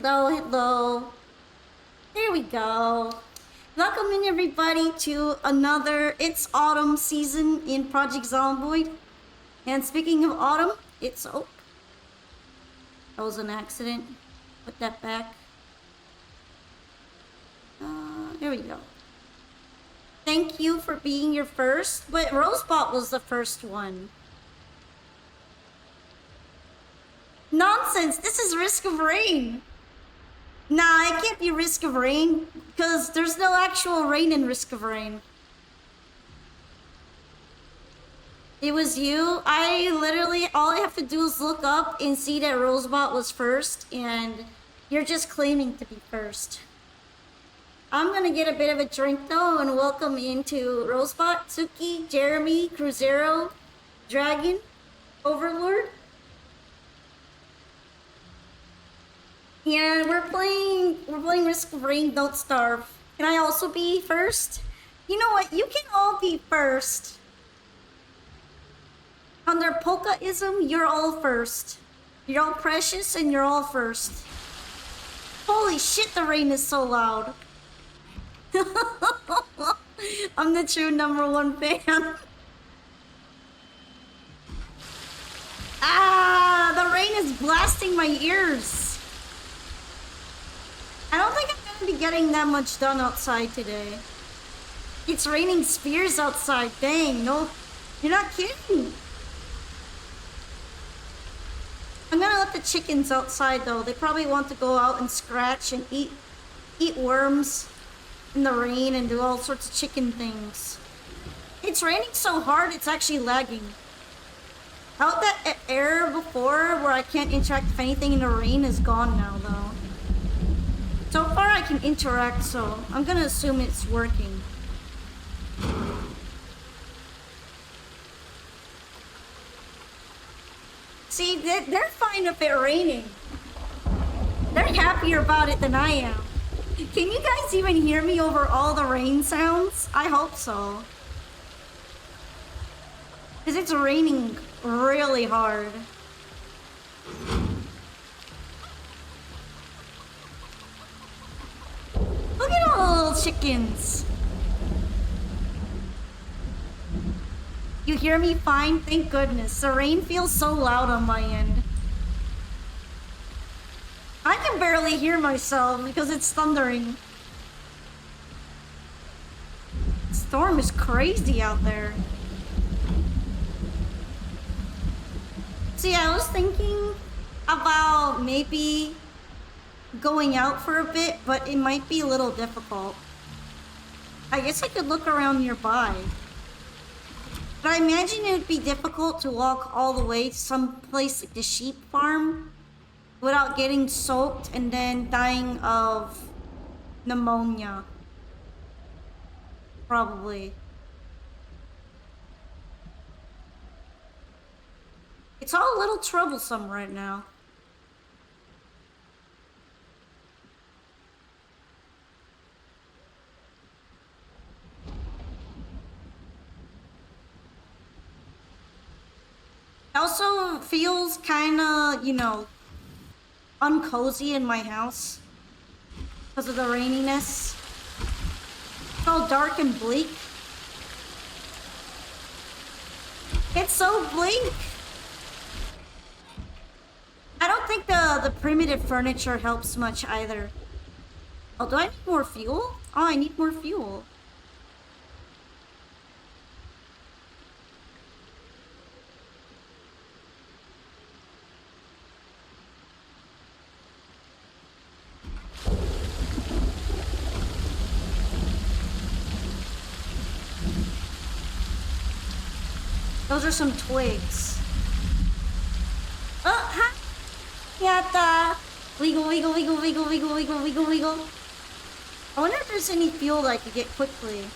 Hello, hello. There we go. Welcome in everybody to another It's Autumn season in Project Zomboid. And speaking of autumn, it's that was an accident. Put that back. There we go. Thank you for being your first, but Rosebot was the first one. Nonsense, this is Risk of Rain. Nah, it can't be Risk of Rain, because there's no actual rain in Risk of Rain. It was you? I literally, all I have to do is look up and see that Rosebot was first, and you're just claiming to be first. I'm gonna get a bit of a drink though, and welcome into Rosebot, Suki, Jeremy, Cruzeiro, Dragon, Overlord. Yeah, we're playing Risk of Rain, Don't Starve. Can I also be first? You know what? You can all be first. Under Polka-ism, you're all first. You're all precious and you're all first. Holy shit, the rain is so loud. I'm the true #1 fan. Ah, the rain is blasting my ears. I don't think I'm gonna be getting that much done outside today. It's raining spears outside. Dang, no, you're not kidding. I'm gonna let the chickens outside though. They probably want to go out and scratch and eat worms in the rain and do all sorts of chicken things. It's raining so hard, it's actually lagging. How that error before where I can't interact with anything in the rain is gone now though. So far I can interact, so I'm gonna assume it's working. See, they're fine if it's raining. They're happier about it than I am. Can you guys even hear me over all the rain sounds? I hope so. Because it's raining really hard. Look at all the little chickens. You hear me fine? Thank goodness. The rain feels so loud on my end. I can barely hear myself because it's thundering. The storm is crazy out there. See, I was thinking about maybe going out for a bit, but it might be a little difficult. I guess I could look around nearby. But I imagine it would be difficult to walk all the way to some place like the sheep farm without getting soaked and then dying of pneumonia. Probably. It's all a little troublesome right now. It also feels kinda, you know, uncozy in my house because of the raininess. It's all dark and bleak. It's so bleak. I don't think the primitive furniture helps much either. Oh, do I need more fuel? Oh, I need more fuel. Those are some twigs. Oh, ha! Yatta! Wiggle, wiggle, wiggle, wiggle, wiggle, wiggle, wiggle, wiggle. I wonder if there's any fuel that I could get quickly.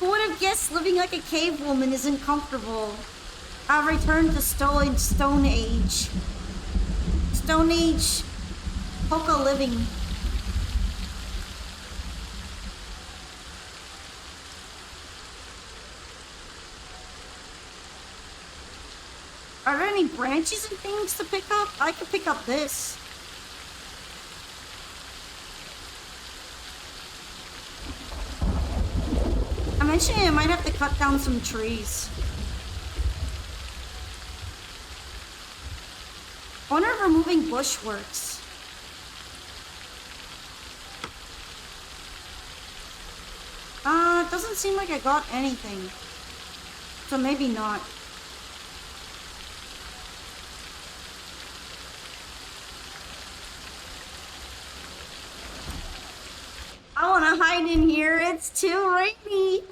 Who would have guessed living like a cave woman isn't comfortable? I've returned to Stone Age. Stone Age polka living. Are there any branches and things to pick up? I could pick up this. Eventually I might have to cut down some trees. I wonder if removing bush works. It doesn't seem like I got anything. So maybe not. I wanna hide in here, it's too rainy.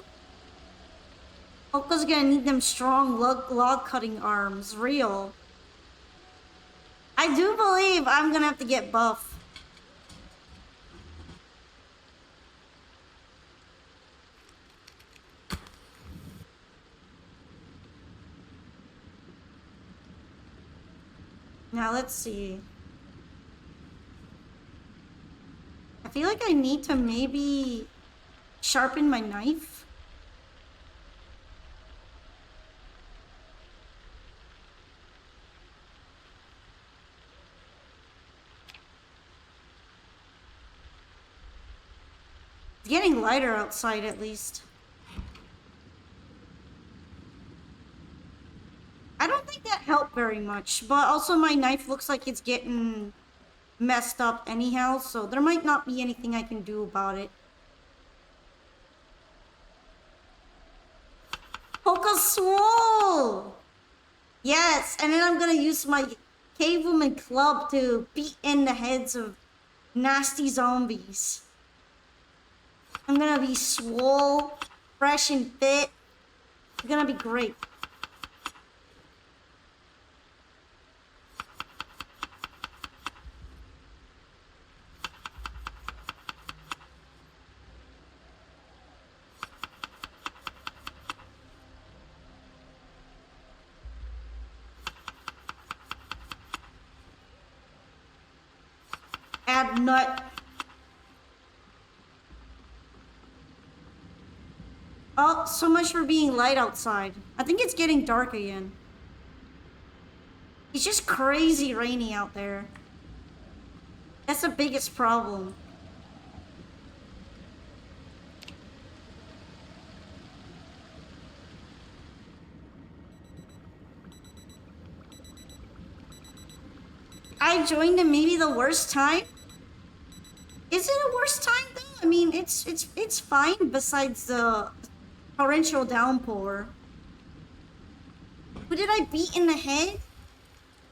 Oka's gonna need them strong log cutting arms, real. I do believe I'm gonna have to get buff. Now let's see. I feel like I need to maybe sharpen my knife. It's getting lighter outside at least. I don't think that helped very much, but also my knife looks like it's getting messed up anyhow, so there might not be anything I can do about it. Poka swole! Yes, and then I'm gonna use my cavewoman club to beat in the heads of nasty zombies. I'm gonna be swole, fresh and fit. It's gonna be great. Add nut. Oh, so much for being light outside. I think it's getting dark again. It's just crazy rainy out there. That's the biggest problem. I joined at maybe the worst time. Is it a worst time though? I mean, it's fine besides the torrential downpour. Who did I beat in the head?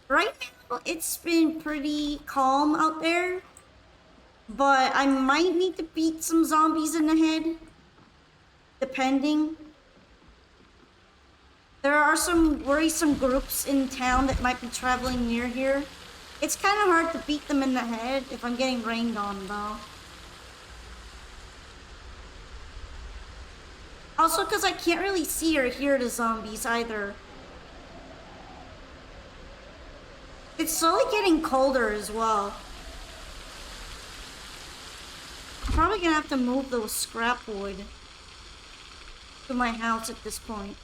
Right now, it's been pretty calm out there. But I might need to beat some zombies in the head. Depending. There are some worrisome groups in town that might be traveling near here. It's kind of hard to beat them in the head if I'm getting rained on, though. Also, because I can't really see or hear the zombies either. It's slowly getting colder as well. I'm probably gonna have to move those scrap wood to my house at this point.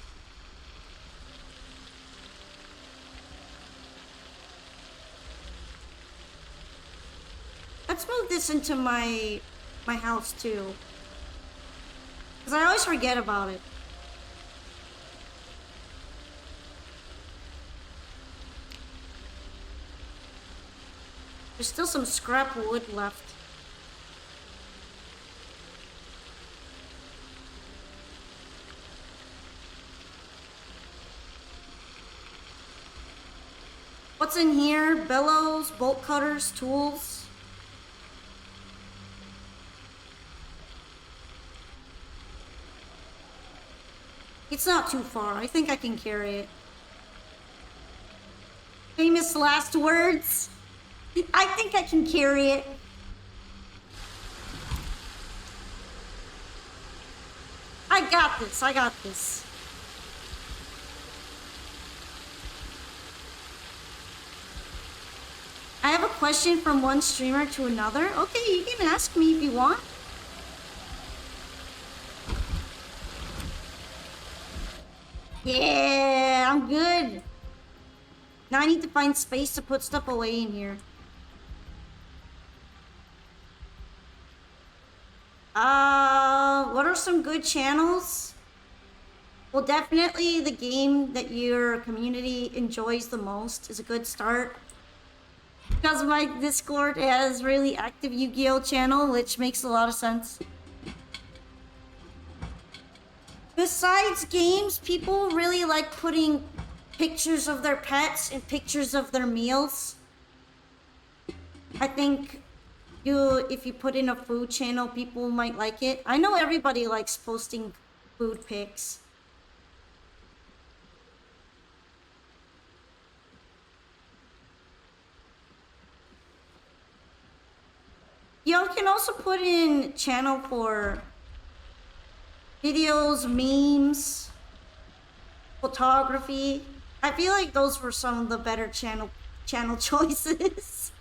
Let's move this into my house too. Because I always forget about it. There's still some scrap wood left. What's in here? Bellows, bolt cutters, tools. It's not too far. I think I can carry it. Famous last words. I think I can carry it. I got this. I got this. I have a question from one streamer to another. Okay, you can ask me if you want. Yeah, I'm good. Now I need to find space to put stuff away in here. What are some good channels? Well, definitely the game that your community enjoys the most is a good start. Because my Discord has really active Yu-Gi-Oh channel, which makes a lot of sense. Besides games, people really like putting pictures of their pets and pictures of their meals. I think if you put in a food channel, people might like it. I know everybody likes posting food pics. You can also put in channel for videos, memes, photography. I feel like those were some of the better channel choices.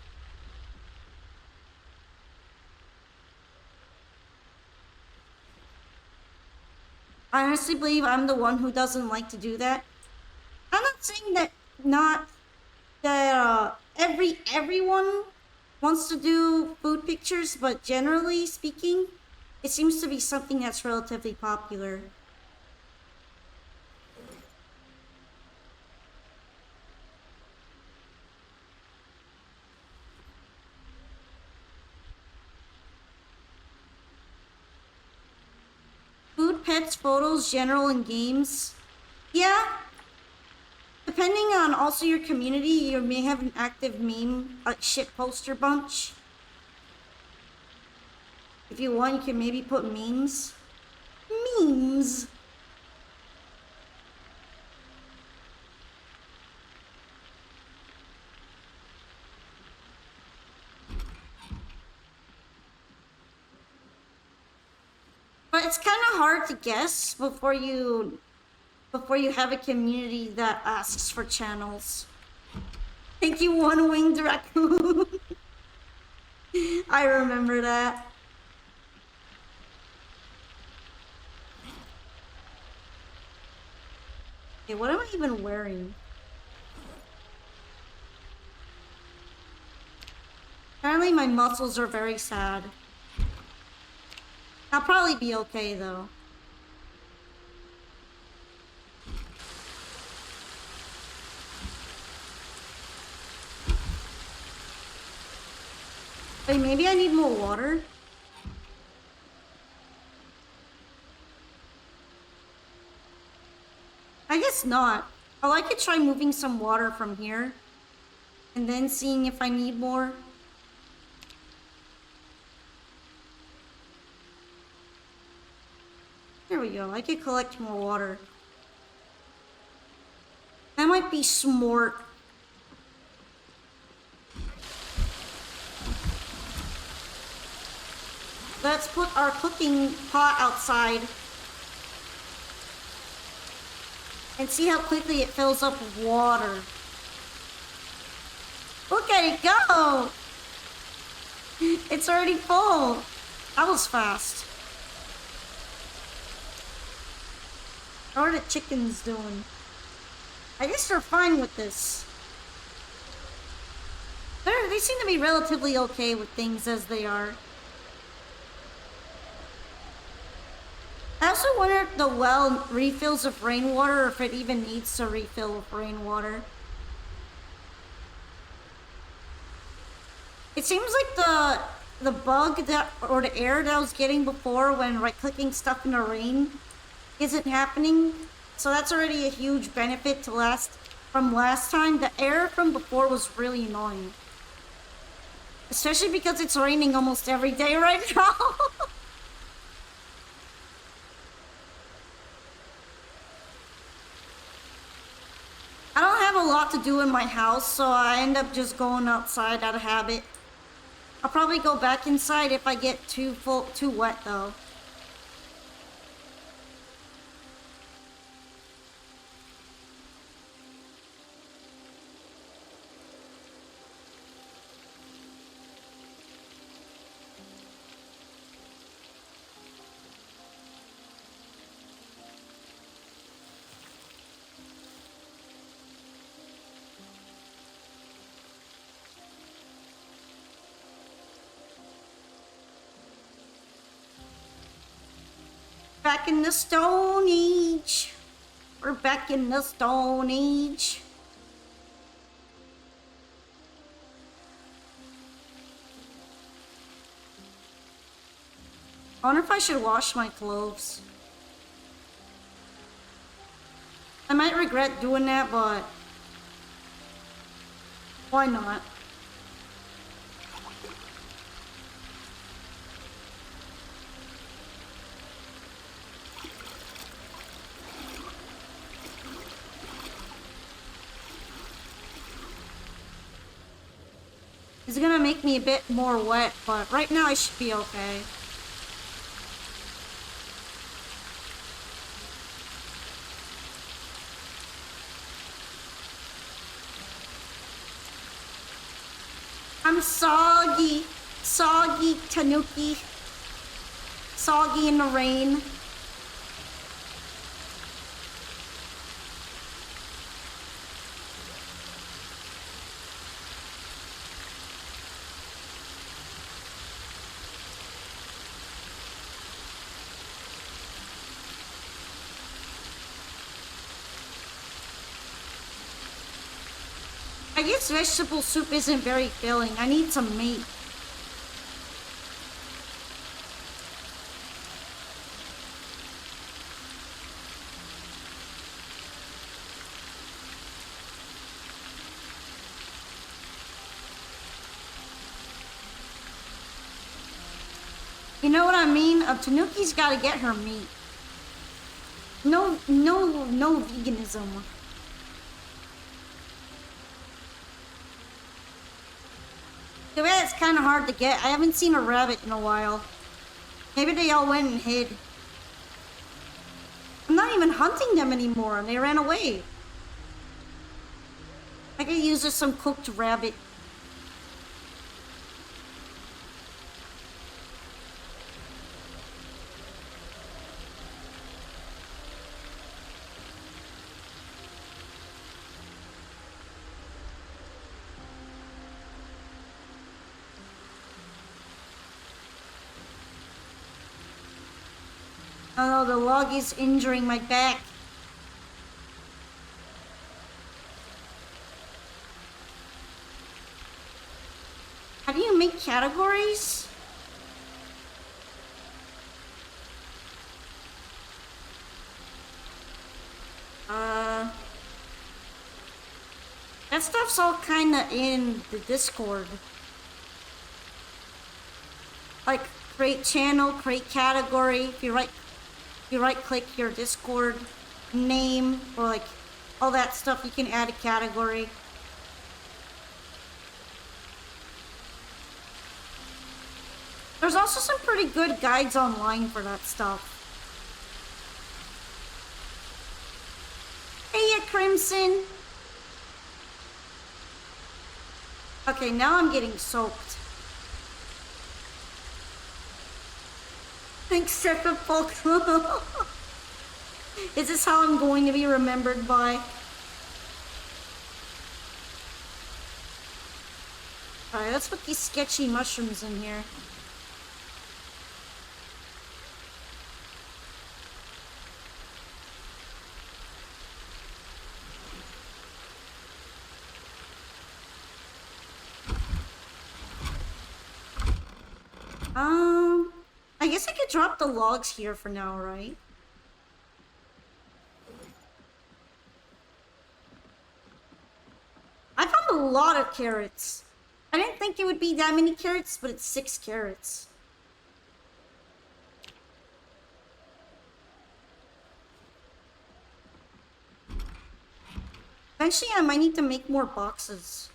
I honestly believe I'm the one who doesn't like to do that. I'm not saying that not that everyone wants to do food pictures, but generally speaking, it seems to be something that's relatively popular. Food, pets, photos, general, and games. Yeah, depending on also your community, you may have an active meme, shit poster bunch. If you want, you can maybe put memes. Memes. But it's kind of hard to guess before you have a community that asks for channels. Thank you, One Winged Raccoon. I remember that. Okay, what am I even wearing? Apparently my muscles are very sad. I'll probably be okay though. Wait, maybe I need more water? I guess not. I could try moving some water from here and then seeing if I need more. There we go. I could collect more water. That might be smart. Let's put our cooking pot outside and see how quickly it fills up with water. Look at it go! It's already full. That was fast. How are the chickens doing? I guess they're fine with this. They seem to be relatively okay with things as they are. I also wonder if the well refills with rainwater or if it even needs to refill with rainwater. It seems like the bug that or the error that I was getting before when right-clicking stuff in the rain isn't happening. So that's already a huge benefit to from last time. The error from before was really annoying. Especially because it's raining almost every day right now. I don't have a lot to do in my house, so I end up just going outside out of habit. I'll probably go back inside if I get too wet though. Back in the Stone Age. We're back in the Stone Age. I wonder if I should wash my clothes. I might regret doing that, but why not? It's gonna make me a bit more wet, but right now I should be okay. I'm soggy. Soggy tanuki. Soggy in the rain. I guess vegetable soup isn't very filling. I need some meat. You know what I mean? Tanuki's gotta get her meat. No veganism. Too bad it's kind of hard to get. I haven't seen a rabbit in a while. Maybe they all went and hid. I'm not even hunting them anymore. They ran away. I could use some cooked rabbit. Oh, the log is injuring my back. How do you make categories? That stuff's all kinda in the Discord. Like, create channel, create category. If you right click your Discord name or like all that stuff, you can add a category. There's also some pretty good guides online for that stuff. Hey, Crimson. Okay, now I'm getting soaked. Thanks, Second Pokemon. Is this how I'm going to be remembered by? Alright, let's put these sketchy mushrooms in here. I guess I could drop the logs here for now, right? I found a lot of carrots. I didn't think it would be that many carrots, but it's 6 carrots. Eventually, I might need to make more boxes.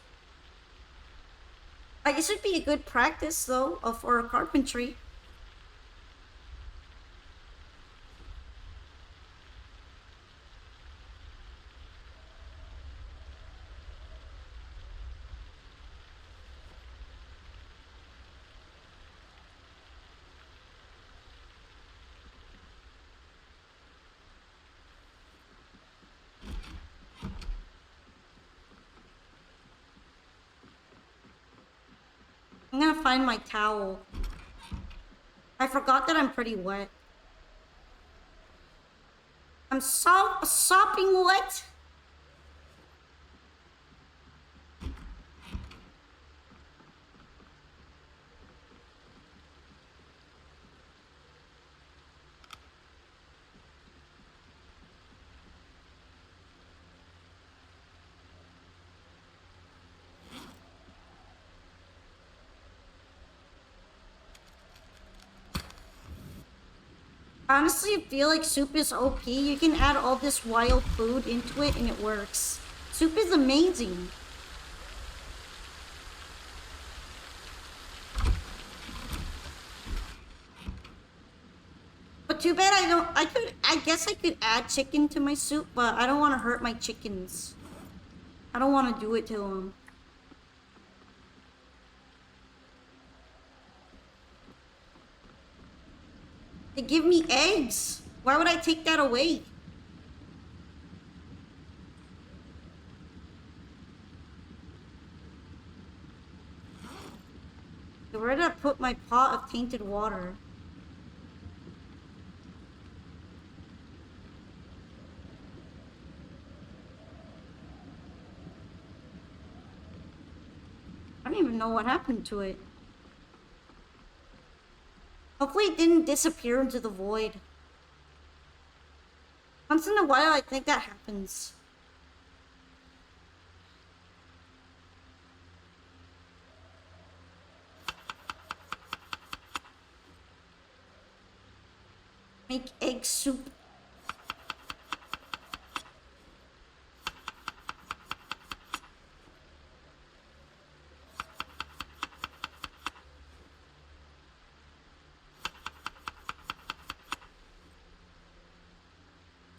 I guess it'd be a good practice, though, for carpentry. I'm gonna find my towel. I forgot that I'm pretty wet. I'm sopping wet. Honestly, I feel like soup is OP. You can add all this wild food into it and it works. Soup is amazing. But too bad I guess I could add chicken to my soup, but I don't want to hurt my chickens. I don't want to do it to them. They give me eggs. Why would I take that away? Where did I put my pot of tainted water? I don't even know what happened to it. Hopefully it didn't disappear into the void. Once in a while, I think that happens. Make egg soup.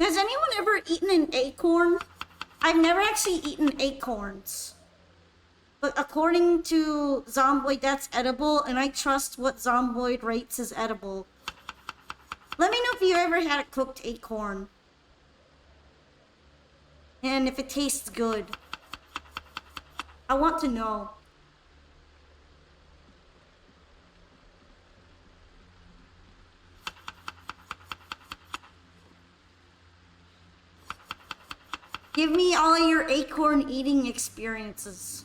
Has anyone ever eaten an acorn? I've never actually eaten acorns. But according to Zomboid, that's edible, and I trust what Zomboid rates as edible. Let me know if you ever had a cooked acorn. And if it tastes good. I want to know. Give me all your acorn eating experiences.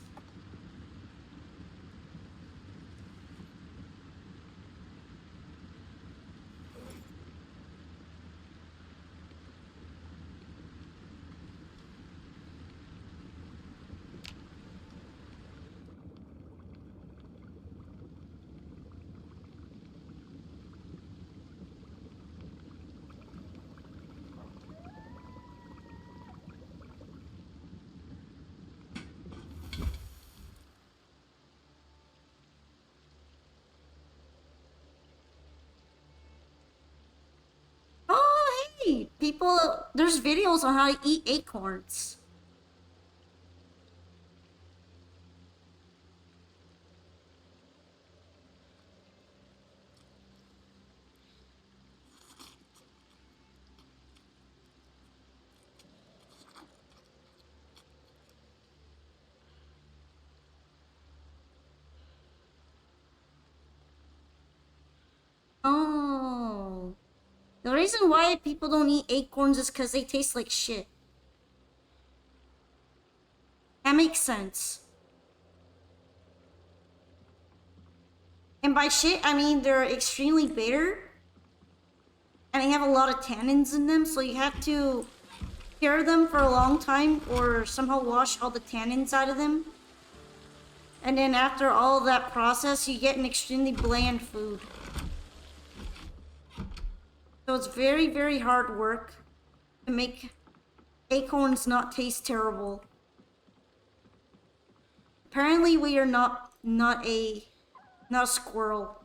Oh, hey! People, there's videos on how to eat acorns. Oh. The reason why people don't eat acorns is because they taste like shit. That makes sense. And by shit, I mean they're extremely bitter. And they have a lot of tannins in them, so you have to cure them for a long time or somehow wash all the tannins out of them. And then after all of that process, you get an extremely bland food. So it's very, very hard work to make acorns not taste terrible. Apparently we are not a squirrel.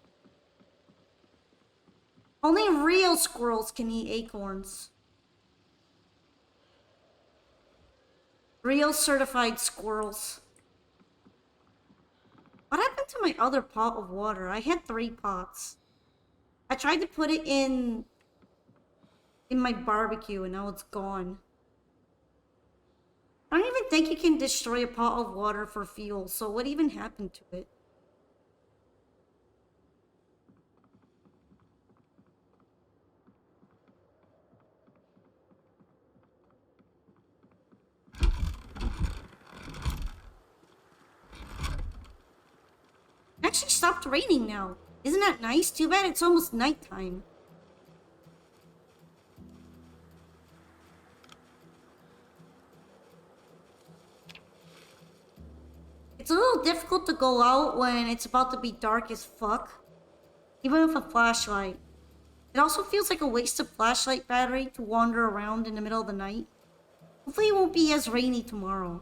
Only real squirrels can eat acorns. Real certified squirrels. What happened to my other pot of water? I had 3 pots. I tried to put it in my barbecue and now it's gone. I don't even think you can destroy a pot of water for fuel, so what even happened to it? actually stopped raining now. Isn't that nice? Too bad it's almost nighttime. It's a little difficult to go out when it's about to be dark as fuck, even with a flashlight. It also feels like a waste of flashlight battery to wander around in the middle of the night. Hopefully it won't be as rainy tomorrow.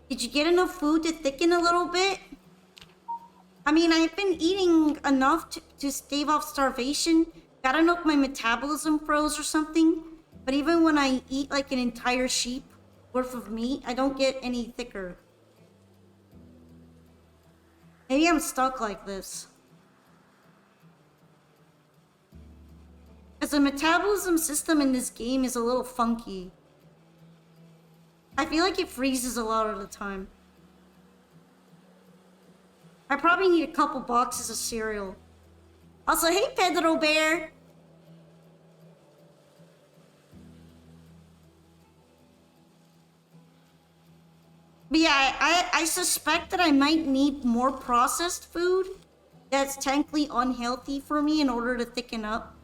Did you get enough food to thicken a little bit? I mean, I've been eating enough to stave off starvation. Gotta know if my metabolism froze or something. But even when I eat like an entire sheep worth of meat, I don't get any thicker. Maybe I'm stuck like this. Because the metabolism system in this game is a little funky. I feel like it freezes a lot of the time. I probably need a couple boxes of cereal. Also, hey Pedro Bear! But yeah, I suspect that I might need more processed food that's technically unhealthy for me in order to thicken up.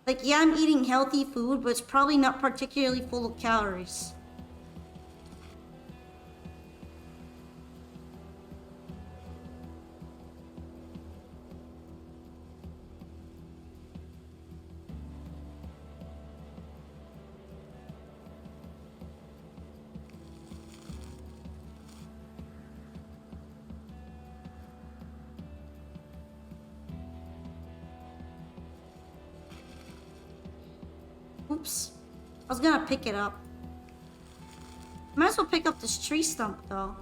Like, yeah, I'm eating healthy food, but it's probably not particularly full of calories. Oops. I was gonna pick it up. Might as well pick up this tree stump, though.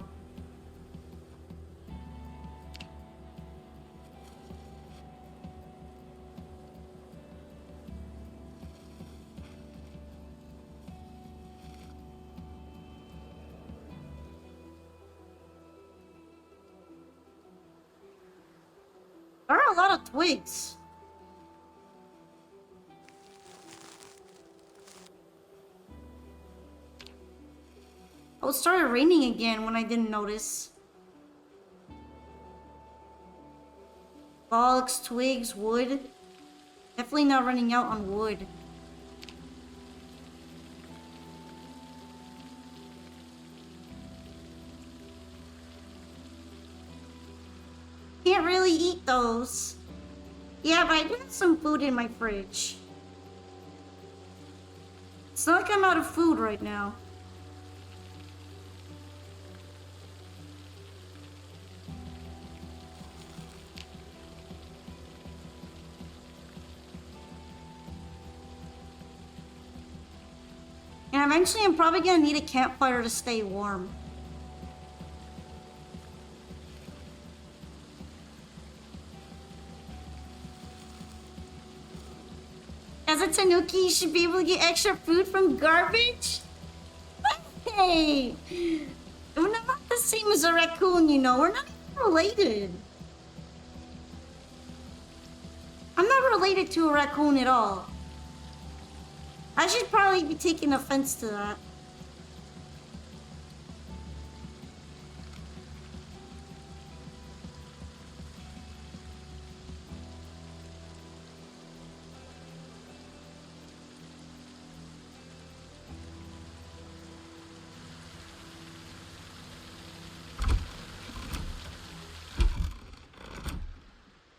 There are a lot of twigs. Oh, it started raining again when I didn't notice. Logs, twigs, wood. Definitely not running out on wood. Can't really eat those. Yeah, but I do have some food in my fridge. It's not like I'm out of food right now. And eventually I'm probably gonna need a campfire to stay warm. As a tanuki, you should be able to get extra food from garbage? Hey! We're not the same as a raccoon, you know. We're not even related. I'm not related to a raccoon at all. I should probably be taking offense to that.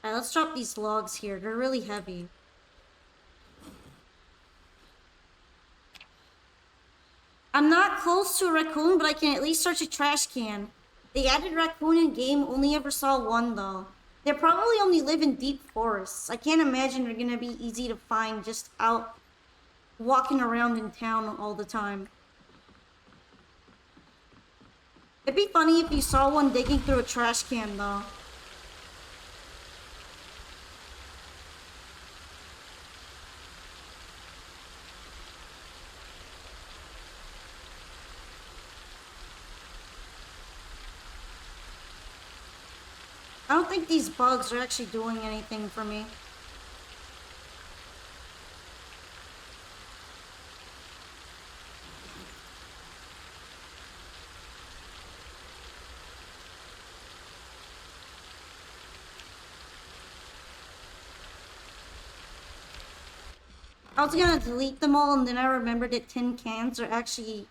Alright, let's drop these logs here. They're really heavy. I'm not close to a raccoon, but I can at least search a trash can. The added raccoon in game, only ever saw one though. They probably only live in deep forests. I can't imagine they're gonna be easy to find just out walking around in town all the time. It'd be funny if you saw one digging through a trash can though. I don't think these bugs are actually doing anything for me. I was gonna delete them all, and then I remembered that tin cans are actually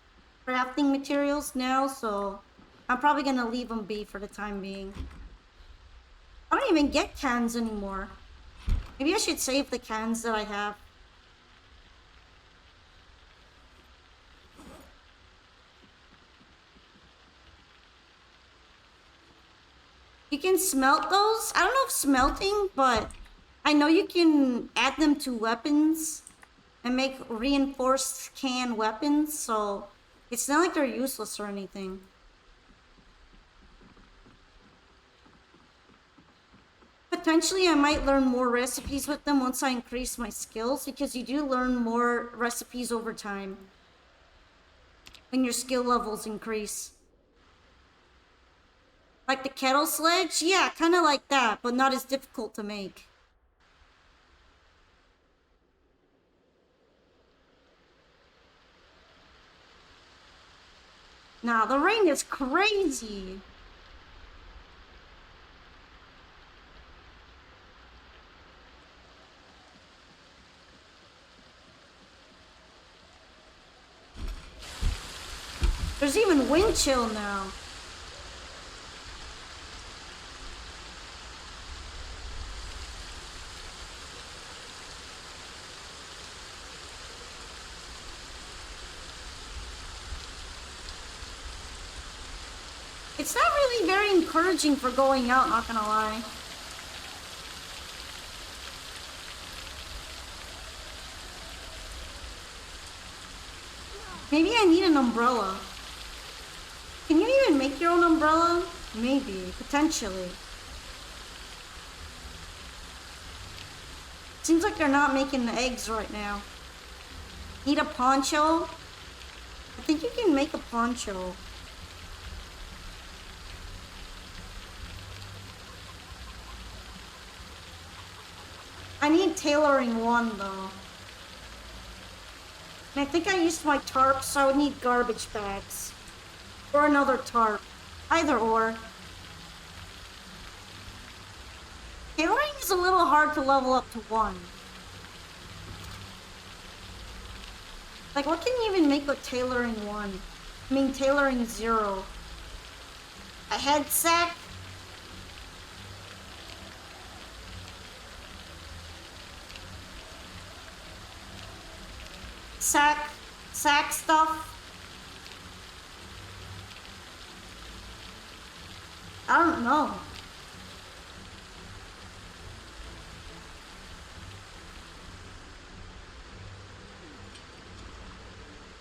crafting materials now, so I'm probably gonna leave them be for the time being. I don't even get cans anymore. Maybe I should save the cans that I have. You can smelt those? I don't know if smelting, but I know you can add them to weapons and make reinforced can weapons, so it's not like they're useless or anything. Potentially, I might learn more recipes with them once I increase my skills, because you do learn more recipes over time when your skill levels increase. Like the kettle sledge? Yeah, kind of like that, but not as difficult to make. Nah, the rain is crazy. There's even wind chill now. It's not really very encouraging for going out, not gonna lie. Maybe I need an umbrella. Can you even make your own umbrella? Maybe, potentially. Seems like they're not making the eggs right now. Need a poncho? I think you can make a poncho. I need tailoring one though. And I think I used my tarp, so I would need garbage bags. Or another tarp. Either or. Tailoring is a little hard to level up to 1. Like, what can you even make with tailoring 1? I mean, tailoring 0. A head sack? Sack stuff? I don't know.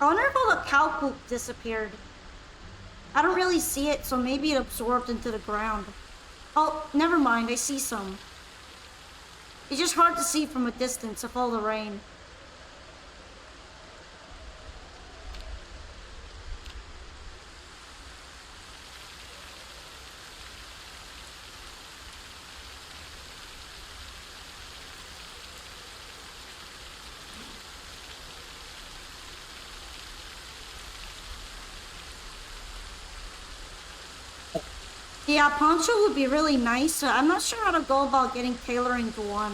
I wonder if all the cow poop disappeared. I don't really see it, so maybe it absorbed into the ground. Oh, never mind, I see some. It's just hard to see from a distance of all the rain. Yeah, poncho would be really nice. I'm not sure how to go about getting tailoring to 1.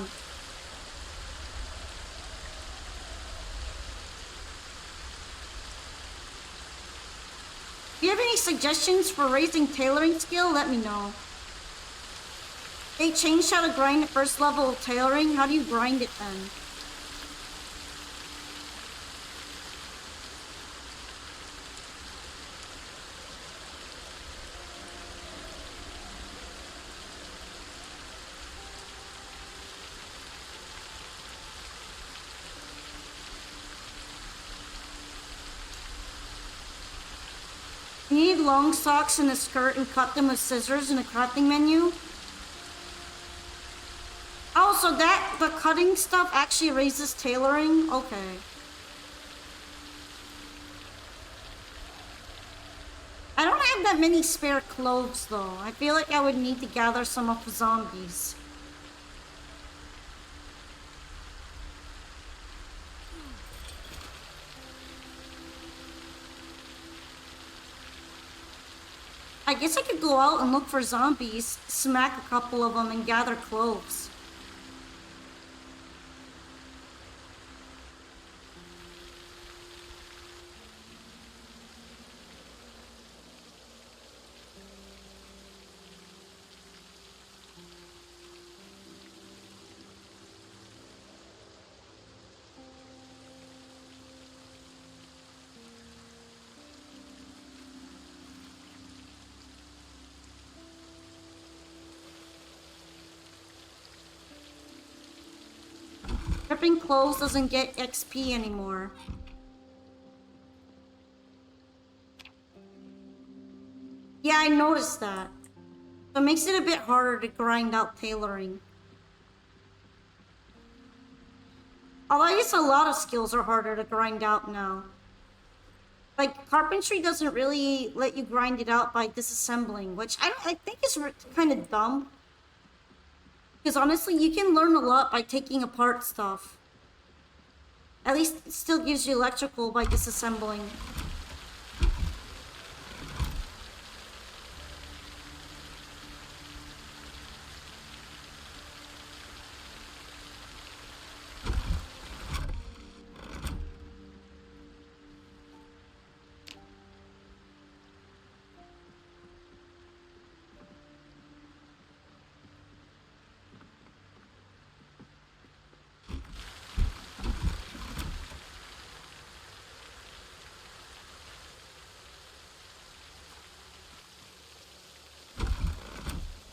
If you have any suggestions for raising tailoring skill, let me know. They changed how to grind at first level of tailoring. How do you grind it then? You need long socks and a skirt and cut them with scissors in the crafting menu. Oh, so the cutting stuff actually raises tailoring? Okay. I don't have have that many spare cloves, though. I feel like I would need to gather some of the zombies. I guess I could go out and look for zombies, smack a couple of them, and gather cloves. Ripping clothes doesn't get XP anymore. Yeah, I noticed that. So it makes it a bit harder to grind out tailoring. Although I guess a lot of skills are harder to grind out now. Like, carpentry doesn't really let you grind it out by disassembling, which I think is kind of dumb. Because honestly, you can learn a lot by taking apart stuff. At least it still gives you electrical by disassembling.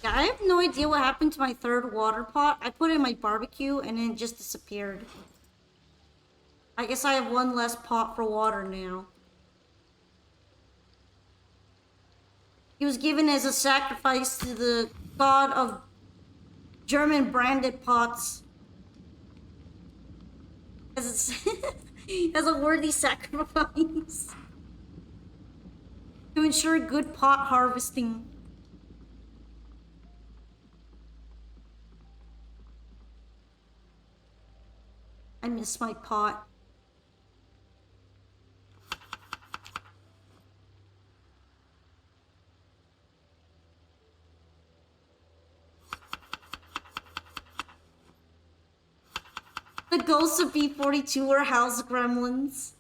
Yeah, I have no idea what happened to my third water pot. I put it in my barbecue and then it just disappeared. I guess I have one less pot for water now. He was given as a sacrifice to the god of German branded pots. As, as a worthy sacrifice. To ensure good pot harvesting. I miss my pot. The ghosts of B42 are house gremlins.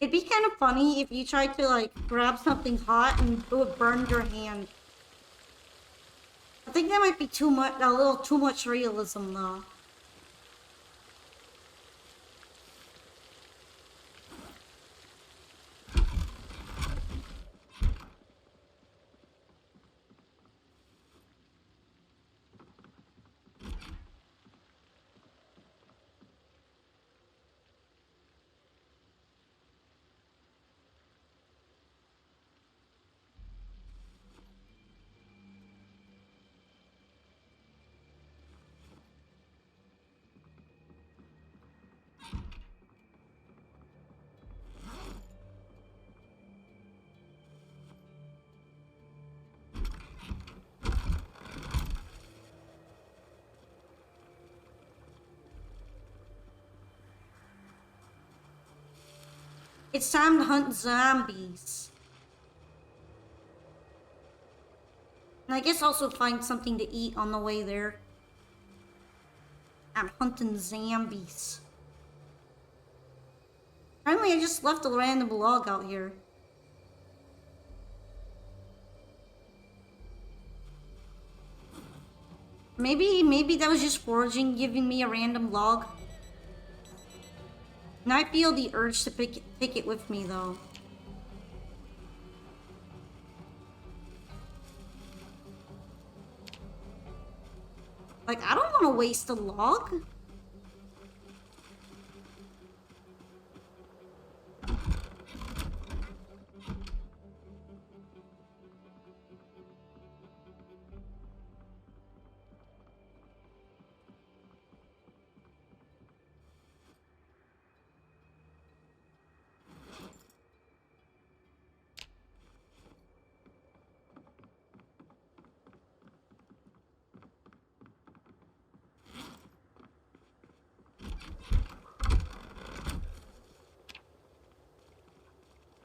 It'd be kind of funny if you tried to, like, grab something hot and it would burn your hand. I think that might be too much, a little too much realism, though. It's time to hunt zombies. And I guess also find something to eat on the way there. I'm hunting zombies. Apparently I just left a random log out here. Maybe that was just foraging giving me a random log. And I feel the urge to take it with me though. Like, I don't want to waste a log.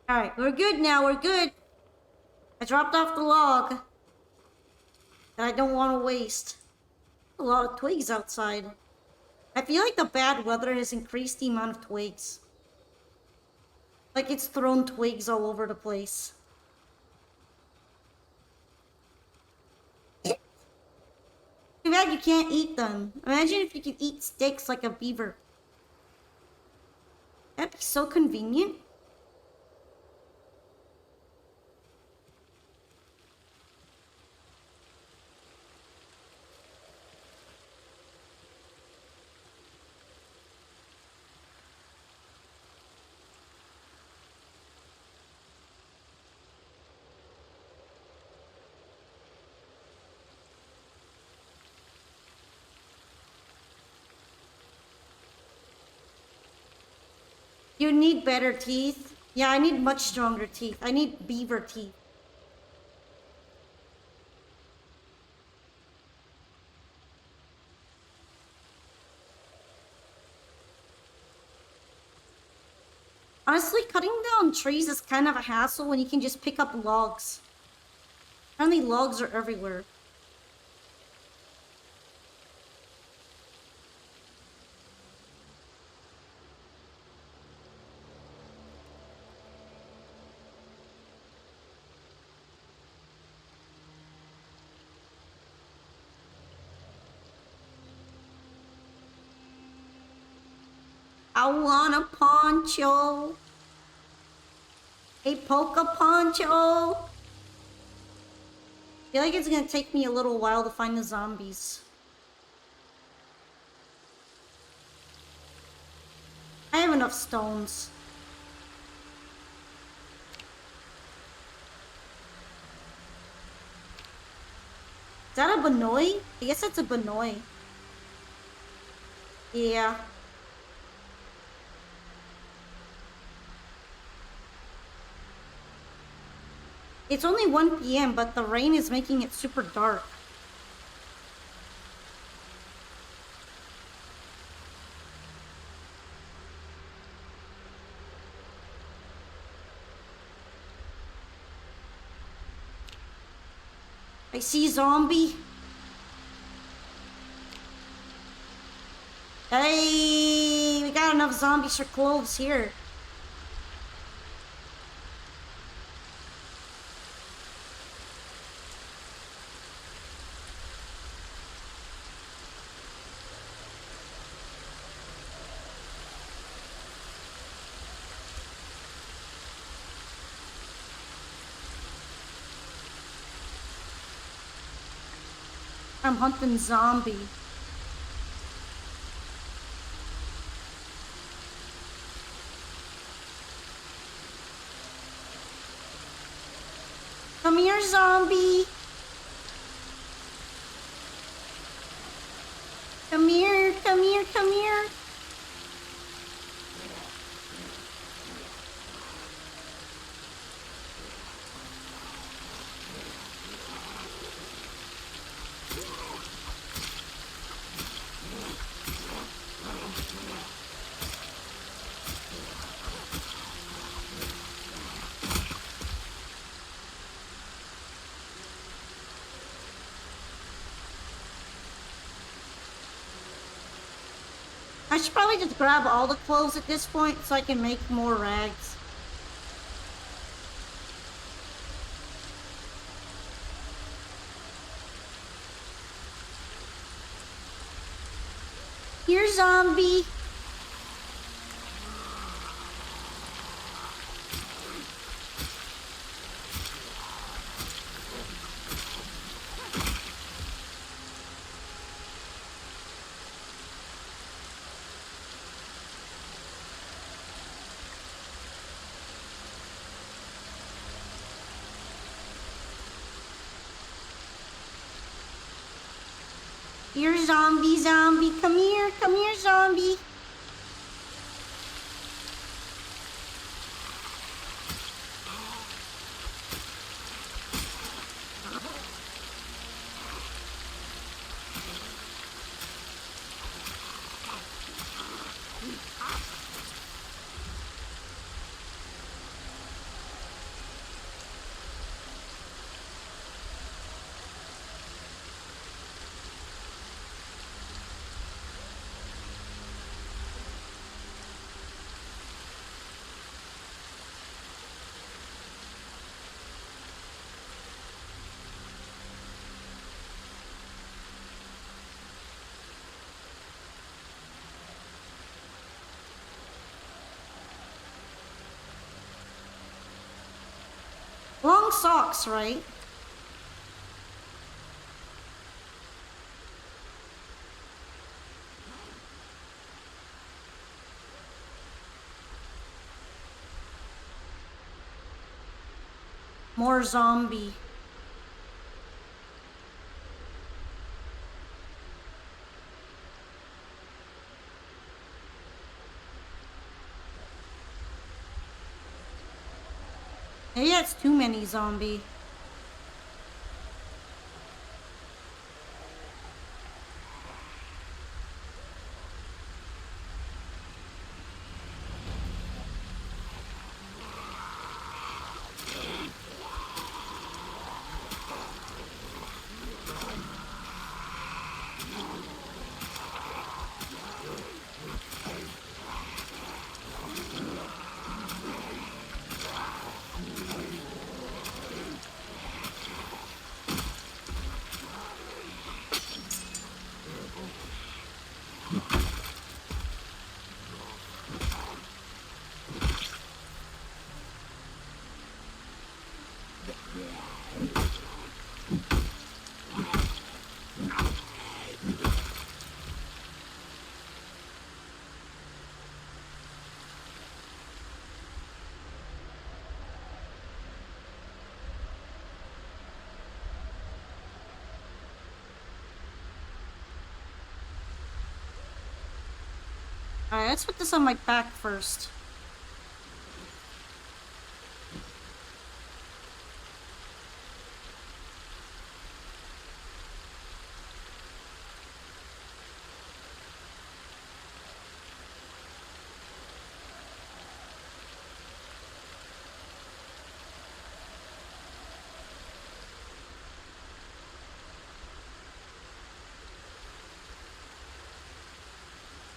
Alright, we're good now, we're good. I dropped off the log that I don't want to waste. A lot of twigs outside. I feel like the bad weather has increased the amount of twigs. Like it's thrown twigs all over the place. Too bad you can't eat them. Imagine if you could eat sticks like a beaver. That'd be so convenient. You need better teeth. Yeah, I need much stronger teeth. I need beaver teeth. Honestly, cutting down trees is kind of a hassle when you can just pick up logs. Apparently logs are everywhere. I want a poncho. A polka poncho. I feel like it's gonna take me a little while to find the zombies. I have enough stones. Is that a Banoi? I guess that's a Banoi. Yeah. It's only 1 p.m., but the rain is making it super dark. I see zombie. Hey, we got enough zombies for clothes here. I'm hunting zombie. Come here, zombie. Come here, come here, come here. I should probably just grab all the clothes at this point so I can make more rags. Here, zombie. Here, zombie, zombie. Come here, zombie. Long socks, right? More zombie. Maybe that's too many zombie. Alright, let's put this on my back first.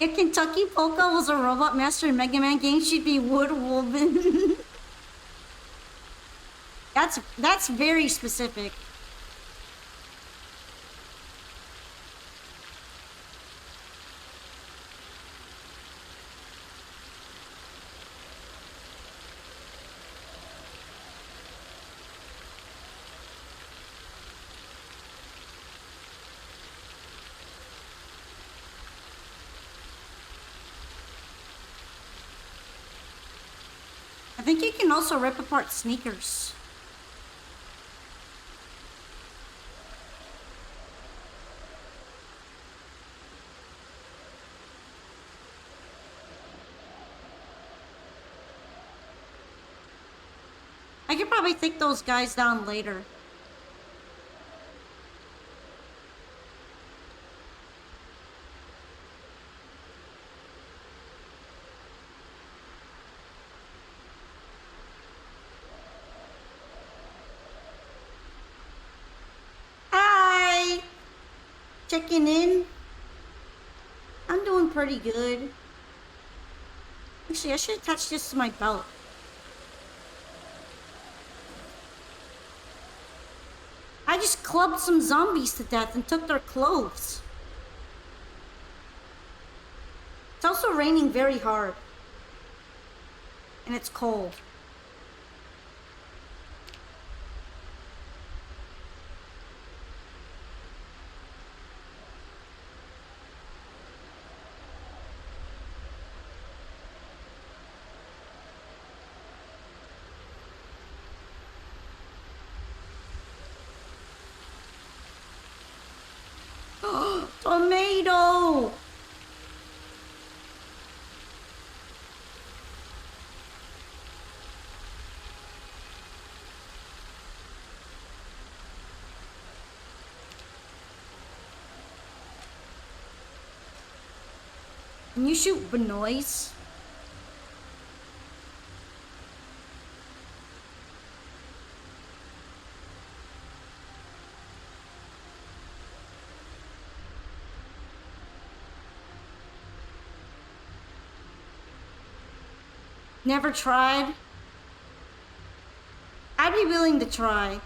If Kentucky Polka was a Robot Master in Mega Man game, she'd be Woodwoman. That's very specific. I think you can also rip apart sneakers. I could probably take those guys down later. Hi! Checking in. I'm doing doing pretty good. Actually, I should attach this to my belt. I just clubbed some zombies to death and took their clothes. It's also raining very hard. And it's cold. Tomato! Can you shoot Benoist? Never tried? I'd be willing to try.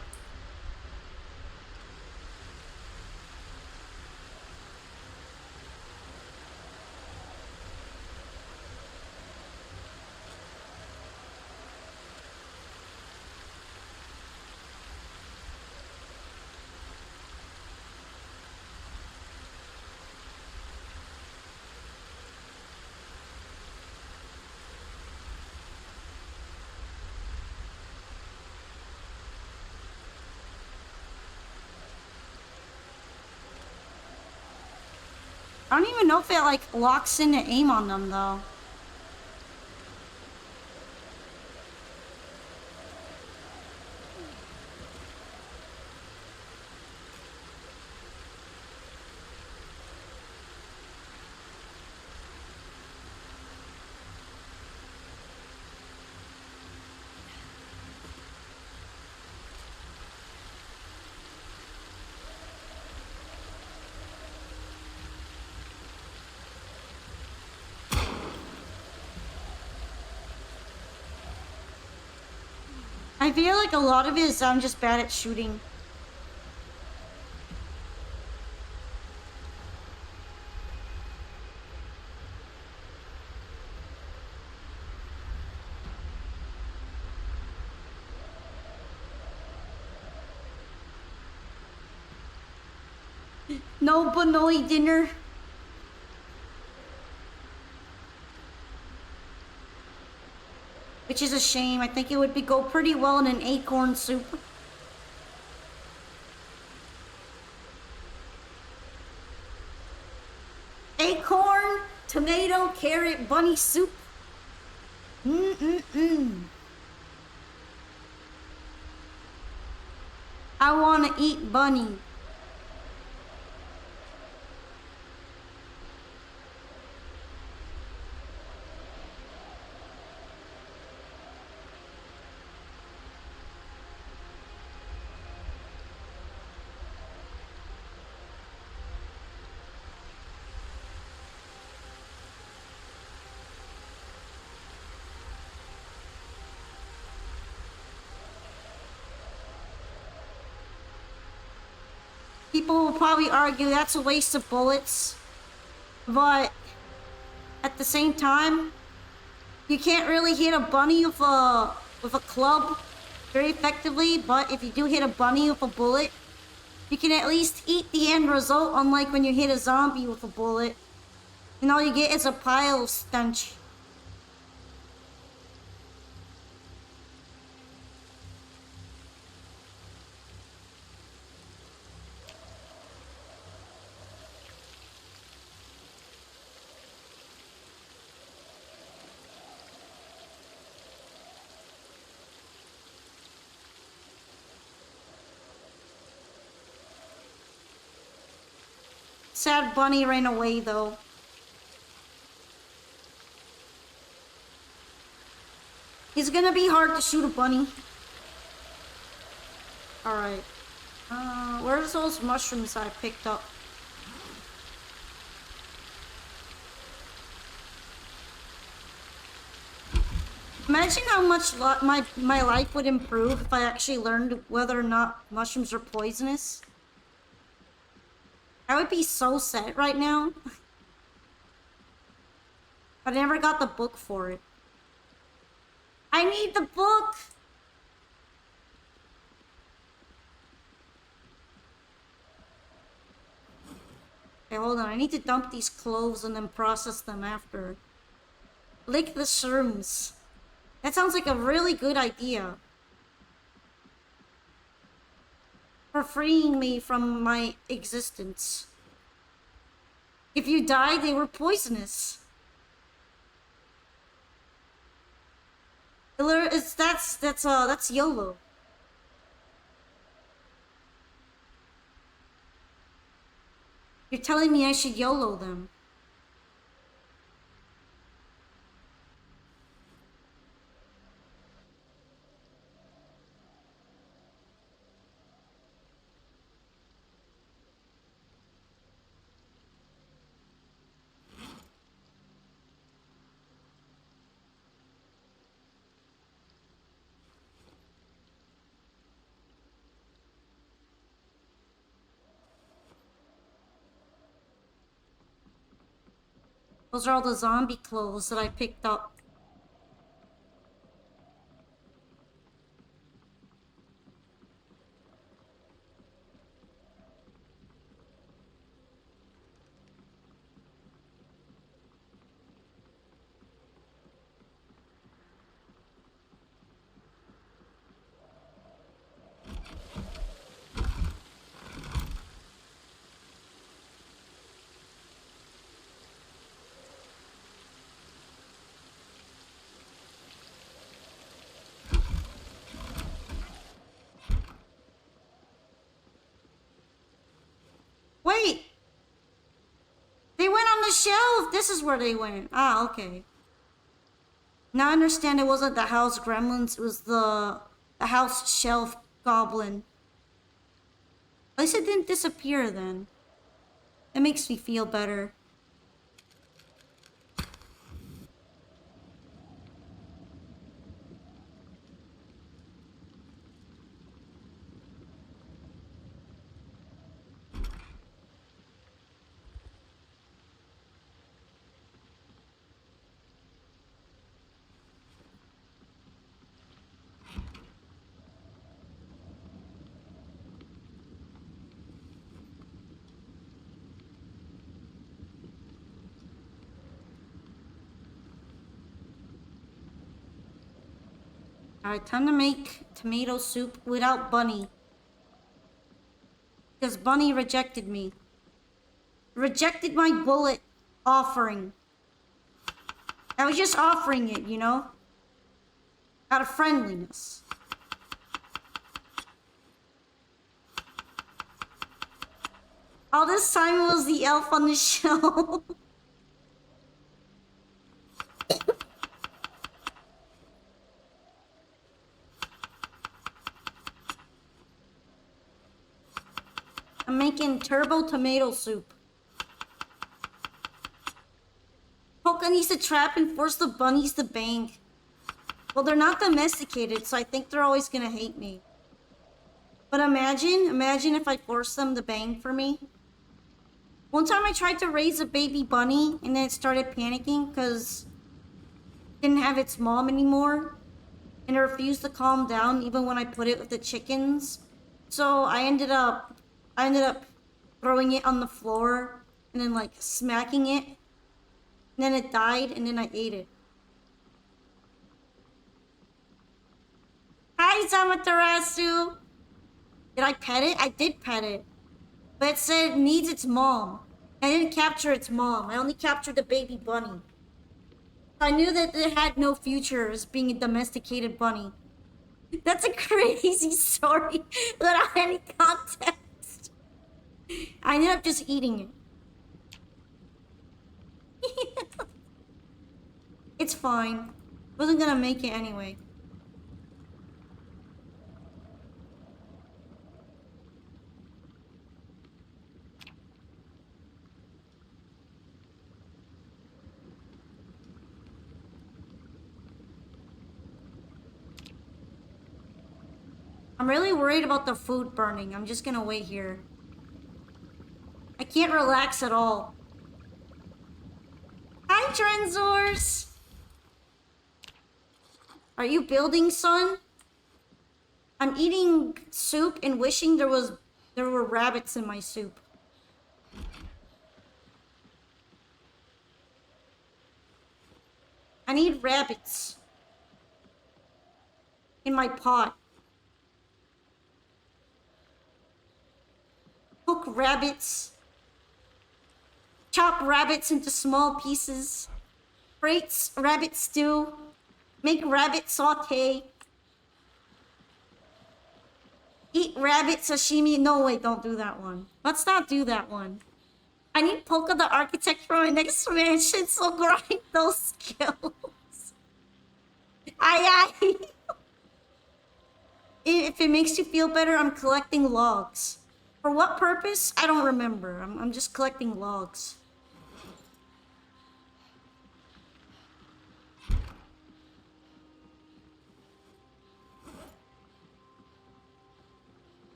I don't even know if it like locks in to aim on them though. I feel like a lot of it is I'm just bad at shooting. No Banoi dinner. Which is a shame. I think it would go pretty well in an acorn soup. Acorn, tomato, carrot, bunny soup. I want to eat bunny. People will probably argue that's a waste of bullets, but at the same time, you can't really hit a bunny with a club very effectively, but if you do hit a bunny with a bullet, you can at least eat the end result, unlike when you hit a zombie with a bullet, and all you get is a pile of stench. Sad bunny ran away though. It's gonna be hard to shoot a bunny. Alright. Where's those mushrooms I picked up? Imagine how much my life would improve if I actually learned whether or not mushrooms are poisonous. I would be so set right now. But I never got the book for it. I need the book! Okay, hold on. I need to dump these cloves and then process them after. Lick the shrooms. That sounds like a really good idea. For freeing me from my existence. If you died, they were poisonous. That's YOLO. You're telling me I should YOLO them. Those are all the zombie clothes that I picked up. Wait! They went on the shelf! This is where they went. Ah, okay. Now I understand it wasn't the house gremlins, it was the house shelf goblin. At least it didn't disappear then. It makes me feel better. Alright, time to make tomato soup without Bunny. Because Bunny rejected me. Rejected my bullet offering. I was just offering it, you know? Out of friendliness. All this time it was the elf on the shelf. I'm making turbo tomato soup. Polka needs to trap and force the bunnies to bang. Well, they're not domesticated, so I think they're always gonna hate me. But imagine if I force them to bang for me. One time I tried to raise a baby bunny and then it started panicking because it didn't have its mom anymore. And it refused to calm down even when I put it with the chickens. So I ended up throwing it on the floor and then like smacking it. And then it died and then I ate it. Hi, Zamatarasu! Did I pet it? I did pet it. But it said it needs its mom. I didn't capture its mom. I only captured the baby bunny. I knew that it had no future as being a domesticated bunny. That's a crazy story without any context. I ended up just eating it. It's fine. Wasn't gonna make it anyway. I'm really worried about the food burning. I'm just gonna wait here. I can't relax at all. Hi, Trenzors! Are you building, son? I'm eating soup and wishing there were rabbits in my soup. I need rabbits in my pot. Cook rabbits. Chop rabbits into small pieces. Crates rabbit stew. Make rabbit saute. Eat rabbit sashimi. No, wait, don't do that one. Let's not do that one. I need Polka the Architect for my next mansion, so grind those skills. Aye. If it makes you feel better, I'm collecting logs. For what purpose? I don't remember. I'm just collecting logs.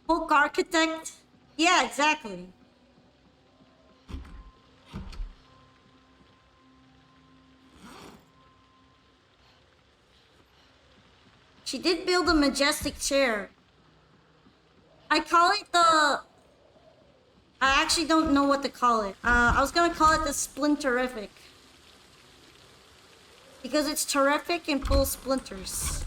Folk architect? Yeah, exactly. She did build a majestic chair. I call it the... I actually don't know what to call it. I was gonna call it the Splinterific. Because it's terrific and full of splinters.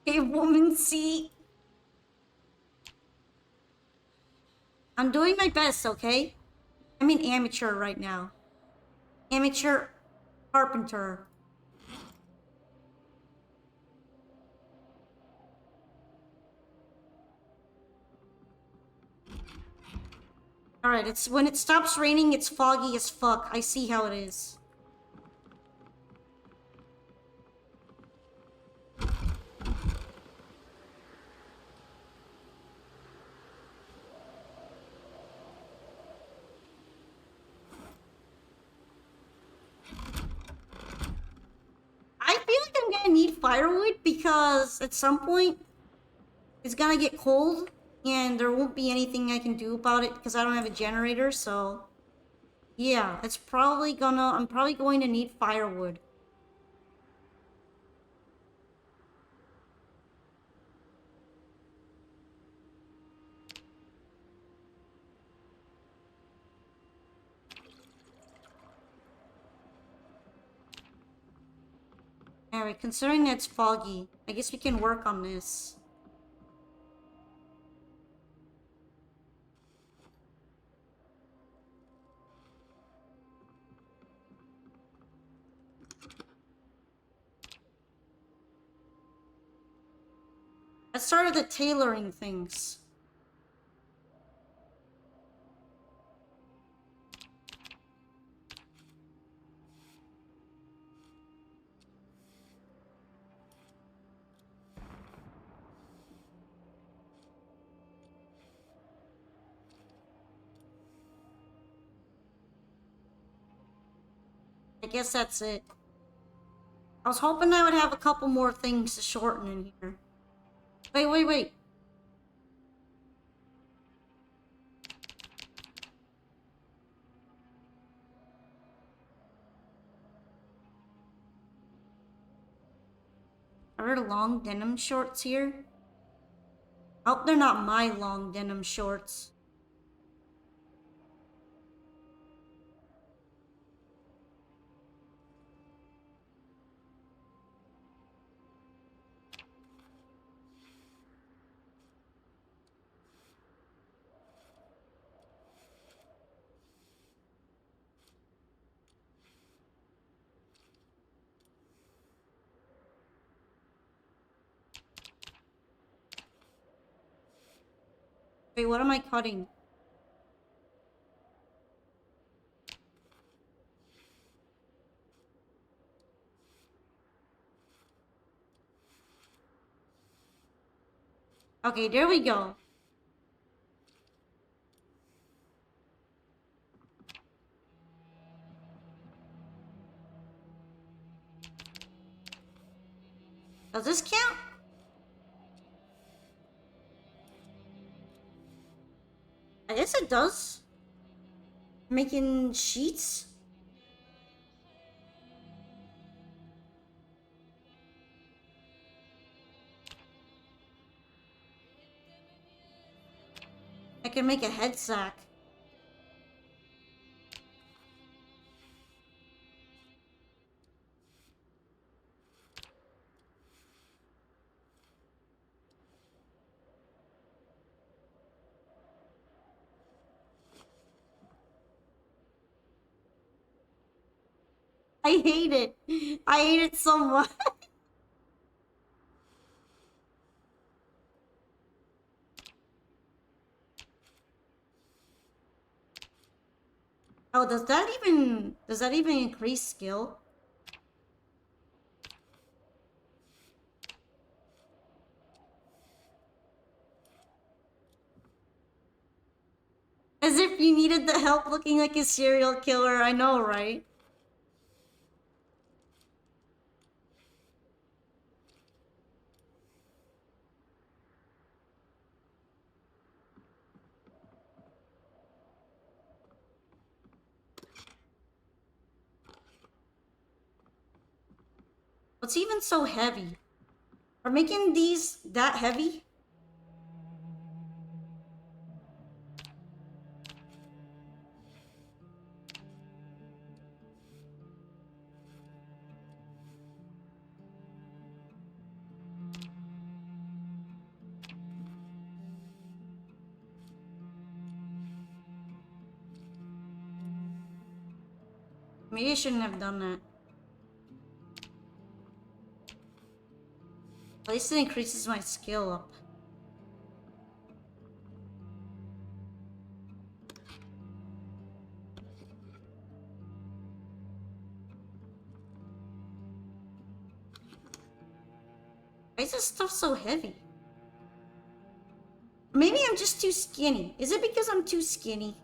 A woman seat. I'm doing my best, okay? I mean amateur right now. Amateur carpenter. Alright, it's when it stops raining, it's foggy as fuck. I see how it is. I feel like I'm gonna need firewood because at some point it's gonna get cold and there won't be anything I can do about it because I don't have a generator, so yeah, I'm probably going to need firewood. Alright, considering that it's foggy, I guess we can work on this. I started the tailoring things. I guess that's it. I was hoping I would have a couple more things to shorten in here. Wait. Are there long denim shorts here? I hope they're not my long denim shorts. Wait, what am I cutting? Okay, there we go. Does this count? I guess it does. Making sheets? I can make a head sack. I hate it. I hate it so much. Oh, does that even increase skill? As if you needed the help looking like a serial killer, I know, right? What's even so heavy? Are making these that heavy? Maybe I shouldn't have done that. At least it increases my skill up. Why is this stuff so heavy? Maybe I'm just too skinny. Is it because I'm too skinny?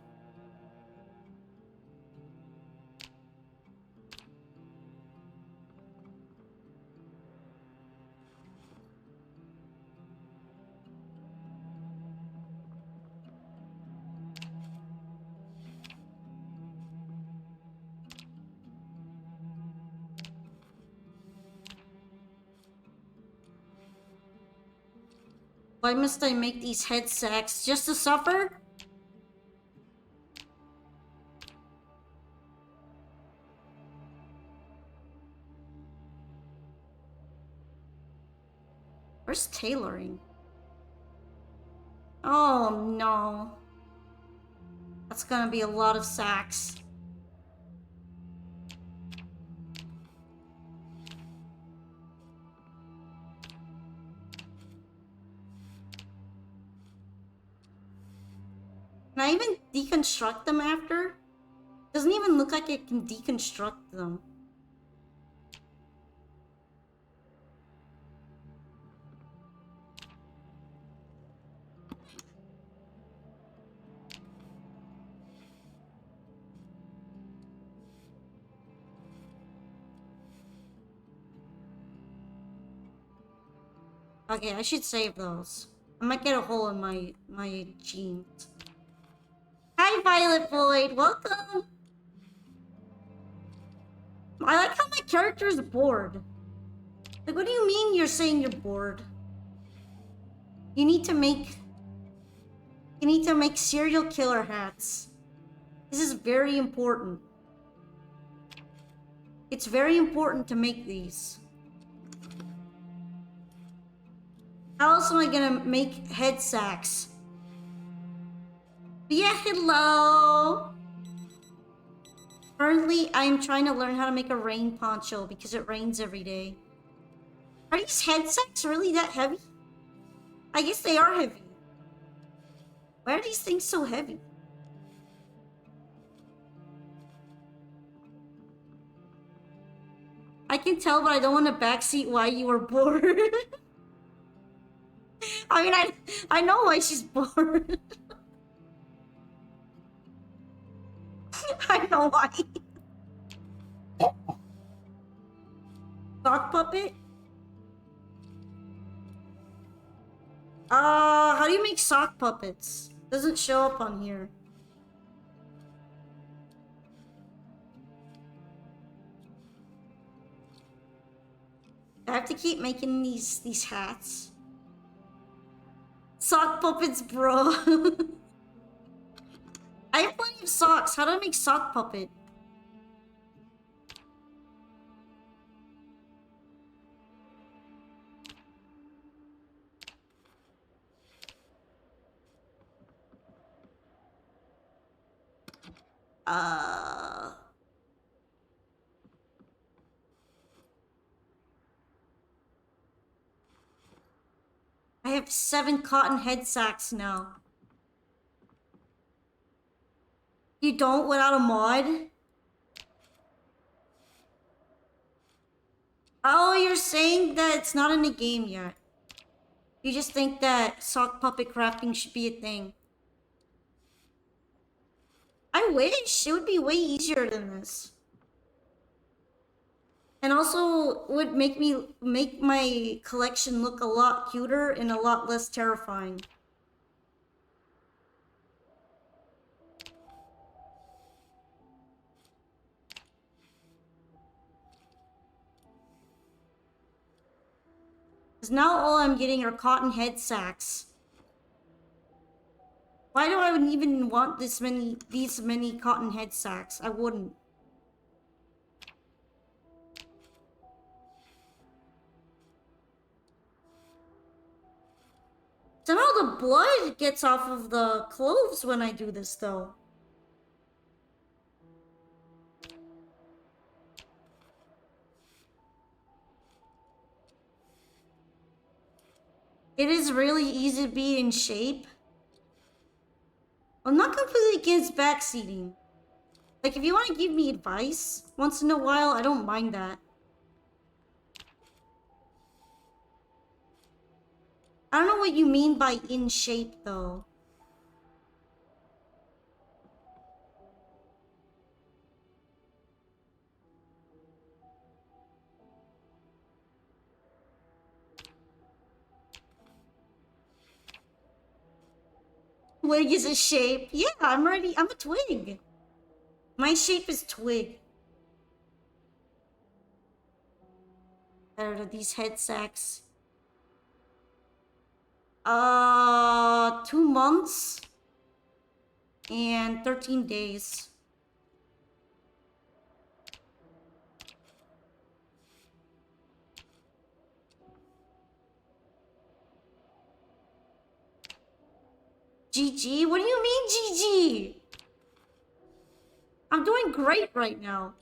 Why must I make these head sacks just to suffer? Where's tailoring? Oh no. That's gonna be a lot of sacks. Can I even deconstruct them after? Doesn't even look like I can deconstruct them. Okay, I should save those. I might get a hole in my jeans. Hi, Violet Void. Welcome. I like how my character is bored. Like, what do you mean you're saying you're bored? You need to make... You need to make serial killer hats. This is very important. It's very important to make these. How else am I gonna make head sacks? But yeah, hello! Currently, I'm trying to learn how to make a rain poncho because it rains every day. Are these head sacks really that heavy? I guess they are heavy. Why are these things so heavy? I can tell, but I don't want to backseat why you were bored. I mean, I know why she's bored. I know why. Sock puppet? How do you make sock puppets? Doesn't show up on here. I have to keep making these hats. Sock puppets, bro. I have plenty of socks. How do I make sock puppet? I have 7 cotton head sacks now. You don't without a mod? Oh, you're saying that it's not in the game yet. You just think that sock puppet crafting should be a thing. I wish it would be way easier than this. And also would make my collection look a lot cuter and a lot less terrifying. Because now all I'm getting are cotton head sacks. Why do I even want these many cotton head sacks? I wouldn't. Somehow the blood gets off of the clothes when I do this, though. It is really easy to be in shape. I'm not completely against backseating. Like, if you want to give me advice once in a while, I don't mind that. I don't know what you mean by in shape, though. Twig is a shape. Yeah, I'm a twig. My shape is twig. Out of these head sacks. 2 months and 13 days. GG? What do you mean GG? I'm doing great right now.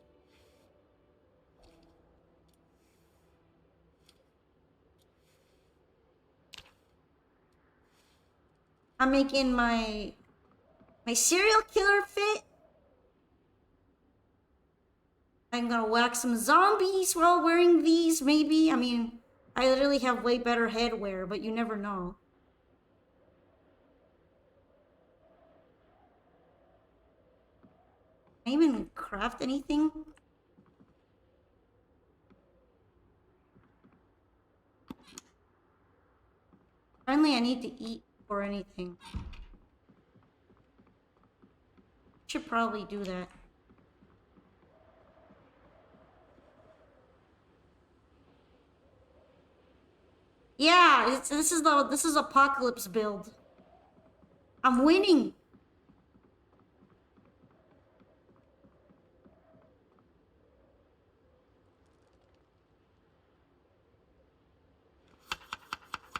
I'm making my serial killer fit. I'm gonna whack some zombies while wearing these, maybe. I mean, I literally have way better headwear, but you never know. Can I even craft anything? Apparently I need to eat or anything. Should probably do that. Yeah, this is apocalypse build. I'm winning.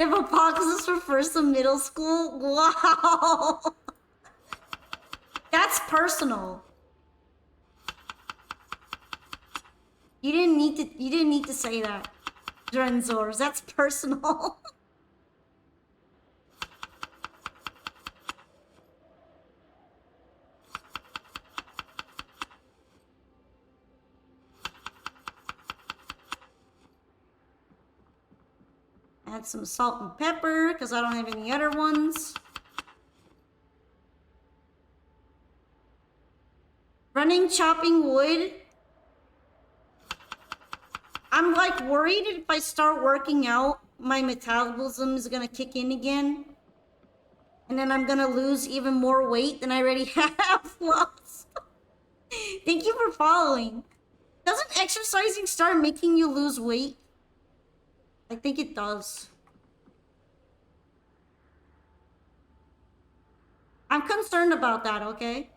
If apocalypse refers to middle school, wow. That's personal. You didn't need to say that, Drenzors. That's personal. Add some salt and pepper, because I don't have any other ones. Running chopping wood. I'm like worried if I start working out, my metabolism is gonna kick in again. And then I'm gonna lose even more weight than I already have lost. Thank you for following. Doesn't exercising start making you lose weight? I think it does. I'm concerned about that, okay?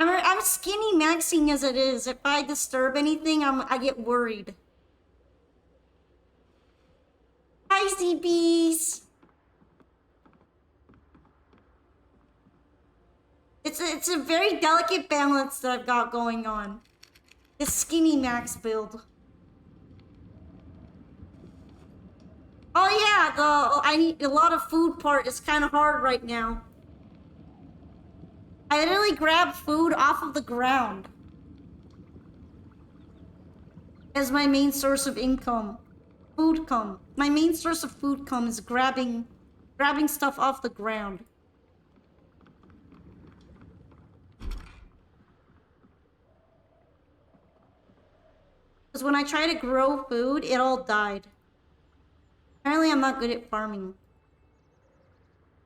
I'm skinny maxing as it is. If I disturb anything, I get worried. Hi, ZBs. It's a very delicate balance that I've got going on. This skinny max build. Oh yeah, I need a lot of food part is kind of hard right now. I literally grab food off of the ground as my main source of income. Food come. My main source of food come is grabbing stuff off the ground. Because when I try to grow food, it all died. Apparently I'm not good at farming.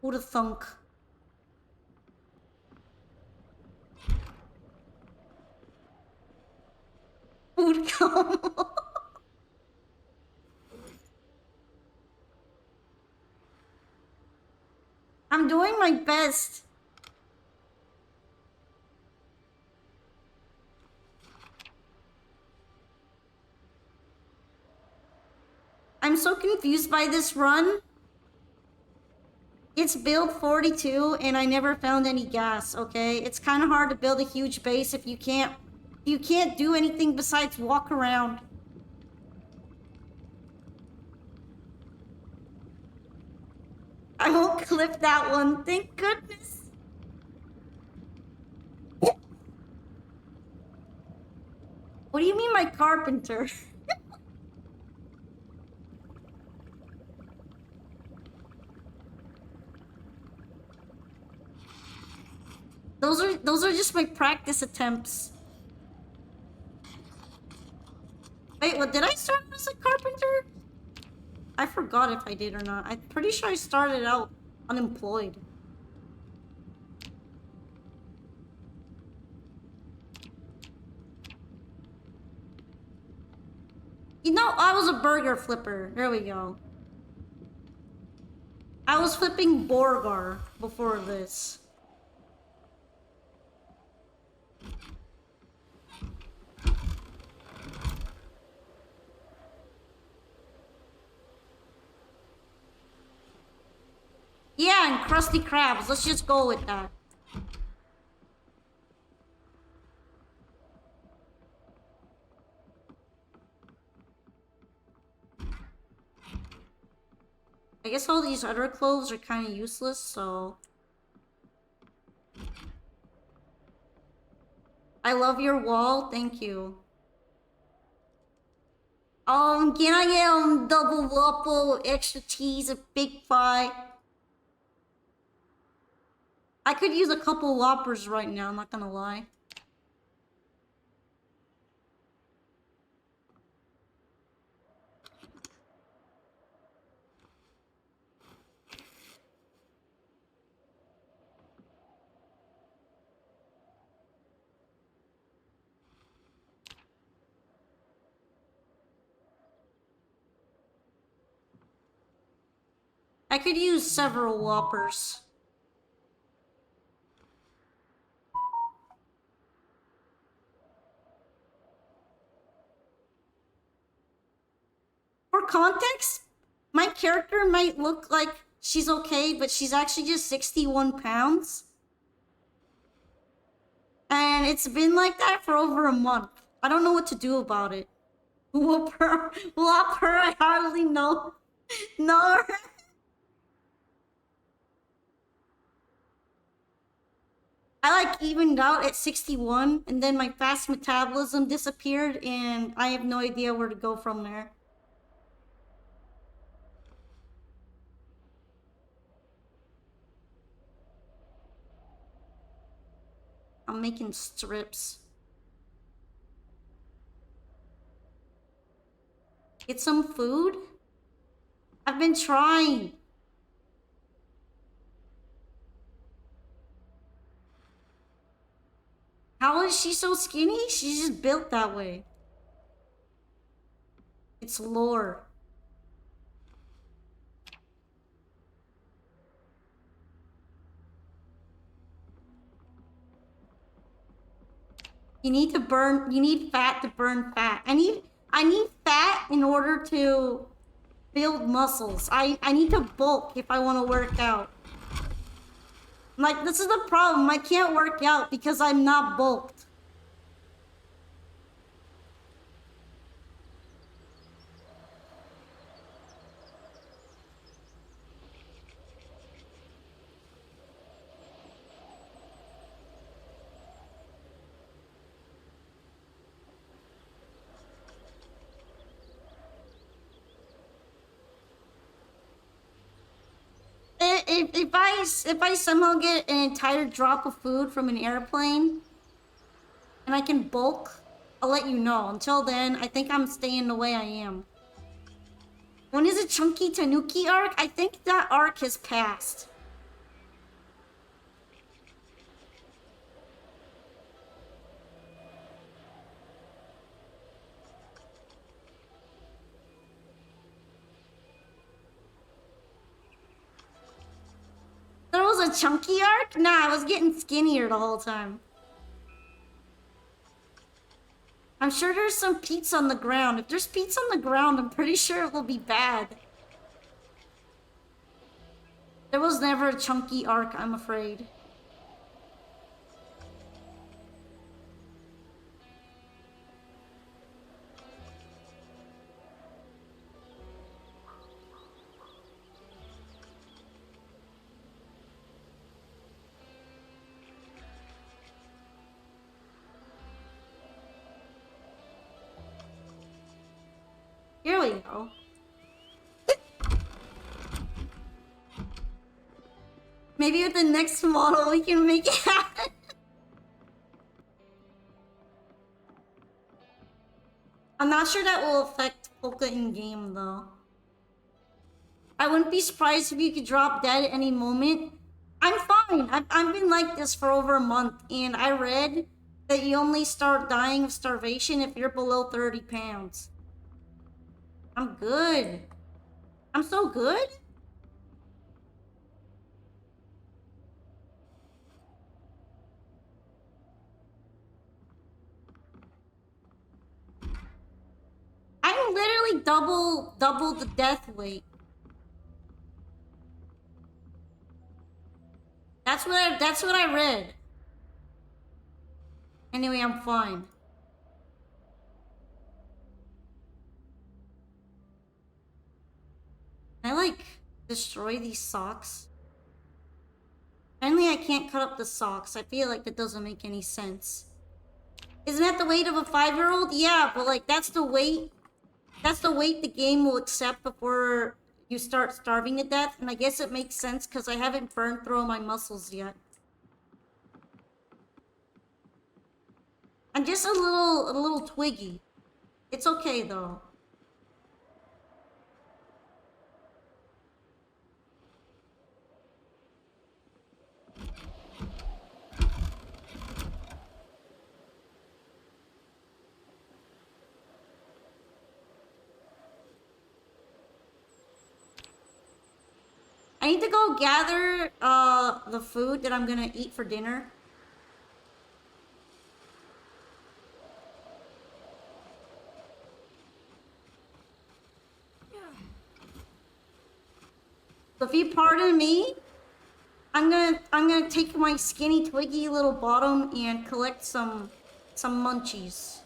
Who'da thunk? Food come. I'm doing my best. I'm so confused by this run. It's build 42 and I never found any gas, okay? It's kind of hard to build a huge base if you can't do anything besides walk around. I won't clip that one, thank goodness. What do you mean my carpenter? Those are just my practice attempts. Wait, what, did I start as a carpenter? I forgot if I did or not. I'm pretty sure I started out unemployed. You know, I was a burger flipper. There we go. I was flipping burger before this. Yeah, and crusty crabs. Let's just go with that. I guess all these other clothes are kind of useless, so... I love your wall, thank you. Can I get double waffle, extra cheese, a big pie? I could use a couple Whoppers right now, I'm not gonna lie. I could use several Whoppers. For context, my character might look like she's okay, but she's actually just 61 pounds. And it's been like that for over a month. I don't know what to do about it. Whooper, Whopper, I hardly know. No. I like evened out at 61, and then my fast metabolism disappeared, and I have no idea where to go from there. I'm making strips. Get some food? I've been trying. How is she so skinny? She's just built that way. It's lore. You need fat to burn fat. I need fat in order to build muscles. I need to bulk if I want to work out. Like, this is the problem. I can't work out because I'm not bulked. If I somehow get an entire drop of food from an airplane and I can bulk, I'll let you know. Until then, I think I'm staying the way I am. When is a Chunky Tanuki arc? I think that arc has passed. There was a Chunky arc? Nah, I was getting skinnier the whole time. I'm sure there's some pizza on the ground. If there's pizza on the ground, I'm pretty sure it will be bad. There was never a Chunky arc, I'm afraid. Here we go. Maybe with the next model we can make it happen. I'm not sure that will affect Polka in-game though. I wouldn't be surprised if you could drop dead at any moment. I'm fine. I've been like this for over a month, and I read that you only start dying of starvation if you're below 30 pounds. I'm good. I'm so good? I'm literally double the death weight. That's what I read. Anyway, I'm fine. Can I like destroy these socks? Apparently I can't cut up the socks. I feel like that doesn't make any sense. Isn't that the weight of a 5-year-old? Yeah, but like that's the weight the game will accept before you start starving to death, and I guess it makes sense because I haven't burned through all my muscles yet. I'm just a little twiggy. It's okay though. I need to go gather the food that I'm gonna eat for dinner. So if you pardon me, I'm gonna take my skinny twiggy little bottom and collect some munchies.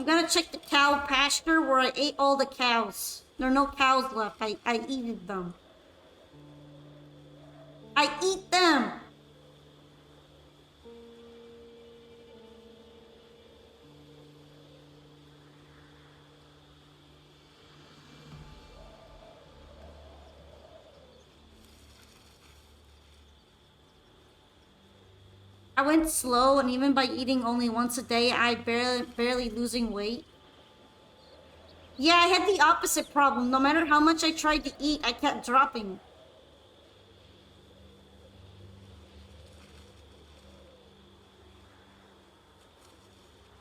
I'm gonna check the cow pasture where I ate all the cows. There are no cows left. I eated them. I eat them! I went slow, and even by eating only once a day, I barely losing weight. Yeah, I had the opposite problem. No matter how much I tried to eat, I kept dropping.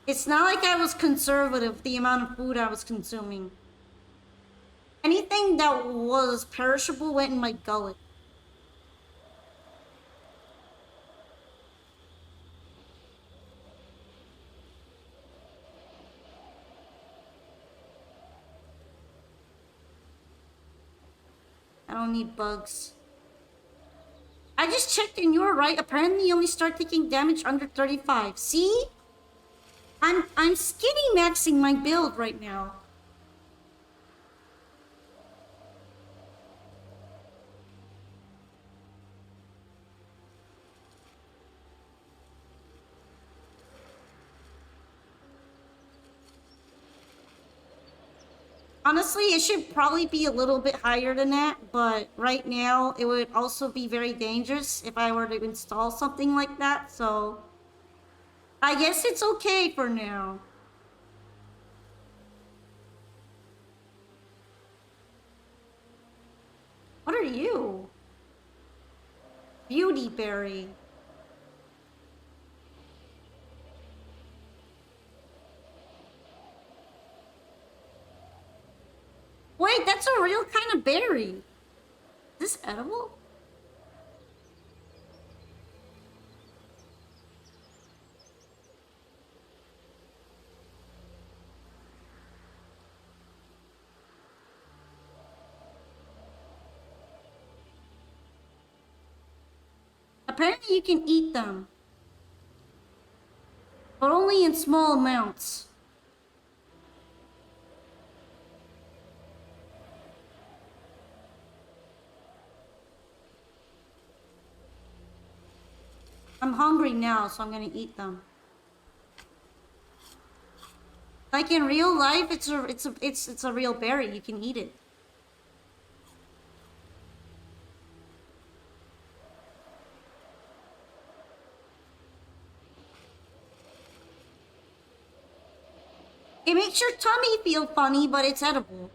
It's not like I was conservative with the amount of food I was consuming. Anything that was perishable went in my gullet. I don't need bugs. I just checked and you were right. Apparently you only start taking damage under 35. See? I'm skinny maxing my build right now. Honestly, it should probably be a little bit higher than that, but right now it would also be very dangerous if I were to install something like that, so I guess it's okay for now. What are you? Beauty berry. Wait, that's a real kind of berry. Is this edible? Apparently you can eat them, but only in small amounts. I'm hungry now, so I'm gonna eat them. Like in real life, it's a real berry. You can eat it. It makes your tummy feel funny, but it's edible.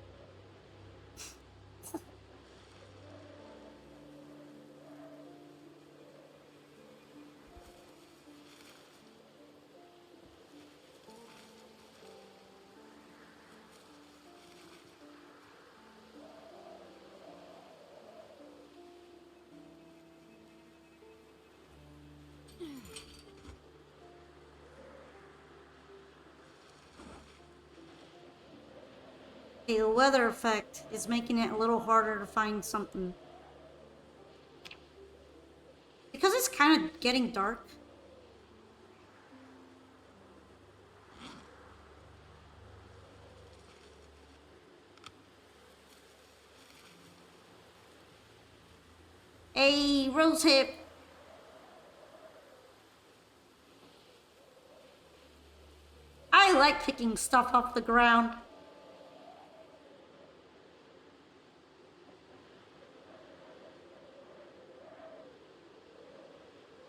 Okay, the weather effect is making it a little harder to find something. Because it's kind of getting dark. A rose hip. I like picking stuff off the ground.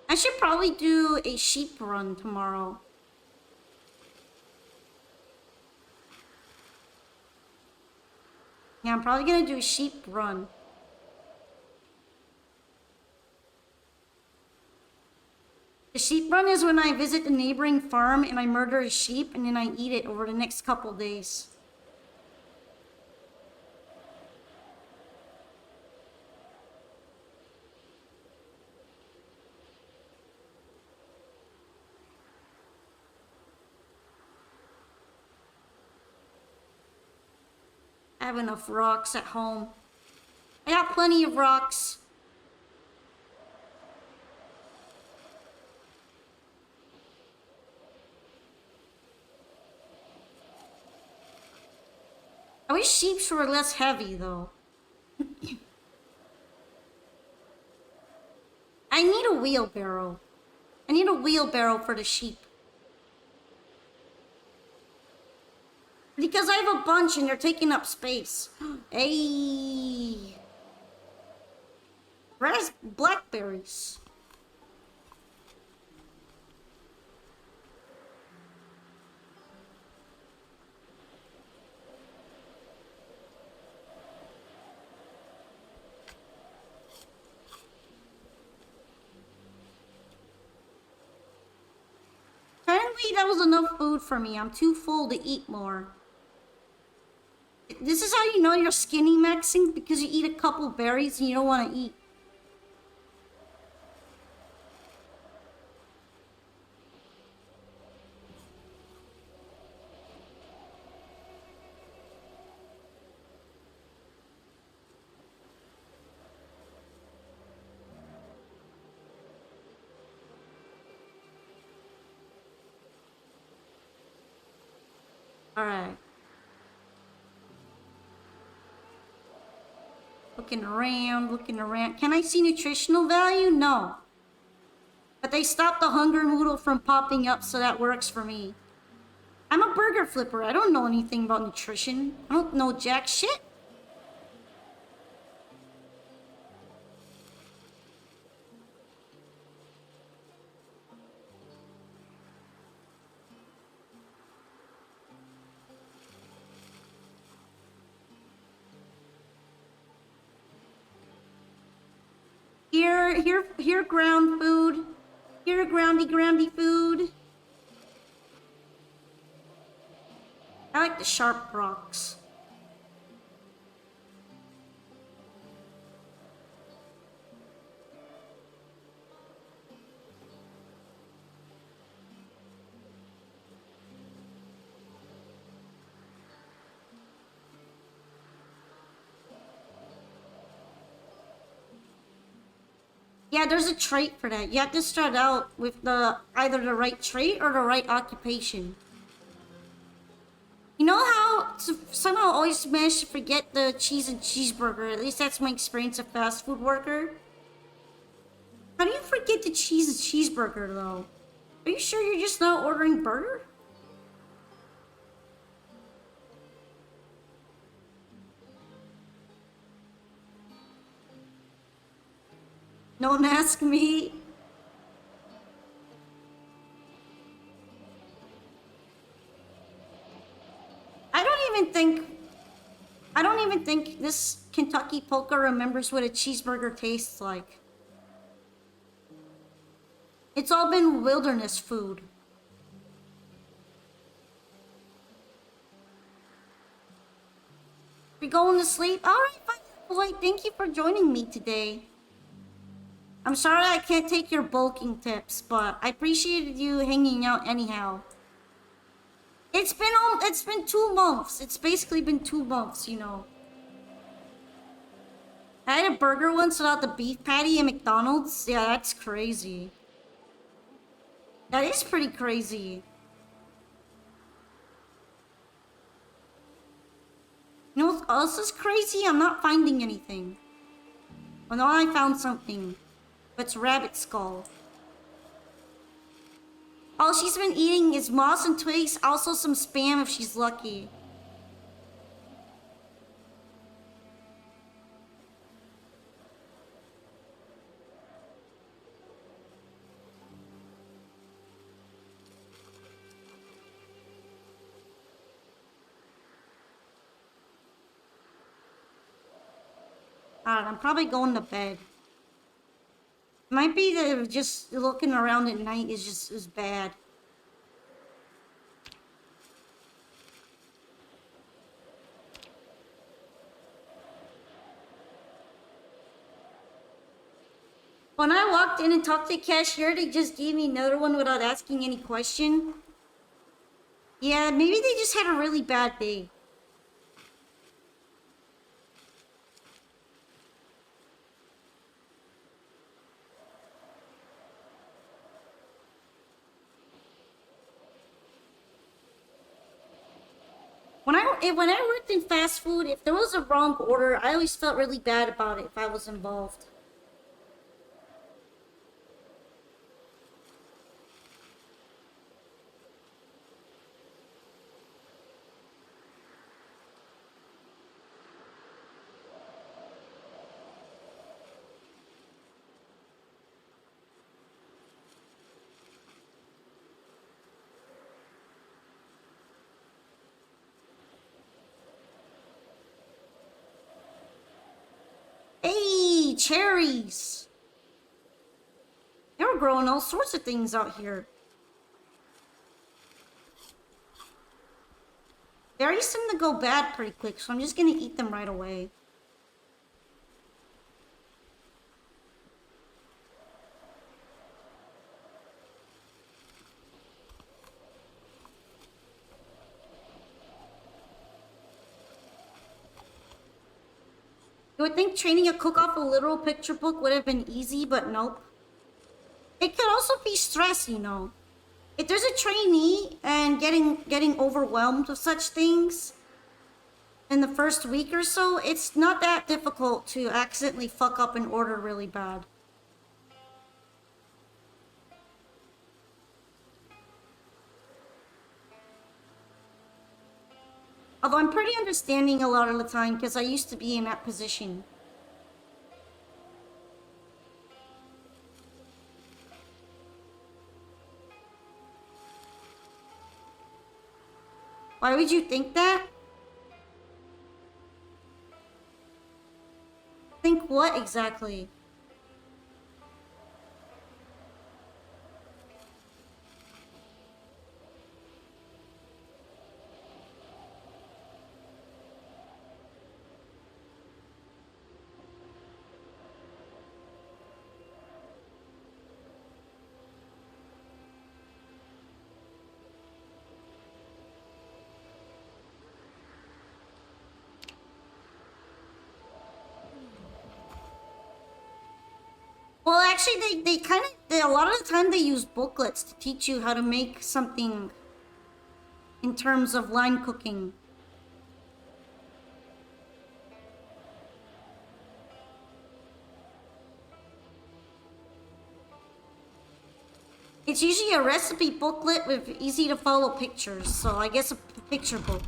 I should probably do a sheep run tomorrow. Yeah, I'm probably gonna do a sheep run. The sheep run is when I visit the neighboring farm and I murder a sheep and then I eat it over the next couple days. I have enough rocks at home. I got plenty of rocks. I wish sheep were less heavy, though. I need a wheelbarrow. I need a wheelbarrow for the sheep. Because I have a bunch and they're taking up space. Hey. Blackberries. Apparently that was enough food for me. I'm too full to eat more. This is how you know you're skinny maxing, because you eat a couple berries and you don't want to eat. Alright. Looking around, looking around. Can I see nutritional value? No. But they stopped the hunger noodle from popping up, so that works for me. I'm a burger flipper. I don't know anything about nutrition. I don't know jack shit. Here, ground food. Here, groundy food. I like the sharp rocks. Yeah, there's a trait for that. You have to start out with either the right trait or the right occupation. You know how somehow I always manage to forget the cheese and cheeseburger? At least that's my experience of fast food worker. How do you forget the cheese and cheeseburger though? Are you sure you're just not ordering burger? Don't ask me. I don't even think this Kentucky Polka remembers what a cheeseburger tastes like. It's all been wilderness food. You're going to sleep? Alright, fine. Wait, thank you for joining me today. I'm sorry I can't take your bulking tips, but I appreciated you hanging out anyhow. It's been 2 months. It's basically been 2 months, you know. I had a burger once without the beef patty at McDonald's. Yeah, that's crazy. That is pretty crazy. You know what else is crazy? I'm not finding anything. Oh no, I found something. It's rabbit skull. All she's been eating is moss and twigs, also some spam if she's lucky. Alright, I'm probably going to bed. Might be that just looking around at night is bad. When I walked in and talked to the cashier, they just gave me another one without asking any question. Yeah, maybe they just had a really bad day. when I worked in fast food, if there was a wrong order, I always felt really bad about it if I was involved. Hey, cherries! They were growing all sorts of things out here. They already seem to go bad pretty quick, so I'm just gonna eat them right away. You would think training a cook off a literal picture book would have been easy, but nope. It could also be stress, you know. If there's a trainee and getting overwhelmed with such things in the first week or so, it's not that difficult to accidentally fuck up an order really bad. Although I'm pretty understanding a lot of the time because I used to be in that position. Why would you think that? Think what exactly? Well, actually, they kind of, a lot of the time they use booklets to teach you how to make something in terms of line cooking. It's usually a recipe booklet with easy to follow pictures, so I guess a picture book.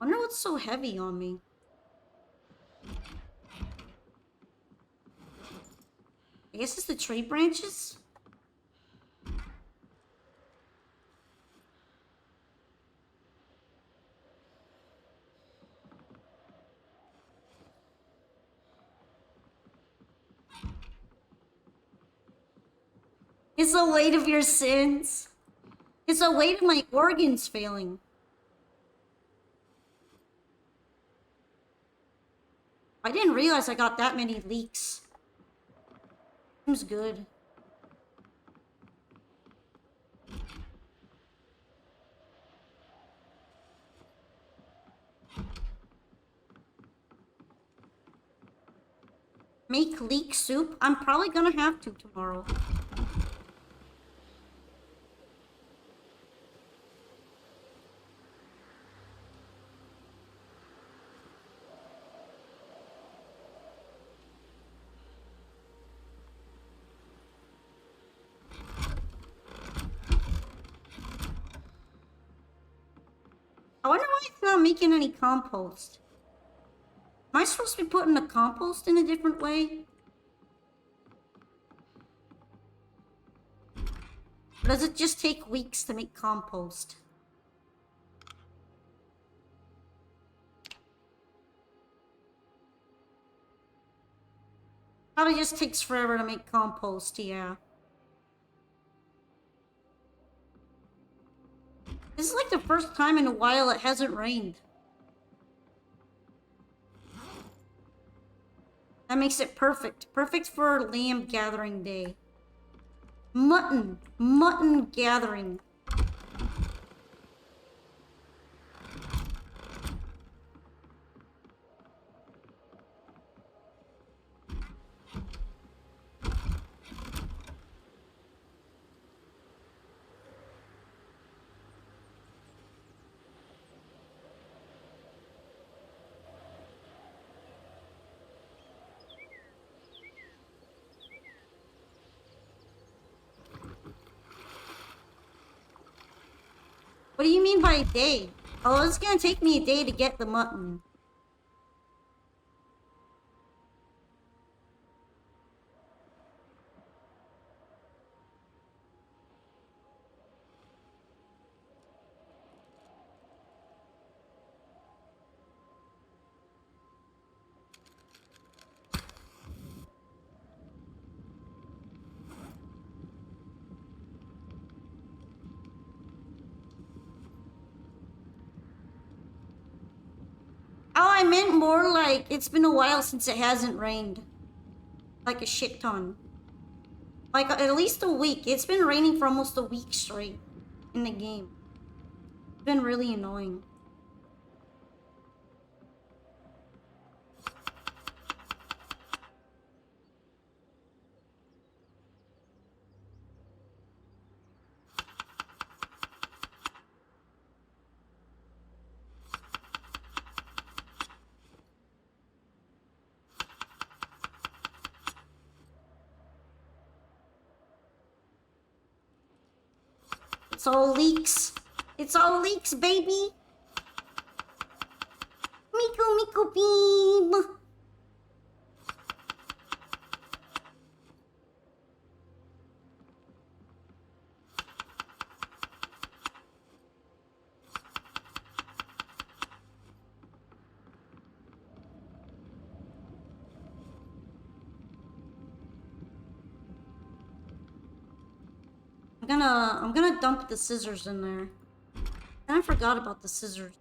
Wonder what's so heavy on me. I guess it's the tree branches? It's the weight of your sins. It's the weight of my organs failing. I didn't realize I got that many leaks. Seems good. Make leek soup? I'm probably gonna have to tomorrow. I wonder why it's not making any compost. Am I supposed to be putting the compost in a different way? Or does it just take weeks to make compost? Probably just takes forever to make compost, yeah. This is like the first time in a while it hasn't rained. That makes it perfect. Perfect for lamb gathering day. Mutton gathering. What do you mean by a day? Oh, it's gonna take me a day to get the mutton. Oh, I meant more like it's been a while since it hasn't rained. Like a shit ton. Like at least a week. It's been raining for almost a week straight in the game. It's been really annoying. It's all leaks. It's all leaks, baby. Miku beam. I'm gonna dump the scissors in there. And I forgot about the scissors.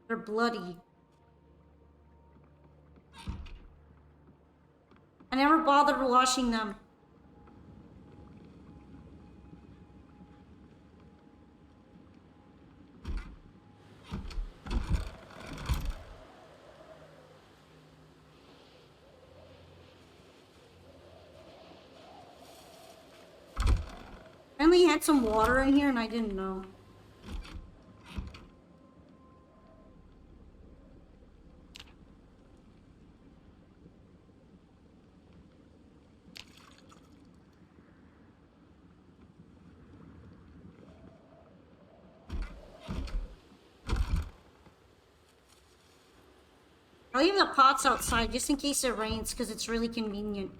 They're bloody. I never bothered washing them. Apparently had some water in here and I didn't know. I'll leave the pots outside just in case it rains because it's really convenient.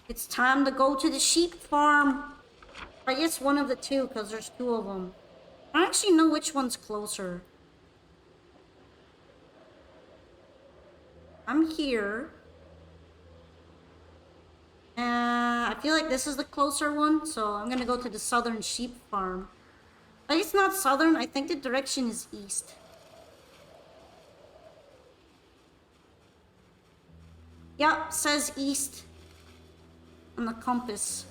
It's time to go to the sheep farm. I guess one of the two, because there's two of them. I don't actually know which one's closer. I'm here. I feel like this is the closer one, so I'm gonna go to the southern sheep farm. But it's not southern, I think the direction is east. Yep, says east on the compass.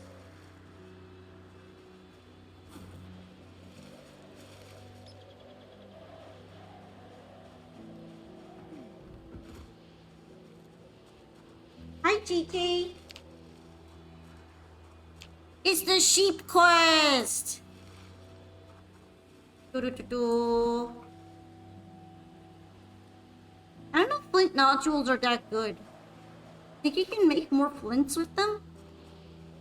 Hi, GK. It's the sheep quest. I don't know if flint nodules are that good. Think you can make more flints with them?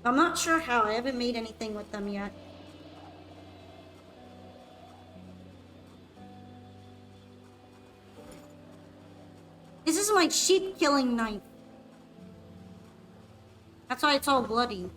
I'm not sure how. I haven't made anything with them yet. This is my sheep killing knife. That's why it's all bloody.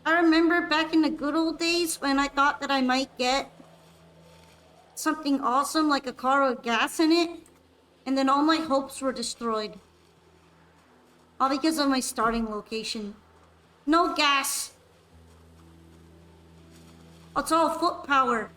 I remember back in the good old days when I thought that I might get something awesome like a car with gas in it, and then all my hopes were destroyed. All because of my starting location. No gas. It's all foot power.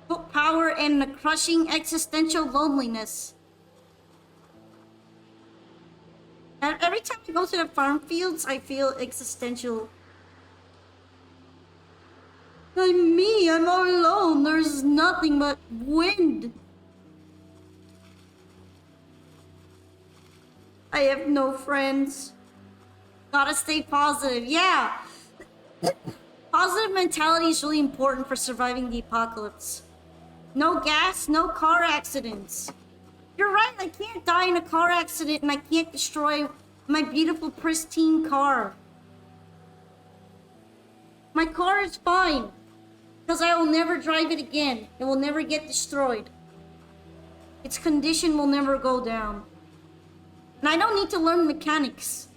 Foot power and the crushing existential loneliness. Every time I go to the farm fields, I feel existential. I'm me, I'm all alone. There's nothing but wind. I have no friends. Gotta stay positive. Yeah. Positive mentality is really important for surviving the apocalypse. No gas, no car accidents. You're right, I can't die in a car accident and I can't destroy my beautiful, pristine car. My car is fine. Because I will never drive it again. It will never get destroyed. Its condition will never go down. And I don't need to learn mechanics.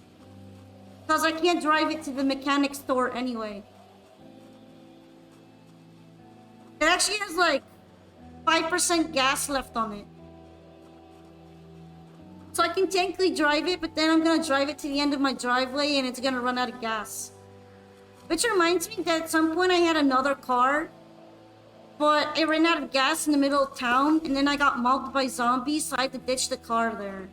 Because I can't drive it to the mechanic store anyway. It actually has like 5% gas left on it. So I can technically drive it, but then I'm gonna drive it to the end of my driveway and it's gonna run out of gas. Which reminds me that at some point I had another car, but it ran out of gas in the middle of town, and then I got mobbed by zombies, so I had to ditch the car there.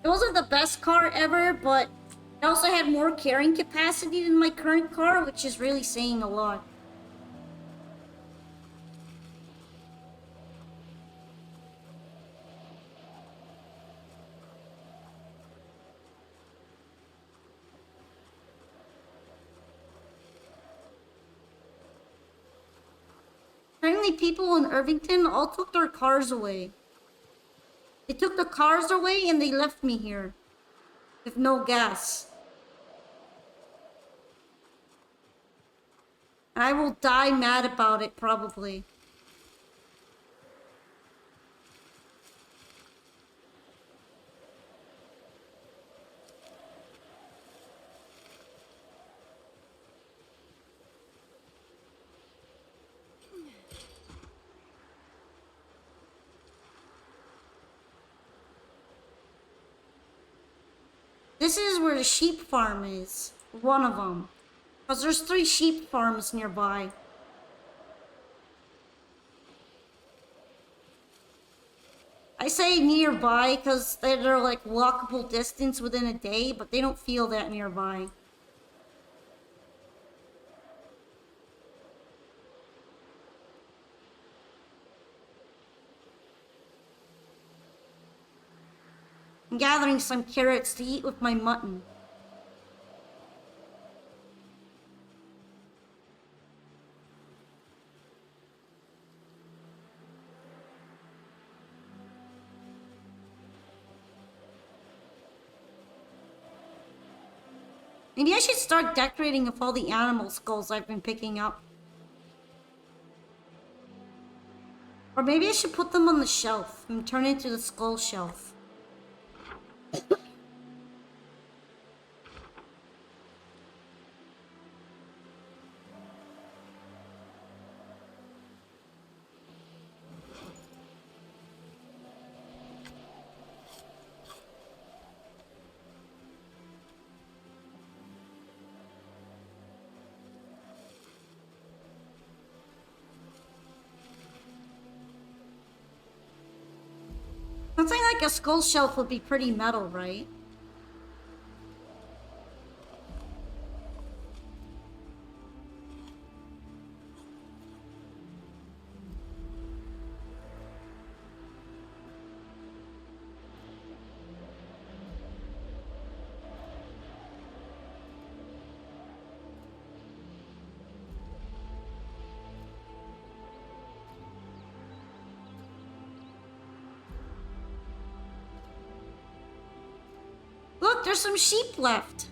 It wasn't the best car ever, but it also had more carrying capacity than my current car, which is really saying a lot. Apparently people in Irvington all took their cars away. They took the cars away and they left me here. With no gas. And I will die mad about it, probably. This is where the sheep farm is. One of them. Because there's 3 sheep farms nearby. I say nearby because they're like walkable distance within a day, but they don't feel that nearby. I'm gathering some carrots to eat with my mutton. Maybe I should start decorating with all the animal skulls I've been picking up. Or maybe I should put them on the shelf and turn it into the skull shelf. Something like a skull shelf would be pretty metal, right? Look, there's some sheep left.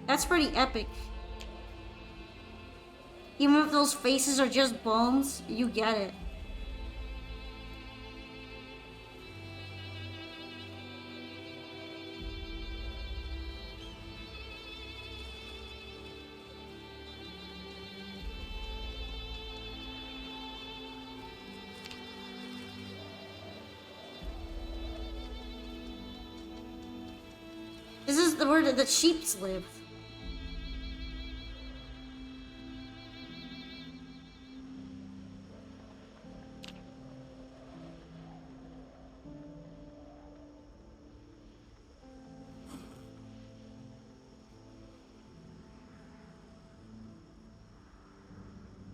That's pretty epic. Even if those faces are just bones, you get it. This is where the sheeps live.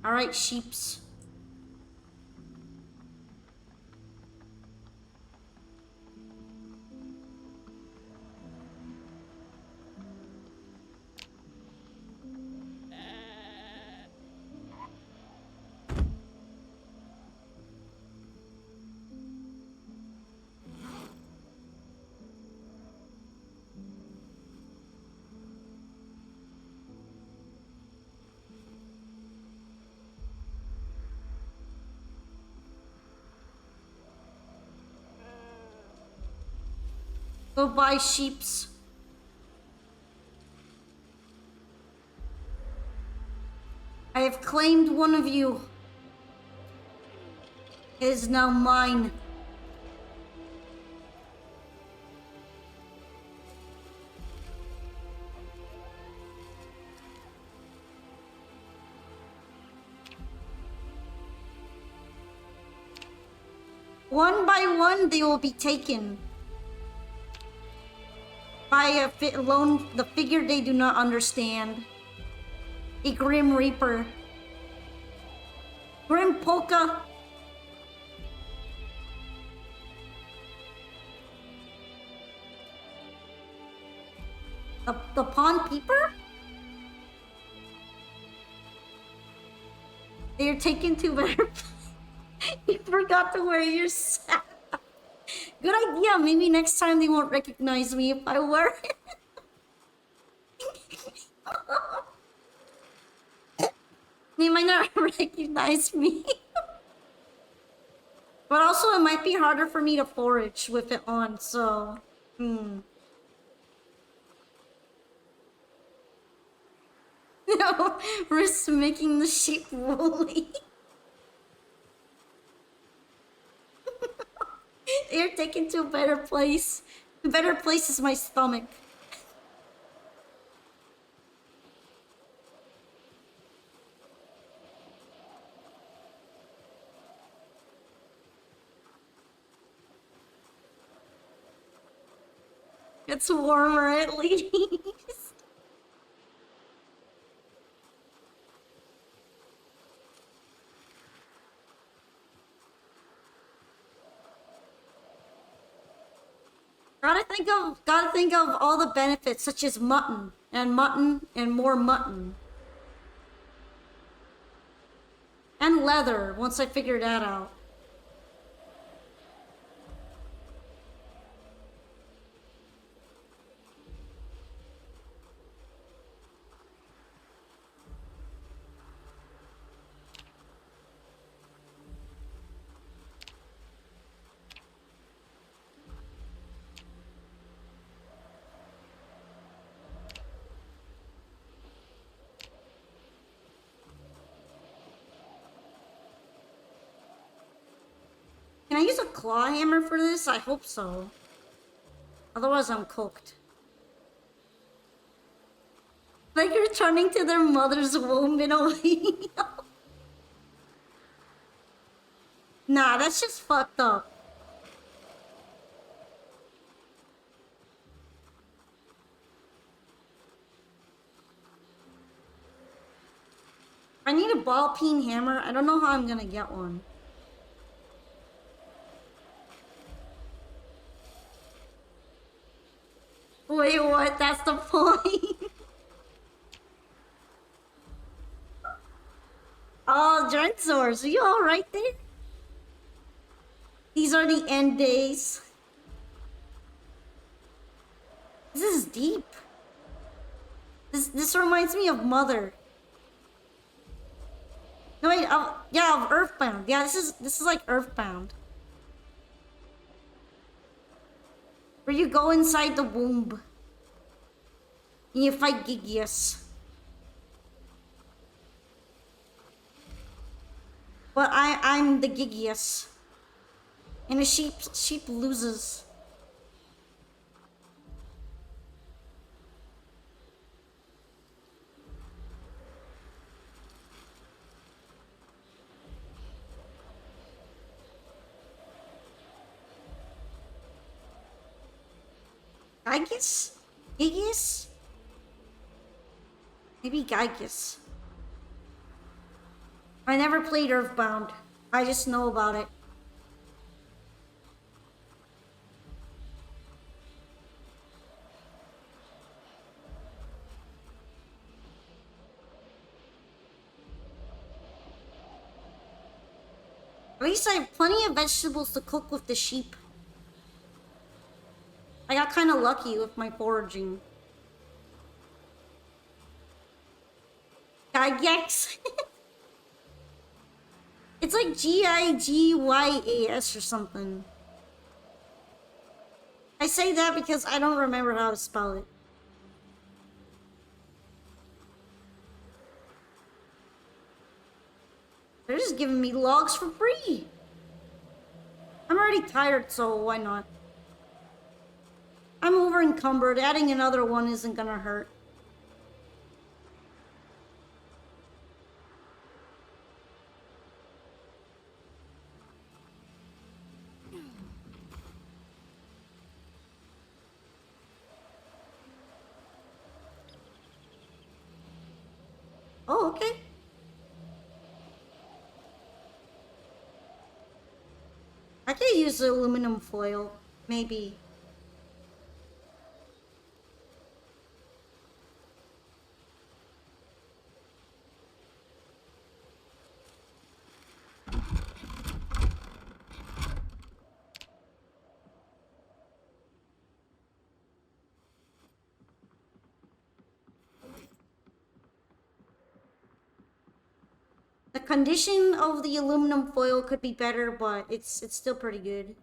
Alright, sheeps. Go buy sheeps. I have claimed one of you. It is now mine. One by one, they will be taken. By the figure they do not understand. A Grim Reaper. Grim Polka. The Pawn Peeper? They are taken to better. You forgot to wear your sack. Good idea. Maybe next time they won't recognize me if I wear it. They might not recognize me. But also, it might be harder for me to forage with it on, so... No, risk making the sheep woolly. They're taken to a better place. The better place is my stomach. It's warmer at least. Gotta think of all the benefits, such as mutton and more mutton. And leather, once I figure that out. Can I use a claw hammer for this? I hope so. Otherwise, I'm cooked. Like returning to their mother's womb in a way. Nah, that's just fucked up. I need a ball peen hammer. I don't know how I'm gonna get one. Wait, what? That's the point? Oh, Drensaurs, are you alright there? These are the end days. This is deep. This reminds me of Mother. No wait, yeah, of Earthbound. Yeah, this is like Earthbound. Where you go inside the womb and you fight Gigius. But I'm the Gigius. And the sheep loses. Gigius? Gigius? Maybe Gigius. I never played Earthbound. I just know about it. At least I have plenty of vegetables to cook with the sheep. I got kind of lucky with my foraging. Gygax? It's like Gigyas or something. I say that because I don't remember how to spell it. They're just giving me logs for free. I'm already tired, so why not? I'm over encumbered. Adding another one isn't gonna hurt. Oh, okay. I could use the aluminum foil, maybe. The condition of the aluminum foil could be better, but it's still pretty good.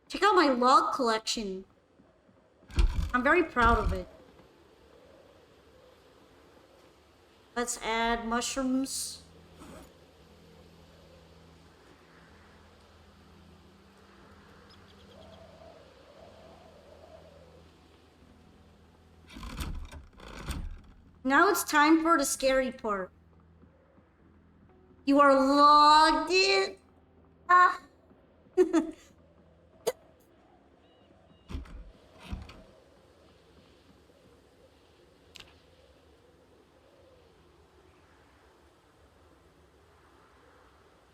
Check out my log collection. I'm very proud of it. Let's add mushrooms. Now it's time for the scary part. You are logged in. Ah.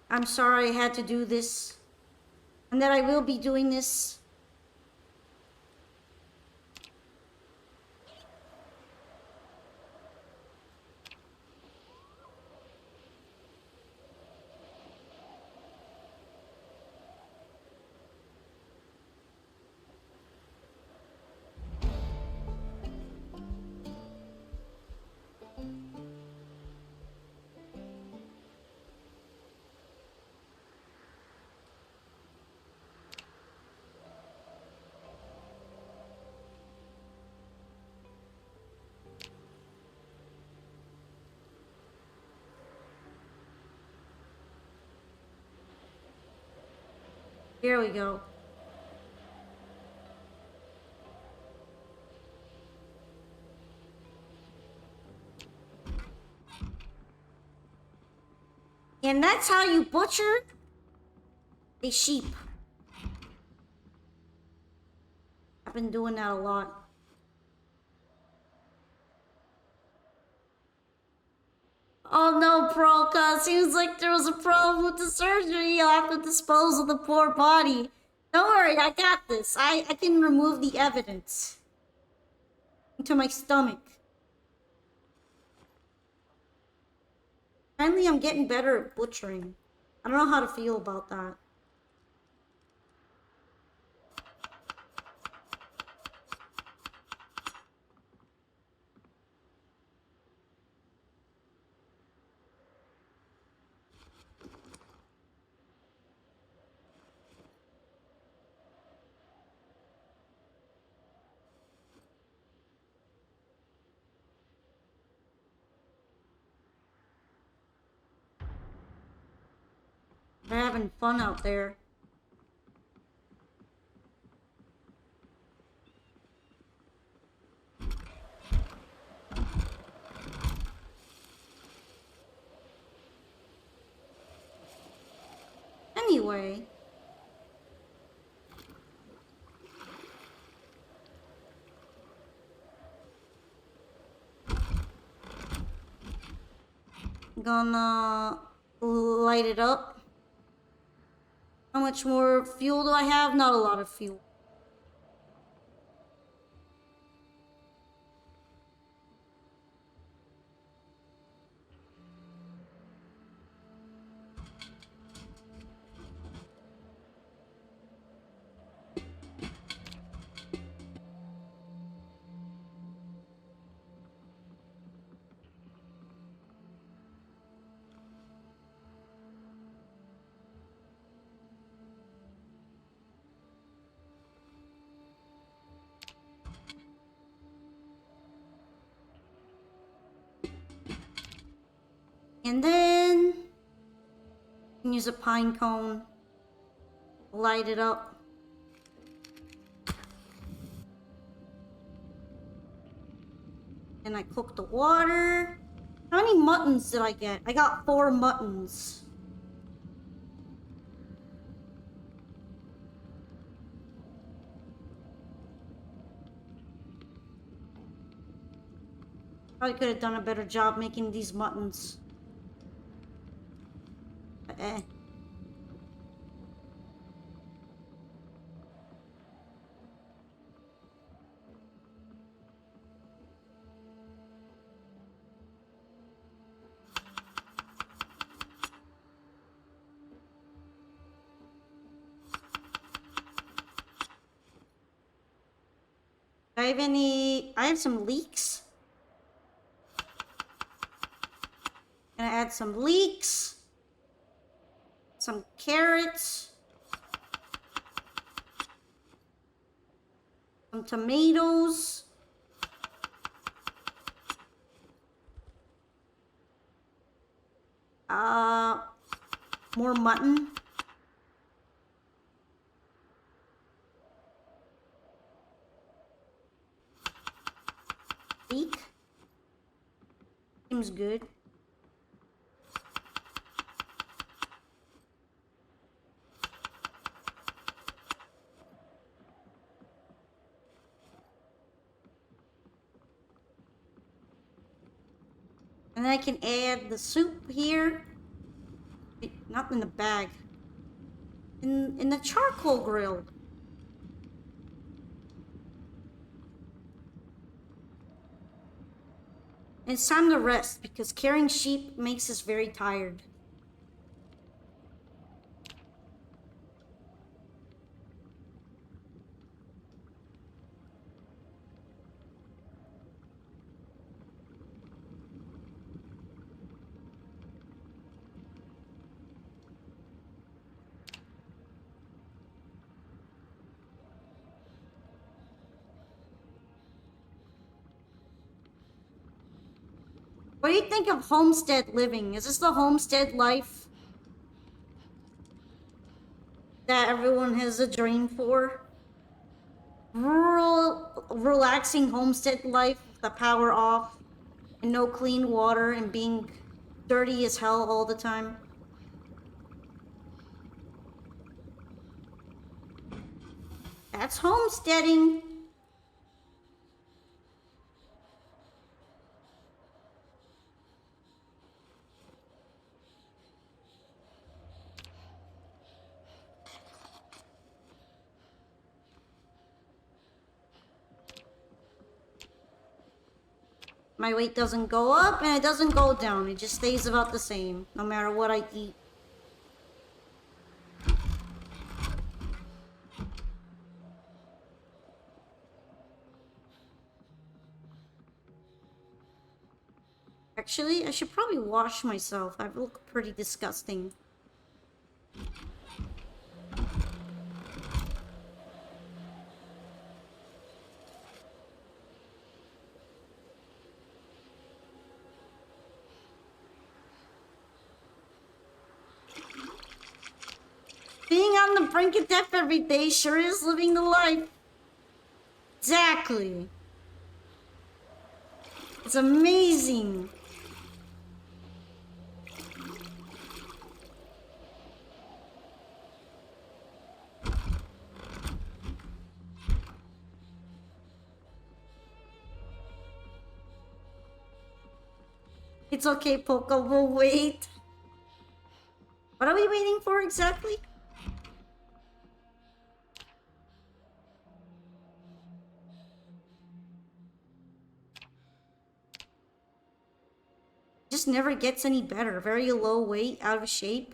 I'm sorry I had to do this, and that I will be doing this. Here we go. And that's how you butcher a sheep. I've been doing that a lot. Oh no, Broca. Seems like there was a problem with the surgery. You'll have to dispose of the poor body. Don't worry, I got this. I can remove the evidence into my stomach. Finally, I'm getting better at butchering. I don't know how to feel about that. They're having fun out there. Anyway. Gonna light it up. How much more fuel do I have? Not a lot of fuel. And then use a pine cone, light it up. And I cook the water. How many muttons did I get? I got 4 muttons. Probably could have done a better job making these muttons. Eh. Do I have any... I have some leeks. Gonna add some leeks. Some carrots. Some tomatoes. More mutton. Leek. Seems good. And then I can add the soup here. Not in the bag. In the charcoal grill. And it's time to rest because carrying sheep makes us very tired. What do you think of homestead living? Is this the homestead life? that everyone has a dream for. Rural, relaxing homestead life with the power off and no clean water and being dirty as hell all the time. That's homesteading. My weight doesn't go up and it doesn't go down. It just stays about the same, no matter what I eat. Actually, I should probably wash myself. I look pretty disgusting. Being on the brink of death every day sure is living the life. Exactly. It's amazing. It's okay, Poco, we'll wait. What are we waiting for exactly? Just never gets any better. Very low weight, out of shape.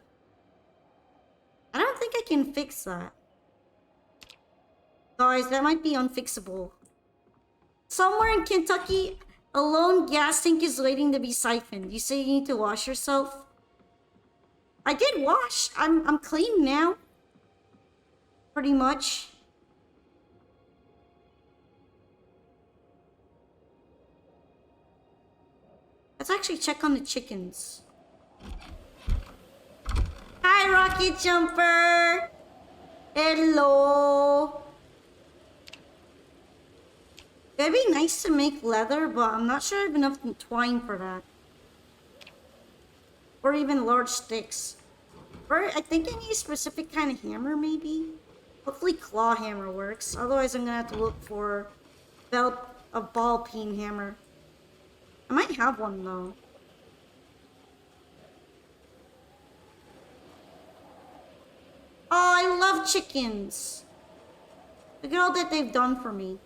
I don't think I can fix that. Guys, that might be unfixable. Somewhere in Kentucky, a lone gas tank is waiting to be siphoned. You say you need to wash yourself? I did wash. I'm clean now. Pretty much. Let's actually check on the chickens. Hi, Rocket Jumper! Hello! It'd be nice to make leather, but I'm not sure I have enough twine for that. Or even large sticks. Or I think I need a specific kind of hammer, maybe? Hopefully claw hammer works. Otherwise, I'm gonna have to look for a ball peen hammer. I might have one, though. Oh, I love chickens. Look at all that they've done for me.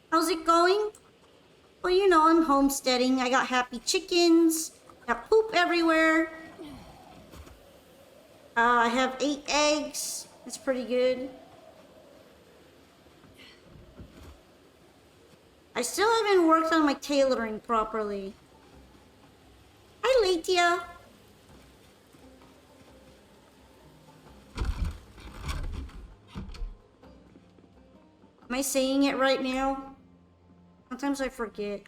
How's it going? Well, you know, I'm homesteading. I got happy chickens. Got poop everywhere. I have 8 eggs. That's pretty good. I still haven't worked on my tailoring properly. Hi, Latia. Am I saying it right now? Sometimes I forget.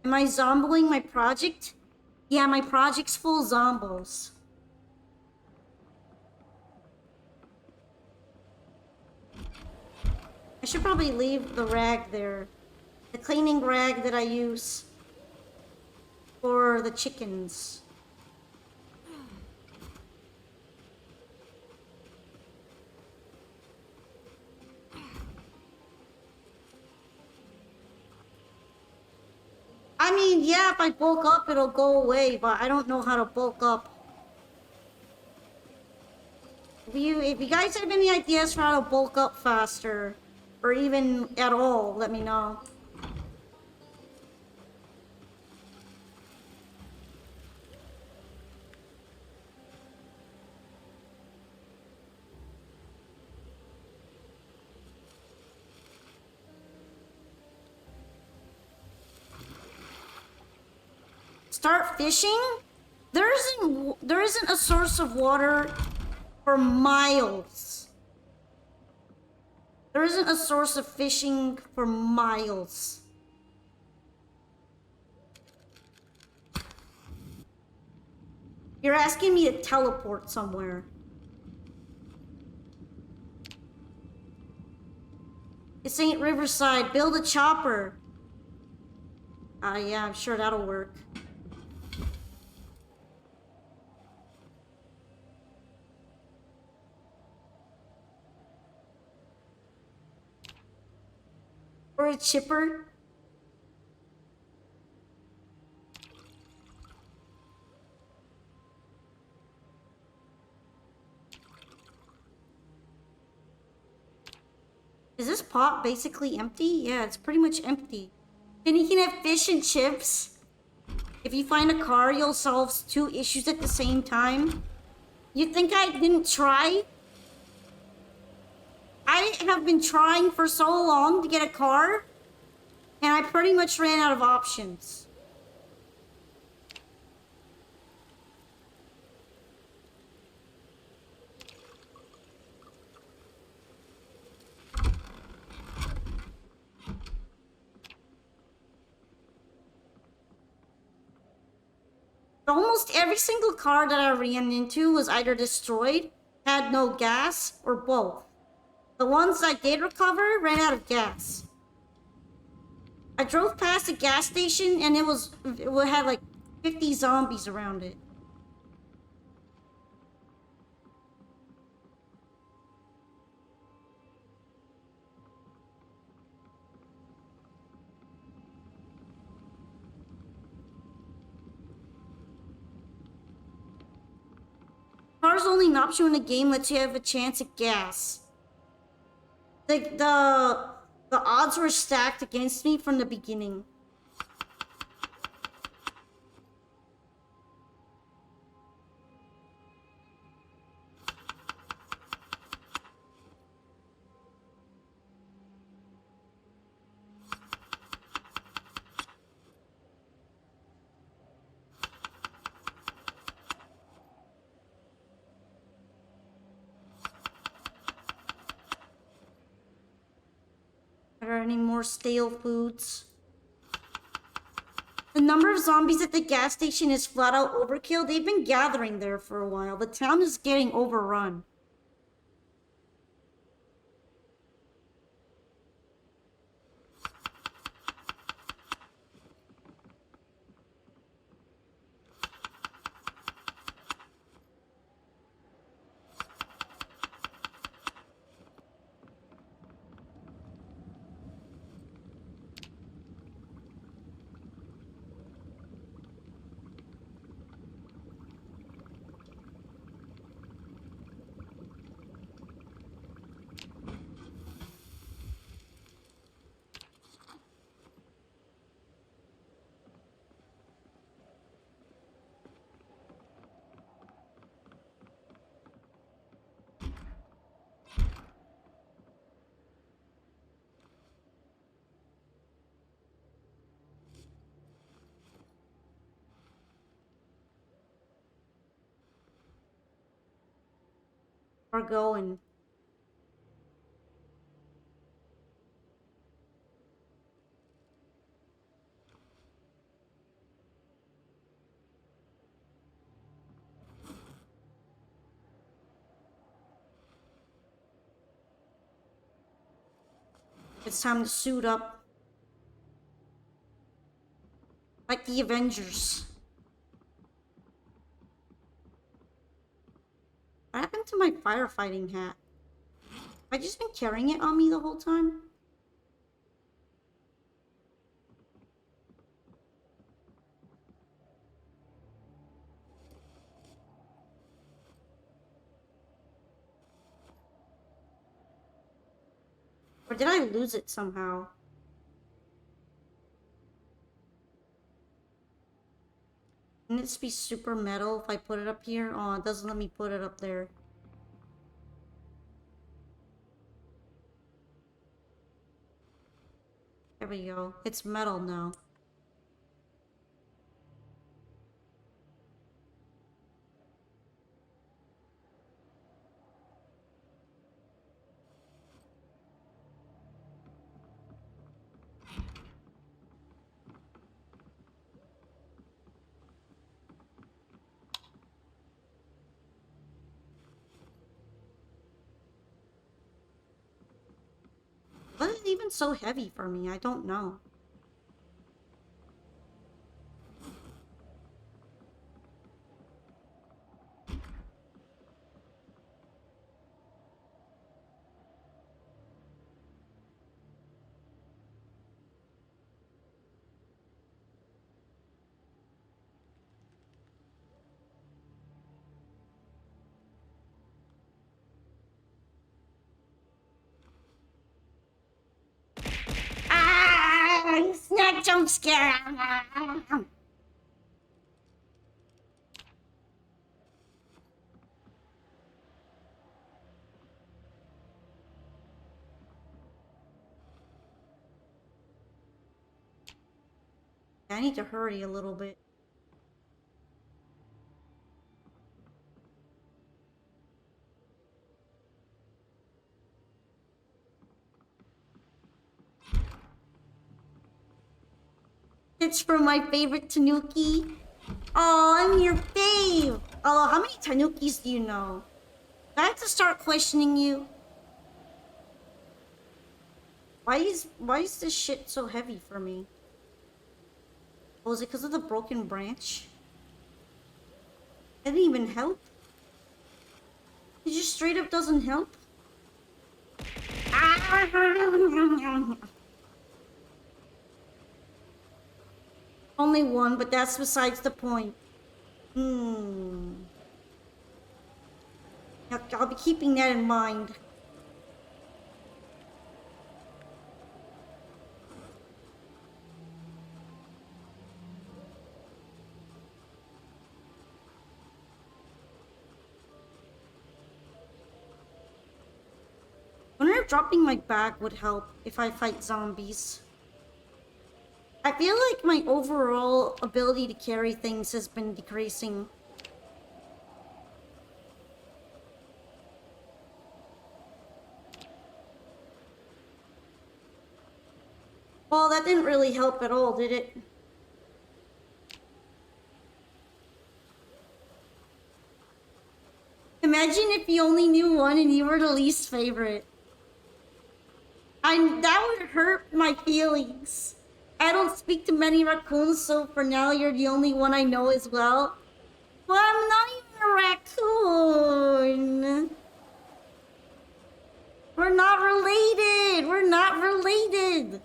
Am I zomboing my project? Yeah, my project's full zombos. I should probably leave the rag there. The cleaning rag that I use for the chickens. I mean, yeah, if I bulk up, it'll go away, but I don't know how to bulk up. If you guys have any ideas for how to bulk up faster, or even at all, let me know. Start fishing? There isn't a source of water for miles. There isn't a source of fishing for miles. You're asking me to teleport somewhere. This ain't Riverside. Build a chopper. Yeah, I'm sure that'll work. Or a chipper. Is this pot basically empty? Yeah, it's pretty much empty. Then you can have fish and chips. If you find a car, you'll solve 2 issues at the same time. You think I didn't try? I have been trying for so long to get a car, and I pretty much ran out of options. Almost every single car that I ran into was either destroyed, had no gas, or both. The ones I did recover ran out of gas. I drove past a gas station and it had like 50 zombies around it. Car's only an option when a game lets you have a chance at gas. The odds were stacked against me from the beginning. Are there any more stale foods? The number of zombies at the gas station is flat out overkill. They've been gathering there for a while. The town is getting overrun. We're going. It's time to suit up. Like the Avengers. What happened to my firefighting hat? Have I just been carrying it on me the whole time? Or did I lose it somehow? Wouldn't this be super metal if I put it up here? Oh, it doesn't let me put it up there. There we go. It's metal now. even so heavy for me? I don't know. Ah! Snack jump scare! I need to hurry a little bit. It's from my favorite Tanuki. Oh, I'm your fave. Oh, how many Tanukis do you know? I have to start questioning you. Why is this shit so heavy for me? Oh, is it because of the broken branch? That didn't even help. It just straight up doesn't help. Only one, but that's besides the point. I'll be keeping that in mind. I wonder if dropping my bag would help if I fight zombies. I feel like my overall ability to carry things has been decreasing. Well, that didn't really help at all, did it? Imagine if you only knew one and you were the least favorite. That would hurt my feelings. I don't speak to many raccoons, so for now you're the only one I know as well. Well, I'm not even a raccoon. We're not related. We're not related.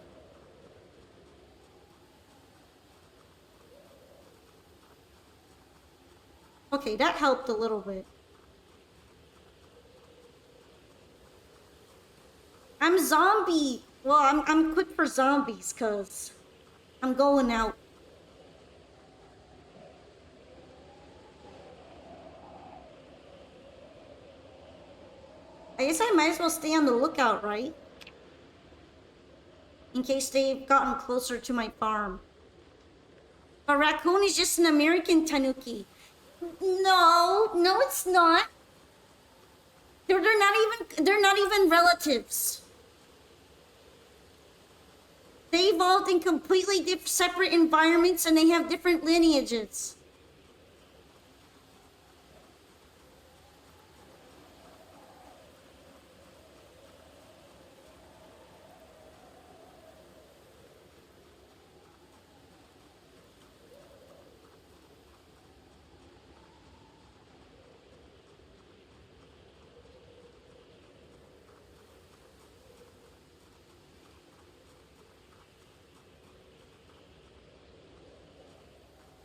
Okay, that helped a little bit. I'm zombie. Well, I'm equipped for zombies, cause I'm going out. I guess I might as well stay on the lookout, right? In case they've gotten closer to my farm. A raccoon is just an American tanuki. No, it's not. They're not even relatives. They evolved in completely separate environments and they have different lineages.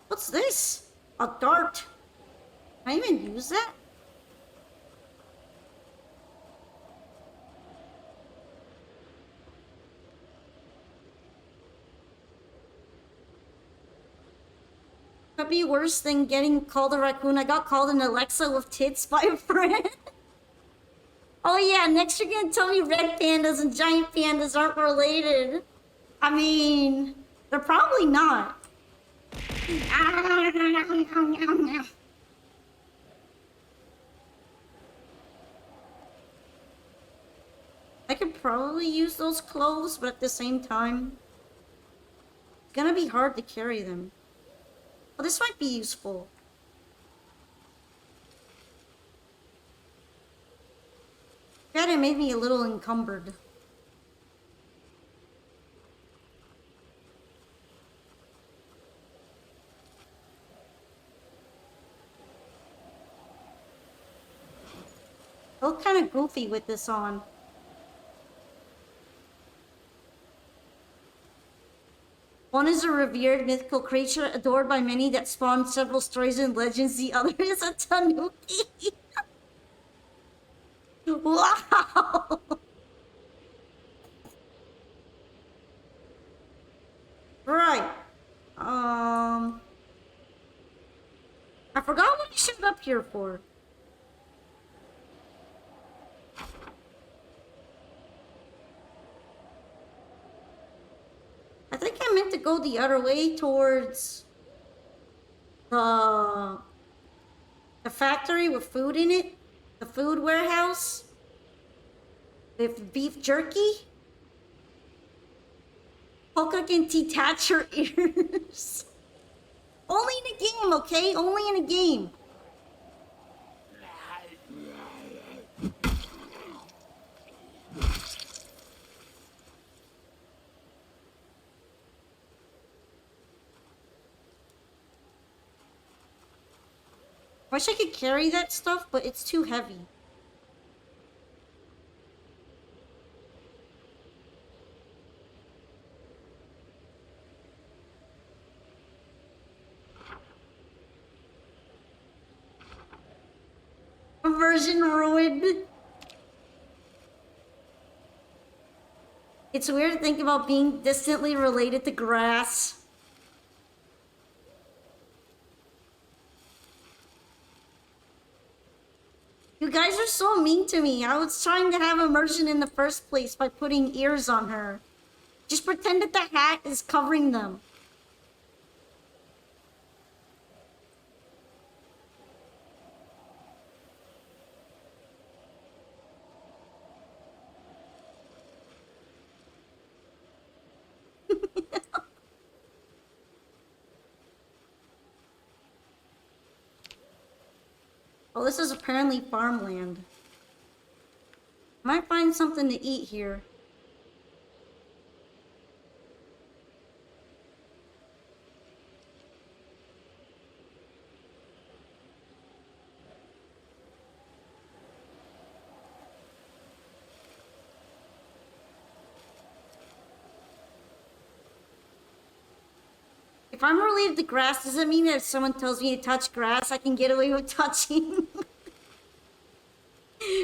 What's this? A dart. Can I even use that? Could be worse than getting called a raccoon. I got called an Alexa with tits by a friend. Oh yeah, next you're gonna tell me red pandas and giant pandas aren't related. I mean, they're probably not. I could probably use those clothes, but at the same time, it's gonna be hard to carry them. Well, this might be useful. God, it made me a little encumbered. I look kind of goofy with this on. One is a revered mythical creature adored by many that spawned several stories and legends. The other is a tanuki. Wow! Right. I forgot what I showed up here for. I think I meant to go the other way towards the factory with food in it, the food warehouse with beef jerky. Polka can detach her ears. Only in a game, okay? Only in a game. Wish I could carry that stuff, but it's too heavy. Immersion ruined. It's weird to think about being distantly related to grass. You guys are so mean to me. I was trying to have immersion in the first place by putting ears on her. Just pretend that the hat is covering them. Oh, this is apparently farmland. Might find something to eat here. If I'm related to grass, does it mean that if someone tells me to touch grass, I can get away with touching?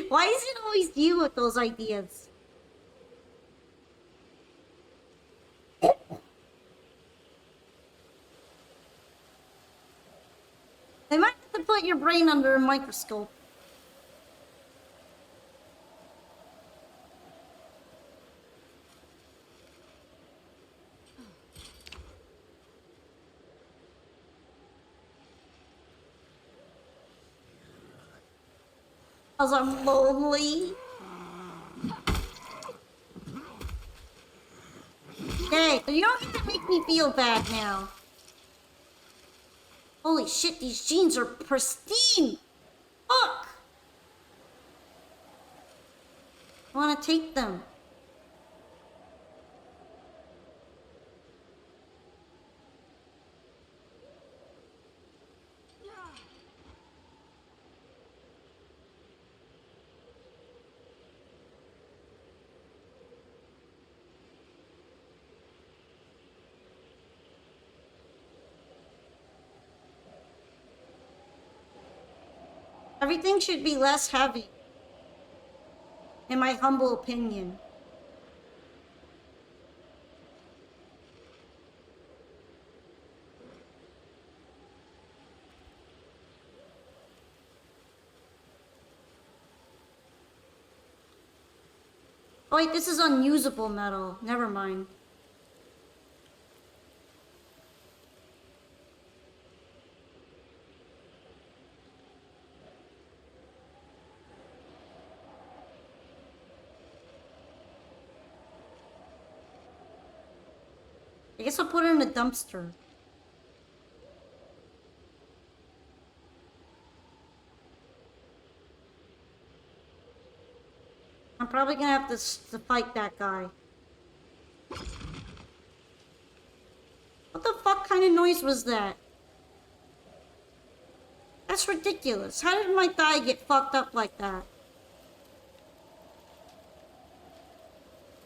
Why is it always you with those ideas? They might have to put your brain under a microscope. Cause I'm lonely. Hey, you don't get to make me feel bad now. Holy shit, these jeans are pristine! Fuck! I wanna take them. Everything should be less heavy, in my humble opinion. Oh wait, this is unusable metal. Never mind. I guess I'll put it in a dumpster. I'm probably gonna have to fight that guy. What the fuck kind of noise was that? That's ridiculous. How did my thigh get fucked up like that?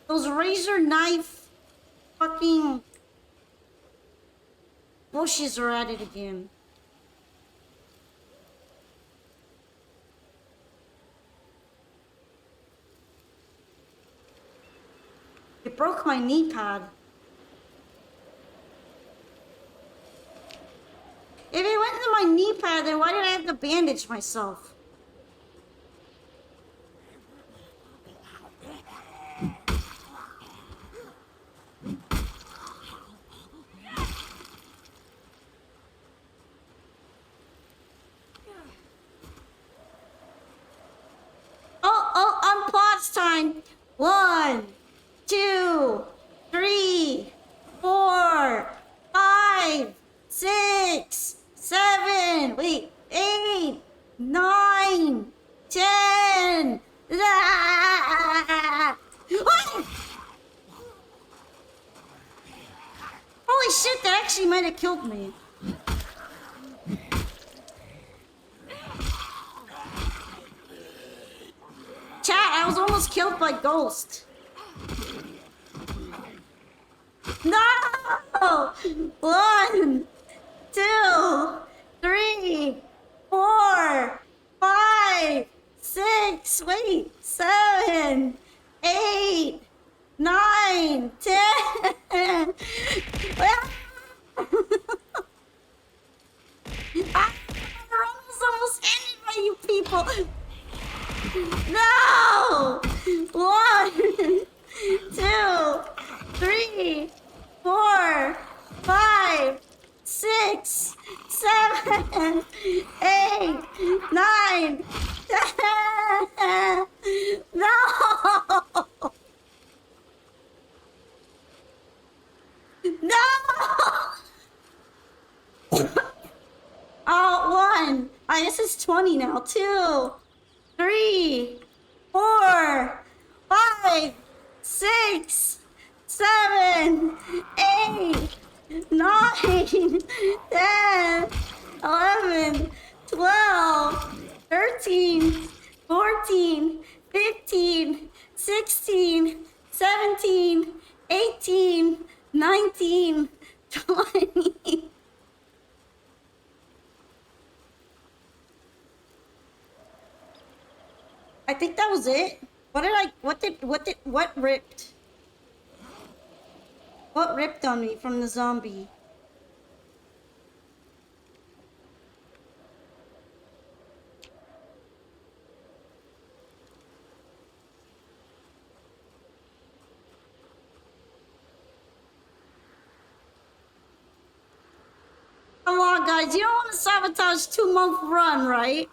Those razor knife fucking bushes are at it again. It broke my knee pad. If it went into my knee pad, then why did I have to bandage myself? On pause time. 1, 2, 3, 4, 5, 6, 7, wait, 8, 9, 10. Ah! Holy shit, that actually might have killed me. Chat, I was almost killed by Ghost. No! 1, 2, 3, 4, 5, 6, wait, 7, 8, 9, 10. The run was almost ended by you people. No! 1, 2, 3, 4, 5, 6, 7, 8, 9, 10. No! No! Oh, 1. I guess it's 20 now. 2, 3, 4, 5, 6, 7, 8, 9, 10, 11, 12, 13, 14, 15, 16, 17, 18, 19, 20. I think that was it. What ripped? What ripped on me from the zombie? Come on, guys. You don't want to sabotage 2-month run, right?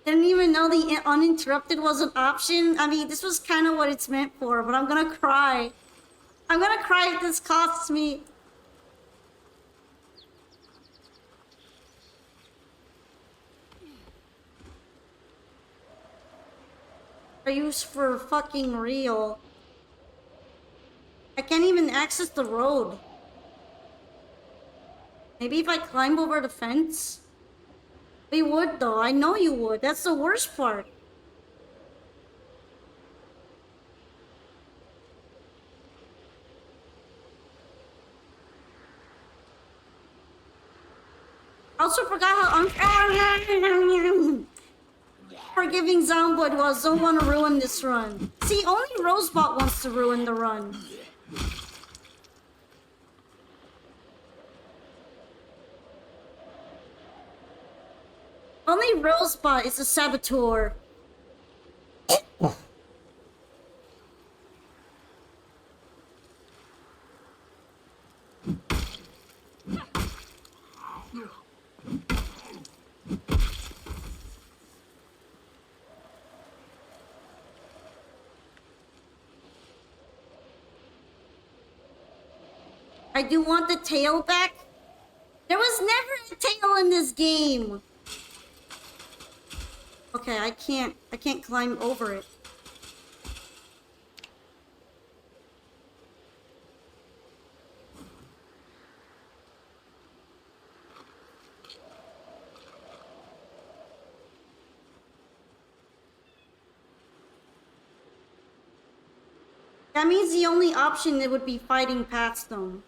Didn't even know the uninterrupted was an option. I mean, this was kind of what it's meant for, but I'm gonna cry. I'm gonna cry if this costs me. Are you for fucking real? I can't even access the road. Maybe if I climb over the fence? We would though, I know you would. That's the worst part. I also forgot how forgiving Zomboid was. Don't want to ruin this run. See, only Rosebot wants to ruin the run. Only Rosebot is a saboteur. I do want the tail back. There was never a tail in this game. Okay, I can't climb over it. That means the only option that would be fighting past them.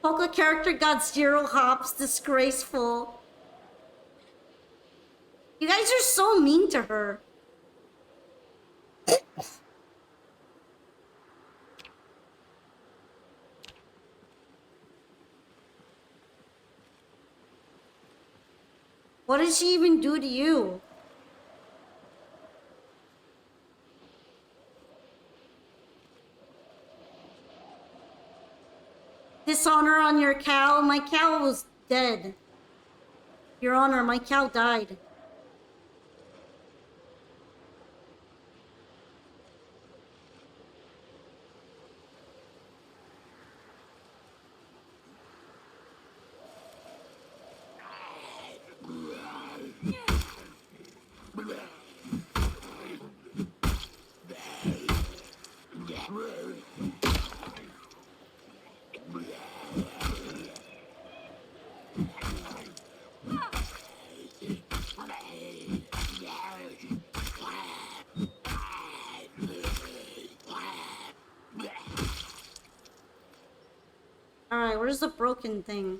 Polka character got 0 hops, disgraceful. You guys are so mean to her. What did she even do to you? Dishonor on your cow? My cow was dead. Your Honor, my cow died. Alright, where's the broken thing?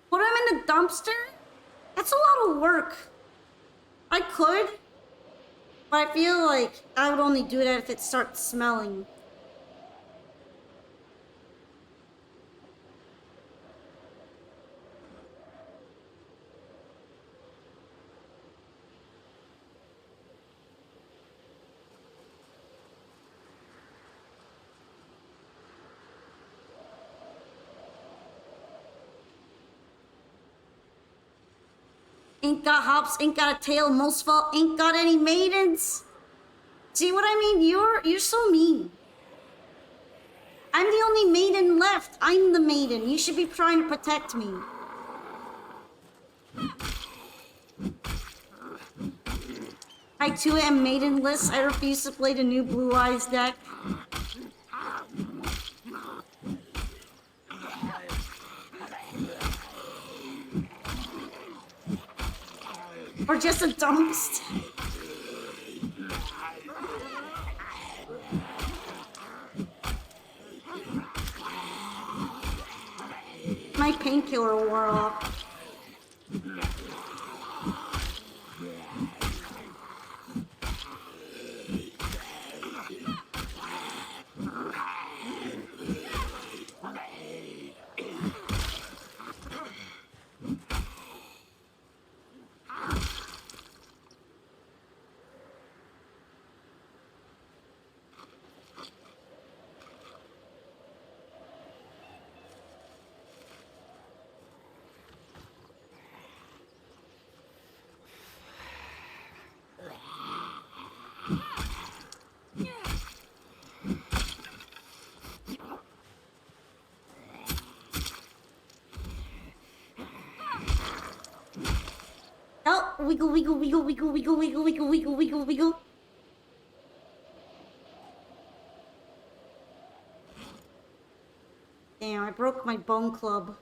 Put him in the dumpster? That's a lot of work. I could, but I feel like I would only do that if it starts smelling. Ain't got hops, ain't got a tail, most fall, ain't got any maidens. See what I mean? You're so mean. I'm the only maiden left. I'm the maiden. You should be trying to protect me. I too am maidenless. I refuse to play the new Blue Eyes deck. Or just a dumpster. My painkiller wore off. Oh, wiggle, wiggle, wiggle, wiggle, wiggle, wiggle, wiggle, wiggle, wiggle, wiggle. Damn, I broke my bone club.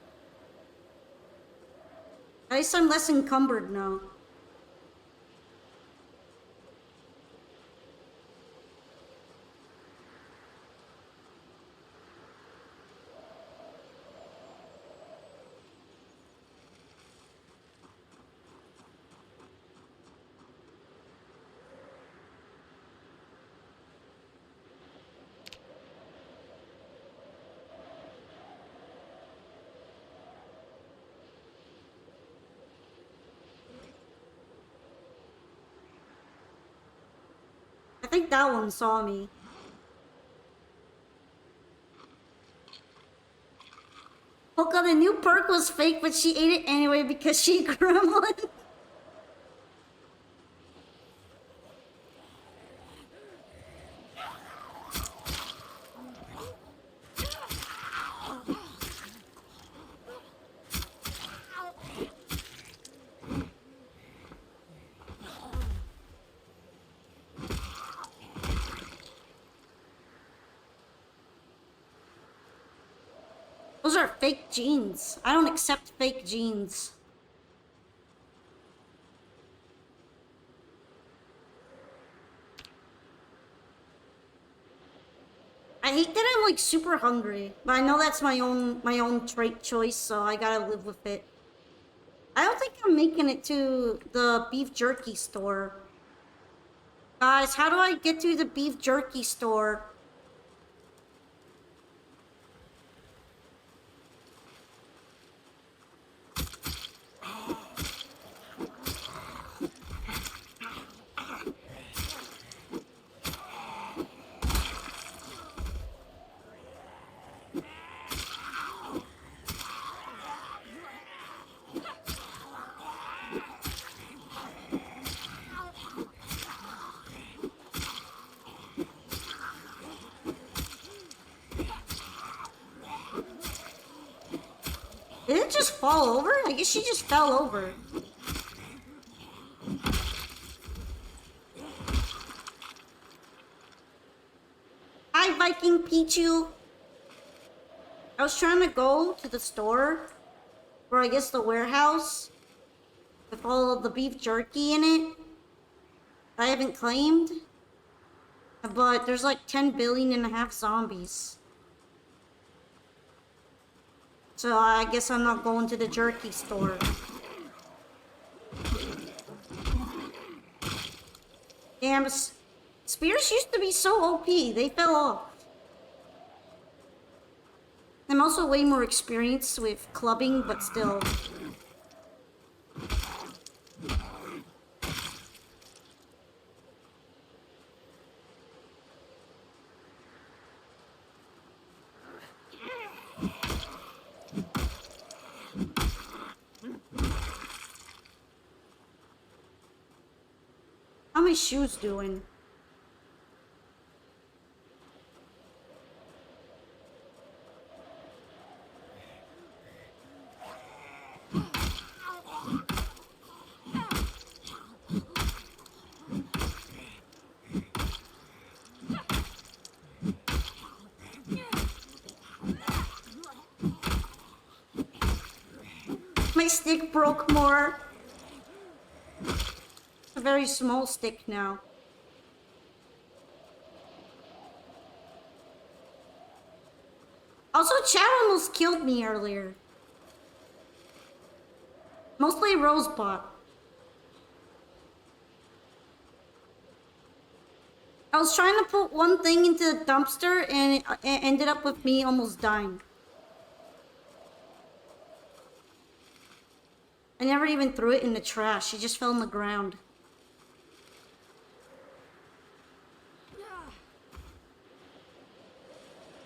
At least I'm less encumbered now. I think that one saw me. Polka, the new perk was fake, but she ate it anyway because she gremlin. Those are fake jeans. I don't accept fake jeans. I hate that I'm like super hungry, but I know that's my own trait choice, so I gotta live with it. I don't think I'm making it to the beef jerky store. Guys, how do I get to the beef jerky store? Did it just fall over? I guess she just fell over. Hi, Viking Pichu. I was trying to go to the store, or I guess the warehouse, with all of the beef jerky in it. I haven't claimed, but there's like 10 billion and a half zombies. So I guess I'm not going to the jerky store. Damn, spears used to be so OP. They fell off. I'm also way more experienced with clubbing, but still. How my shoes doing? My stick broke more. It's a very small stick now. Also, Chad almost killed me earlier. Mostly Rosebot. I was trying to put one thing into the dumpster and it ended up with me almost dying. I never even threw it in the trash. It just fell on the ground.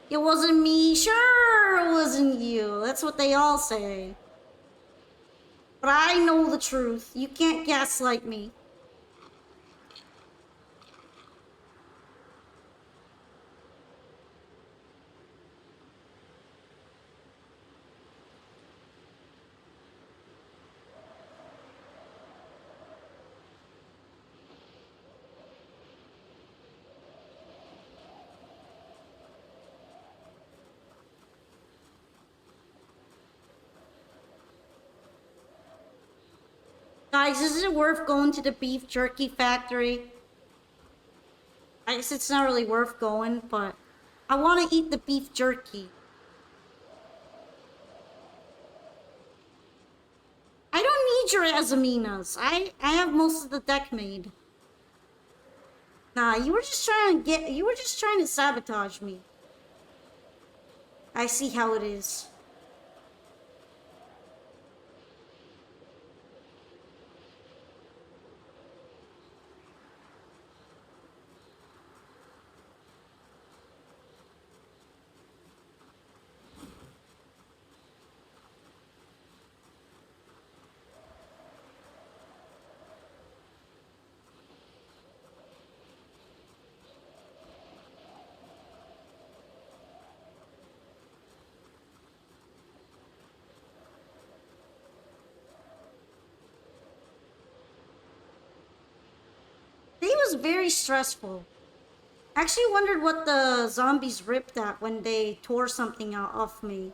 It wasn't me. Sure, it wasn't you. That's what they all say. But I know the truth. You can't gaslight me. Guys, is it worth going to the beef jerky factory? I guess it's not really worth going, but I want to eat the beef jerky. I don't need your Azaminas. I have most of the deck made. Nah, you were just trying to sabotage me. I see how it is. It was very stressful. I actually wondered what the zombies ripped at when they tore something out off me.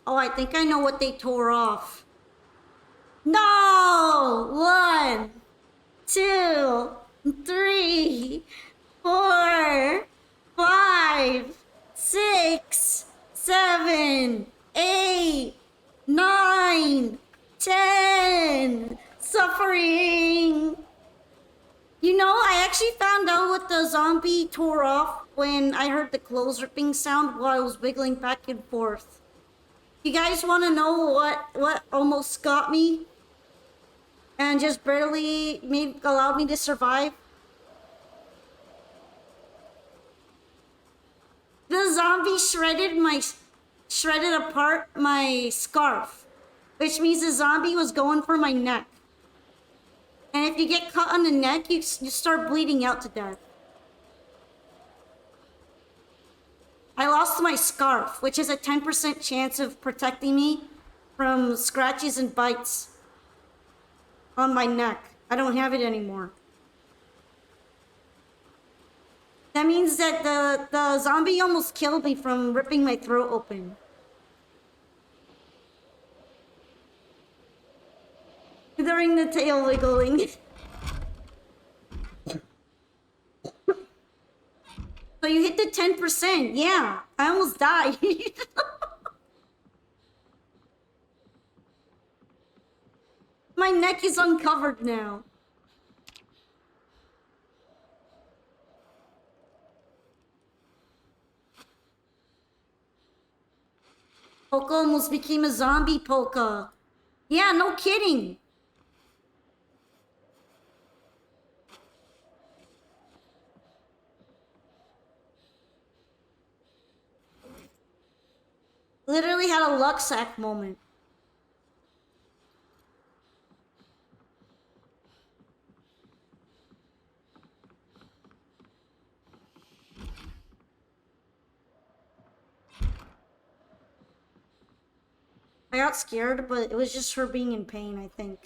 Oh, I think I know what they tore off. No! 1, 2, 3, 4, 5, 6, 7, 8, 9, 10. Suffering. You know, I actually found out what the zombie tore off when I heard the clothes ripping sound while I was wiggling back and forth. You guys want to know what almost got me and just barely allowed me to survive? The zombie shredded apart my scarf, which means the zombie was going for my neck. And if you get cut on the neck, you start bleeding out to death. I lost my scarf, which is a 10% chance of protecting me from scratches and bites on my neck. I don't have it anymore. That means that the zombie almost killed me from ripping my throat open. During the tail wiggling. So you hit the 10%. Yeah, I almost died. My neck is uncovered now. Polka almost became a zombie polka. Yeah, no kidding. Literally had a luck sack moment. I got scared, but it was just her being in pain, I think.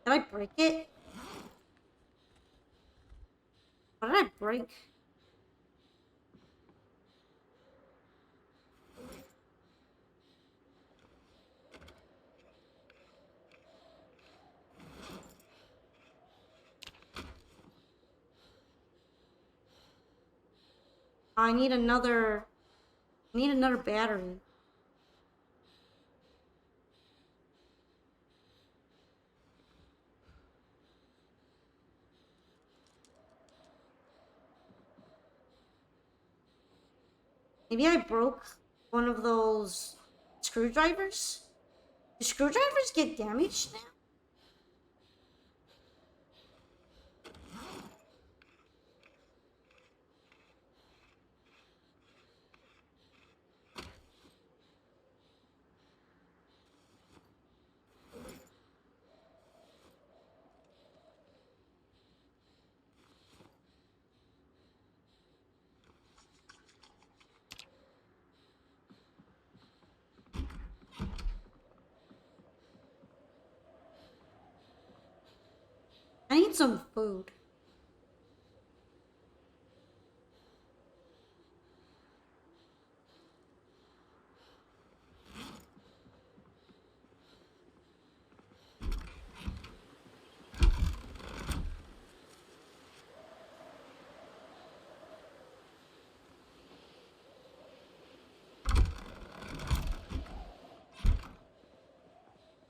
Did I break it? What did I break? I need another battery. Maybe I broke one of those screwdrivers? Do screwdrivers get damaged now? I need some food.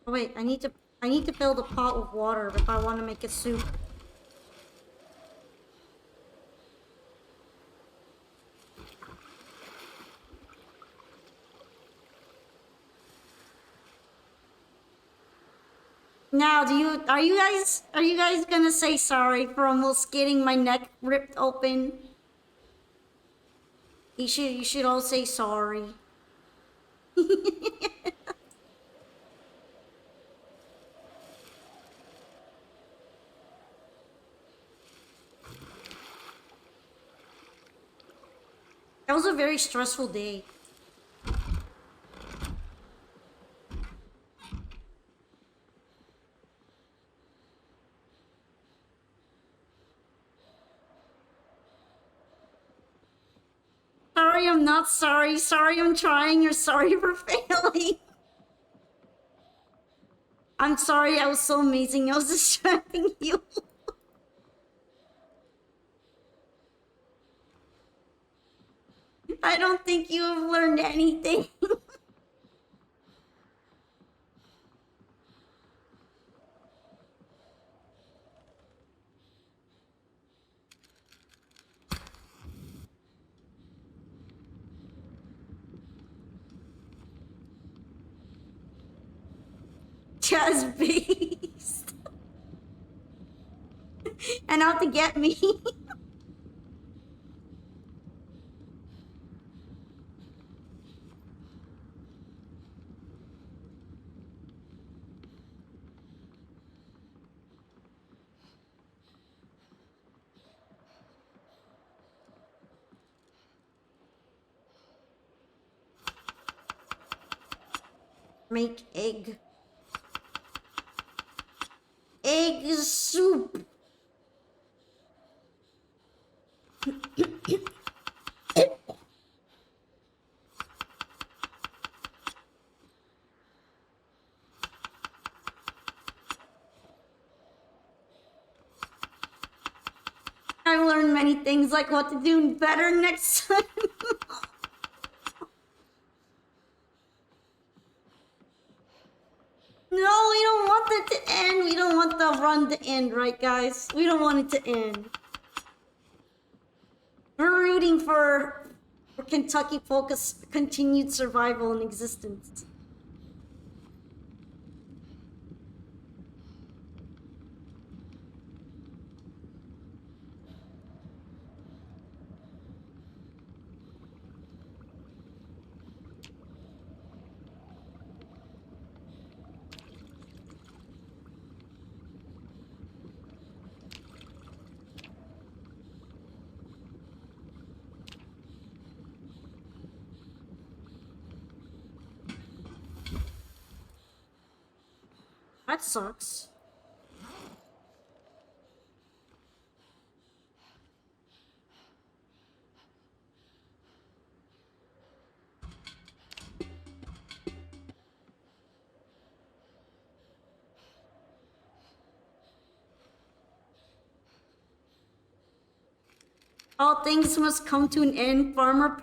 Oh wait, I need to fill the pot with water if I want to make a soup. Now, are you guys gonna say sorry for almost getting my neck ripped open? You should all say sorry. That was a very stressful day. Sorry, I'm not sorry. Sorry, I'm trying. Or sorry for failing. I'm sorry, I was so amazing. I was distracting you. I don't think you have learned anything. Just beast. And out to get me. Make egg. Egg soup. I've learned many things, like what to do better next time. No, we don't want it to end. We don't want the run to end, right, guys? We don't want it to end. We're rooting for Kentucky Polka's continued survival and existence. That sucks. All things must come to an end. Farmer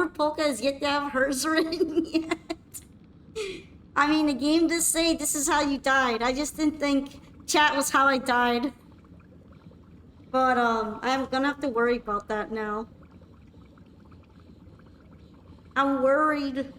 Polka has yet to have hers written yet. I mean, the game does say this is how you died. I just didn't think chat was how I died. But, I'm gonna have to worry about that now. I'm worried.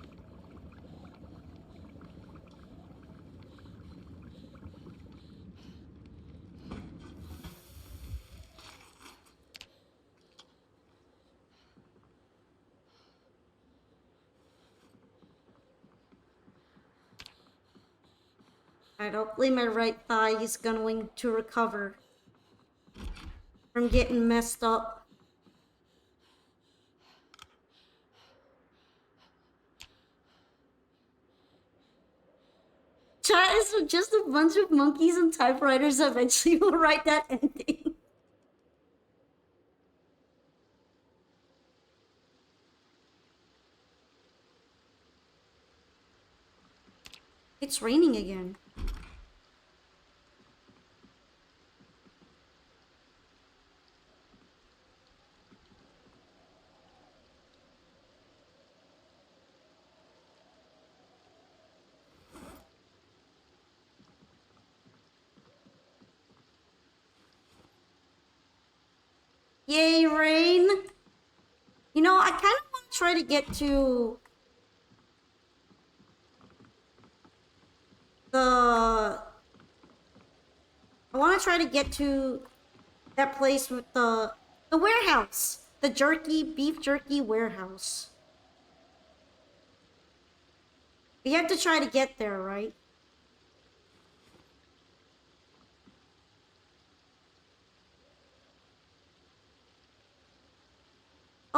Alright, hopefully my right thigh is going to recover from getting messed up. Chat is just a bunch of monkeys and typewriters. Eventually will write that ending. It's raining again. Yay, rain! You know, I kind of want to try to get to the... I want to try to get to that place with the warehouse. The beef jerky warehouse. We have to try to get there, right?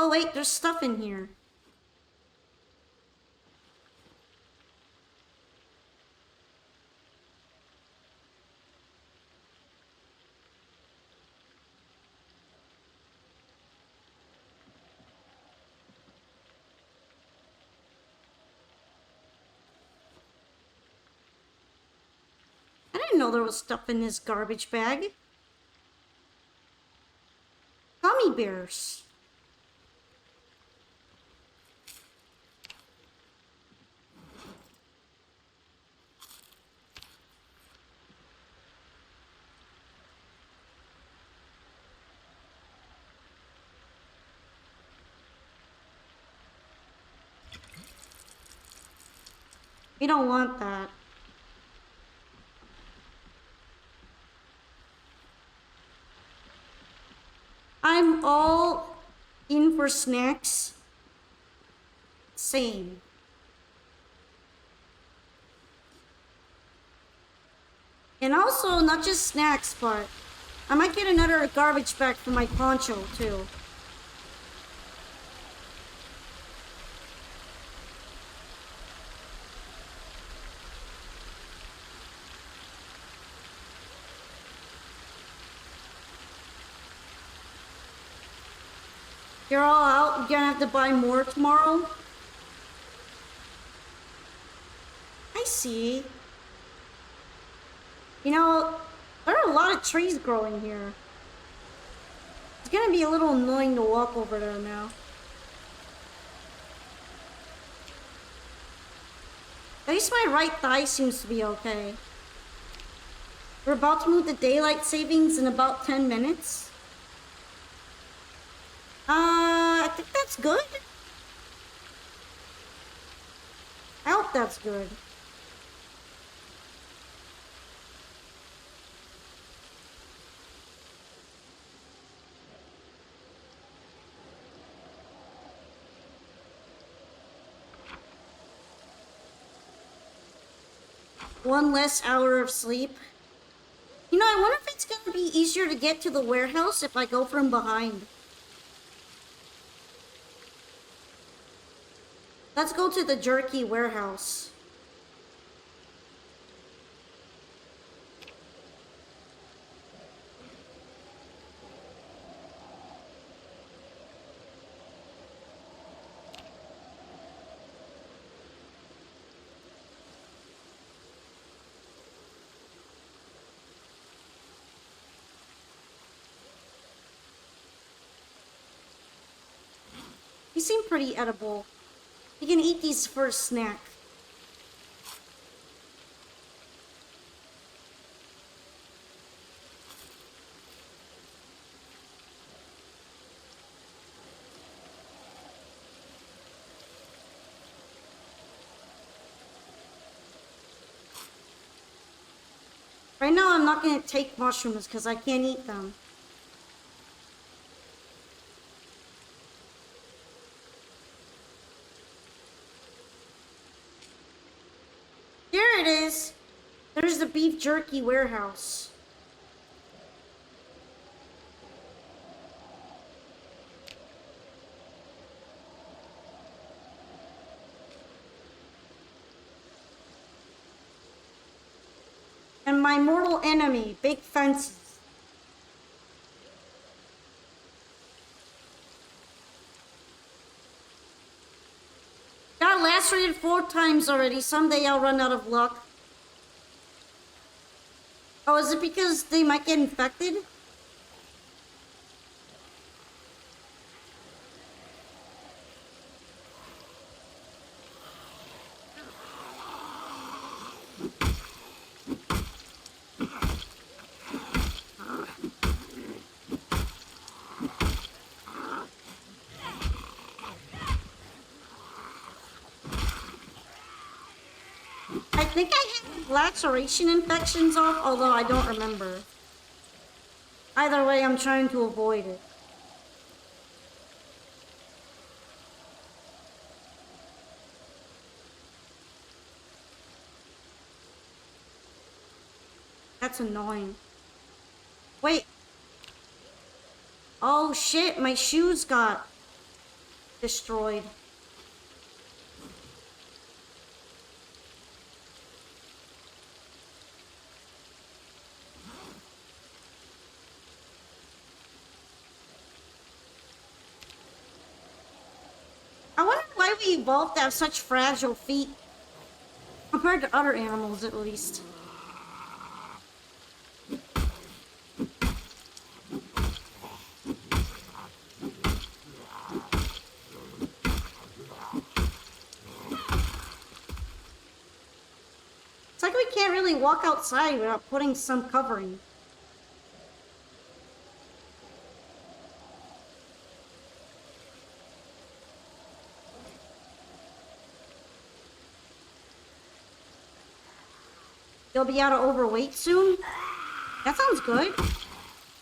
Oh wait, there's stuff in here. I didn't know there was stuff in this garbage bag. Gummy bears. We don't want that. I'm all in for snacks. Same. And also, not just snacks, but I might get another garbage bag for my poncho, too. You're all out? You're gonna have to buy more tomorrow? I see. You know, there are a lot of trees growing here. It's gonna be a little annoying to walk over there now. At least my right thigh seems to be okay. We're about to move to daylight savings in about 10 minutes. I think that's good. I hope that's good. One less hour of sleep. You know, I wonder if it's gonna be easier to get to the warehouse if I go from behind. Let's go to the jerky warehouse. These seem pretty edible. You can eat these for a snack. Right now, I'm not gonna take mushrooms because I can't eat them. There it is. There's the beef jerky warehouse. And my mortal enemy, big fences. Got lacerated 4 times already. Someday I'll run out of luck. Oh, is it because they might get infected? I think I had laceration infections off, although I don't remember. Either way, I'm trying to avoid it. That's annoying. Wait. Oh shit, my shoes got destroyed. I wonder why we evolved to have such fragile feet. Compared to other animals, at least. It's like we can't really walk outside without putting some covering. You'll be out of overweight soon? That sounds good.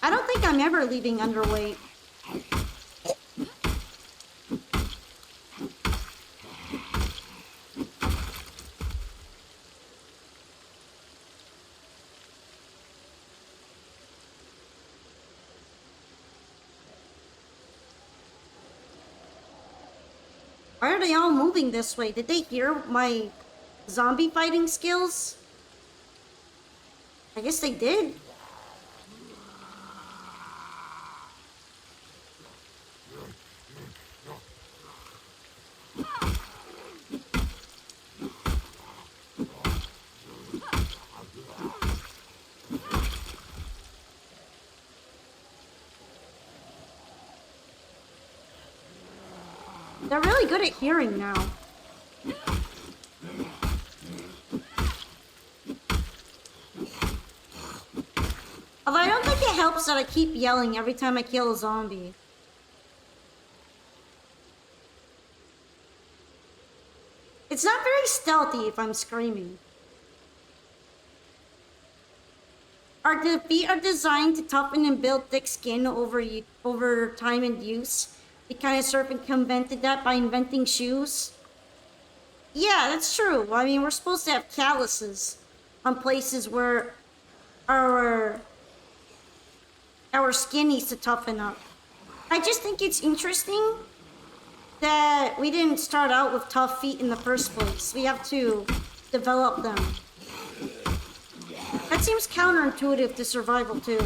I don't think I'm ever leaving underweight. Why are they all moving this way? Did they hear my zombie fighting skills? I guess they did. They're really good at hearing now. Although I don't think it helps that I keep yelling every time I kill a zombie. It's not very stealthy if I'm screaming. The feet are designed to toughen and build thick skin over time and use. The kind of serpent invented that by inventing shoes. Yeah, that's true. I mean, we're supposed to have calluses on places where our skin needs to toughen up. I just think it's interesting that we didn't start out with tough feet in the first place. We have to develop them. That seems counterintuitive to survival too.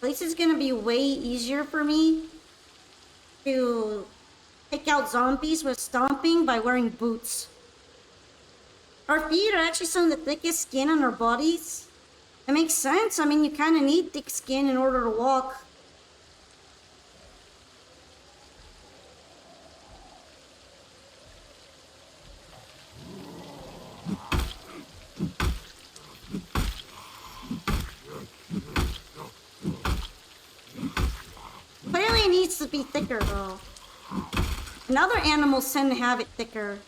This is gonna be way easier for me to take out zombies with stomping by wearing boots. Our feet are actually some of the thickest skin on our bodies. It makes sense. I mean, you kind of need thick skin in order to walk. Clearly it needs to be thicker though. And other animals tend to have it thicker.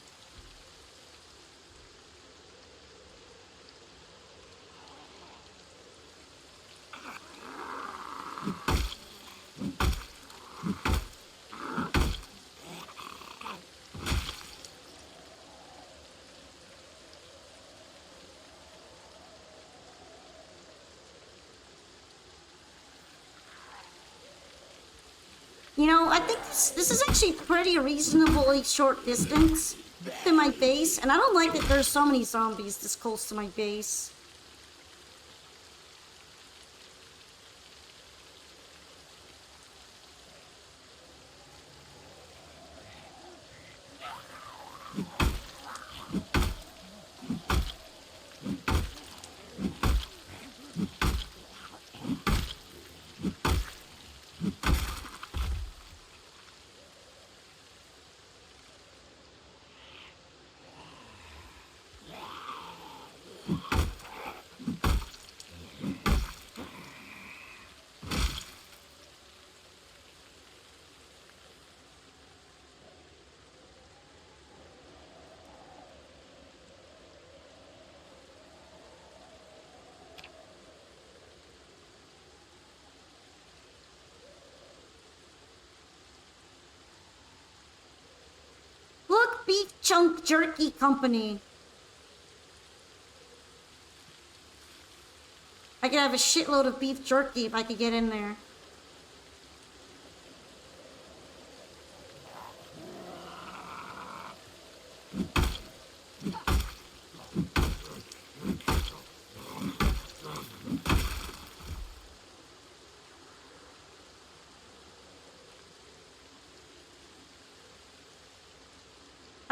You know, I think this is actually pretty reasonably short distance to my base, and I don't like that there's so many zombies this close to my base. Chunk Jerky Company. I could have a shitload of beef jerky if I could get in there.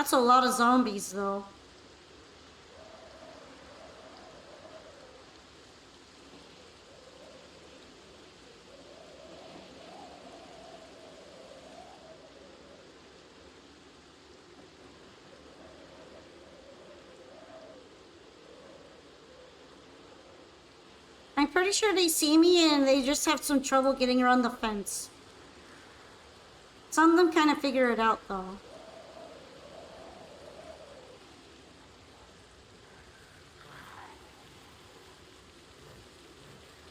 That's a lot of zombies, though. I'm pretty sure they see me and they just have some trouble getting around the fence. Some of them kind of figure it out, though.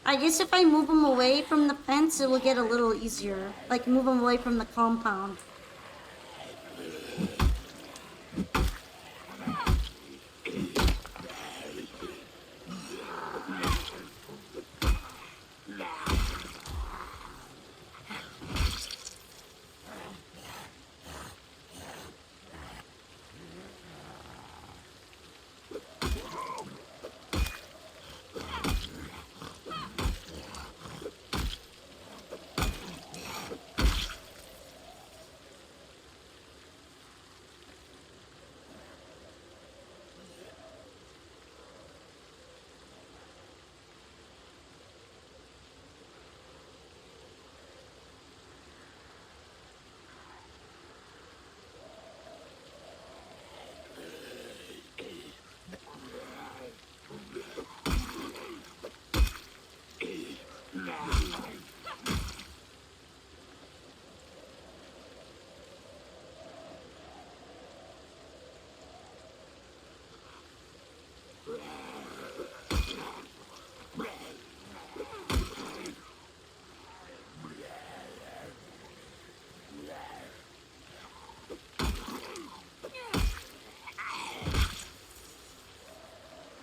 I guess if I move them away from the fence, it will get a little easier. Like, move them away from the compound.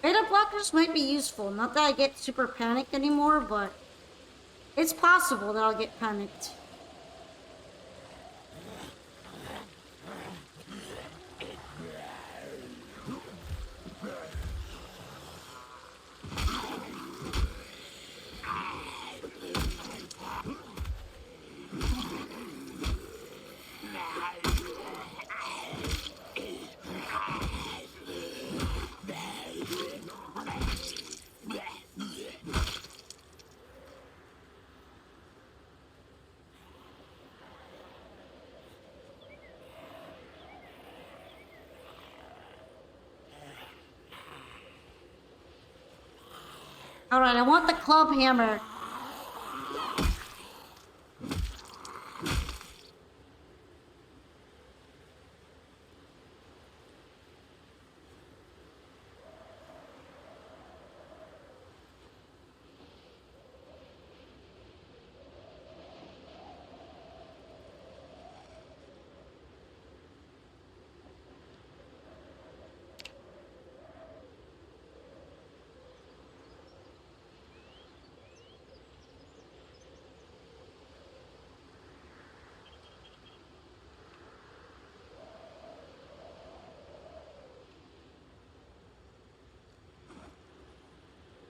Beta blockers might be useful. Not that I get super panicked anymore, but it's possible that I'll get panicked. Alright, I want the club hammer.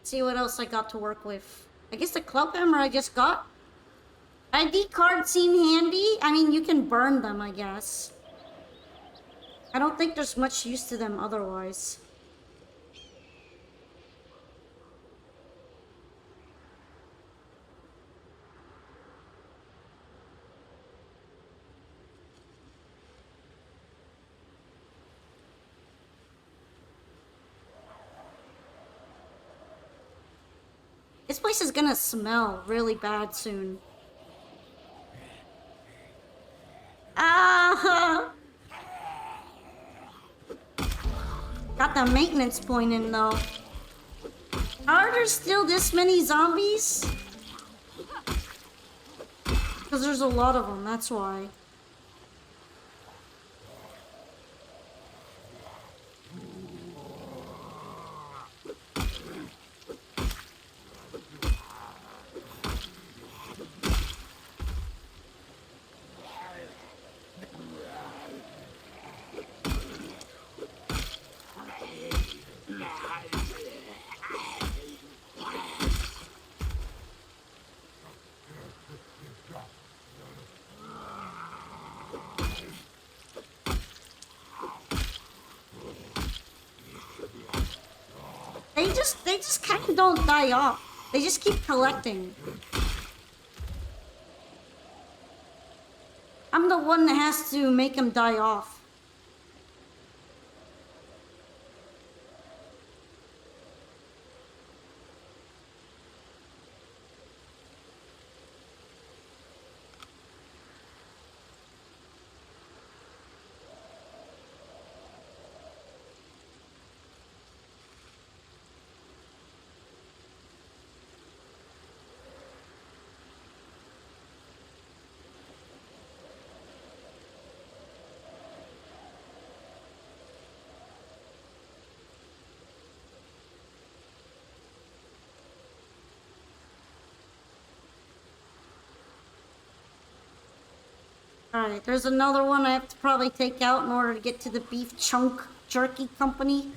See what else I got to work with. I guess the club hammer I just got. ID cards seem handy. I mean, you can burn them, I guess. I don't think there's much use to them otherwise. This place is gonna smell really bad soon. Ah! Got the maintenance point in though. Are there still this many zombies? Because there's a lot of them, that's why. they just kind of don't die off. They just keep collecting. I'm the one that has to make them die off. Alright, there's another one I have to probably take out in order to get to the beef chunk jerky company.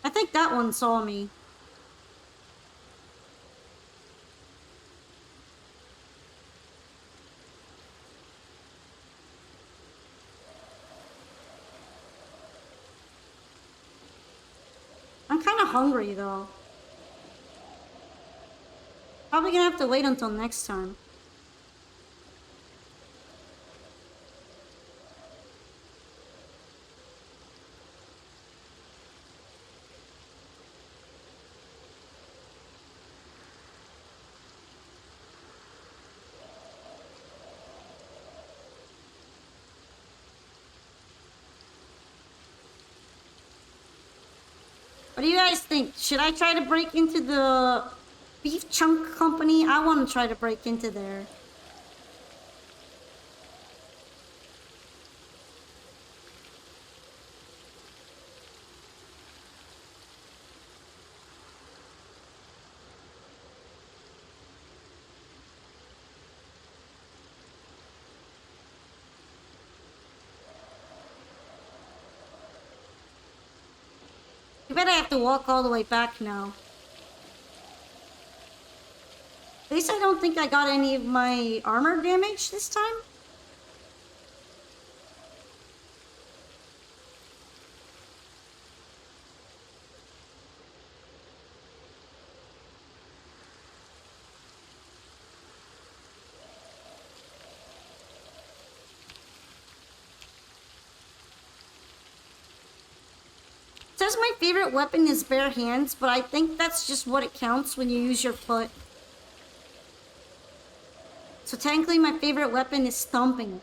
I think that one saw me. I'm kind of hungry though. Probably gonna have to wait until next time. What do you guys think? Should I try to break into the beef chunk company? I want to try to break into there. I bet I have to walk all the way back now. At least I don't think I got any of my armor damage this time. It says my favorite weapon is bare hands, but I think that's just what it counts when you use your foot. So technically my favorite weapon is stomping.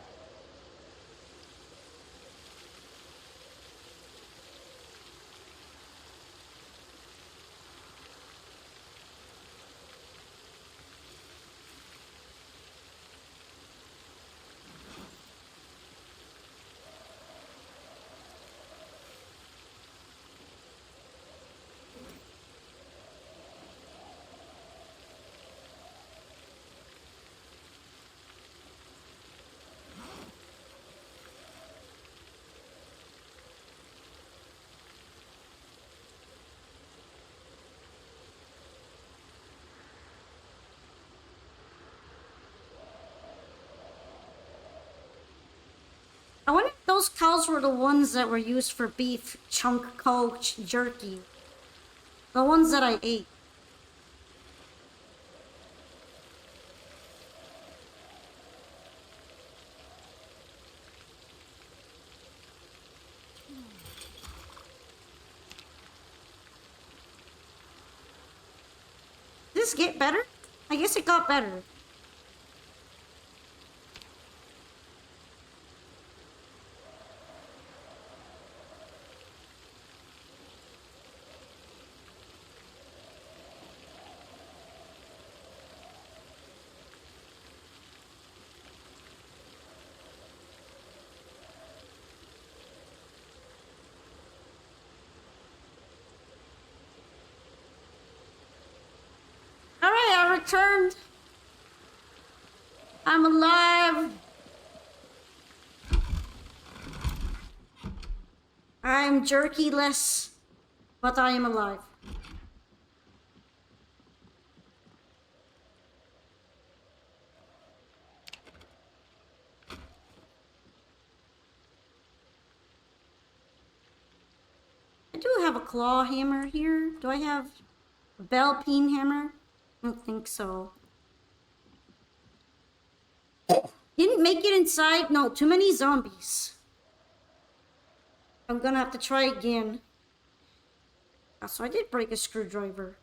I wonder if those cows were the ones that were used for beef chunk coach jerky. The ones that I ate. Did this get better? I guess it got better. I returned. I'm alive. I'm jerky-less, but I am alive. I do have a claw hammer here. Do I have a bell peen hammer? I don't think so. Didn't make it inside. No, too many zombies. I'm gonna have to try again. So I did break a screwdriver.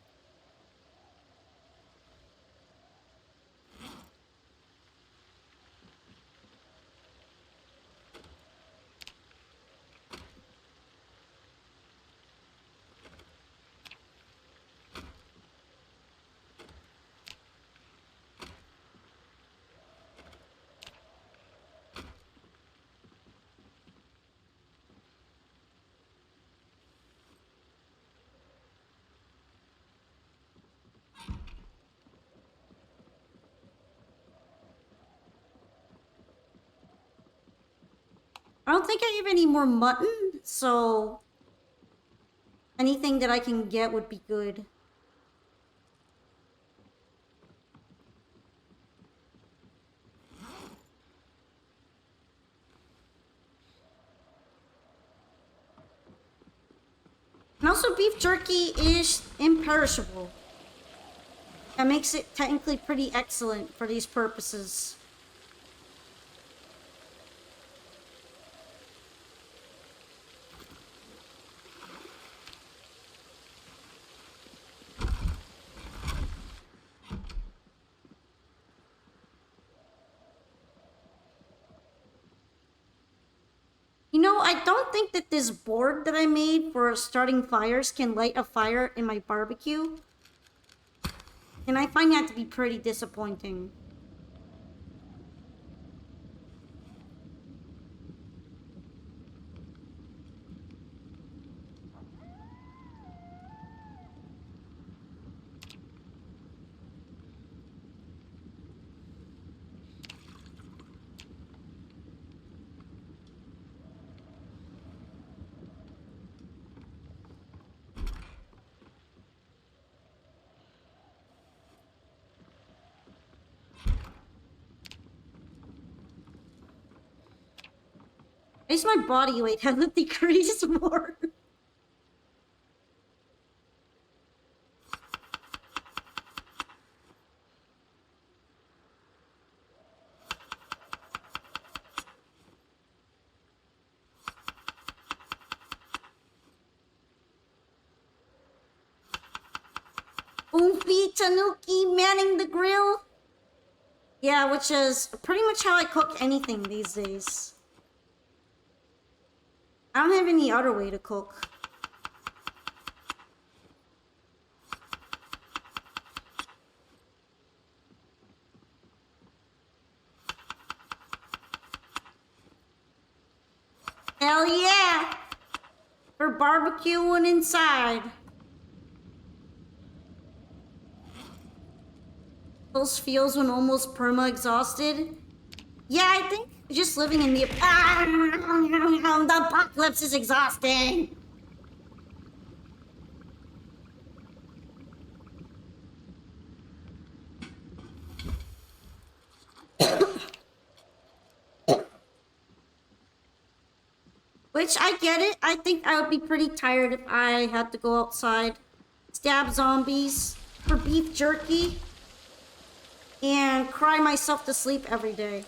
I don't think I have any more mutton, so anything that I can get would be good. And also, beef jerky is imperishable. That makes it technically pretty excellent for these purposes. You know, I don't think that this board that I made for starting fires can light a fire in my barbecue. And I find that to be pretty disappointing. At least my body weight hasn't decreased more. Oompi Tanuki manning the grill. Yeah, which is pretty much how I cook anything these days. I don't have any other way to cook. Hell yeah! We're barbecuing inside. Those feels when almost perma-exhausted. Yeah, I think just living in the apocalypse is exhausting. Which, I get it. I think I would be pretty tired if I had to go outside, stab zombies for beef jerky, and cry myself to sleep every day.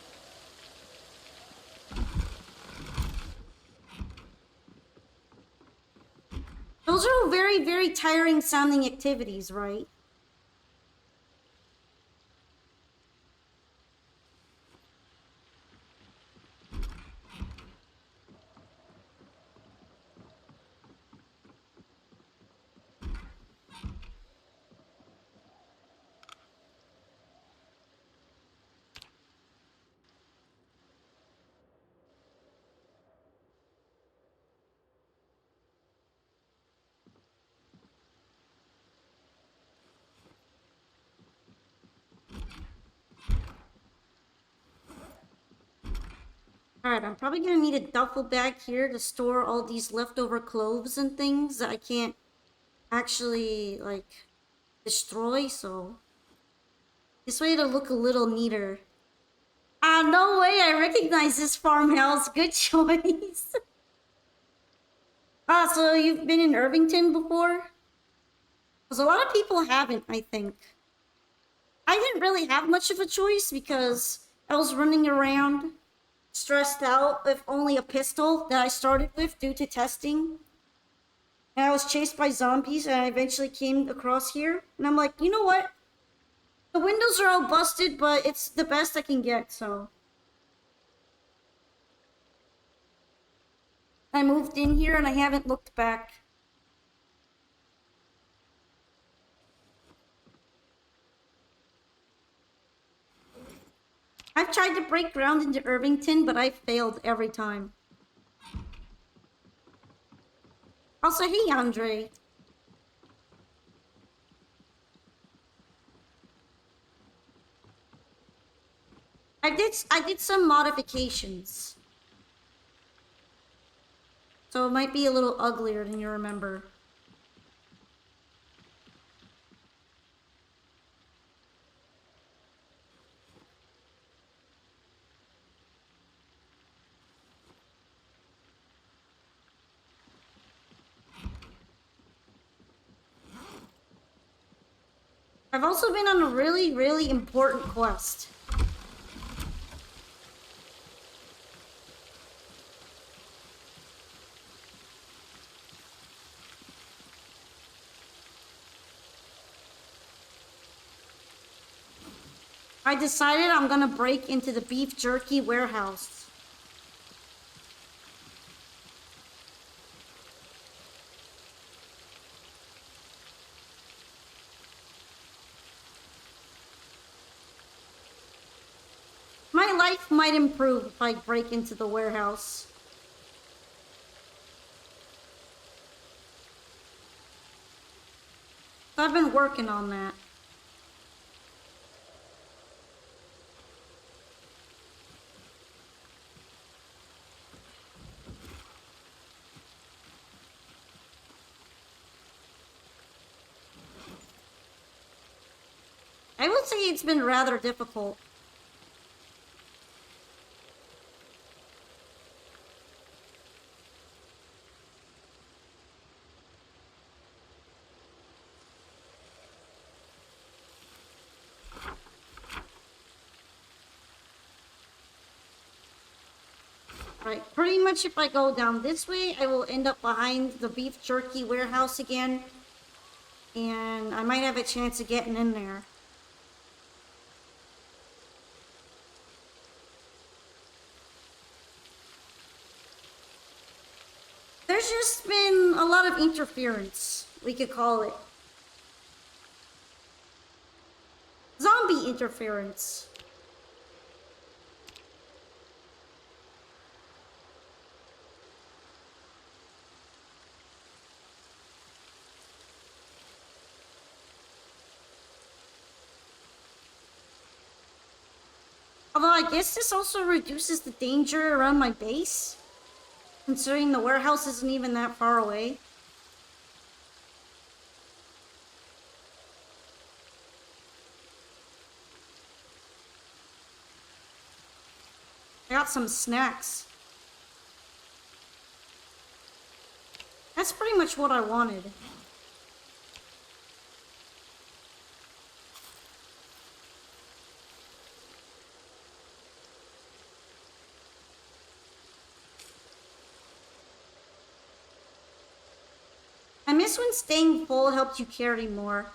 Those are all very, very tiring sounding activities, right? Alright, I'm probably gonna need a duffel bag here to store all these leftover clothes and things that I can't actually, like, destroy, so... This way it'll look a little neater. Ah, no way, I recognize this farmhouse. Good choice. Ah, so you've been in Irvington before? Because a lot of people haven't, I think. I didn't really have much of a choice because I was running around stressed out with only a pistol that I started with due to testing. And I was chased by zombies and I eventually came across here. And I'm like, you know what? The windows are all busted, but it's the best I can get, so. I moved in here and I haven't looked back. I've tried to break ground into Irvington, but I've failed every time. Also, hey, Andre. I did some modifications. So it might be a little uglier than you remember. I've also been on a really, really important quest. I decided I'm gonna break into the beef jerky warehouse. My life might improve if I break into the warehouse. So I've been working on that. I would say it's been rather difficult. Right, pretty much if I go down this way, I will end up behind the beef jerky warehouse again. And I might have a chance of getting in there. There's just been a lot of interference, we could call it. Zombie interference. Although I guess this also reduces the danger around my base, considering the warehouse isn't even that far away. I got some snacks. That's pretty much what I wanted. I miss when staying full helped you carry more.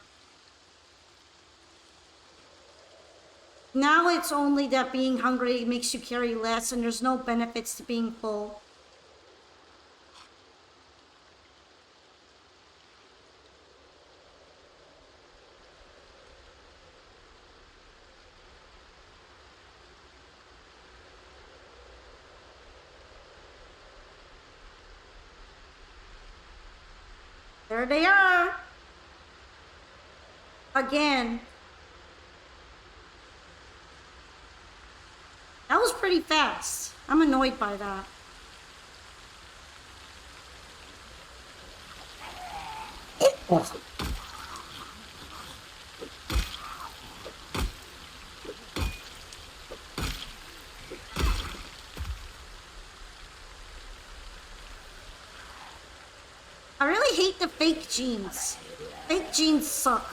Now it's only that being hungry makes you carry less and there's no benefits to being full. There they are! Again. That was pretty fast. I'm annoyed by that. I really hate the fake jeans. Fake jeans suck.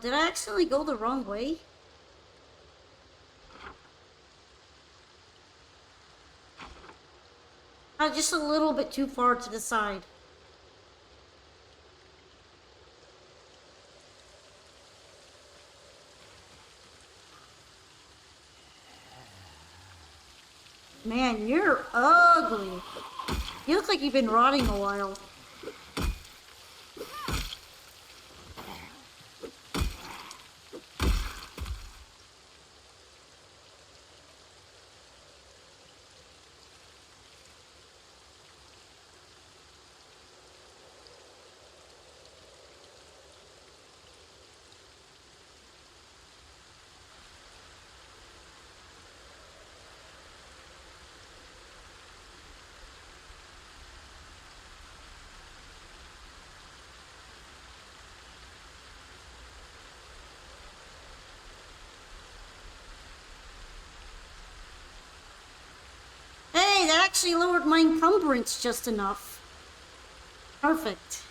Did I accidentally go the wrong way? Just a little bit too far to the side. Man, you're ugly. You look like you've been rotting a while. Hey, that actually lowered my encumbrance just enough. Perfect.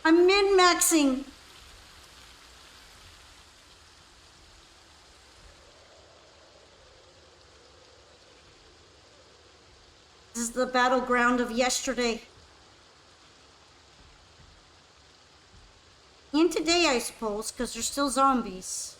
I'm min-maxing. This is the battleground of yesterday. And today, I suppose, because there's still zombies.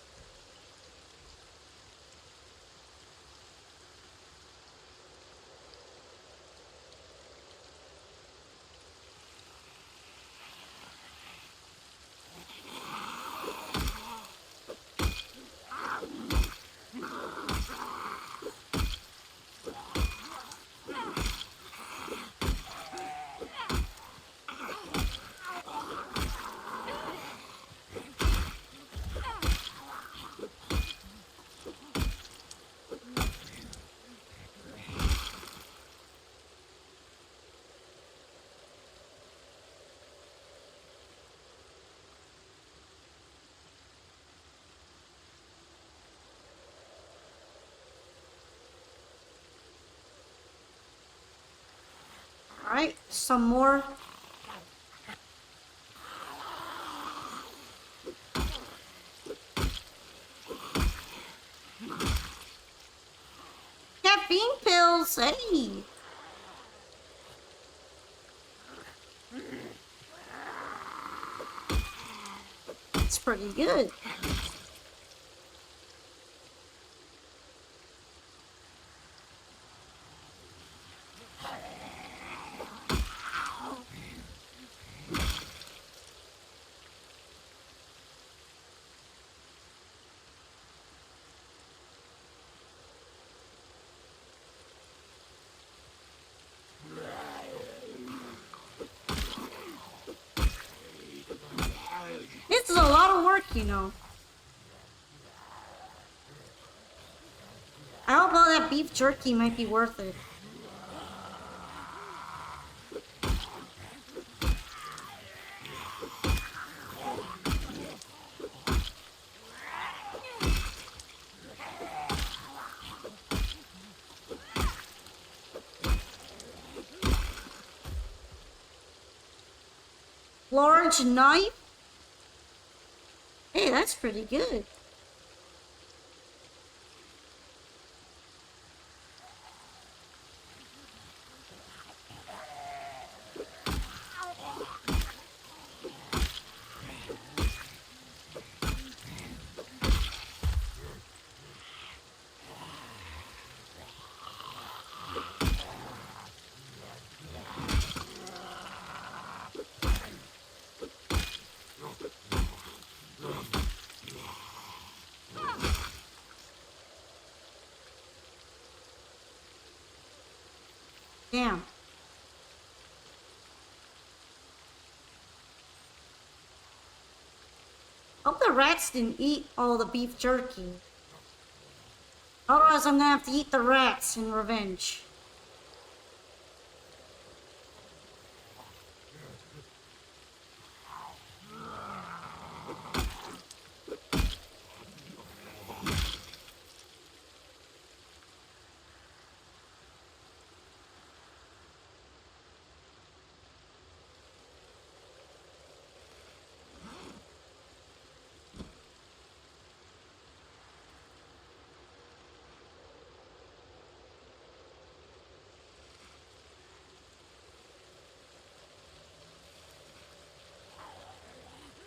Alright, some more. Caffeine pills, hey! It's pretty good. This is a lot of work, you know. I hope all that beef jerky might be worth it. Large knife? Hey, that's pretty good. Damn. Hope the rats didn't eat all the beef jerky. Otherwise, I'm gonna have to eat the rats in revenge.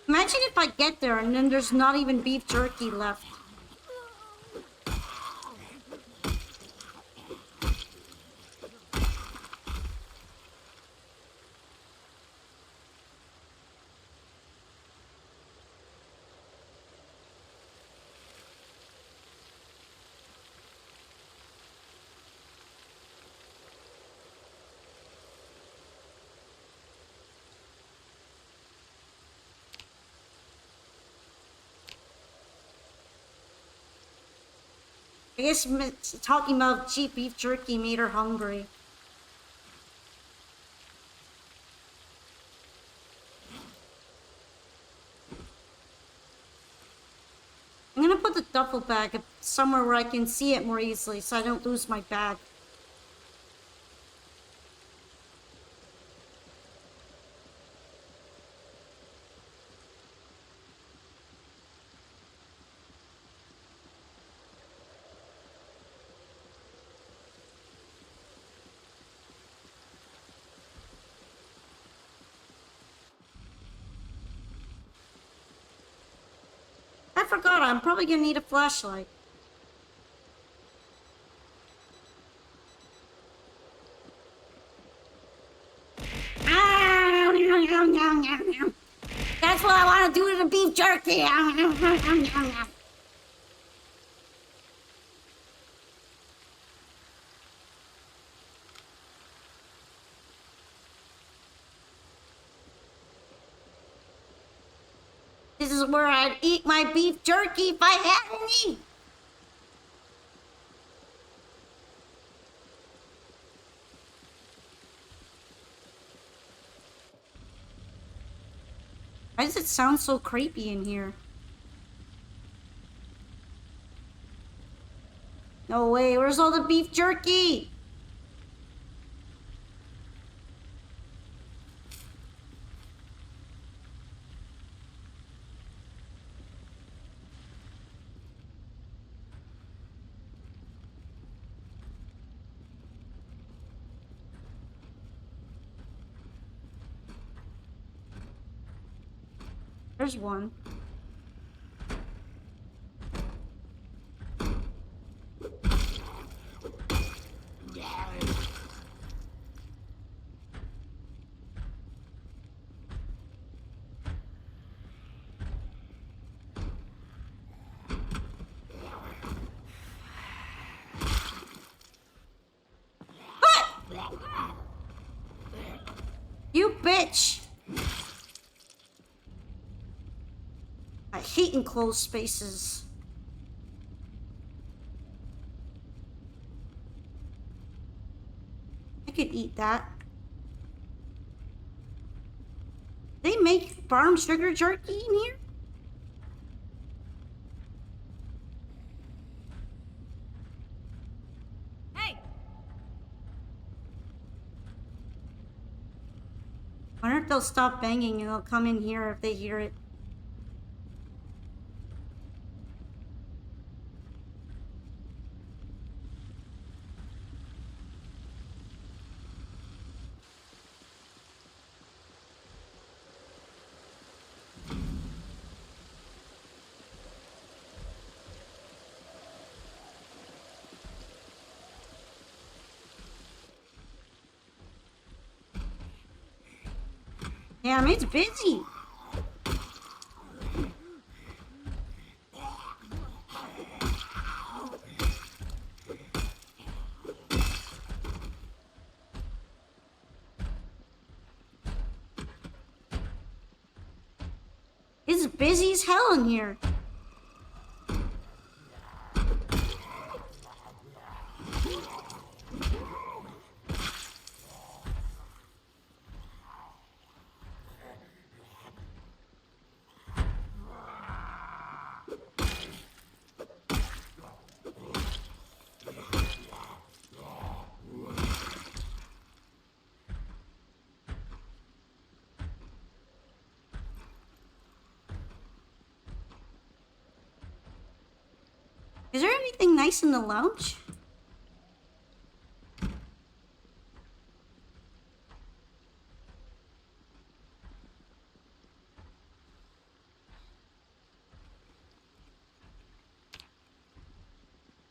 Imagine if I get there and then there's not even beef jerky left. I guess talking about cheap beef jerky made her hungry. I'm gonna put the duffel bag somewhere where I can see it more easily so I don't lose my bag. I forgot, I'm probably gonna need a flashlight. That's what I want to do to the beef jerky. This is where I'd eat my beef jerky if I had any. Why does it sound so creepy in here? No way, where's all the beef jerky? There's one. You bitch! I hate enclosed spaces. I could eat that. They make farm sugar jerky in here? Hey! I wonder if they'll stop banging and they'll come in here if they hear it. Damn, it's busy. busy as hell in here. Is there anything nice in the lounge?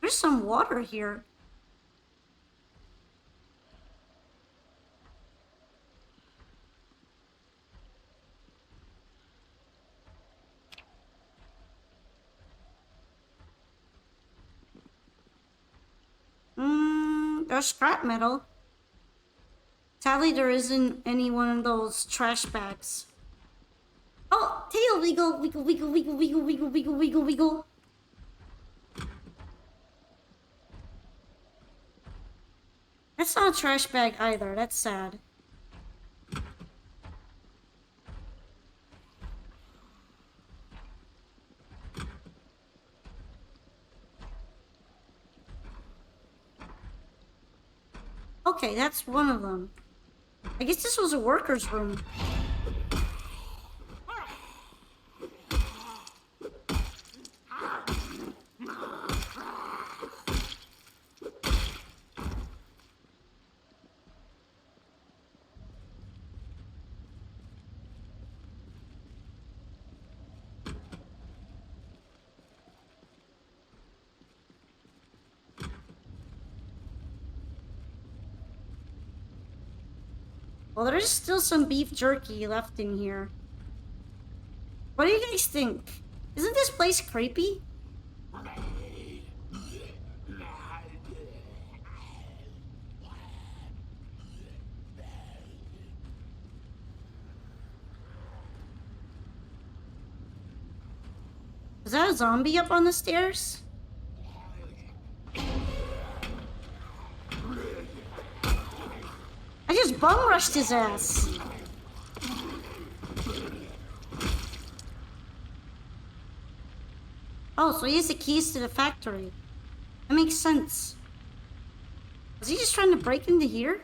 There's some water here. There's scrap metal. Sadly, there isn't any one of those trash bags. Oh, tail wiggle, wiggle, wiggle, wiggle, wiggle, wiggle, wiggle, wiggle, wiggle. That's not a trash bag either. That's sad. Okay, that's one of them. I guess this was a worker's room. Well, there's still some beef jerky left in here. What do you guys think? Isn't this place creepy? Is that a zombie up on the stairs? I just bum rushed his ass. Oh, so he has the keys to the factory. That makes sense. Was he just trying to break into here?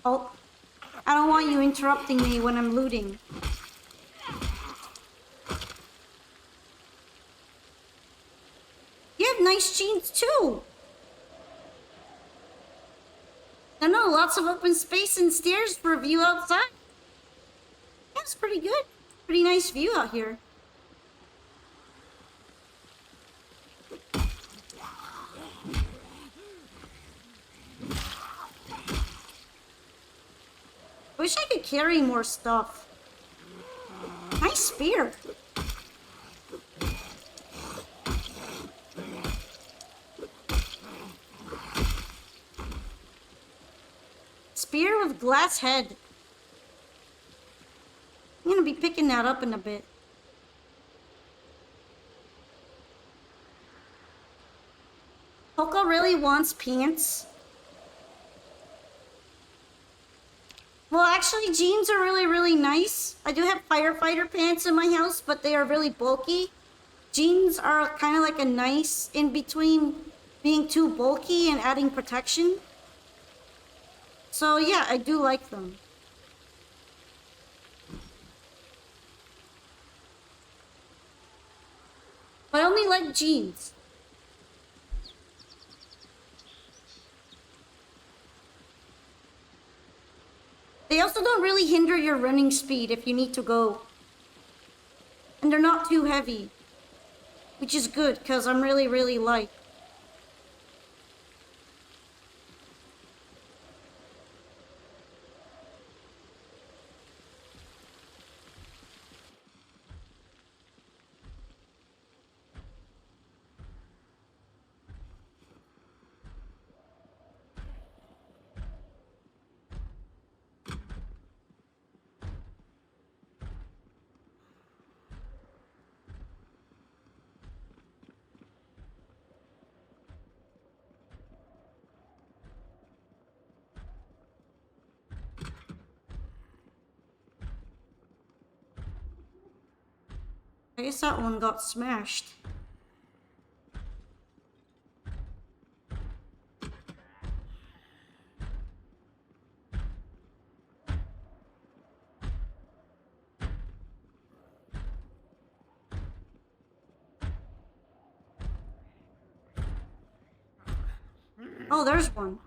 Oh, I don't want you interrupting me when I'm looting. You have nice jeans too. I know, lots of open space and stairs for a view outside. That's pretty good. Pretty nice view out here. I wish I could carry more stuff. Nice spear. Spear with glass head. I'm gonna be picking that up in a bit. Coco really wants pants. Well, actually, jeans are really, really nice. I do have firefighter pants in my house, but they are really bulky. Jeans are kind of like a nice in between being too bulky and adding protection. So yeah, I do like them. But I only like jeans. They also don't really hinder your running speed if you need to go. And they're not too heavy. which is good because I'm really, really light. I guess that one got smashed. Oh, there's one.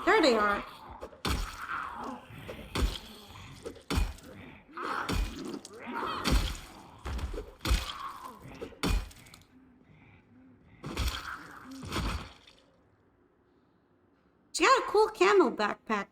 There they are. She got a cool camo backpack.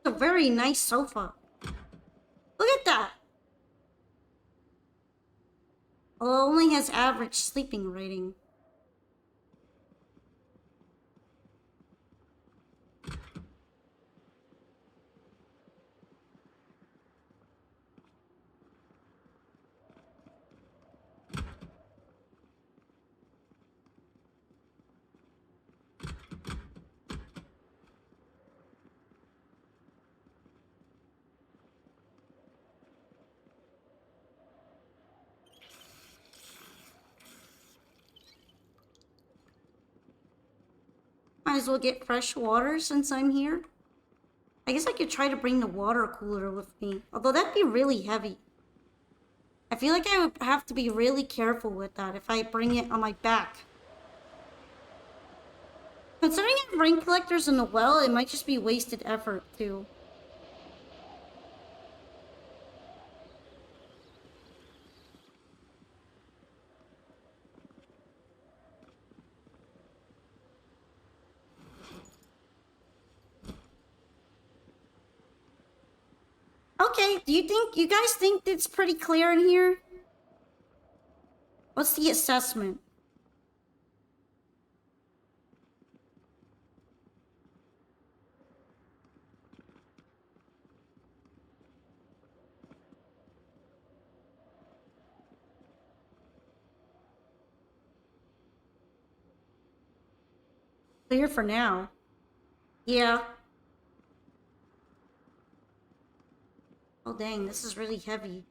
It's a very nice sofa. Look at that. Well, it only has average sleeping rating. Might as well get fresh water since I'm here. I guess I could try to bring the water cooler with me, although that'd be really heavy. I feel like I would have to be really careful with that if I bring it on my back. Considering I have rain collectors in the well, it might just be wasted effort, too. Okay, do you guys think it's pretty clear in here? What's the assessment? Clear for now. Yeah. Oh dang, this is really heavy.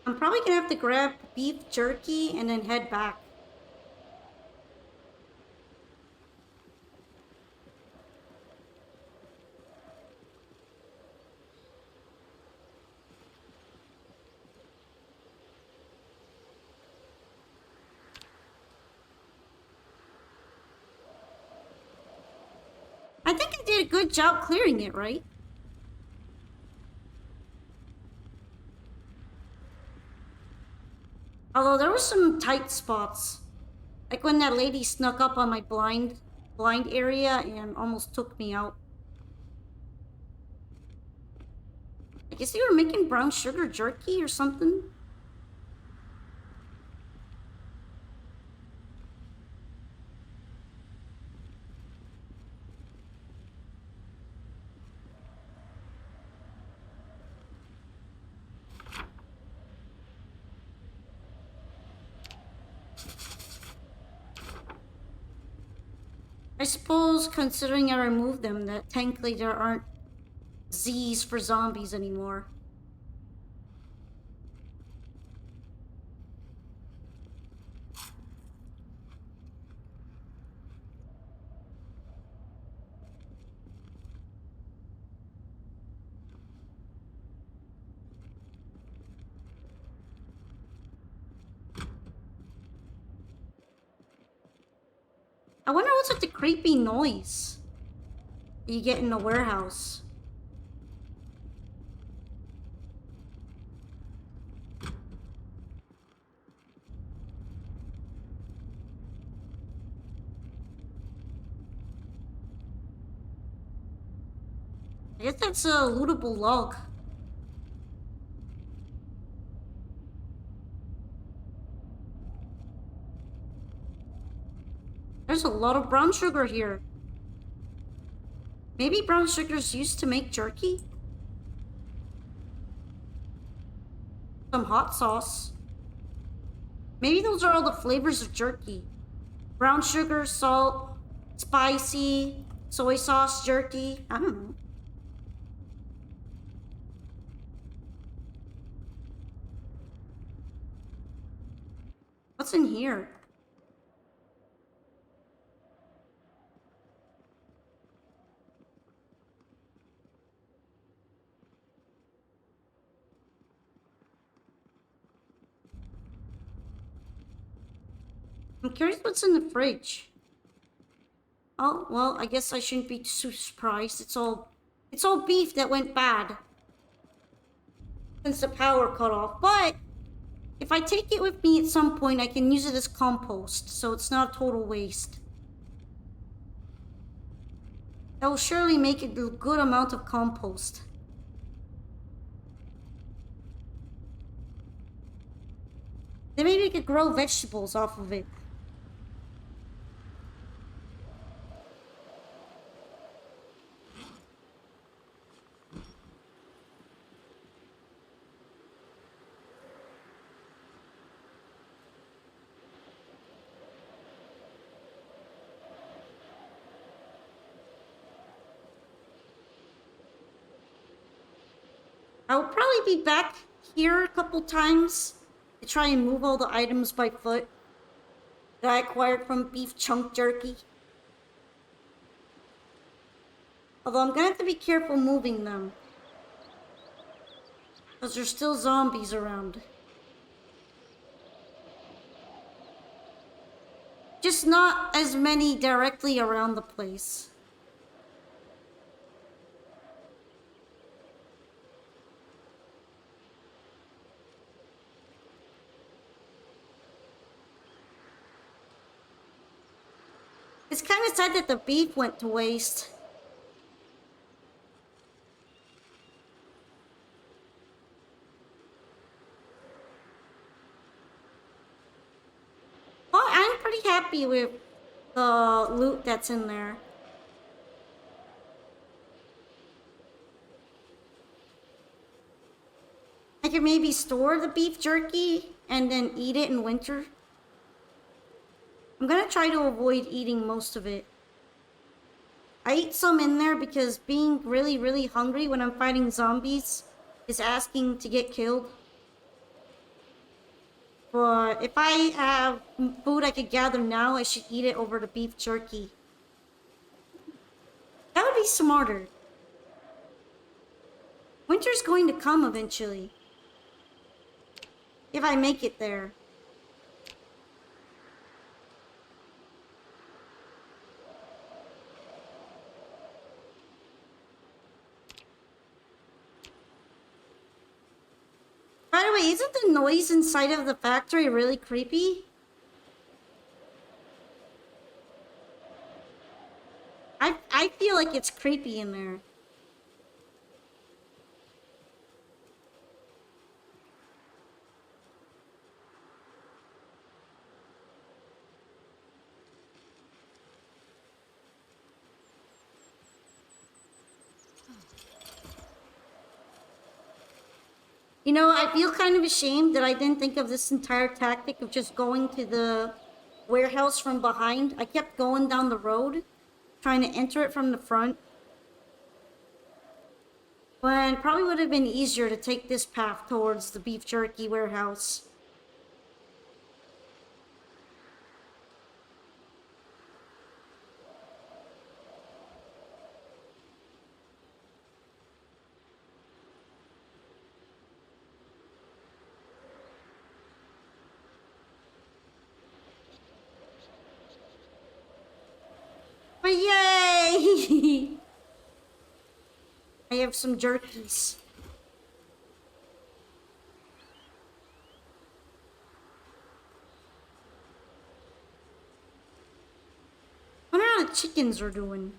I'm probably gonna have to grab beef jerky and then head back. I think I did a good job clearing it, right? Although there were some tight spots. Like when that lady snuck up on my blind area and almost took me out. I guess they were making brown sugar jerky or something. I suppose, considering I removed them, that technically there aren't Z's for zombies anymore. I wonder what's with the creepy noise you get in the warehouse. I guess that's a lootable log. There's a lot of brown sugar here. Maybe brown sugar's used to make jerky? Some hot sauce. Maybe those are all the flavors of jerky. Brown sugar, salt, spicy, soy sauce, jerky. I don't know. What's in here? I'm curious what's in the fridge. Oh, well, I guess I shouldn't be too surprised. It's all beef that went bad since the power cut off. But if I take it with me at some point, I can use it as compost, so it's not a total waste. That will surely make a good amount of compost. Then maybe we could grow vegetables off of it. I'll probably be back here a couple times to try and move all the items by foot that I acquired from beef chunk jerky. Although I'm gonna have to be careful moving them, because there's still zombies around. Just not as many directly around the place. It's kind of sad that the beef went to waste. Well, I'm pretty happy with the loot that's in there. I could maybe store the beef jerky and then eat it in winter. I'm gonna try to avoid eating most of it. I eat some in there because being really, really hungry when I'm fighting zombies is asking to get killed. But if I have food I could gather now, I should eat it over the beef jerky. That would be smarter. Winter's going to come eventually. If I make it there. By the way, isn't the noise inside of the factory really creepy? I feel like it's creepy in there. You know, I feel kind of ashamed that I didn't think of this entire tactic of just going to the warehouse from behind. I kept going down the road trying to enter it from the front. When it probably would have been easier to take this path towards the beef jerky warehouse. But yay! I have some jerkies. I wonder how the chickens are doing.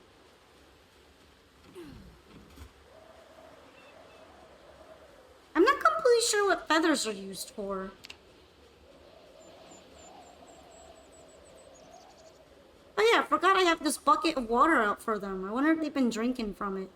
I'm not completely sure what feathers are used for. Oh yeah, I forgot I have this bucket of water out for them. I wonder if they've been drinking from it.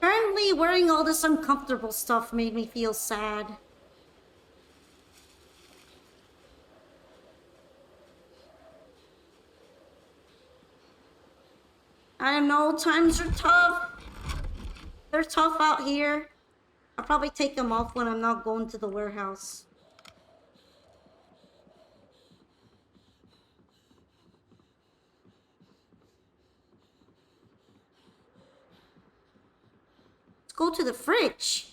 Apparently, wearing all this uncomfortable stuff made me feel sad. I don't know, times are tough. They're tough out here. I'll probably take them off when I'm not going to the warehouse. Let's go to the fridge.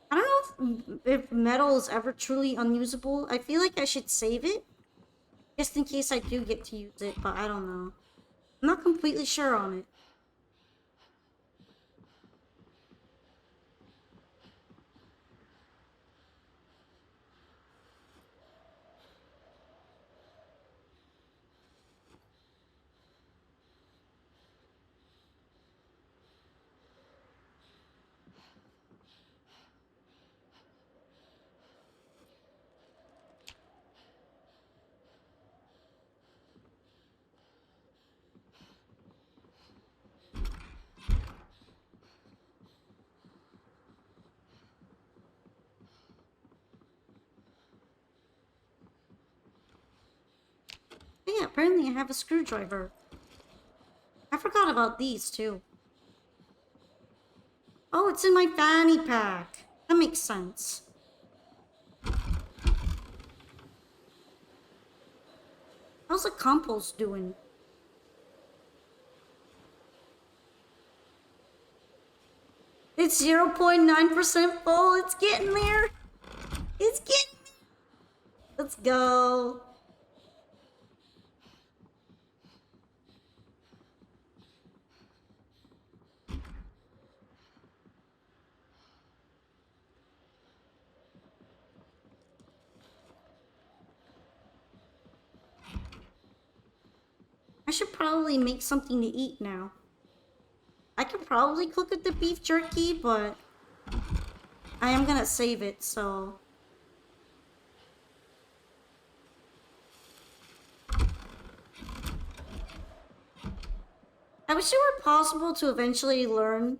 I don't know if metal is ever truly unusable. I feel like I should save it. Just in case I do get to use it, but I don't know. I'm not completely sure on it. But yeah, apparently I have a screwdriver. I forgot about these too. Oh, it's in my fanny pack. That makes sense. How's the compost doing? It's 0.9% full. It's getting there. It's getting there. Let's go. I should probably make something to eat now. I could probably cook with the beef jerky, but I am gonna save it, so... I wish it were possible to eventually learn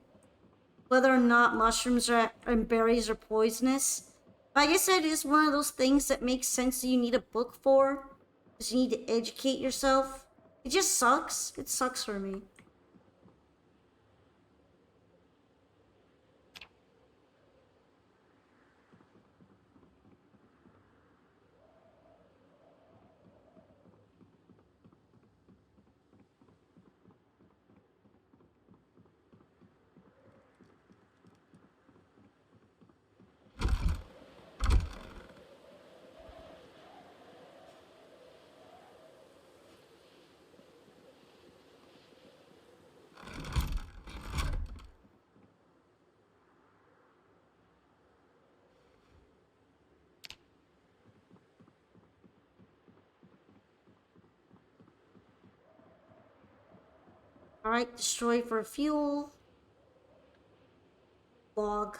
whether or not mushrooms and berries are poisonous. Like I said, it's one of those things that makes sense that you need a book for. Because you need to educate yourself. It just sucks. It sucks for me. Alright, destroy for fuel. Log.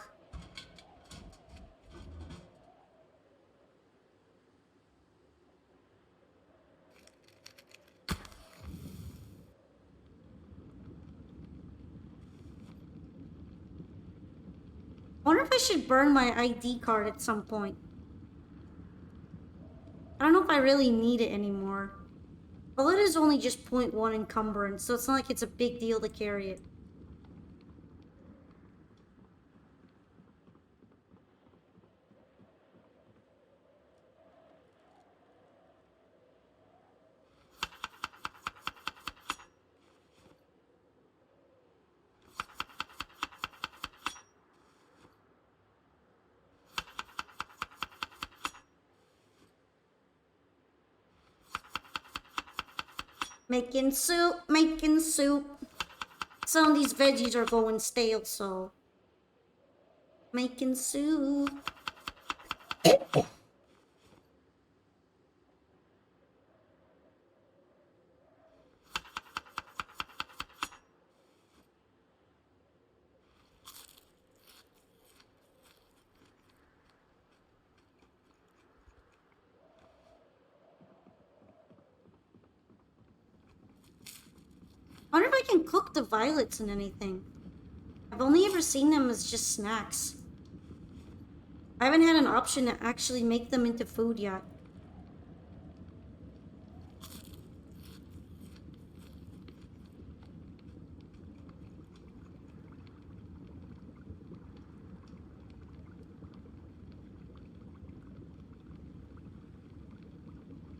I wonder if I should burn my ID card at some point. I don't know if I really need it anymore. Well, it is only just 0.1 encumbrance, so it's not like it's a big deal to carry it. Making soup, making soup. Some of these veggies are going stale, so... Making soup. I wonder if I can cook the violets in anything. I've only ever seen them as just snacks. I haven't had an option to actually make them into food yet.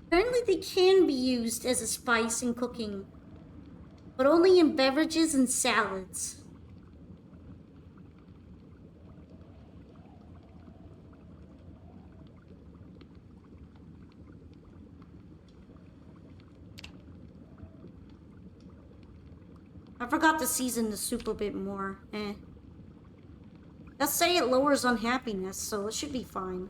Apparently they can be used as a spice in cooking, but only in beverages and salads. I forgot to season the soup a bit more. Let's say it lowers unhappiness, so it should be fine.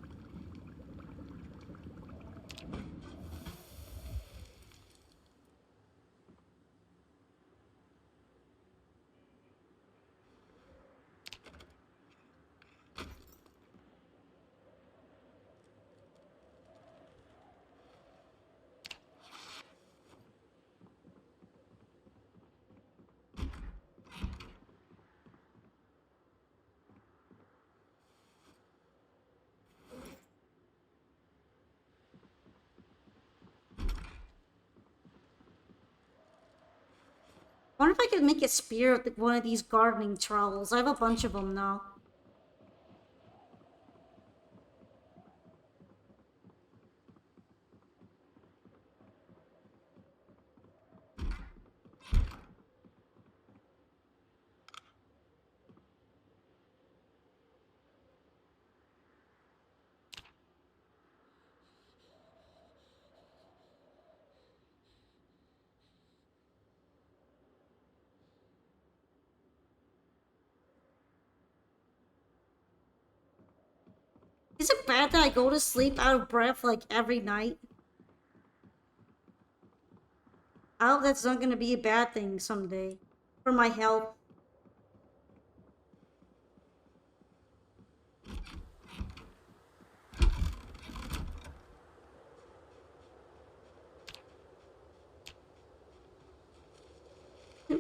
I wonder if I could make a spear with one of these gardening trowels. I have a bunch of them now. Is it bad that I go to sleep out of breath like every night? I hope that's not gonna be a bad thing someday. For my health.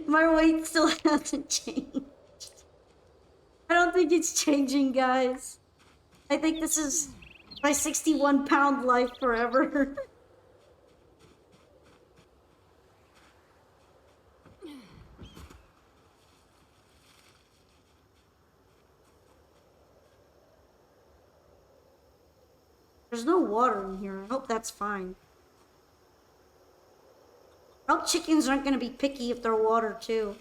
My weight still hasn't changed. I don't think it's changing, guys. I think this is my 61-pound life forever. There's no water in here. I hope that's fine. I hope chickens aren't gonna be picky if they're water too.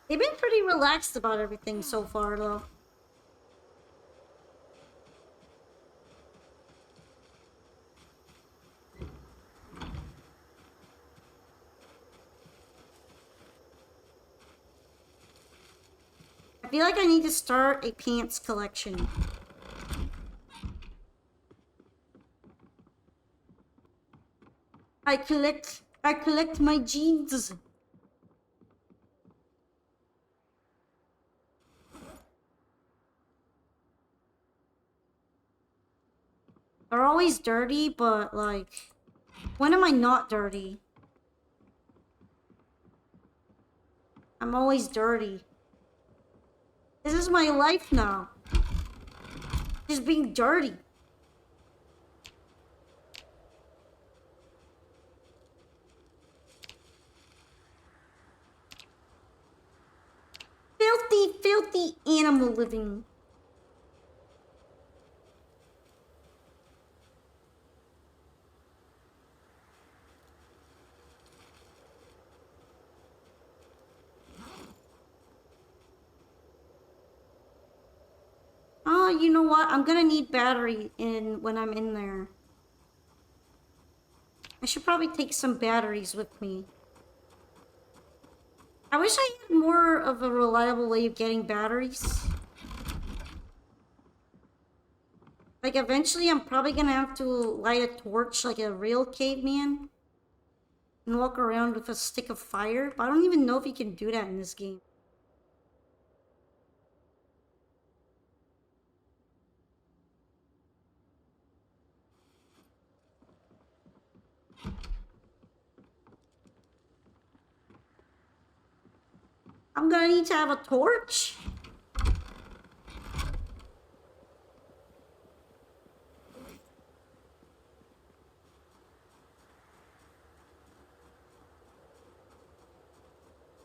They've been pretty relaxed about everything so far though. I feel like I need to start a pants collection. I collect my jeans. They're always dirty, but like, when am I not dirty? I'm always dirty. This is my life now. Just being dirty. Filthy, filthy animal living. Oh, you know what? I'm gonna need battery when I'm in there. I should probably take some batteries with me. I wish I had more of a reliable way of getting batteries. Like, eventually I'm probably gonna have to light a torch like a real caveman and walk around with a stick of fire, but I don't even know if you can do that in this game. I'm gonna need to have a torch.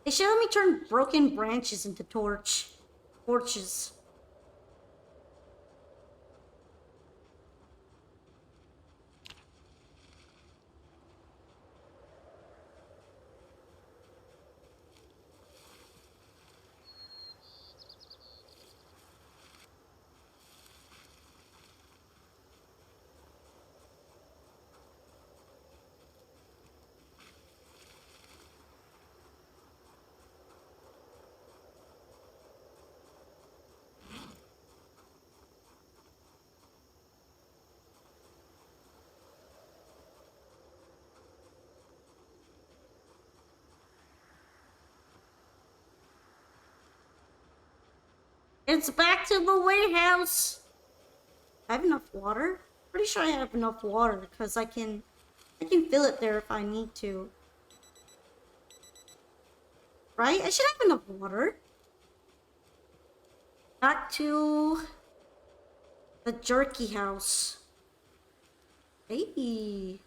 They should let me turn broken branches into torches. It's back to the warehouse. I have enough water? Pretty sure I have enough water because I can fill it there if I need to. Right? I should have enough water. Back to the jerky house. Hey.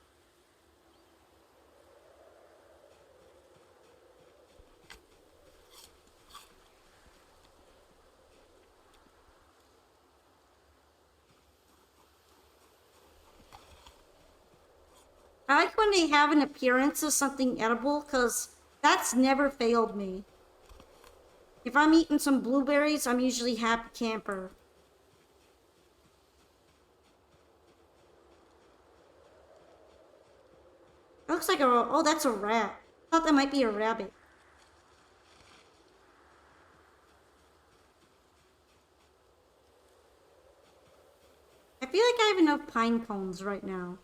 I like when they have an appearance of something edible, because that's never failed me. If I'm eating some blueberries, I'm usually happy camper. It looks like oh, that's a rat. I thought that might be a rabbit. I feel like I have enough pine cones right now.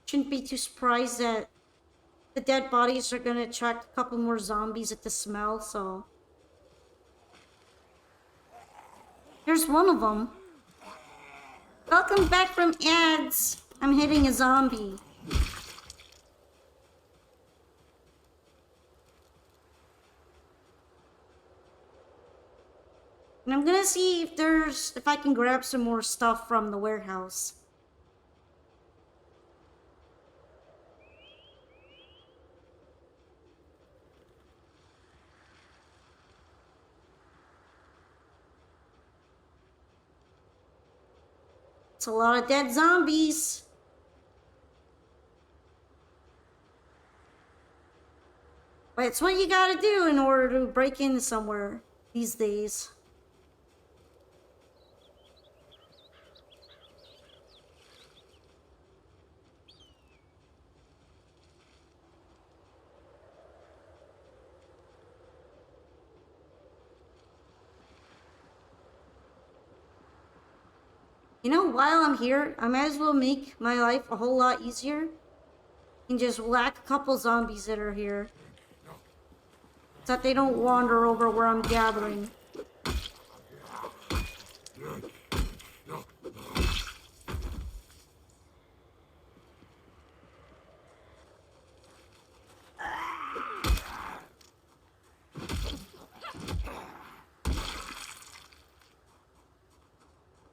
Shouldn't be too surprised that the dead bodies are gonna attract a couple more zombies at the smell, so... Here's one of them. Welcome back from ads. I'm hitting a zombie. And I'm gonna see if I can grab some more stuff from the warehouse. It's a lot of dead zombies. But it's what you gotta do in order to break into somewhere these days. You know, while I'm here, I might as well make my life a whole lot easier and just whack a couple zombies that are here, so that they don't wander over where I'm gathering.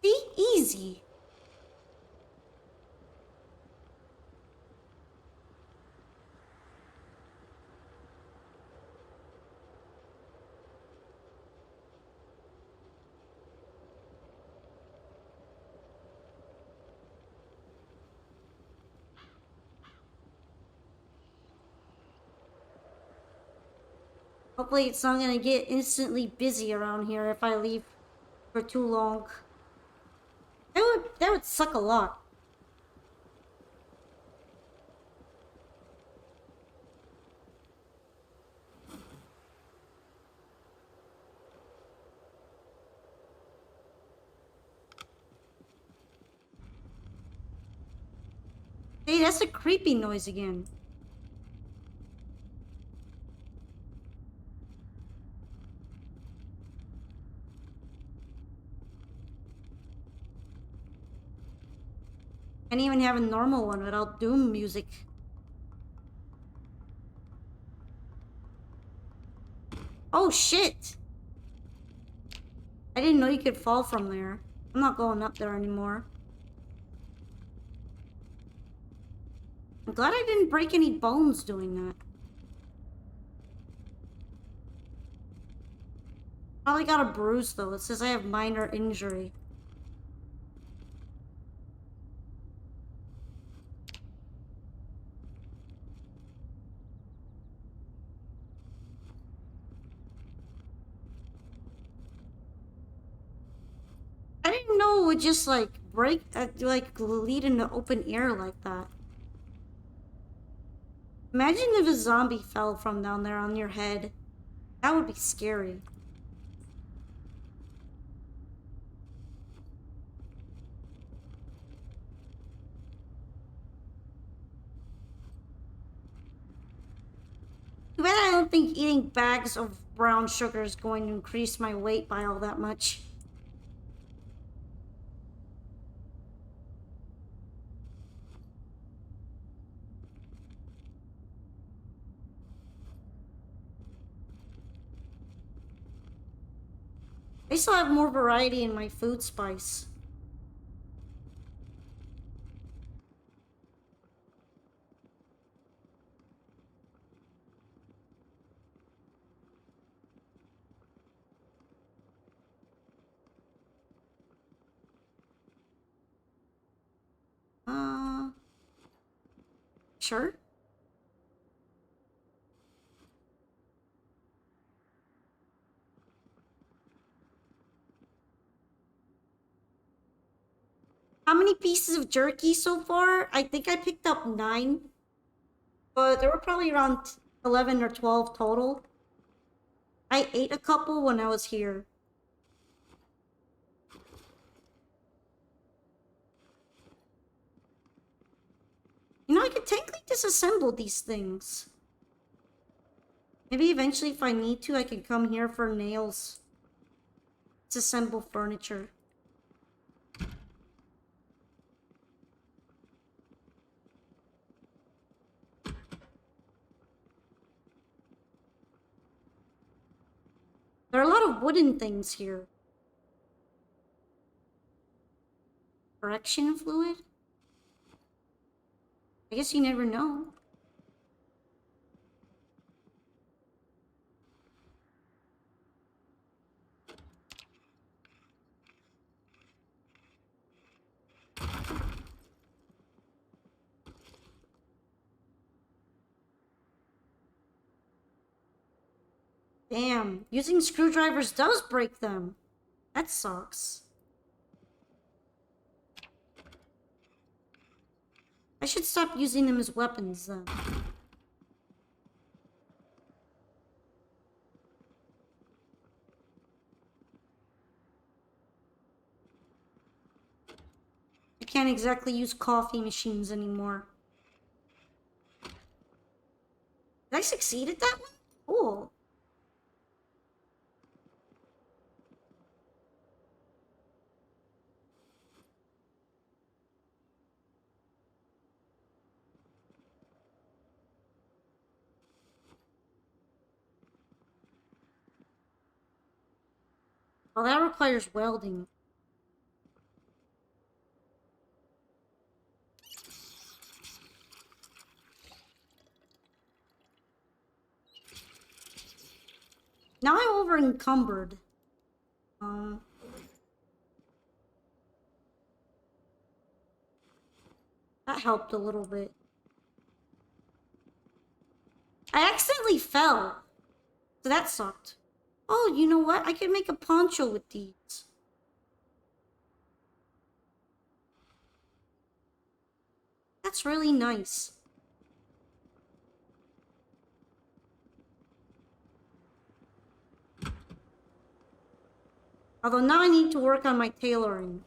Be easy. Hopefully it's not gonna get instantly busy around here if I leave for too long. That would suck a lot. Hey, that's a creepy noise again. Can't even have a normal one without doom music. Oh shit! I didn't know you could fall from there. I'm not going up there anymore. I'm glad I didn't break any bones doing that. Probably got a bruise though. It says I have minor injury. I didn't know it would just like break, like lead into open air like that. Imagine if a zombie fell from down there on your head. That would be scary. Too bad I don't think eating bags of brown sugar is going to increase my weight by all that much. I still have more variety in my food spice. Sure. How many pieces of jerky so far? I think I picked up 9. But there were probably around 11 or 12 total. I ate a couple when I was here. You know, I can technically disassemble these things. Maybe eventually if I need to, I can come here for nails. Disassemble furniture. There are a lot of wooden things here. Correction fluid? I guess you never know. Damn, using screwdrivers does break them. That sucks. I should stop using them as weapons then. I can't exactly use coffee machines anymore. Did I succeed at that one? Cool. Well, that requires welding. Now I'm over encumbered. That helped a little bit. I accidentally fell. So that sucked. Oh, you know what? I could make a poncho with these. That's really nice. Although now I need to work on my tailoring.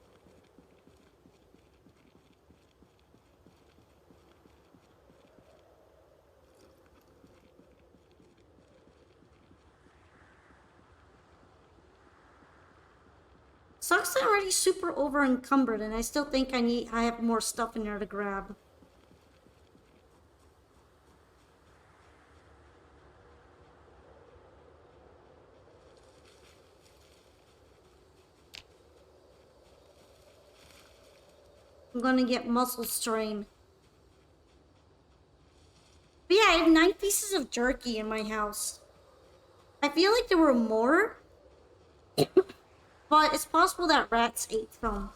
Sucks that I'm already super over encumbered and I still think I have more stuff in there to grab. I'm gonna get muscle strain. But yeah, I have 9 pieces of jerky in my house. I feel like there were more, but it's possible that rats ate some.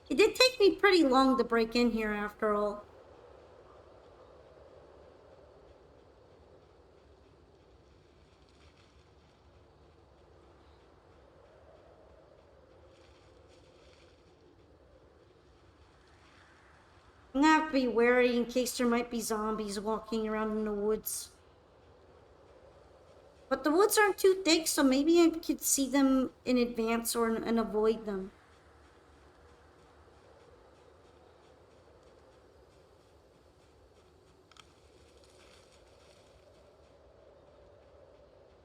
It did take me pretty long to break in here after all. I'm gonna have to be wary in case there might be zombies walking around in the woods. But the woods aren't too thick, so maybe I could see them in advance and avoid them.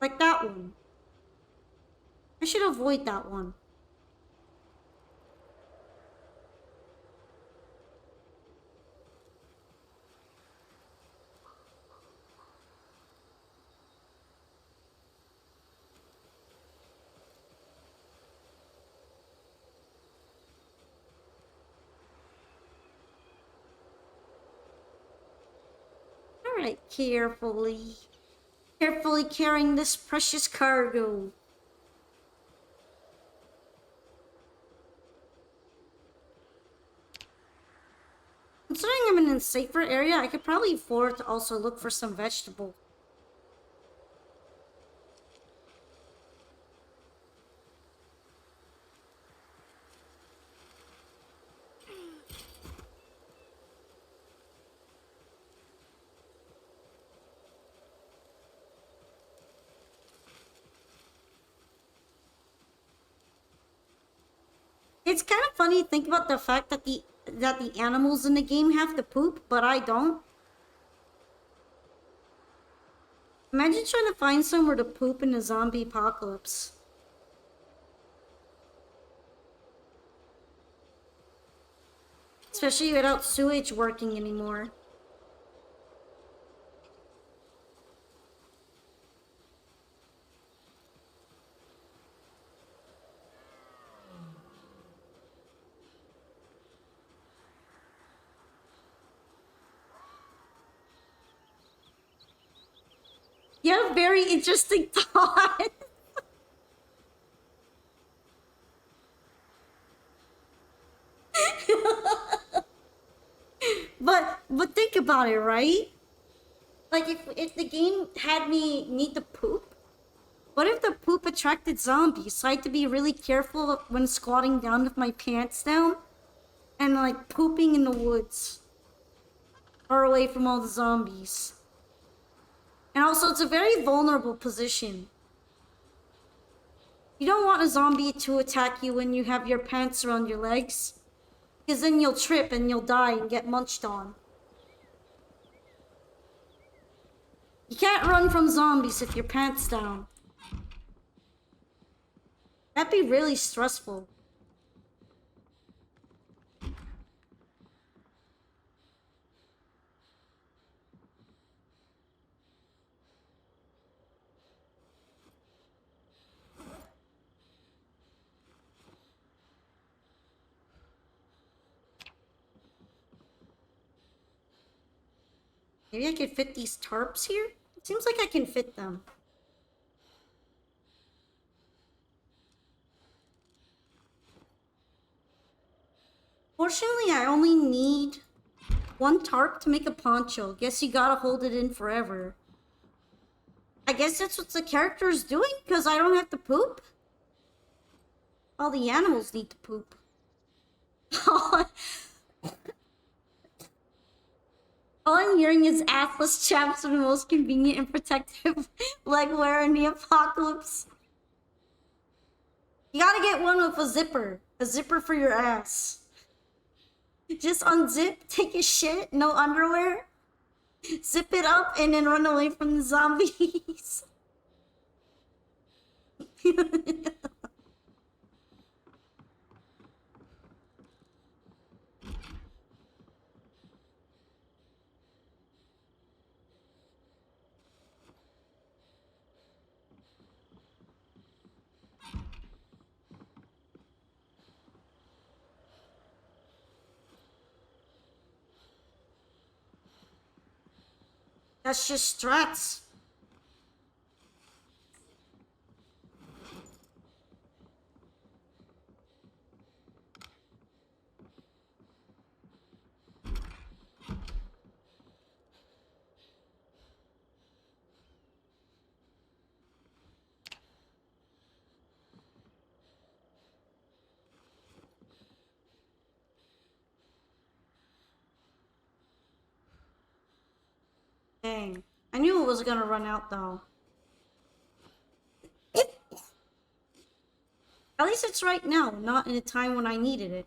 Like that one. I should avoid that one. Alright, carefully. Carefully carrying this precious cargo. Considering I'm in a safer area, I could probably afford to also look for some vegetables. It's kind of funny to think about the fact that the animals in the game have to poop, but I don't. Imagine trying to find somewhere to poop in a zombie apocalypse. Especially without sewage working anymore. You have very interesting thought. But think about it, right? Like if the game had me need to poop, what if the poop attracted zombies? So I had to be really careful when squatting down with my pants down and like pooping in the woods, far away from all the zombies. And also, it's a very vulnerable position. You don't want a zombie to attack you when you have your pants around your legs, because then you'll trip and you'll die and get munched on. You can't run from zombies if your pants down. That'd be really stressful. Maybe I could fit these tarps here? It seems like I can fit them. Fortunately, I only need one tarp to make a poncho. Guess you gotta hold it in forever. I guess that's what the character is doing, because I don't have to poop. All the animals need to poop. All I'm hearing is assless chaps are the most convenient and protective leg wear in the apocalypse. You gotta get one with a zipper. A zipper for your ass. Just unzip, take a shit, no underwear. Zip it up and then run away from the zombies. That's just strats. Dang. I knew it was gonna run out though. At least it's right now, not in a time when I needed it.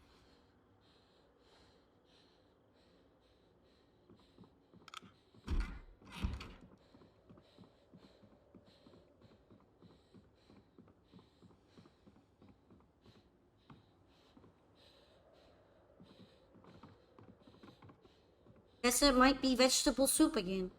Guess it might be vegetable soup again.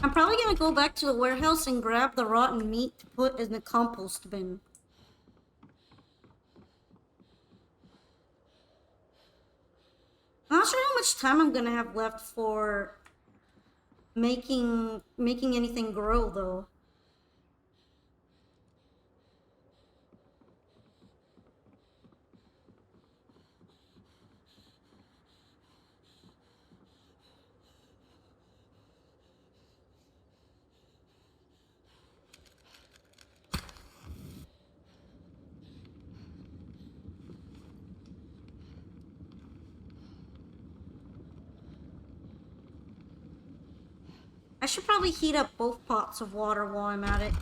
I'm probably gonna go back to the warehouse and grab the rotten meat to put in the compost bin. I'm not sure how much time I'm gonna have left for making anything grow though. should probably heat up both pots of water while I'm at it.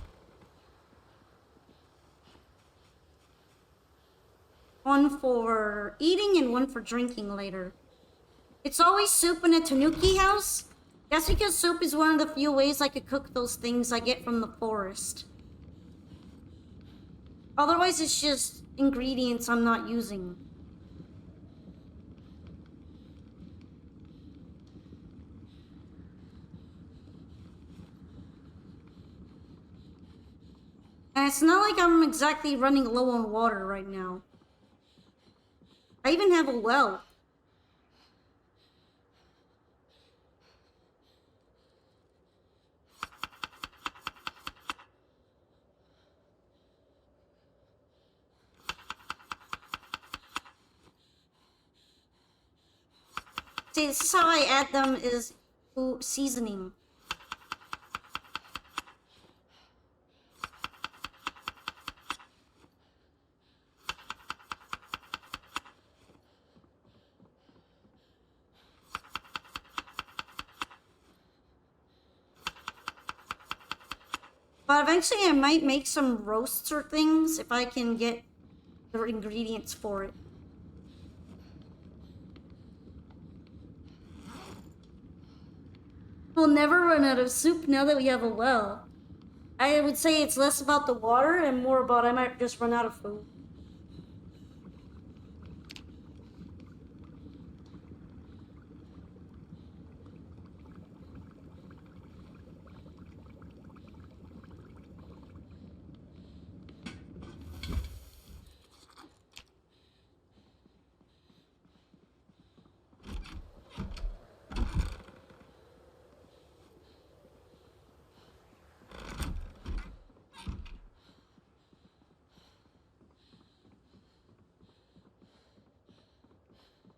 One for eating and one for drinking later. It's always soup in a tanuki house. That's because soup is one of the few ways I could cook those things I get from the forest. Otherwise, it's just ingredients I'm not using. And it's not like I'm exactly running low on water right now. I even have a well. See, this is how I add them is seasoning. But eventually I might make some roasts or things if I can get the ingredients for it. We'll never run out of soup now that we have a well. I would say it's less about the water and more about I might just run out of food.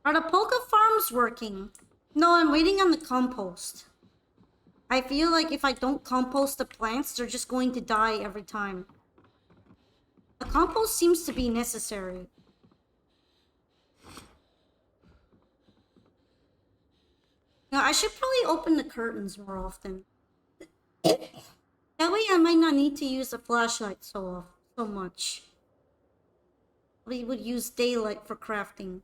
Are the polka farms working? No, I'm waiting on the compost. I feel like if I don't compost the plants, they're just going to die every time. The compost seems to be necessary. Now, I should probably open the curtains more often. That way I might not need to use the flashlight so much. We would use daylight for crafting.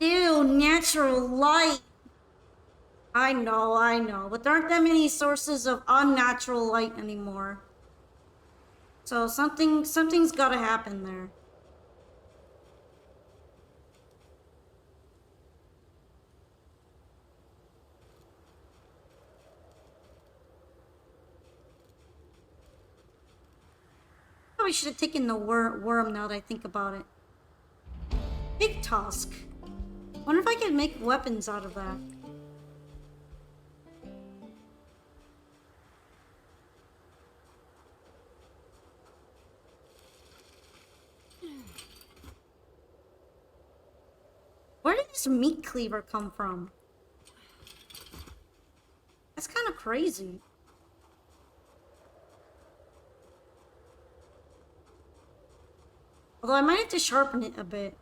Ew, natural light. I know, but there aren't that many sources of unnatural light anymore. So something's gotta happen there. Probably should have taken the worm now that I think about it. Big tusk. Wonder if I could make weapons out of that. Where did this meat cleaver come from? That's kind of crazy. Although I might have to sharpen it a bit.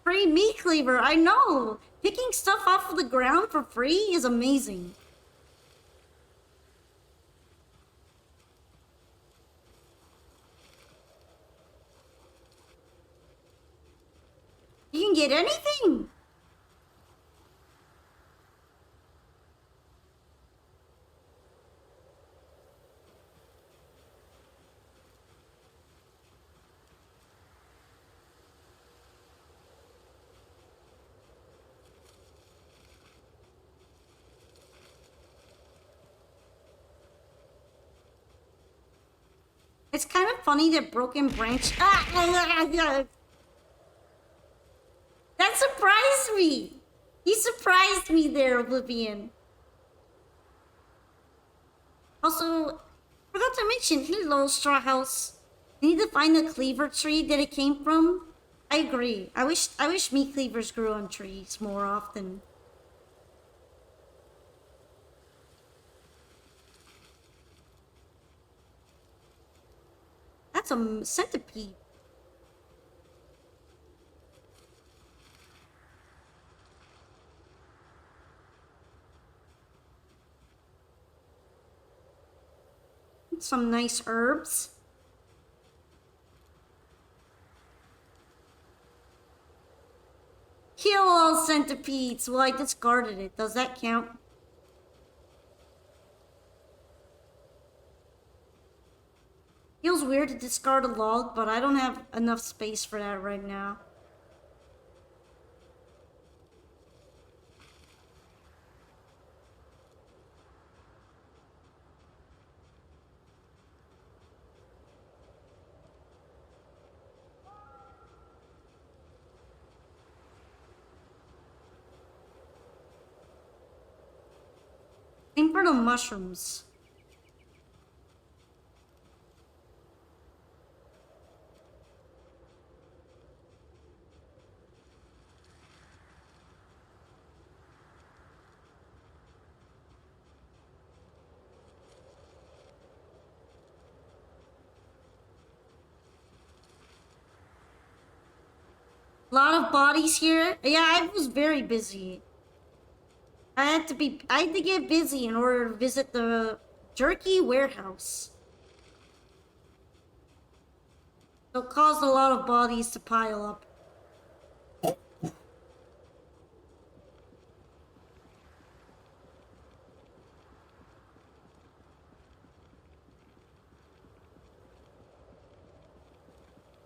Free meat cleaver, I know! Picking stuff off of the ground for free is amazing. You can get anything! It's kind of funny that broken branch. That surprised me. You surprised me there, Oblivion. Also, forgot to mention, hello, Straw House. We need to find the cleaver tree that it came from. I agree. I wish meat cleavers grew on trees more often. That's a centipede. Some nice herbs. Kill all centipedes. Well, I discarded it. Does that count? Feels weird to discard a log, but I don't have enough space for that right now. Aim for the mushrooms. A lot of bodies here. Yeah, I was very busy. I had to get busy in order to visit the jerky warehouse. So it caused a lot of bodies to pile up.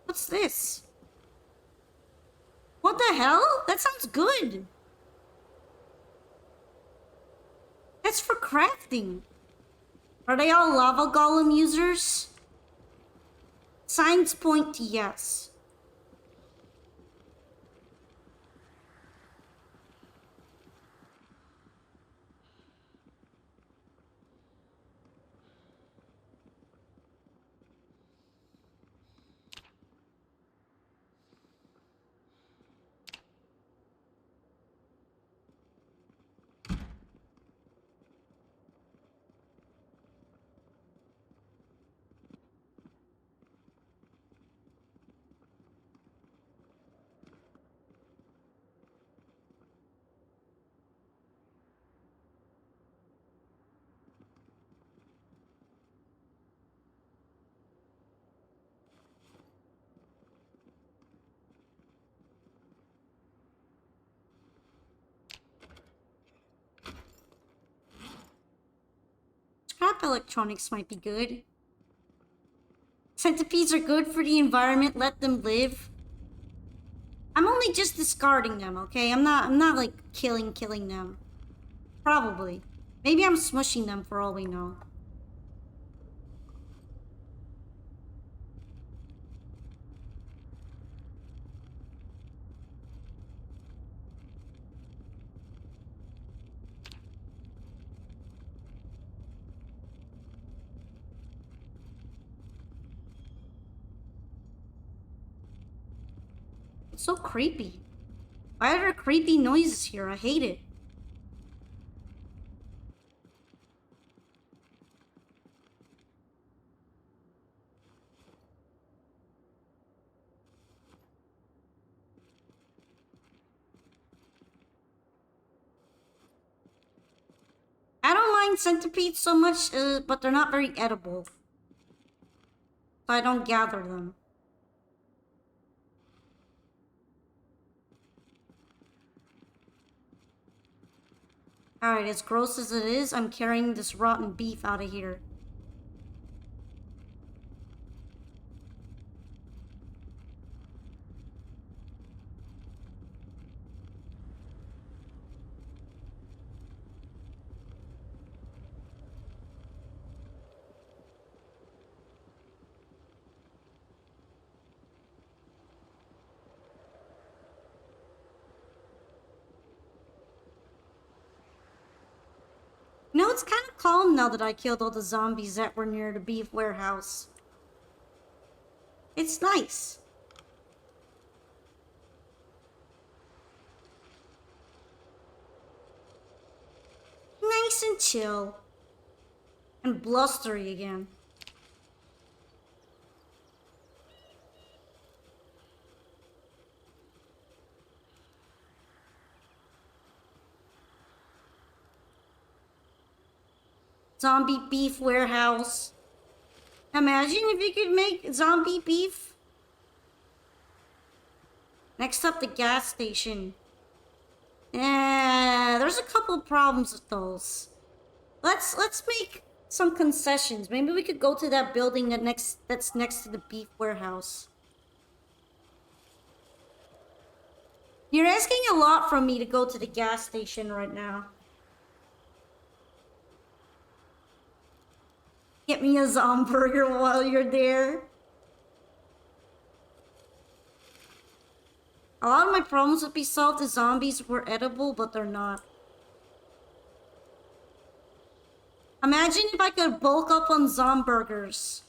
What's this? What the hell? That sounds good. That's for crafting. Are they all lava golem users? Signs point to yes. Scrap electronics might be good. Centipedes are good for the environment, let them live. I'm only just discarding them, okay? I'm not like killing them. Probably. Maybe I'm smushing them for all we know. It's so creepy. Why are there creepy noises here? I hate it. I don't mind centipedes so much, but they're not very edible. So I don't gather them. Alright, as gross as it is, I'm carrying this rotten beef out of here. You know, it's kind of calm now that I killed all the zombies that were near the beef warehouse. It's nice. Nice and chill. And blustery again. Zombie beef warehouse. Imagine if you could make zombie beef. Next up, the gas station. There's a couple problems with those. Let's make some concessions. Maybe we could go to that building that's next to the beef warehouse. You're asking a lot from me to go to the gas station right now. Get me a Zomburger while you're there. A lot of my problems would be solved if zombies were edible, but they're not. Imagine if I could bulk up on Zomburgers.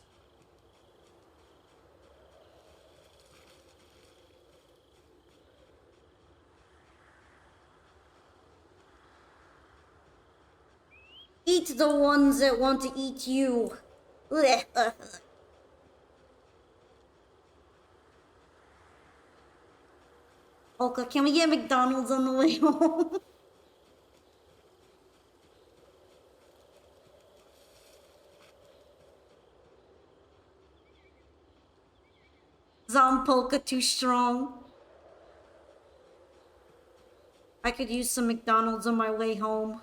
Eat the ones that want to eat you. Okay, can we get McDonald's on the way home? Zompolka too strong. I could use some McDonald's on my way home.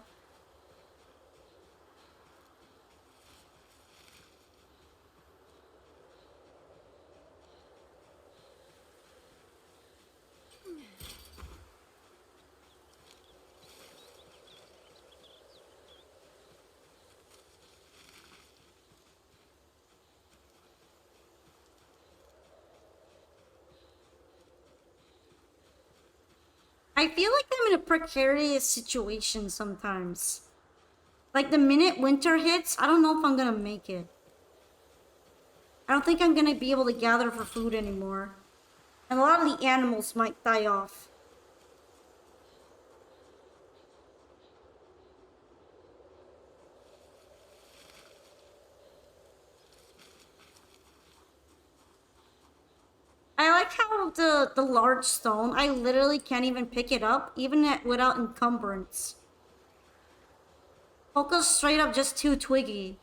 I feel like I'm in a precarious situation sometimes. Like the minute winter hits, I don't know if I'm gonna make it. I don't think I'm gonna be able to gather for food anymore. And a lot of the animals might die off. I like how the large stone, I literally can't even pick it up, even without encumbrance. Polka's straight up just too twiggy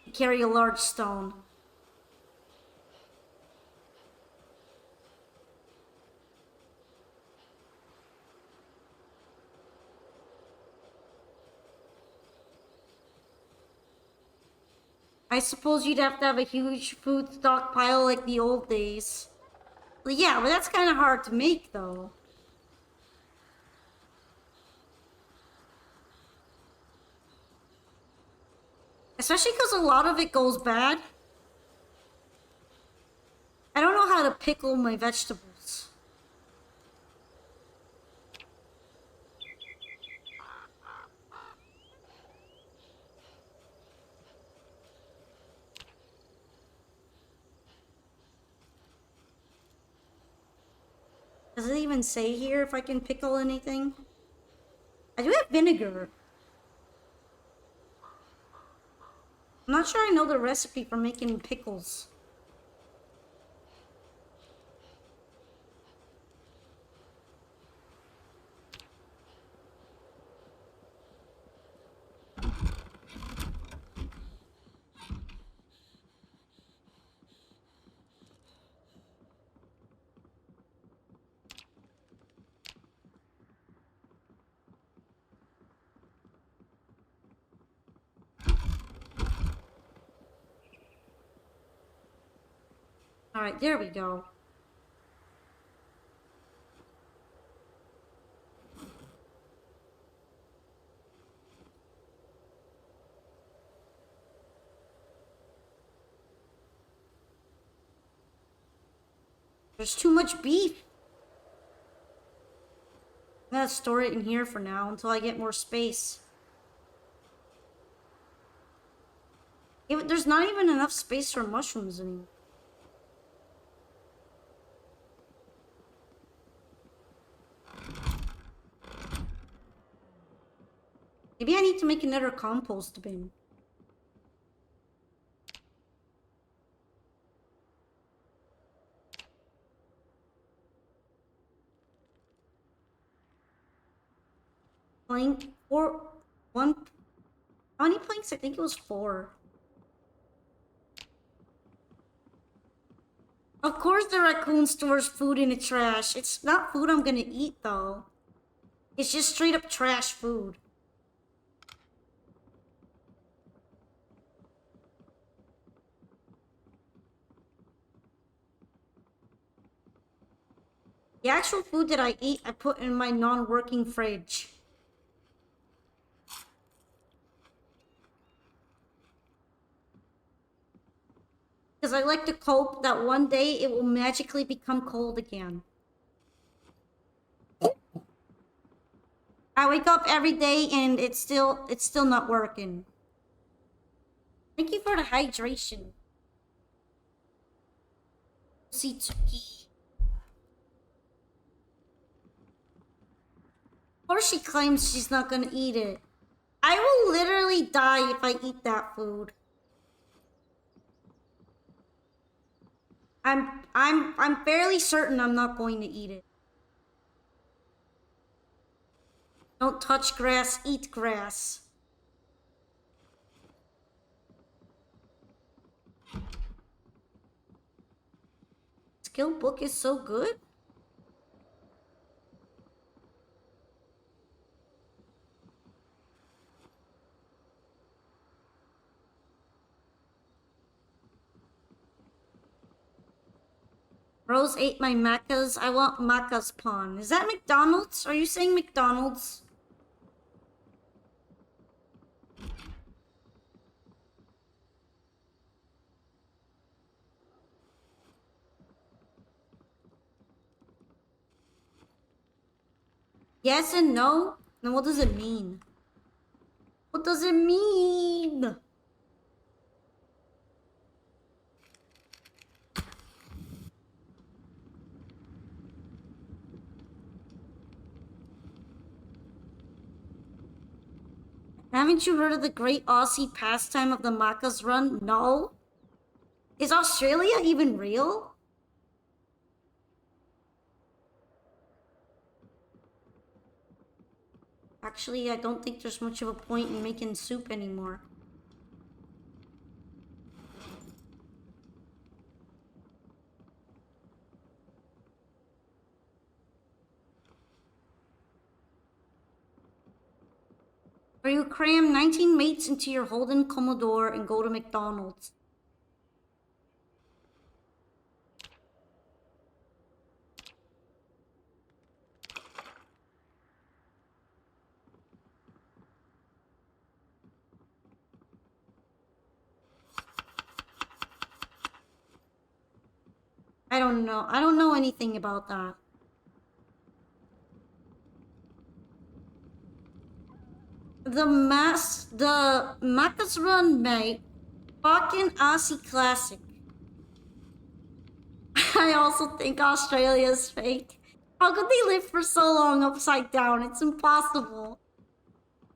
to carry a large stone. I suppose you'd have to have a huge food stockpile like the old days. Well, yeah, but that's kind of hard to make, though. Especially because a lot of it goes bad. I don't know how to pickle my vegetables. Does it even say here if I can pickle anything? I do have vinegar. I'm not sure I know the recipe for making pickles. Alright, there we go. There's too much beef. I'm gonna store it in here for now until I get more space. There's not even enough space for mushrooms anymore. Maybe I need to make another compost bin. Plank or one. How many planks? I think it was 4. Of course the raccoon stores food in the trash. It's not food I'm gonna eat though. It's just straight up trash food. The actual food that I eat, I put in my non-working fridge. Because I like to hope that one day it will magically become cold again. I wake up every day and it's still not working. Thank you for the hydration. Sitsuki. Or she claims she's not gonna eat it. I will literally die if I eat that food. I'm fairly certain I'm not going to eat it. Don't touch grass, eat grass. Skill book is so good. Rose ate my macas. I want macas pawn. Is that McDonald's? Are you saying McDonald's? Yes and no? Then what does it mean? What does it mean? Haven't you heard of the great Aussie pastime of the macas run? No? Is Australia even real? Actually, I don't think there's much of a point in making soup anymore. Or you cram 19 mates into your Holden Commodore and go to McDonald's. I don't know. I don't know anything about that. The Macca's Run, mate. Fucking Aussie classic. I also think Australia's fake. How could they live for so long upside down? It's impossible.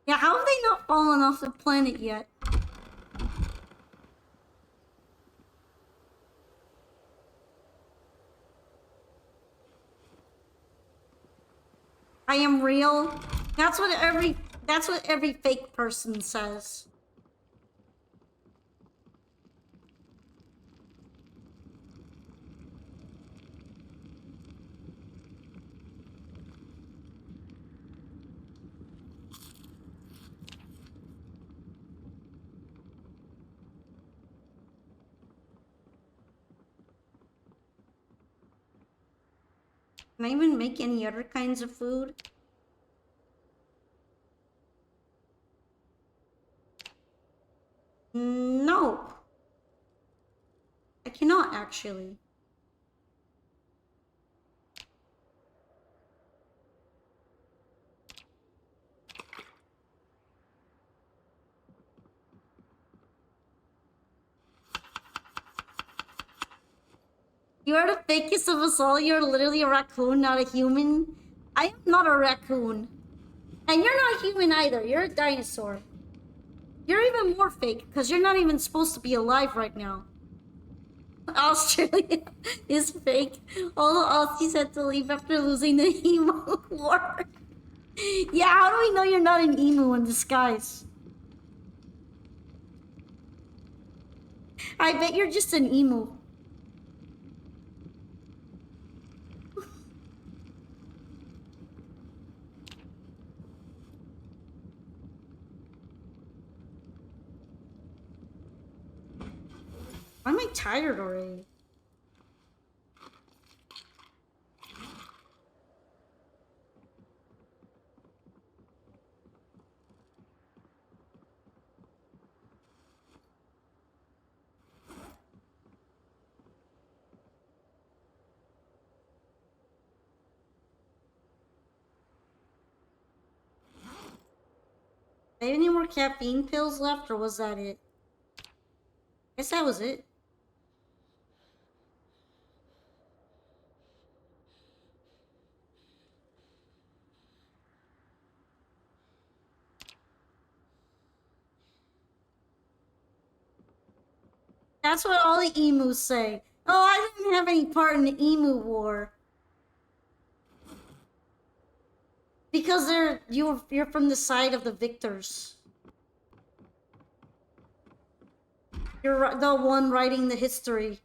Yeah, how have they not fallen off the planet yet? I am real. That's what every fake person says. Can I even make any other kinds of food? No. I cannot actually. You are the fakest of us all. You're literally a raccoon, not a human. I am not a raccoon. And you're not human either. You're a dinosaur. You're even more fake, because you're not even supposed to be alive right now. Australia is fake. All the Aussies had to leave after losing the emu war. Yeah, how do we know you're not an emu in disguise? I bet you're just an emu. Why am I tired already? Any more caffeine pills left, or was that it? Guess that was it. That's what all the emus say. Oh, I didn't have any part in the emu war. Because you're from the side of the victors. You're the one writing the history.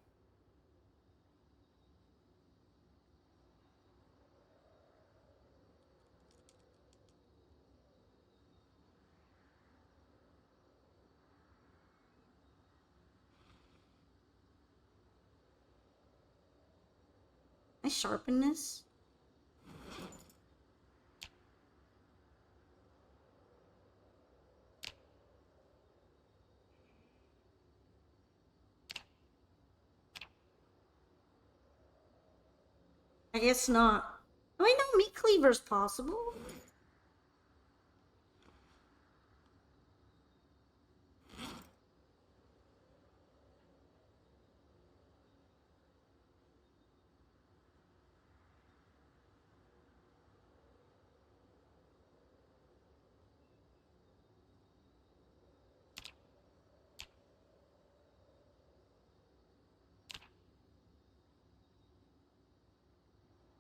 I sharpen this. I guess not. Oh, I know meat cleaver's possible.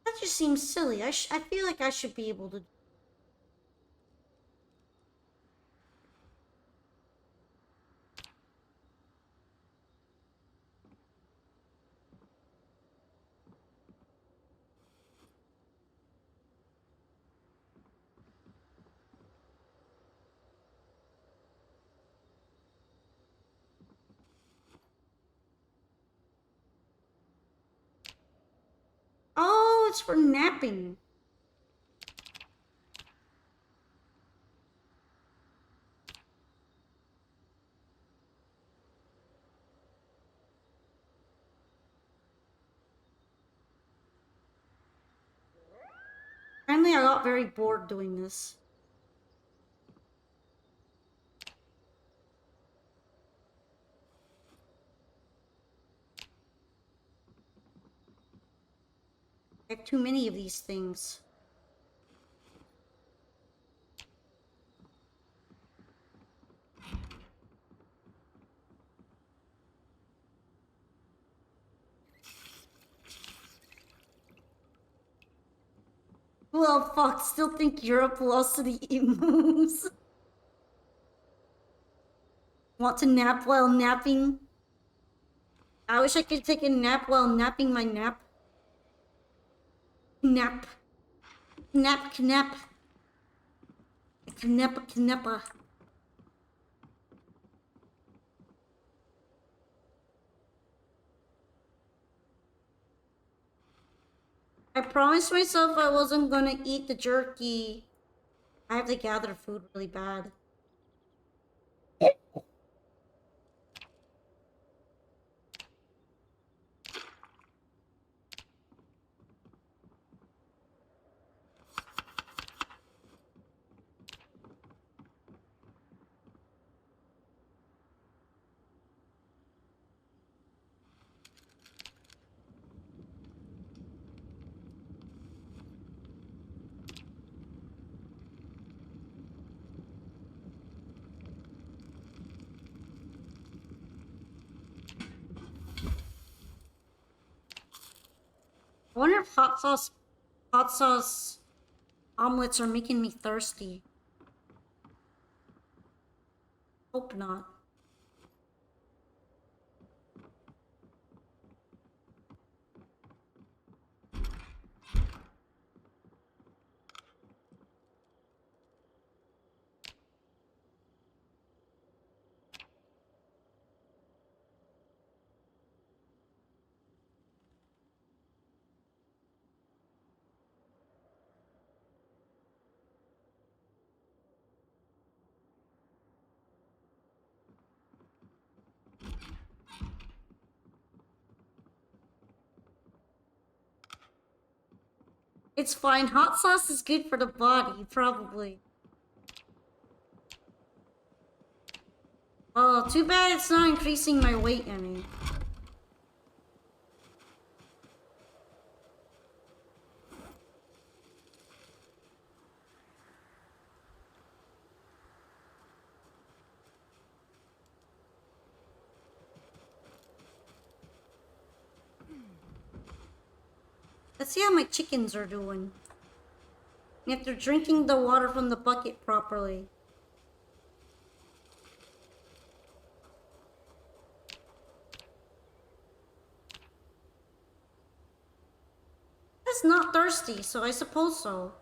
That just seems silly. I feel like I should be able to. Oh, it's for napping. Apparently, I got very bored doing this. I have too many of these things. Well, fuck, still think Europe lost to the emus. Want to nap while napping? I wish I could take a nap while napping my nap. Nap. Nap, knap. Knappa, knappa. I promised myself I wasn't gonna eat the jerky. I have to gather food really bad. I wonder if hot sauce omelets are making me thirsty. Hope not. It's fine. Hot sauce is good for the body, probably. Oh, too bad it's not increasing my weight any. Let's see how my chickens are doing. If they're drinking the water from the bucket properly. It's not thirsty, so I suppose so.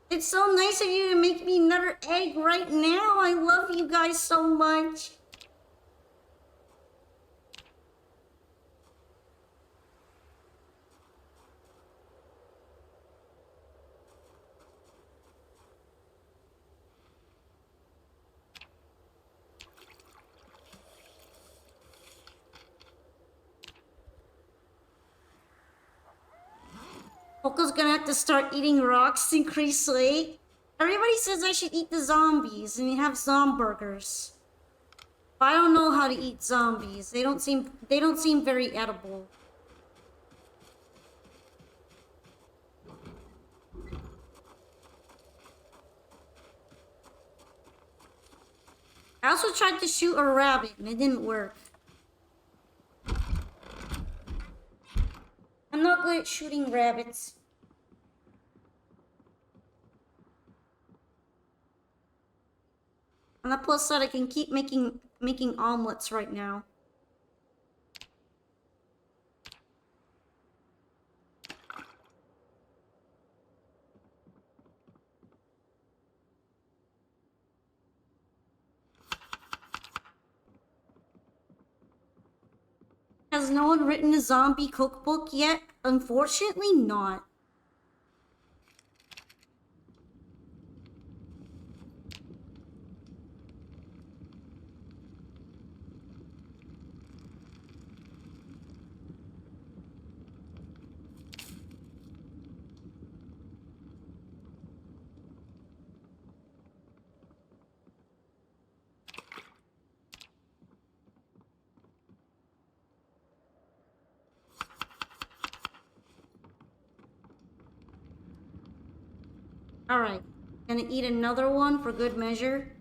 It's so nice of you to make me another egg right now. I love you guys so much. Coco's gonna have to start eating rocks to increase weight. Everybody says I should eat the zombies and have zomburgers. But I don't know how to eat zombies. They don't seem very edible. I also tried to shoot a rabbit and it didn't work. I'm not good at shooting rabbits. On the plus side, I can keep making omelets right now. Has no one written a zombie cookbook yet? Unfortunately, not. Alright, gonna eat another one for good measure.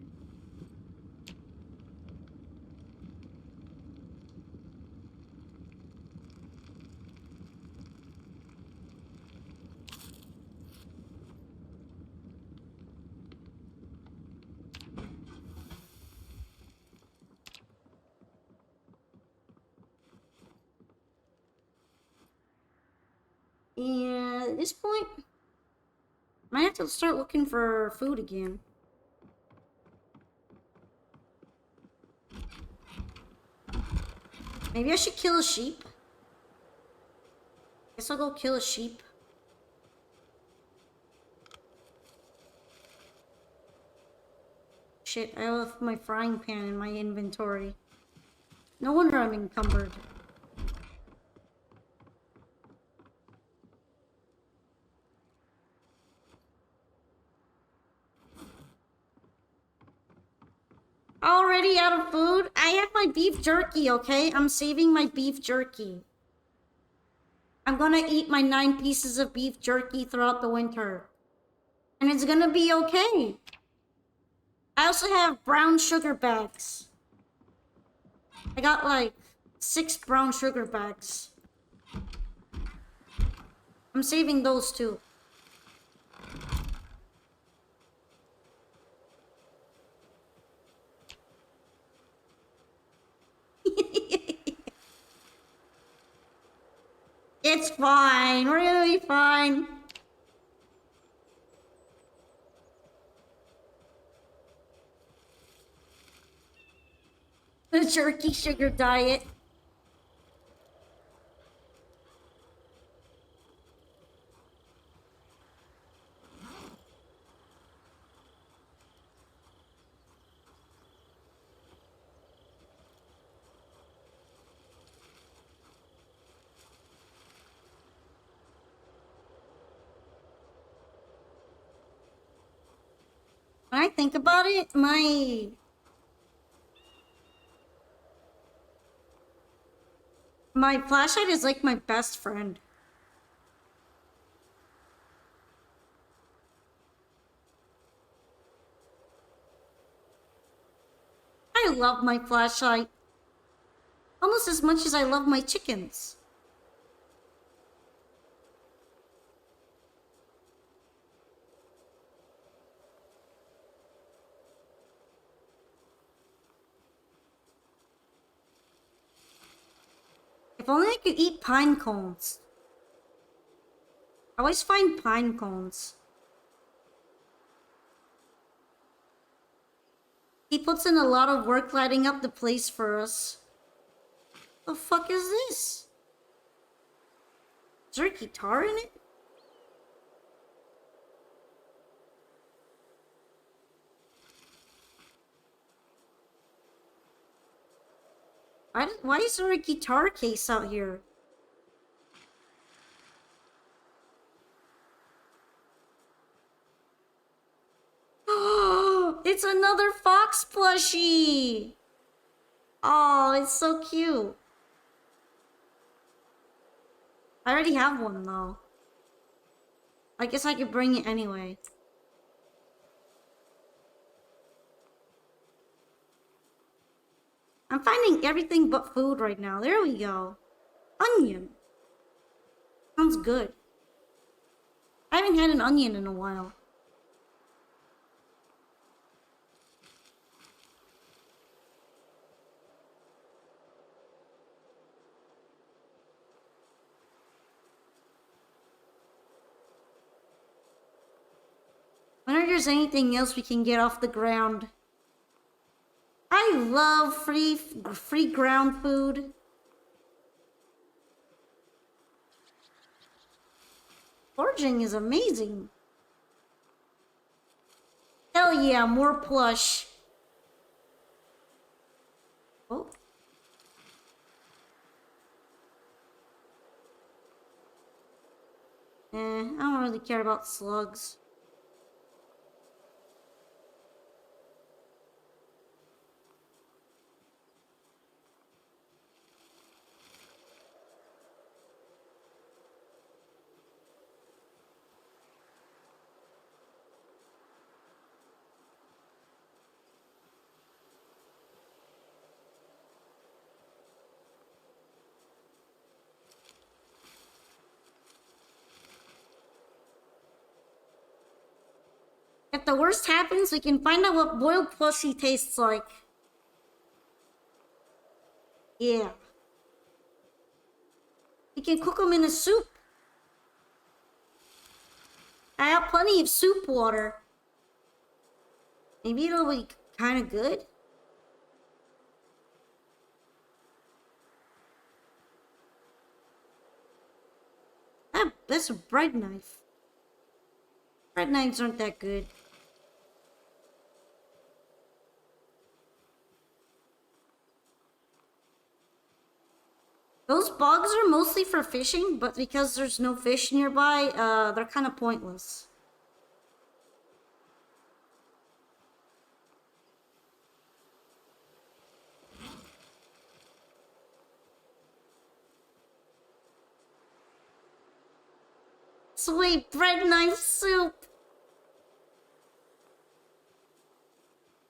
And at this point, I might have to start looking for food again. Maybe I should kill a sheep. Guess I'll go kill a sheep. Shit, I left my frying pan in my inventory. No wonder I'm encumbered. Already out of food? I have my beef jerky, okay? I'm saving my beef jerky. I'm gonna eat my 9 pieces of beef jerky throughout the winter. And it's gonna be okay. I also have brown sugar bags. I got like 6 brown sugar bags. I'm saving those too. It's fine. We're gonna be fine. The jerky sugar diet. When I think about it, my flashlight is like my best friend. I love my flashlight. Almost as much as I love my chickens. If only I could eat pine cones. I always find pine cones. He puts in a lot of work lighting up the place for us. The fuck is this? Is there a guitar in it? Why is there a guitar case out here? Oh, it's another fox plushie! Oh, it's so cute. I already have one though. I guess I could bring it anyway. I'm finding everything but food right now. There we go. Onion. Sounds good. I haven't had an onion in a while. I wonder if there's anything else we can get off the ground. I love free ground food. Foraging is amazing. Hell yeah, more plush. Oh. I don't really care about slugs. If the worst happens, we can find out what boiled plushie tastes like. Yeah. We can cook them in a soup. I have plenty of soup water. Maybe it'll be kind of good. That's a bread knife. Bread knives aren't that good. Those bogs are mostly for fishing, but because there's no fish nearby, they're kind of pointless. Sweet bread knife soup!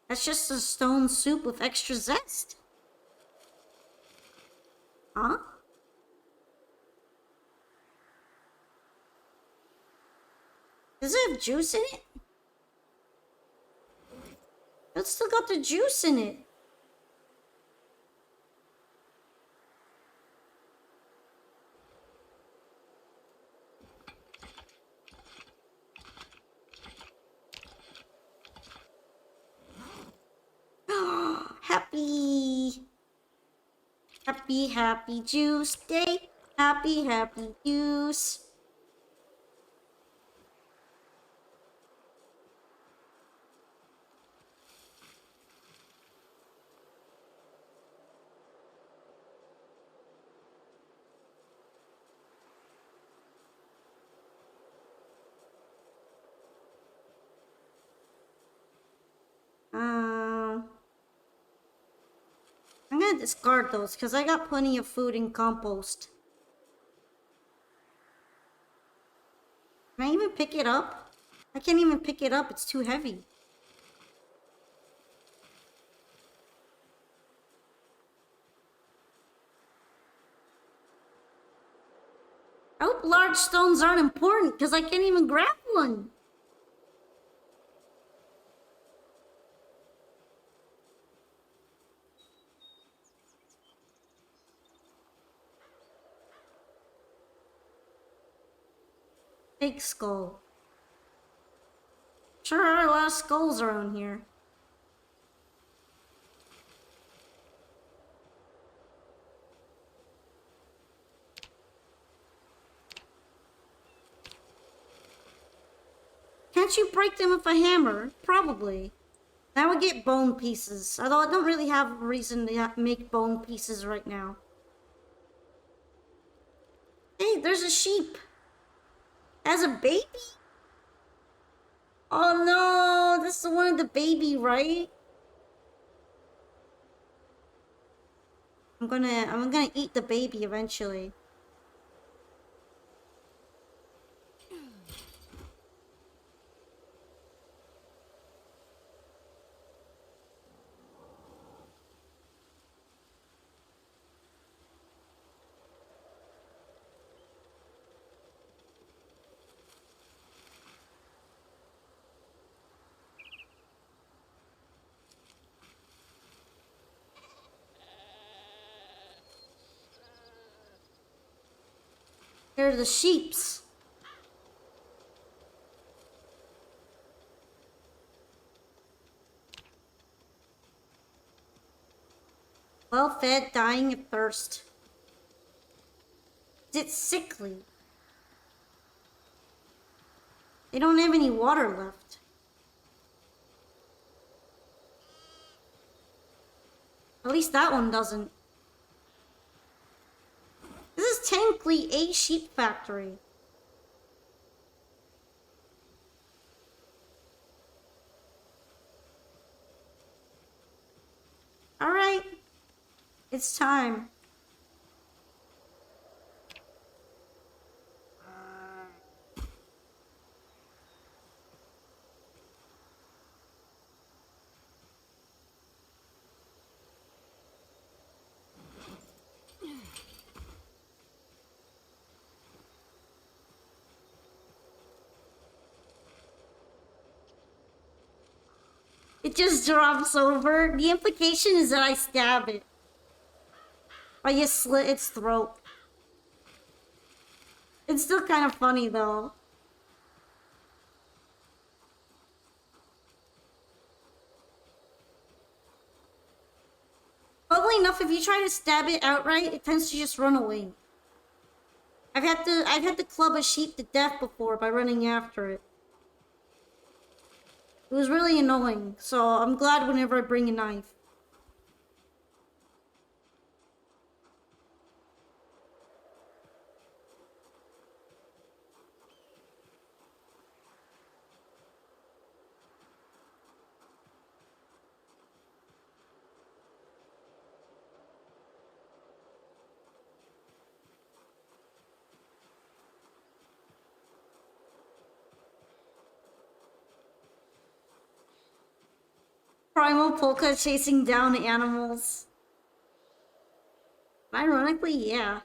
That's just a stone soup with extra zest. Huh? Does it have juice in it? It's still got the juice in it. Happy. Happy, happy juice day. Happy, happy juice. I'm gonna discard those because I got plenty of food in compost. Can I even pick it up? I can't even pick it up, it's too heavy. I hope large stones aren't important because I can't even grab one. Big skull. Sure are a lot of skulls around here. Can't you break them with a hammer? Probably. That would get bone pieces. Although I don't really have a reason to make bone pieces right now. Hey, there's a sheep. As a baby? Oh no, this is the one of the baby, right? I'm gonna eat the baby eventually. They're the sheeps. Well fed, dying of thirst. It's sickly. They don't have any water left. At least that one doesn't. This is technically a sheep factory. Alright. It's time. It just drops over. The implication is that I stab it. Or you slit its throat. It's still kind of funny though. Funnily enough, if you try to stab it outright, it tends to just run away. I've had to club a sheep to death before by running after it. It was really annoying, so I'm glad whenever I bring a knife. Primal Polka chasing down animals. Ironically, yeah.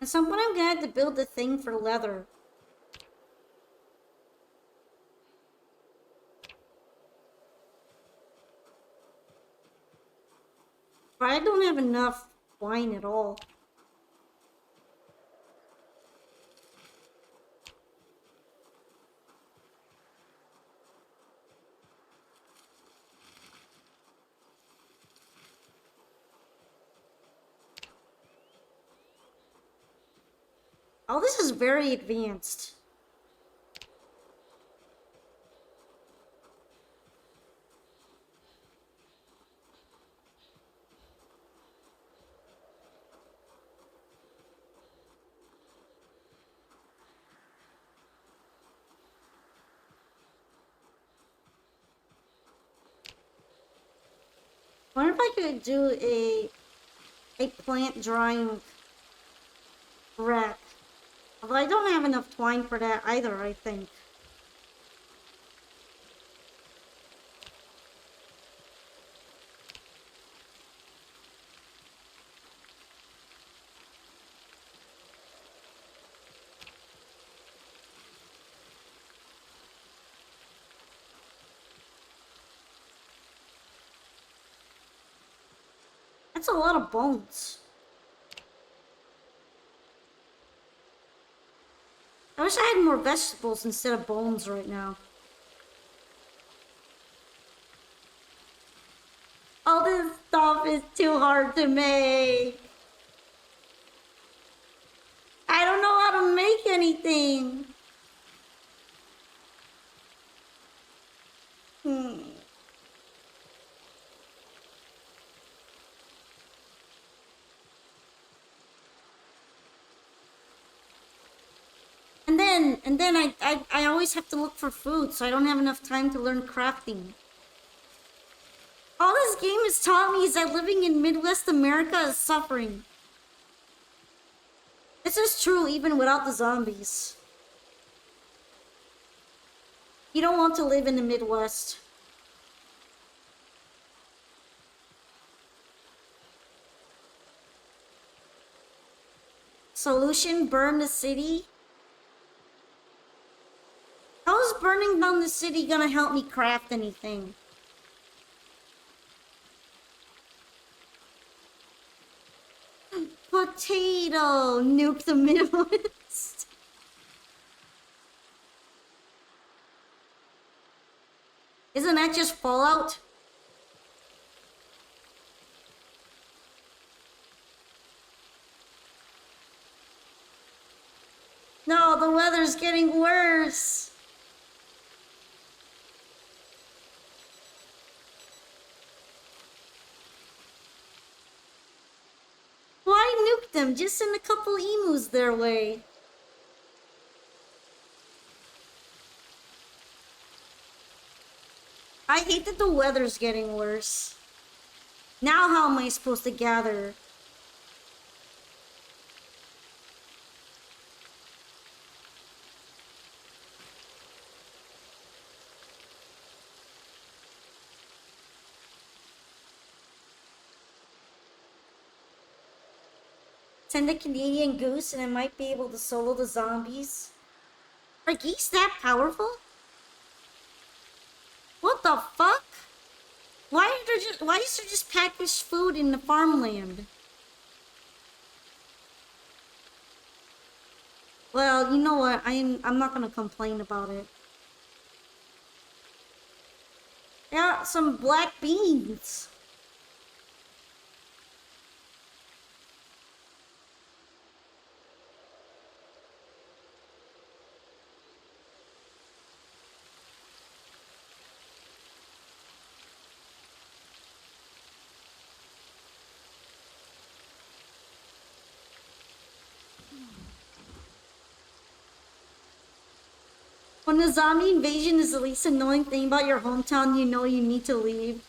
At some point, I'm gonna have to build a thing for leather. But I don't have enough wine at all. Oh, this is very advanced. I wonder if I could do a plant drying rack. Although I don't have enough twine for that either, I think. That's a lot of bones. I wish I had more vegetables instead of bones right now. All this stuff is too hard to make. I don't know how to make anything. And then I always have to look for food, so I don't have enough time to learn crafting. All this game has taught me is that living in Midwest America is suffering. This is true even without the zombies. You don't want to live in the Midwest. Solution: burn the city. How is burning down the city gonna help me craft anything? Potato! Nuke the Midwest. Isn't that just Fallout? No, the weather's getting worse. Why nuke them? Just send a couple emus their way. I hate that the weather's getting worse. Now how am I supposed to gather? Send a Canadian goose and I might be able to solo the zombies. Are geese that powerful? What the fuck? Why is there just packaged food in the farmland? Well, you know what? I'm not gonna complain about it. Yeah, some black beans. When the zombie invasion is the least annoying thing about your hometown, you know you need to leave.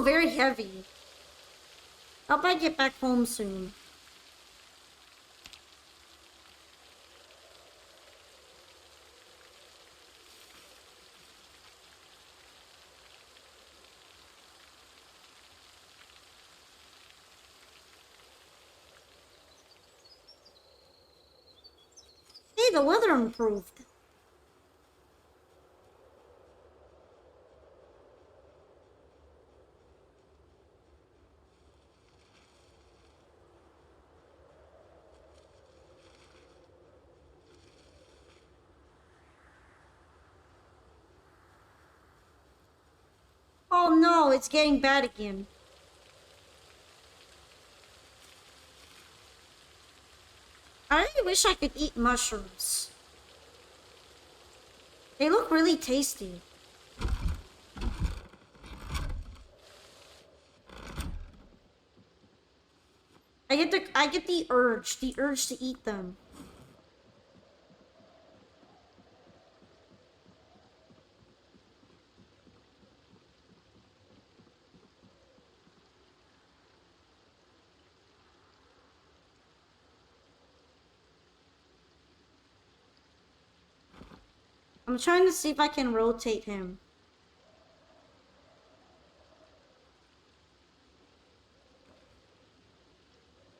feel very heavy. Hope I get back home soon. Hey, the weather improved. Oh no, it's getting bad again. I really wish I could eat mushrooms. They look really tasty. I get the urge to eat them. I'm trying to see if I can rotate him.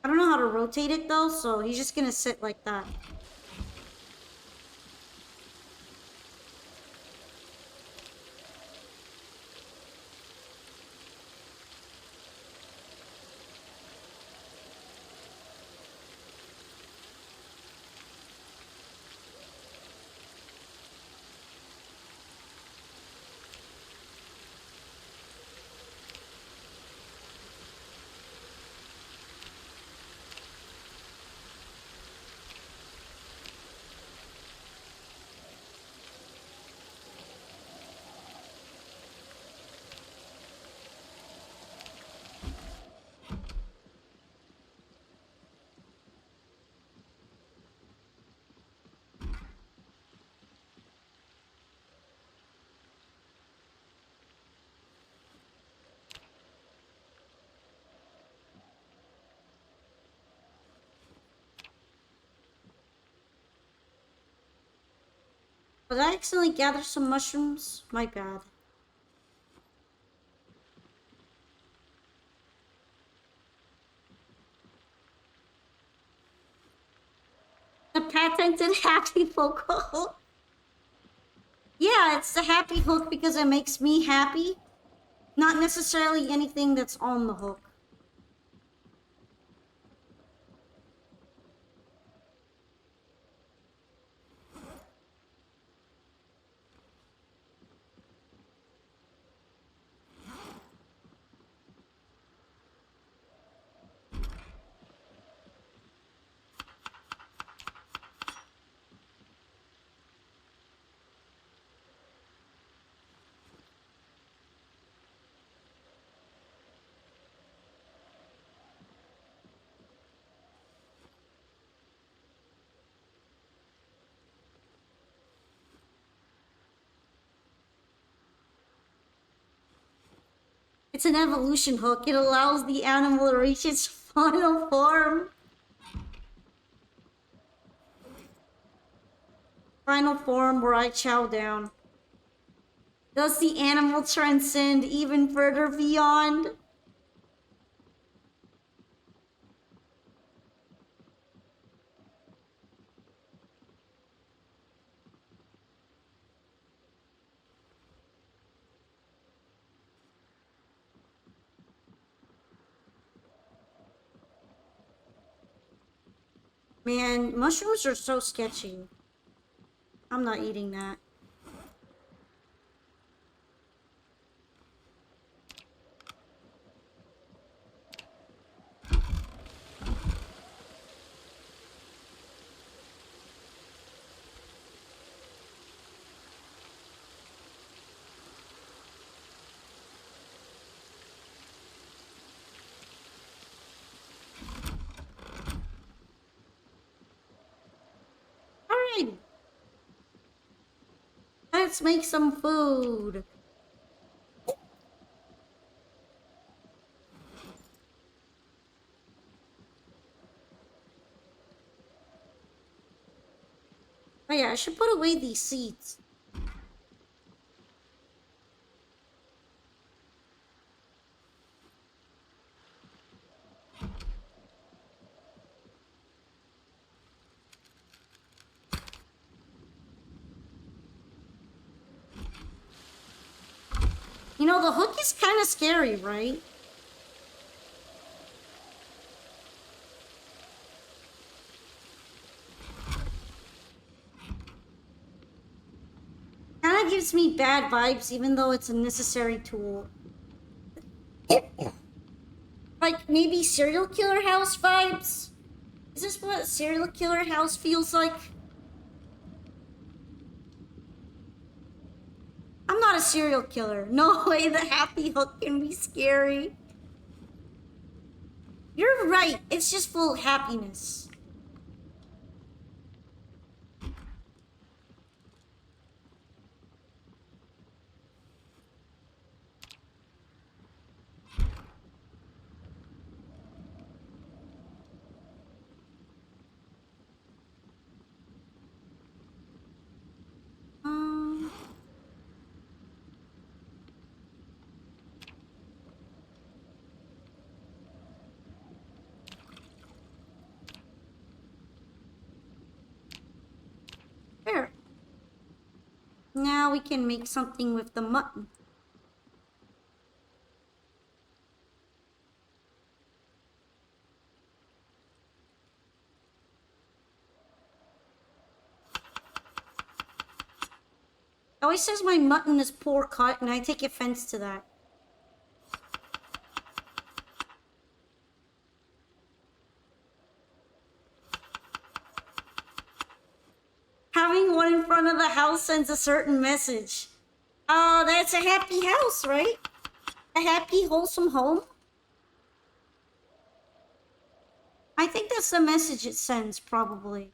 I don't know how to rotate it though, so he's just gonna sit like that. Did I accidentally gather some mushrooms? My bad. The patented happy vocal. Yeah, it's the happy hook because it makes me happy. Not necessarily anything that's on the hook. It's an evolution hook. It allows the animal to reach its final form. Final form where I chow down. Does the animal transcend even further beyond? Man, mushrooms are so sketchy. I'm not eating that. Alright. Let's make some food. Oh yeah, I should put away these seeds. You know, the hook is kind of scary, right? Kind of gives me bad vibes, even though it's a necessary tool. Like, maybe serial killer house vibes? Is this what a serial killer house feels like? I'm not a serial killer. No way, the happy hook can be scary. You're right, it's just full of happiness. Um, there. Now we can make something with the mutton. It always says my mutton is poor cut, and I take offense to that. Having one in front of the house sends a certain message. Oh, that's a happy house, right? A happy, wholesome home? I think that's the message it sends, probably.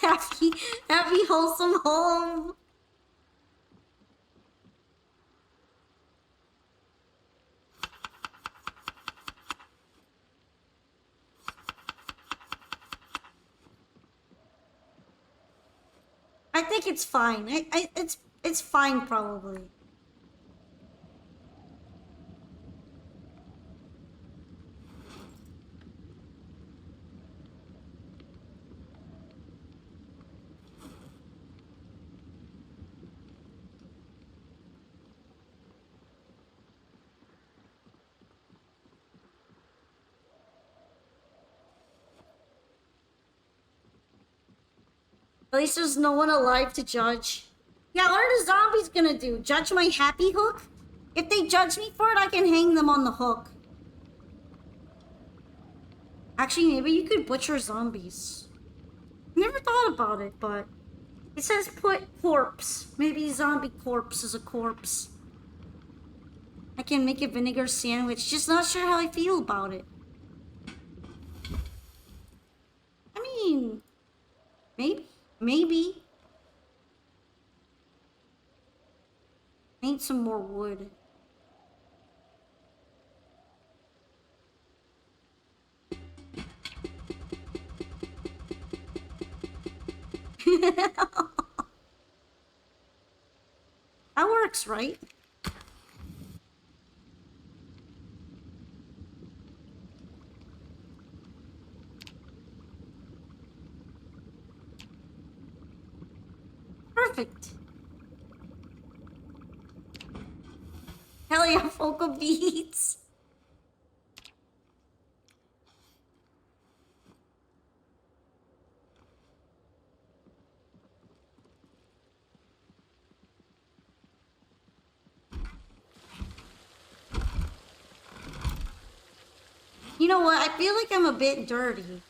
Happy, happy, wholesome home. I think it's fine. It's fine, probably. At least there's no one alive to judge. Yeah, what are the zombies gonna do? Judge my happy hook? If they judge me for it, I can hang them on the hook. Actually, maybe you could butcher zombies. Never thought about it, but it says put corpse. Maybe zombie corpse is a corpse. I can make a vinegar sandwich. Just not sure how I feel about it. I mean, maybe. Need some more wood. That works, right? Perfect. Hell yeah, Focal Beats. You know what? I feel like I'm a bit dirty.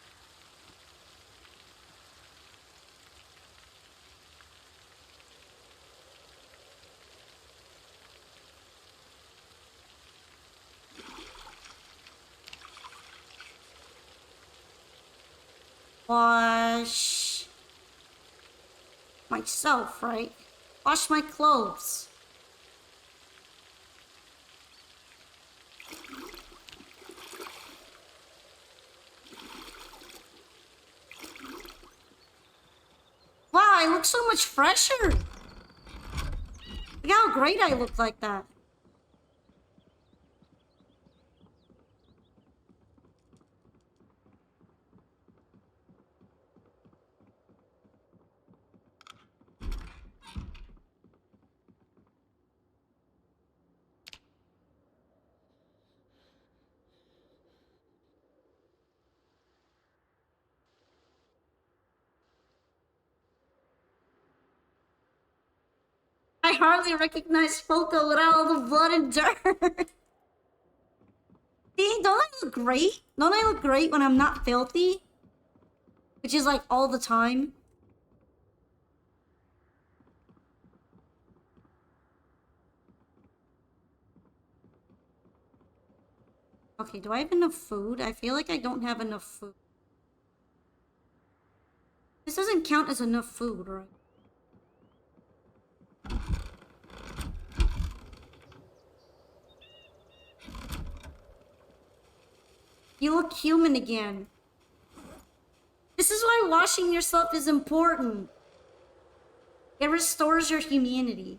Wash. myself, right? Wash my clothes. Wow, I look so much fresher. Look how great I look like that. I hardly recognize Poco without all the blood and dirt. See, don't I look great? Don't I look great when I'm not filthy? Which is like all the time. Okay, do I have enough food? I feel like I don't have enough food. This doesn't count as enough food, right? You look human again. This is why washing yourself is important. It restores your humanity.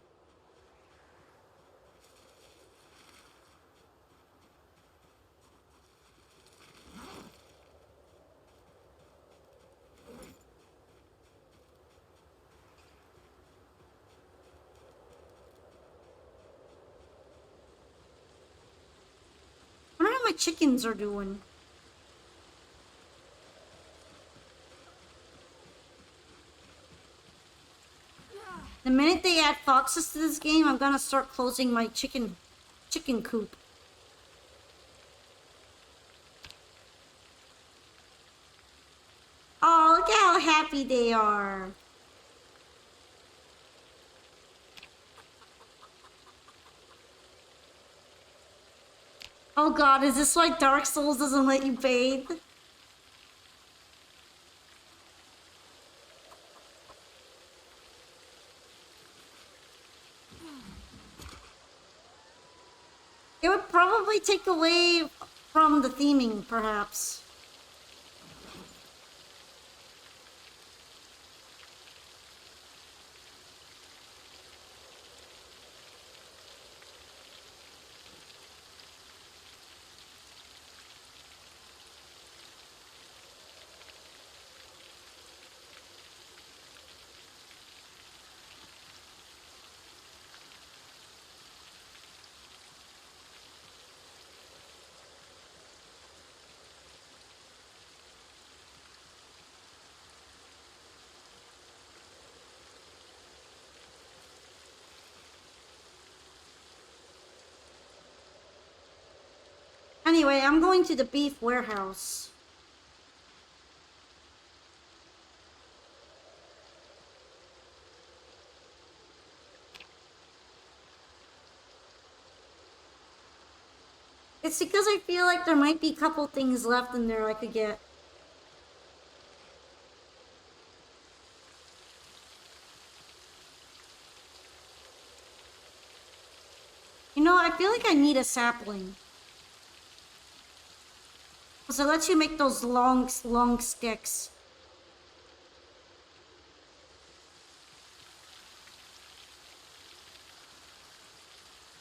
I wonder how my chickens are doing. The minute they add foxes to this game, I'm gonna start closing my chicken coop. Oh, look at how happy they are. Oh god, is this why Dark Souls doesn't let you bathe? It would probably take away from the theming, perhaps. Anyway, I'm going to the beef warehouse. It's because I feel like there might be a couple things left in there I could get. You know, I feel like I need a sapling. So it lets you make those long sticks.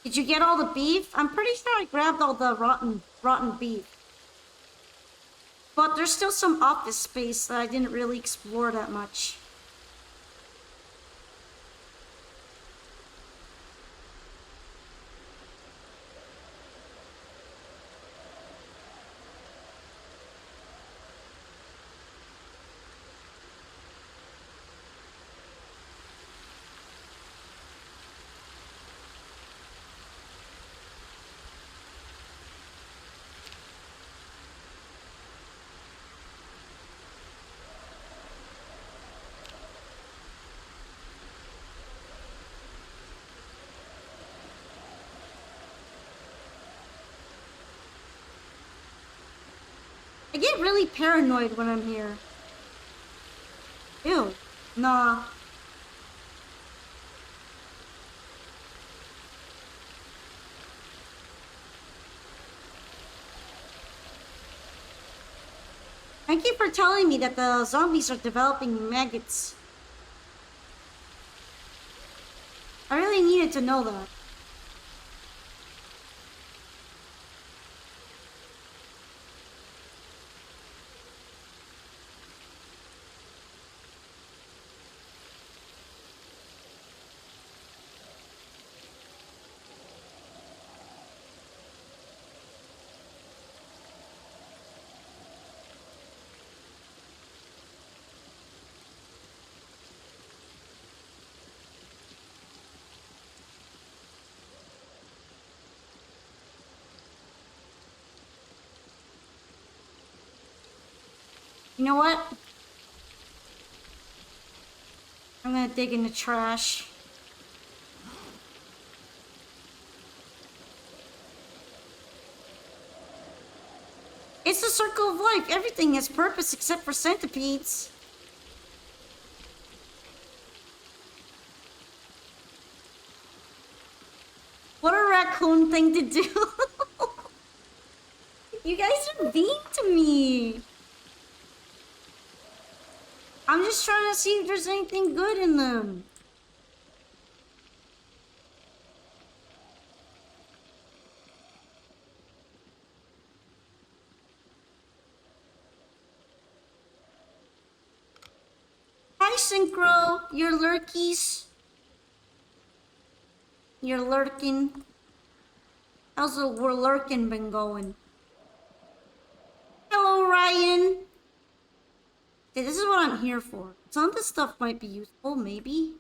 Did you get all the beef? I'm pretty sure I grabbed all the rotten beef. But there's still some office space that I didn't really explore that much. I get really paranoid when I'm here. Ew. Nah. Thank you for telling me that the zombies are developing maggots. I really needed to know that. You know what? I'm gonna dig in the trash. It's the circle of life. Everything has purpose except for centipedes. What a raccoon thing to do. You guys are mean to me. I'm just trying to see if there's anything good in them. Hi, Synchro. You're lurkies. You're lurking. How's the we're lurking been going? Hello, Ryan. Okay, this is what I'm here for. Some of this stuff might be useful, maybe.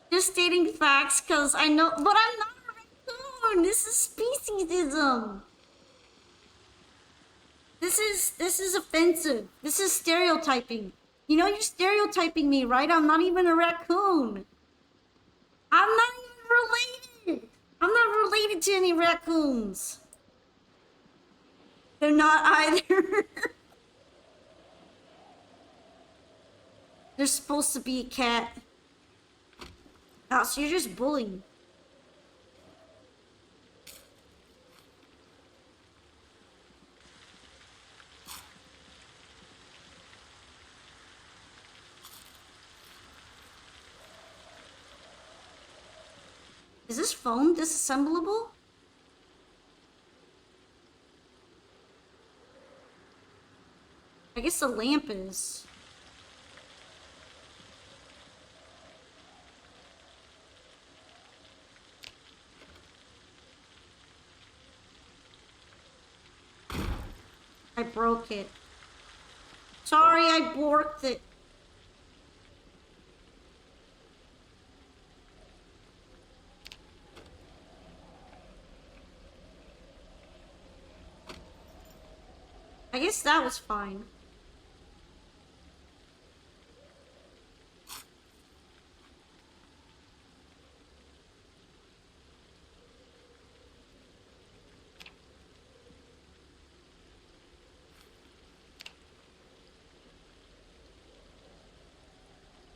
Just stating facts, cause I know, but I'm not a raccoon. This is speciesism. This is offensive. This is stereotyping. You know you're stereotyping me, right? I'm not even a raccoon. I'm not even related. I'm not related to any raccoons. They're not either. They're supposed to be a cat. Oh, so you're just bullying. Is this foam disassemblable? I guess the lamp is. I broke it. Sorry, I borked it. I guess that was fine.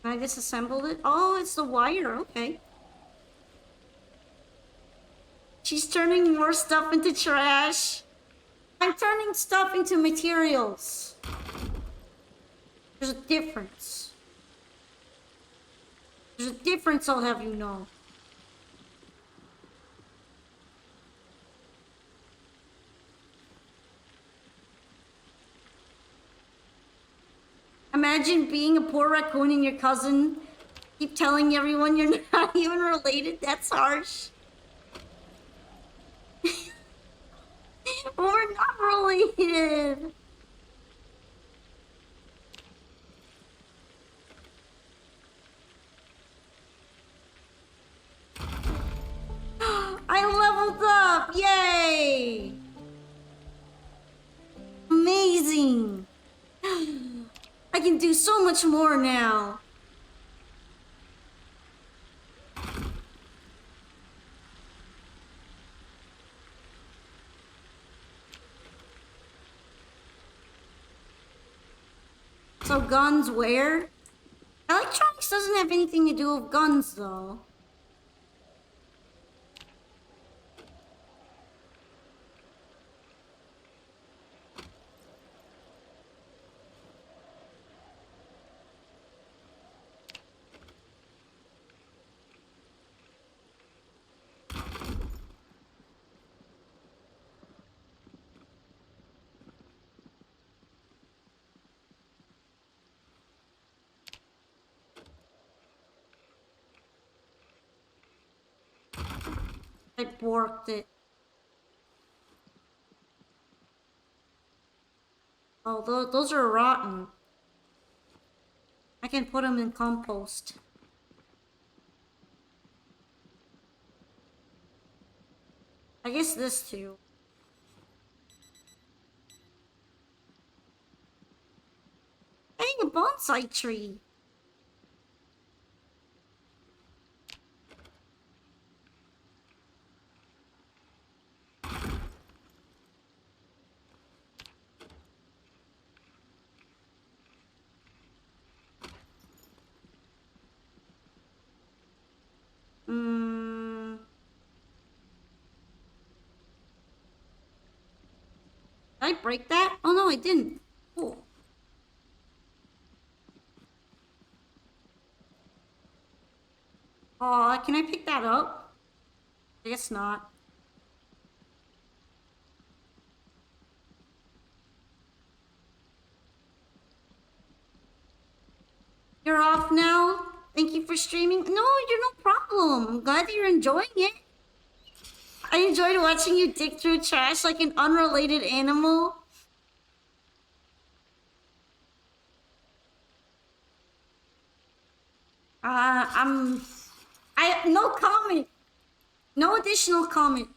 I disassembled it? Oh, it's the wire. Okay. She's turning more stuff into trash. I'm turning stuff into materials. There's a difference. There's a difference, I'll have you know. Imagine being a poor raccoon and your cousin keep telling everyone you're not even related. That's harsh. We're not related. I leveled up! Yay! Amazing! I can do so much more now. So guns where? Electronics doesn't have anything to do with guns though. I borked it. Oh, those are rotten. I can put them in compost. I guess this too. Hey, a bonsai tree. Hmm. Did I break that? Oh no, I didn't. Cool. Aw, can I pick that up? I guess not. You're off now? Thank you for streaming. No, you're no problem. I'm glad that you're enjoying it. I enjoyed watching you dig through trash like an unrelated animal. I'm... no comment. No additional comment.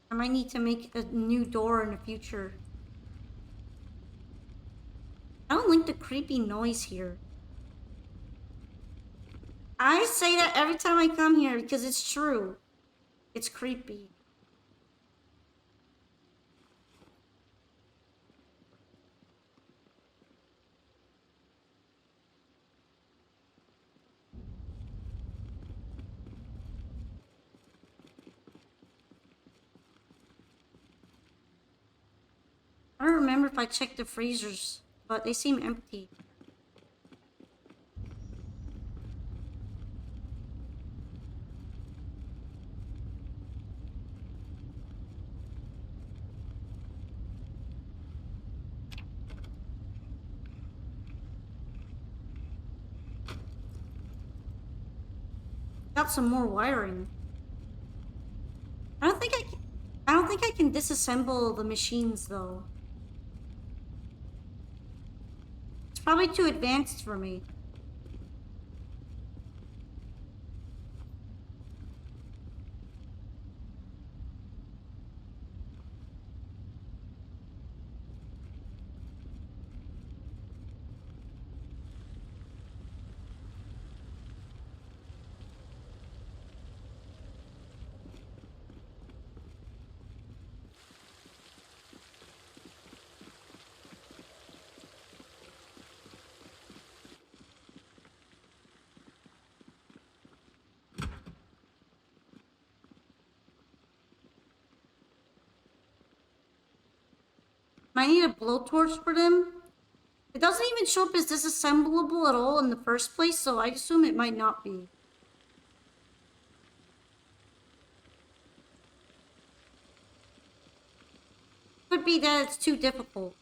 I might need to make a new door in the future. I don't like the creepy noise here. I say that every time I come here because it's true. It's creepy. I don't remember if I checked the freezers, but they seem empty. Got some more wiring. I don't think I can disassemble the machines though. It's probably too advanced for me. Might need a blowtorch for them. It doesn't even show up as disassemblable at all in the first place, so I assume it might not be. Could be that it's too difficult.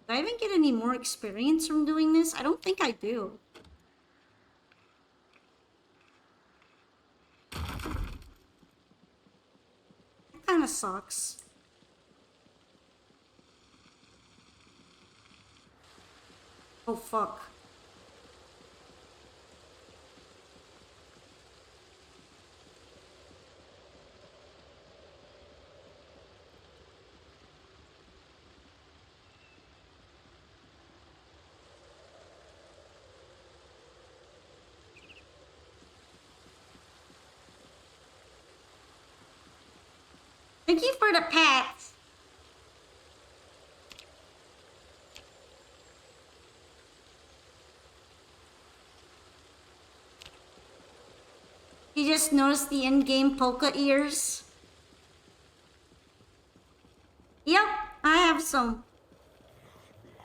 Do I even get any more experience from doing this? I don't think I do. It kind of sucks. Oh fuck. Thank you for the pats. You just noticed the in-game polka ears? Yep, I have some.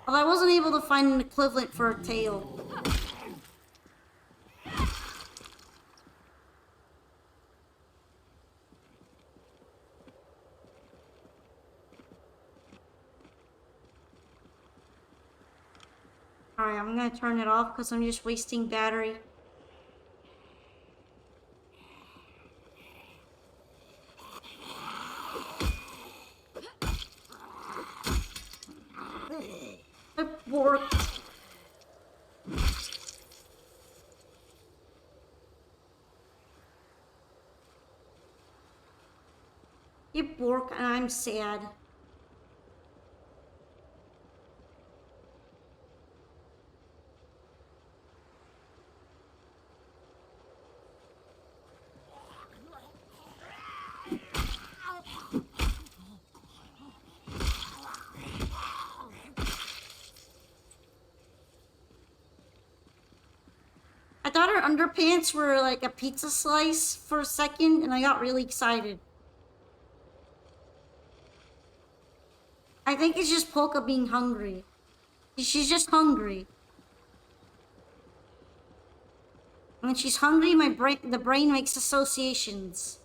Although I wasn't able to find an equivalent for a tail. Alright, I'm gonna turn it off because I'm just wasting battery. It worked. It worked and I'm sad. I thought her underpants were like a pizza slice for a second and I got really excited. I think it's just Polka being hungry. She's just hungry. When she's hungry, the brain makes associations.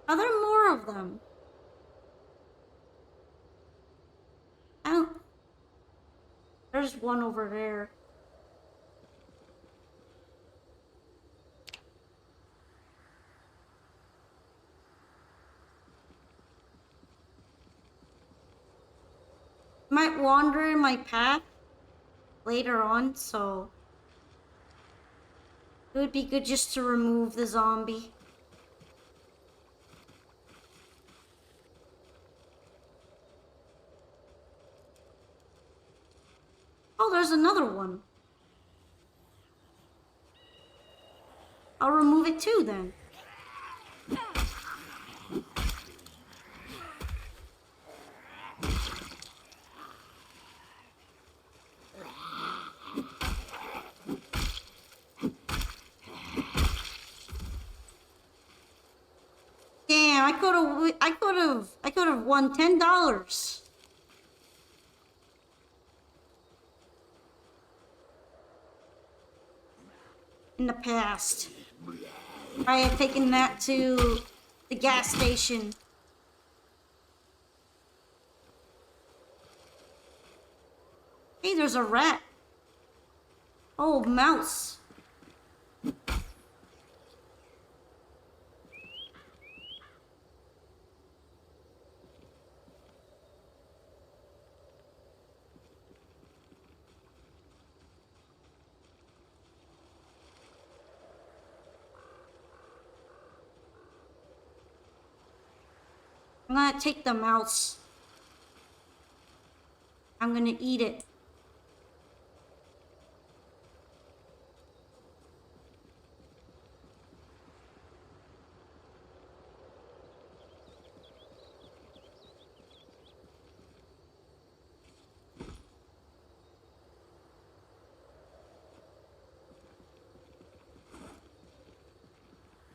Are there more of them? I don't... There's one over there. Might wander in my path later on, so it would be good just to remove the zombie. Oh, there's another one. I'll remove it too then. Damn, I could have won $10. In the past. I had taken that to the gas station. Hey, there's a rat. Oh, mouse. I'm gonna take the mouse. I'm gonna eat it.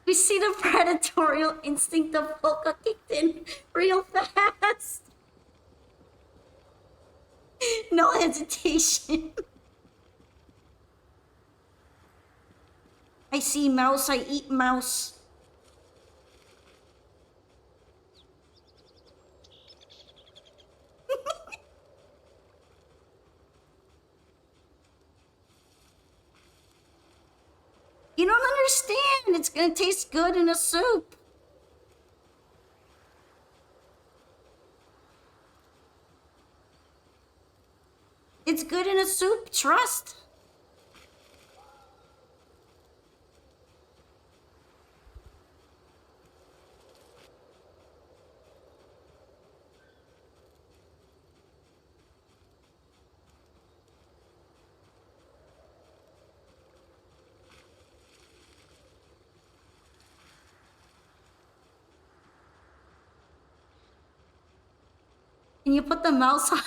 We see the predatory instinct of Polka kicked in real fast. No hesitation. I see mouse, I eat mouse. You don't understand. It's gonna taste good in a soup. It's good in a soup, trust. Can you put the mouse on?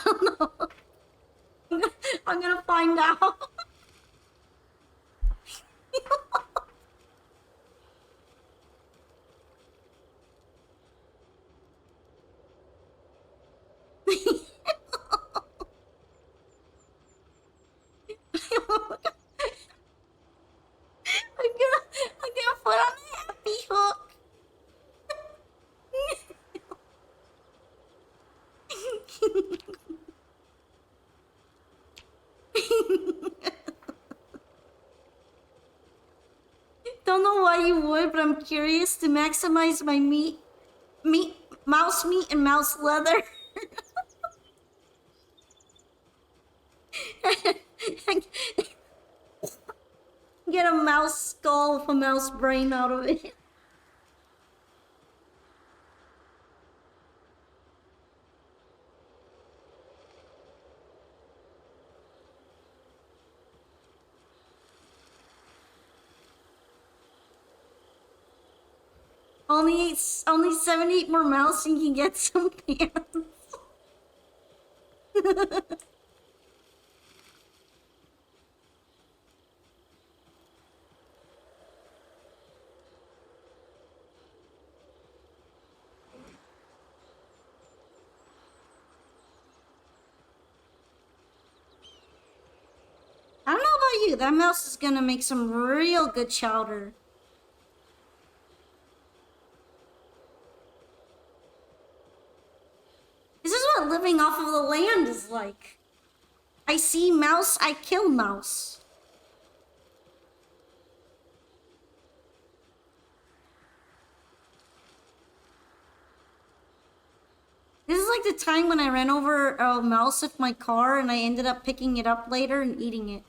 I'm gonna find out. I'm gonna put on a happy hook. Don't know why you would, but I'm curious to maximize my mouse meat and mouse leather. Get a mouse skull with a mouse brain out of it. Only 78 more mouse and you can get some pants. I don't know about you, that mouse is gonna make some real good chowder. This is what living off of the land is like. I see mouse, I kill mouse. This is like the time when I ran over a mouse with my car and I ended up picking it up later and eating it.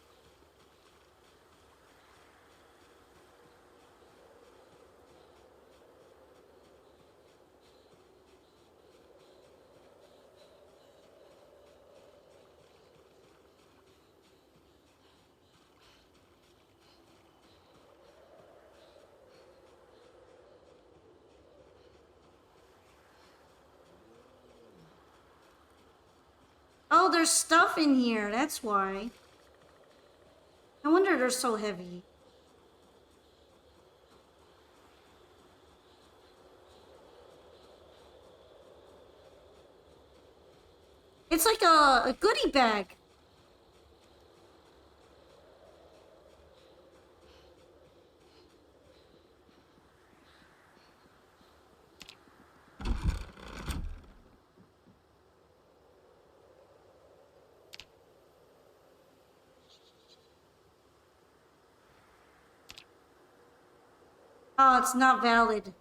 Oh, there's stuff in here, that's why. No wonder they're so heavy. It's like a goodie bag. Oh, it's not valid.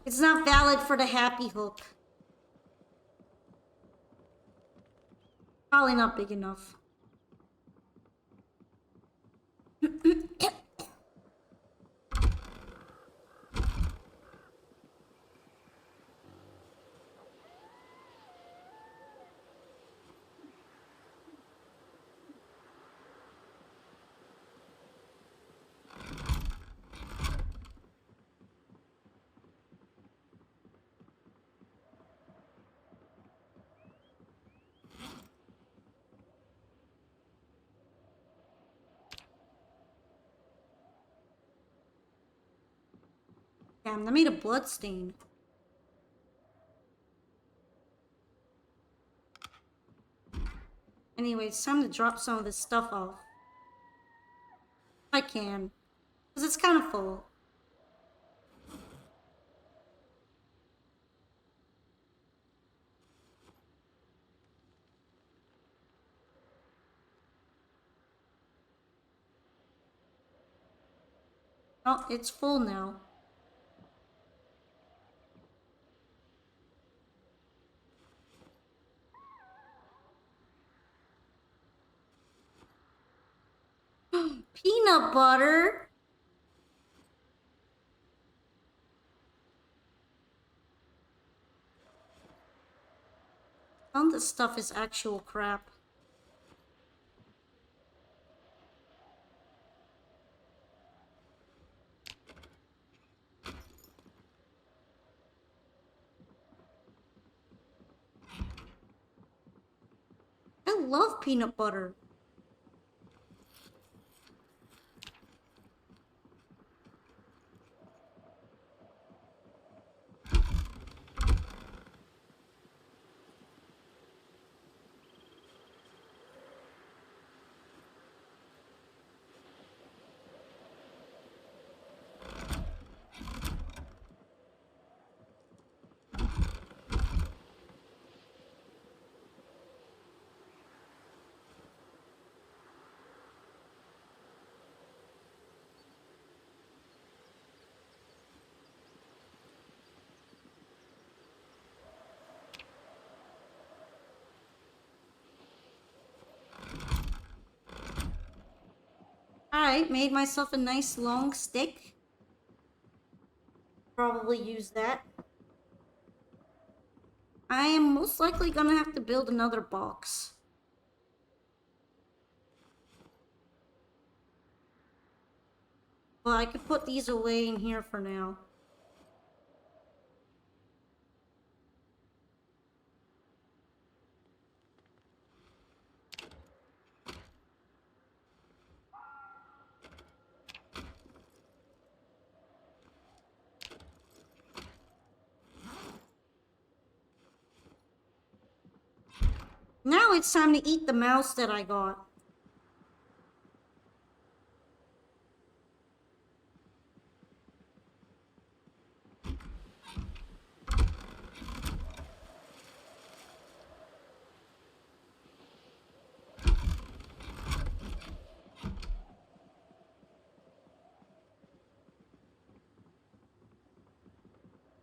It's not valid for the happy hook. Probably not big enough. Damn, that made a blood stain. Anyway, it's time to drop some of this stuff off. I can. Because it's kind of full. Oh, it's full now. Peanut butter? None of this stuff is actual crap. I love peanut butter. Alright, made myself a nice long stick. Probably use that. I am most likely gonna have to build another box. Well, I could put these away in here for now. Now it's time to eat the mouse that I got.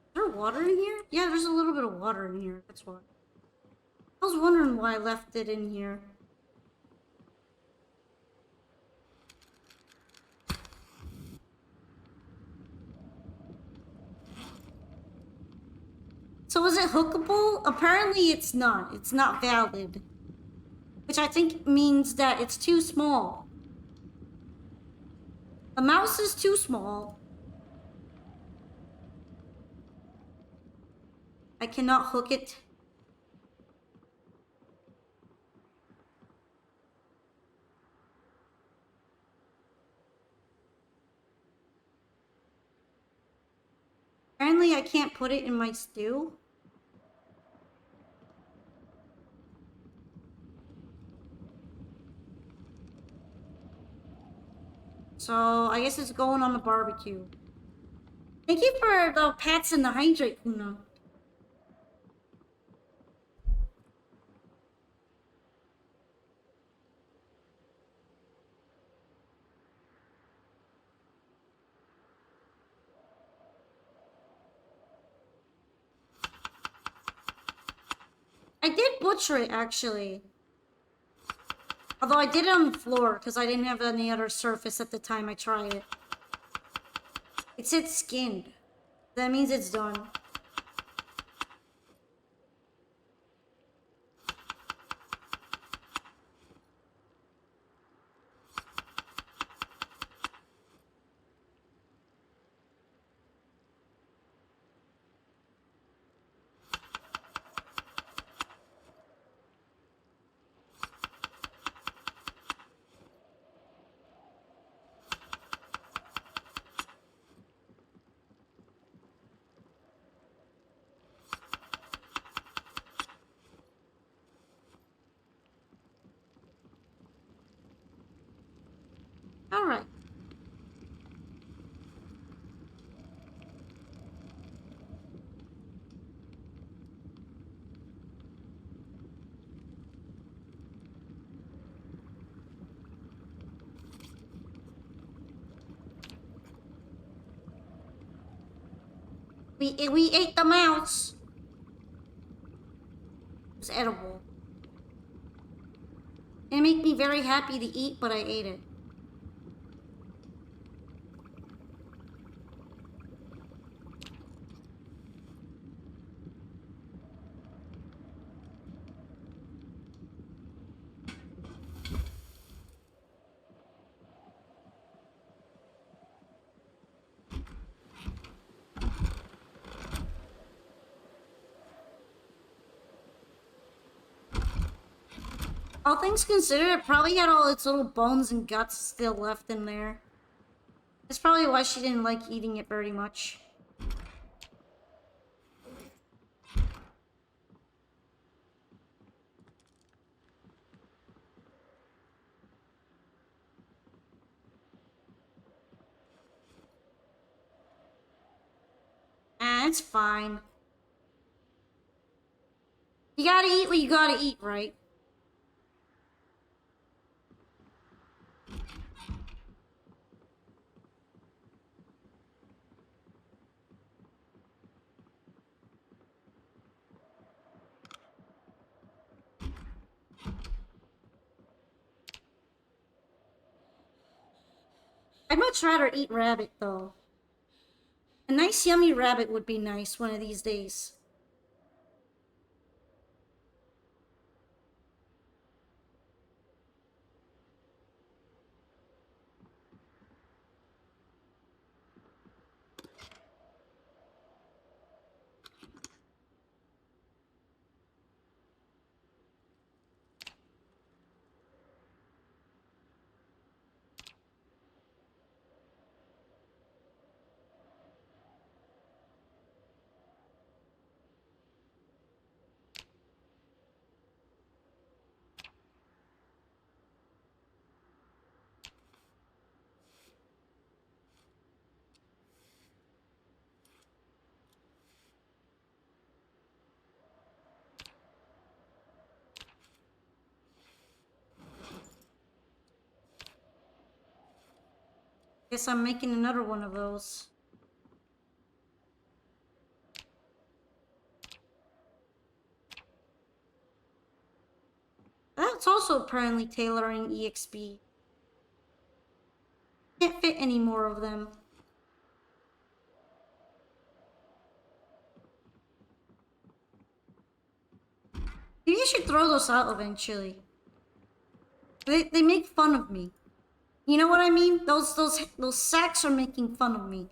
Is there water in here? Yeah, there's a little bit of water in here. That's why. I was wondering why I left it in here. So is it hookable? Apparently it's not. It's not valid. Which I think means that it's too small. The mouse is too small. I cannot hook it. Apparently I can't put it in my stew. So I guess it's going on the barbecue. Thank you for the pats and the hydrate, Kuna. I did butcher it, actually. Although I did it on the floor, because I didn't have any other surface at the time I tried it. It said skinned. That means it's done. Alright. We ate the mouse. It was edible. It made me very happy to eat, but I ate it. All things considered, it probably had all its little bones and guts still left in there. That's probably why she didn't like eating it very much. It's fine. You gotta eat what you gotta eat, right? I'd much rather eat rabbit, though. A nice yummy rabbit would be nice one of these days. Guess I'm making another one of those. That's also apparently tailoring EXP. Can't fit any more of them. Maybe I should throw those out eventually. They make fun of me. You know what I mean? Those sacks are making fun of me.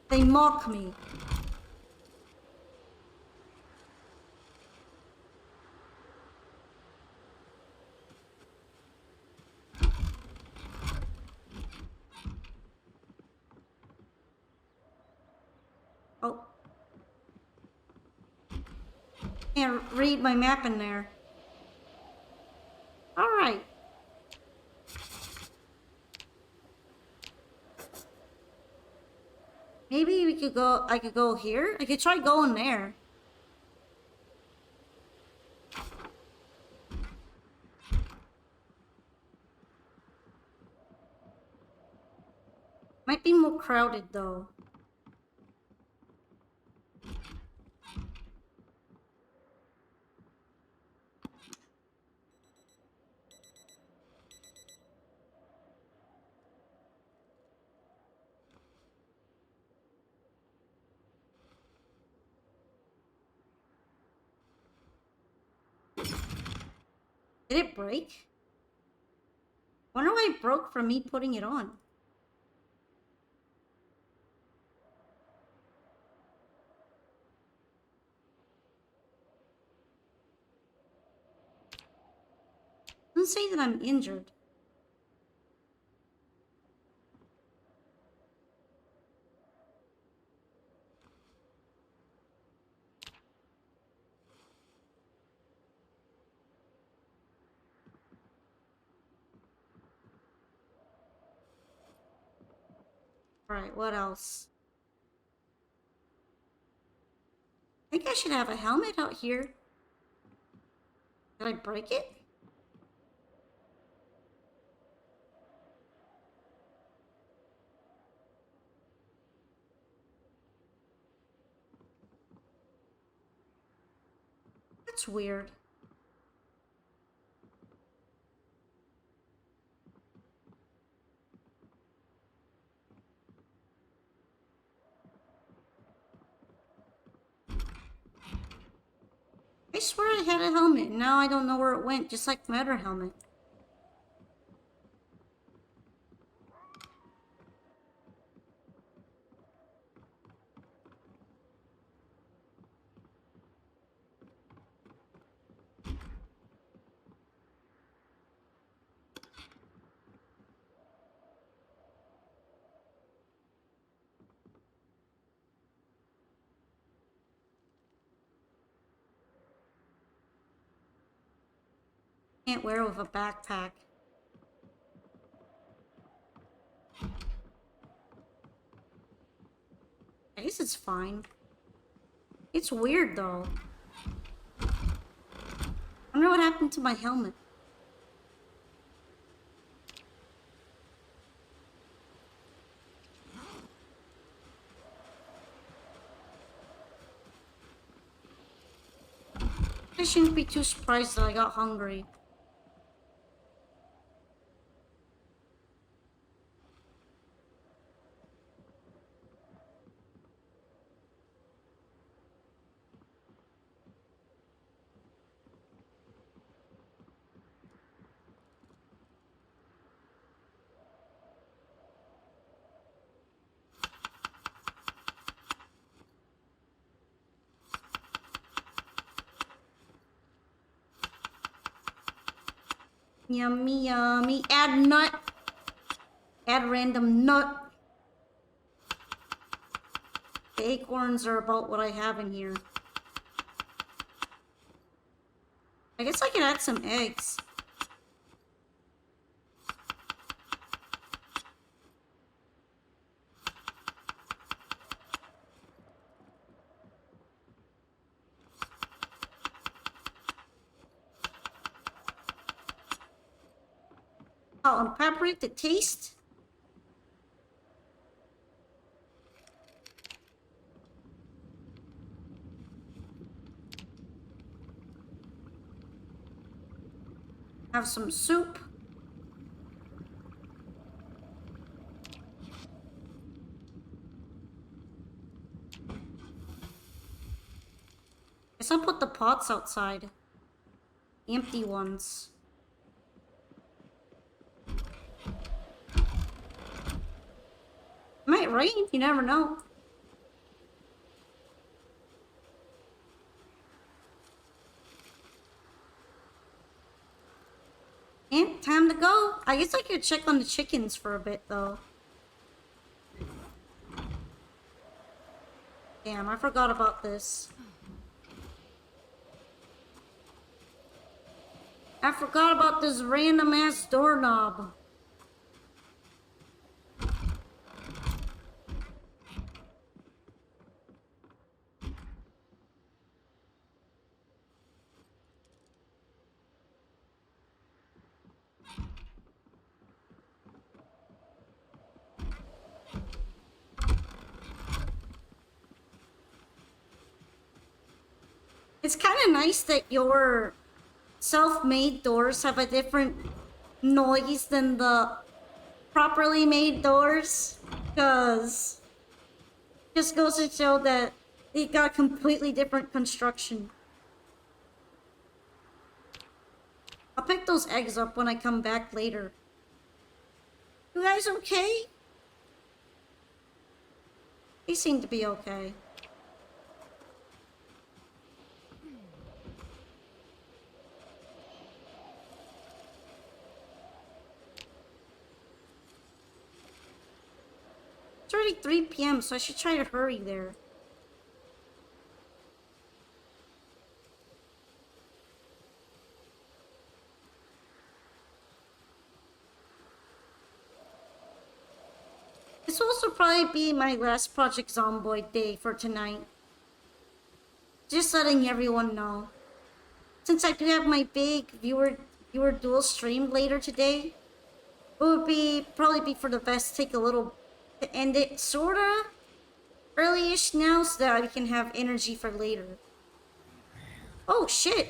They mock me. Oh. Can't read my map in there. Alright. Maybe I could go here? I could try going there. Might be more crowded though. Did it break? Wonder why it broke from me putting it on. Doesn't say that I'm injured. Alright, what else? I think I should have a helmet out here. Did I break it? That's weird. I swear I had a helmet, and now I don't know where it went, just like my other helmet. Can't wear it with a backpack. I guess it's fine. It's weird though. I wonder what happened to my helmet. I shouldn't be too surprised that I got hungry. Yummy, yummy. Add nut. Add random nut. The acorns are about what I have in here. I guess I could add some eggs. Salt and pepper to taste. Have some soup. Guess I'll put the pots outside. The empty ones. It might rain, you never know. And time to go. I guess I could check on the chickens for a bit though. Damn, I forgot about this. I forgot about this random ass doorknob. It's kind of nice that your self-made doors have a different noise than the properly made doors, because just goes to show that they got completely different construction. I'll pick those eggs up when I come back later. You guys okay? They seem to be okay. It's already 3 p.m., so I should try to hurry there. This will also probably be my last Project Zomboid day for tonight. Just letting everyone know. Since I do have my big viewer duel stream later today, it would probably be for the best to take a little to end it sorta early-ish now so that I can have energy for later. Oh shit!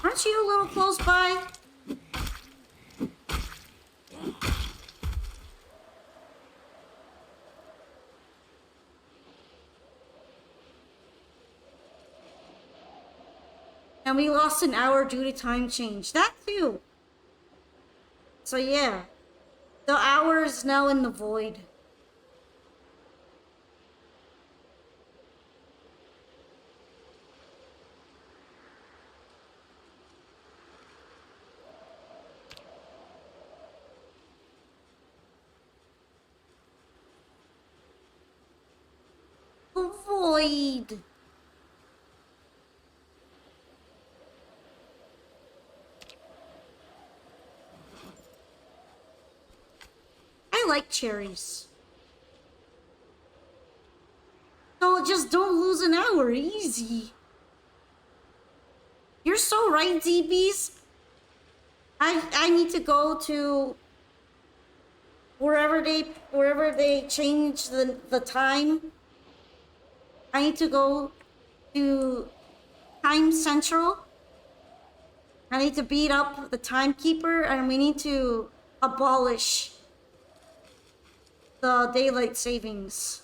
Aren't you a little close by? And we lost an hour due to time change. That too! So yeah. The hour is now in the void. The void. like cherries. No, just don't lose an hour. Easy. You're so right, DBs. I need to go to wherever they change the time. I need to go to Time Central. I need to beat up the timekeeper, and we need to abolish the daylight savings.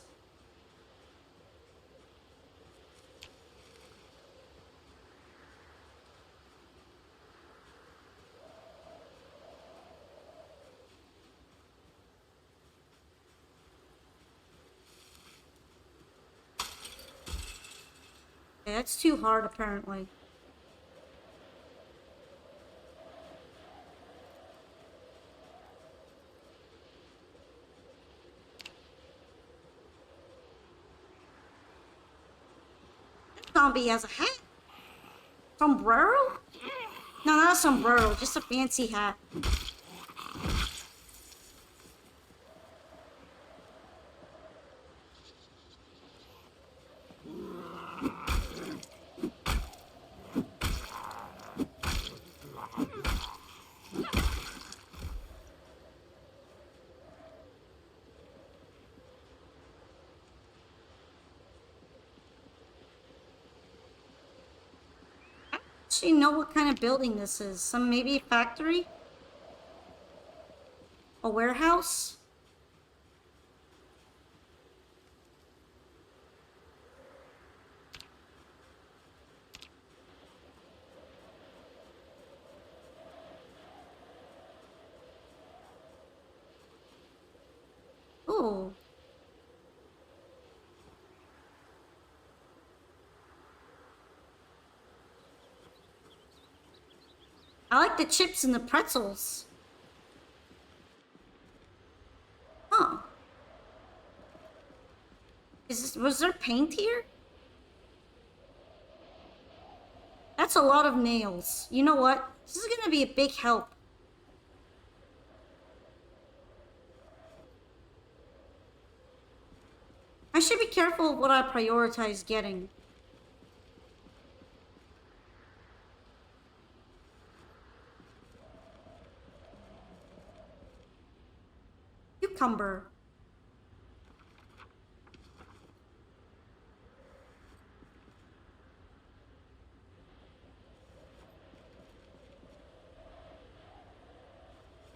Okay, that's too hard, apparently. Zombie has a hat. Sombrero? No, not a sombrero, just a fancy hat. Actually know what kind of building this is. Some maybe a factory? A warehouse? Ooh. I like the chips and the pretzels. Huh. Was there paint here? That's a lot of nails. You know what? This is gonna be a big help. I should be careful of what I prioritize getting. Cucumber.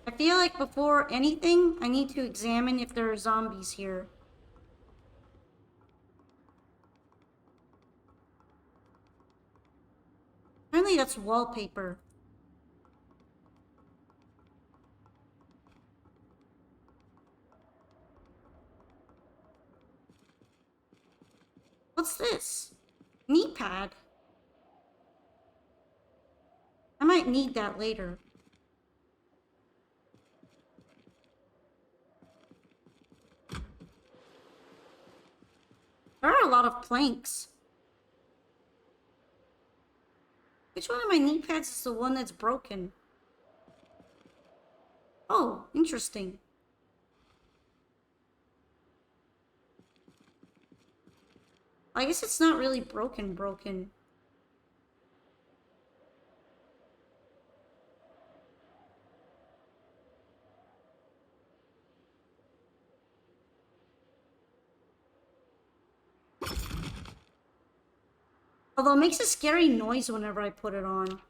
I feel like before anything, I need to examine if there are zombies here. Apparently that's wallpaper. What's this? Knee pad. I might need that later. There are a lot of planks. Which one of my knee pads is the one that's broken? Oh, interesting. I guess it's not really broken. Although it makes a scary noise whenever I put it on.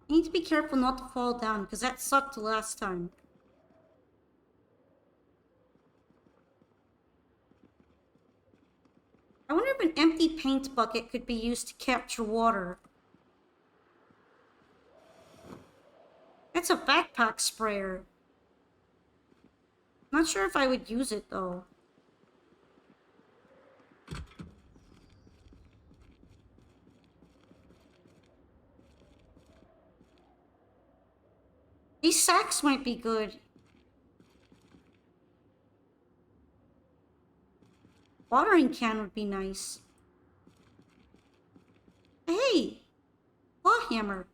You need to be careful not to fall down, because that sucked last time. I wonder if an empty paint bucket could be used to capture water. That's a backpack sprayer. Not sure if I would use it, though. These sacks might be good. watering can would be nice. Hey! Claw hammer.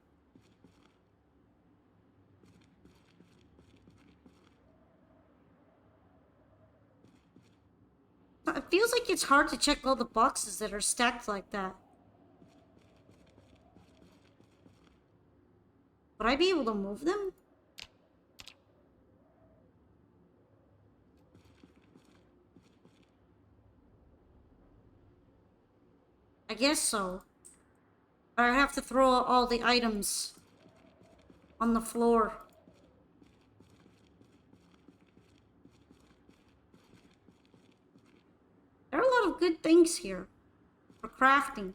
It feels like it's hard to check all the boxes that are stacked like that. Would I be able to move them? I guess so. I'd have to throw out all the items on the floor. There are a lot of good things here for crafting.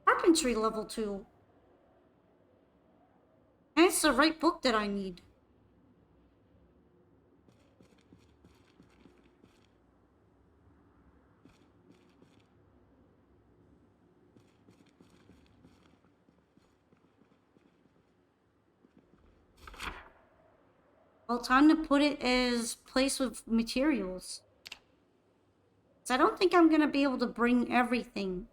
Carpentry level 2. And it's the right book that I need. Well, time to put it as place with materials. So I don't think I'm gonna be able to bring everything.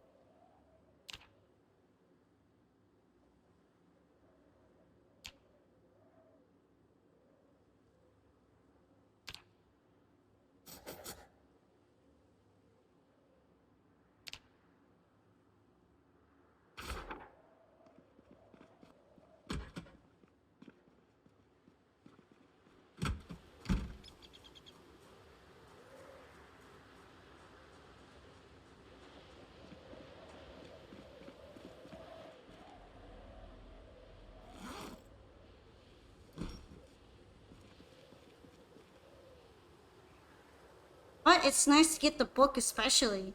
But it's nice to get the book especially.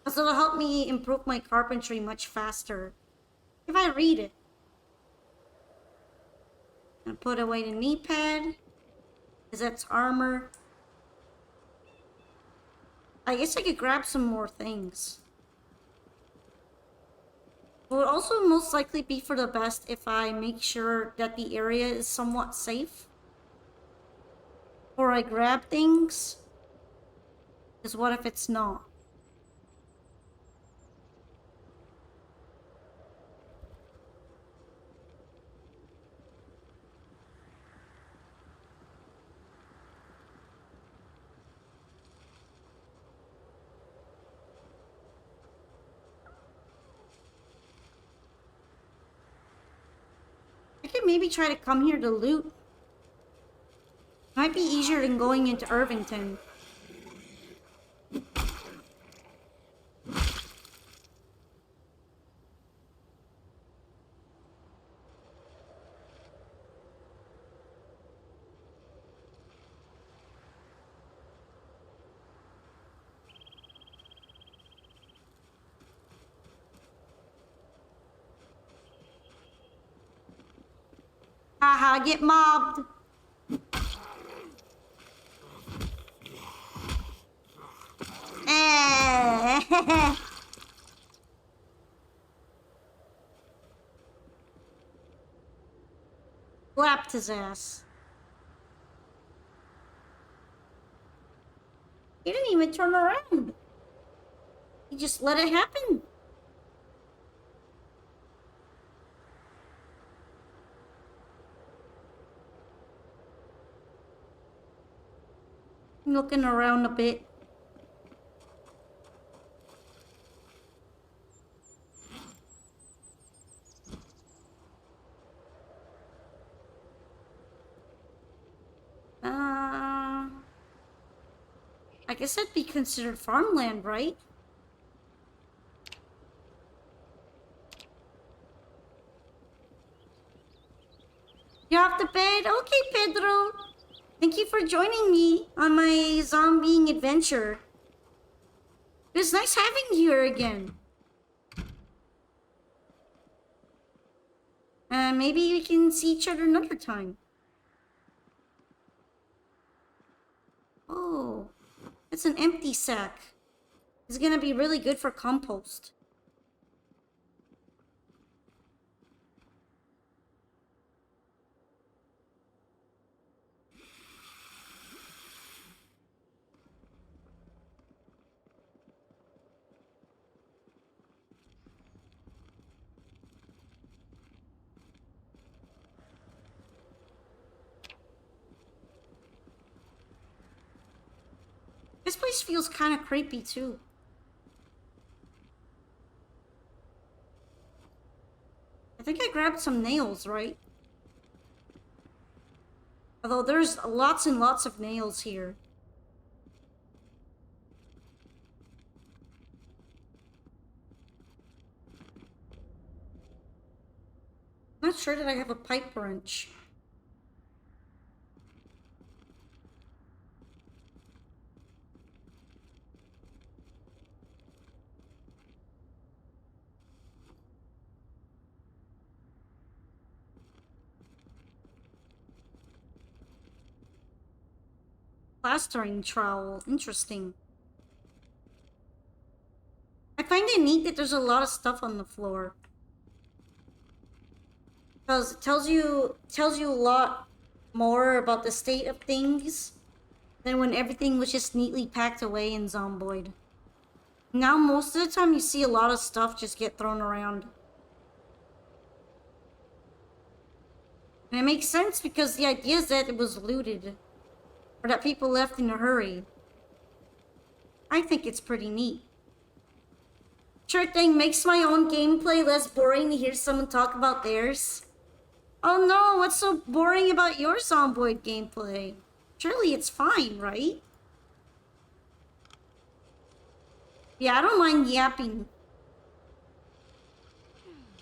Because it'll help me improve my carpentry much faster. If I read it. And put away the knee pad. Because that's armor. I guess I could grab some more things. It would also most likely be for the best if I make sure that the area is somewhat safe. Or I grab things. Because what if it's not? I could maybe try to come here to loot. Might be easier than going into Irvington. Haha, get mobbed. Slapped his ass. He didn't even turn around. He just let it happen. I'm looking around a bit. I guess that'd be considered farmland, right? You're off to bed? Okay, Pedro. Thank you for joining me on my zombieing adventure. It was nice having you here again. Maybe we can see each other another time. Oh, it's an empty sack. It's gonna be really good for compost. place feels kind of creepy too. I think I grabbed some nails, right? Although there's lots and lots of nails here. Not sure that I have a pipe wrench. Plastering trowel. Interesting. I find it neat that there's a lot of stuff on the floor. Because it tells you a lot more about the state of things than when everything was just neatly packed away in Zomboid. Now most of the time you see a lot of stuff just get thrown around. And it makes sense because the idea is that it was looted. Or that people left in a hurry. I think it's pretty neat. Sure thing, makes my own gameplay less boring to hear someone talk about theirs. Oh no, what's so boring about your Zomboid gameplay? Surely it's fine, right? Yeah, I don't mind yapping.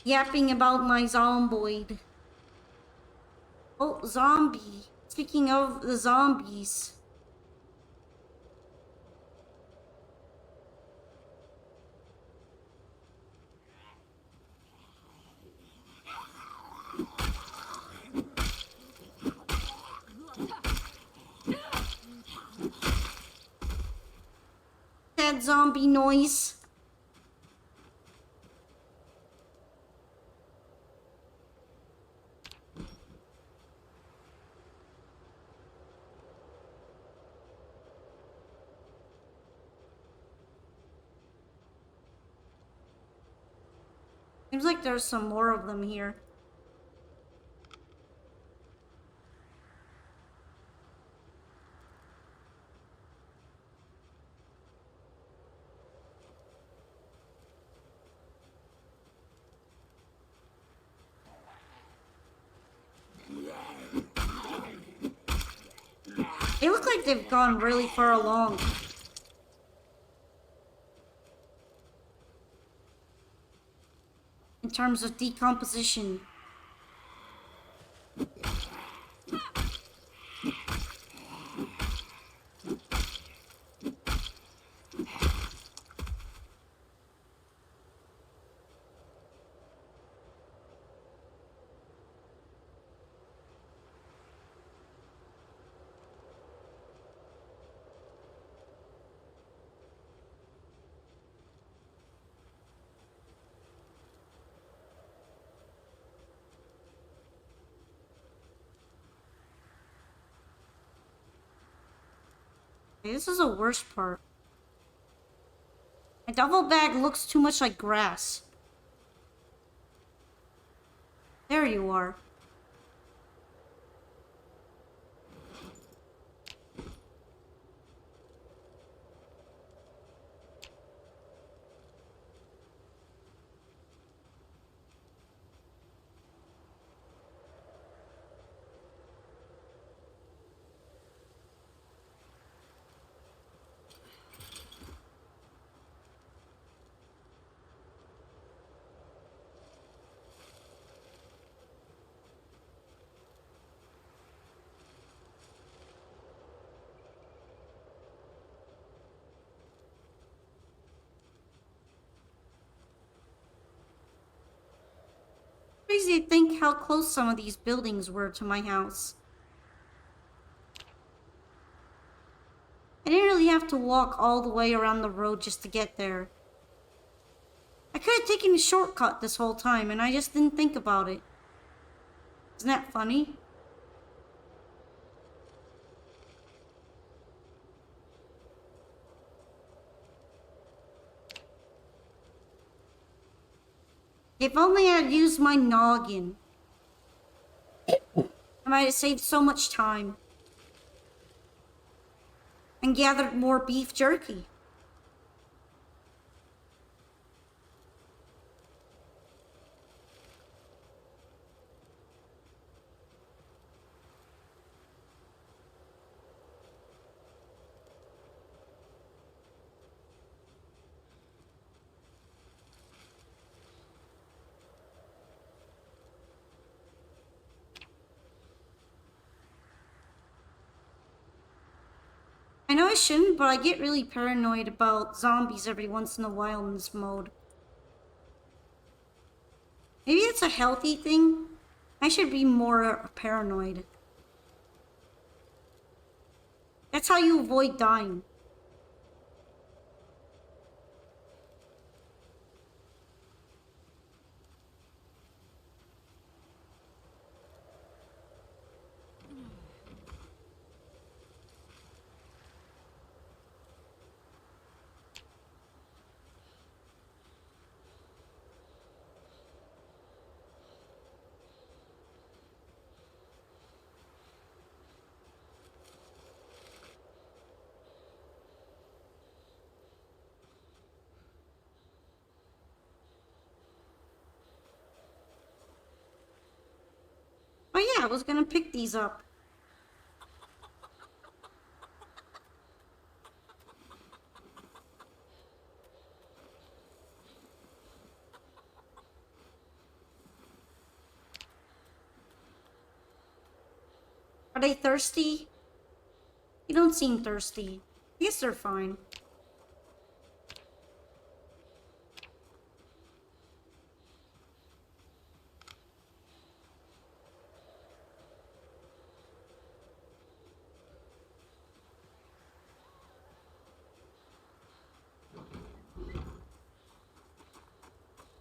Yapping about my Zomboid. Oh, zombie. Speaking of the zombies. That zombie noise. Seems like there's some more of them here. They look like they've gone really far along. In terms of decomposition. Okay, this is the worst part. My duffel bag looks too much like grass. There you are. Crazy to think how close some of these buildings were to my house. I didn't really have to walk all the way around the road just to get there. I could have taken a shortcut this whole time and I just didn't think about it. Isn't that funny? If only I'd used my noggin. I might have saved so much time. and gathered more beef jerky. I know I shouldn't, but I get really paranoid about zombies every once in a while in this mode. Maybe it's a healthy thing. I should be more paranoid. That's how you avoid dying. Oh yeah, I was gonna pick these up. Are they thirsty? You don't seem thirsty. I guess they're fine.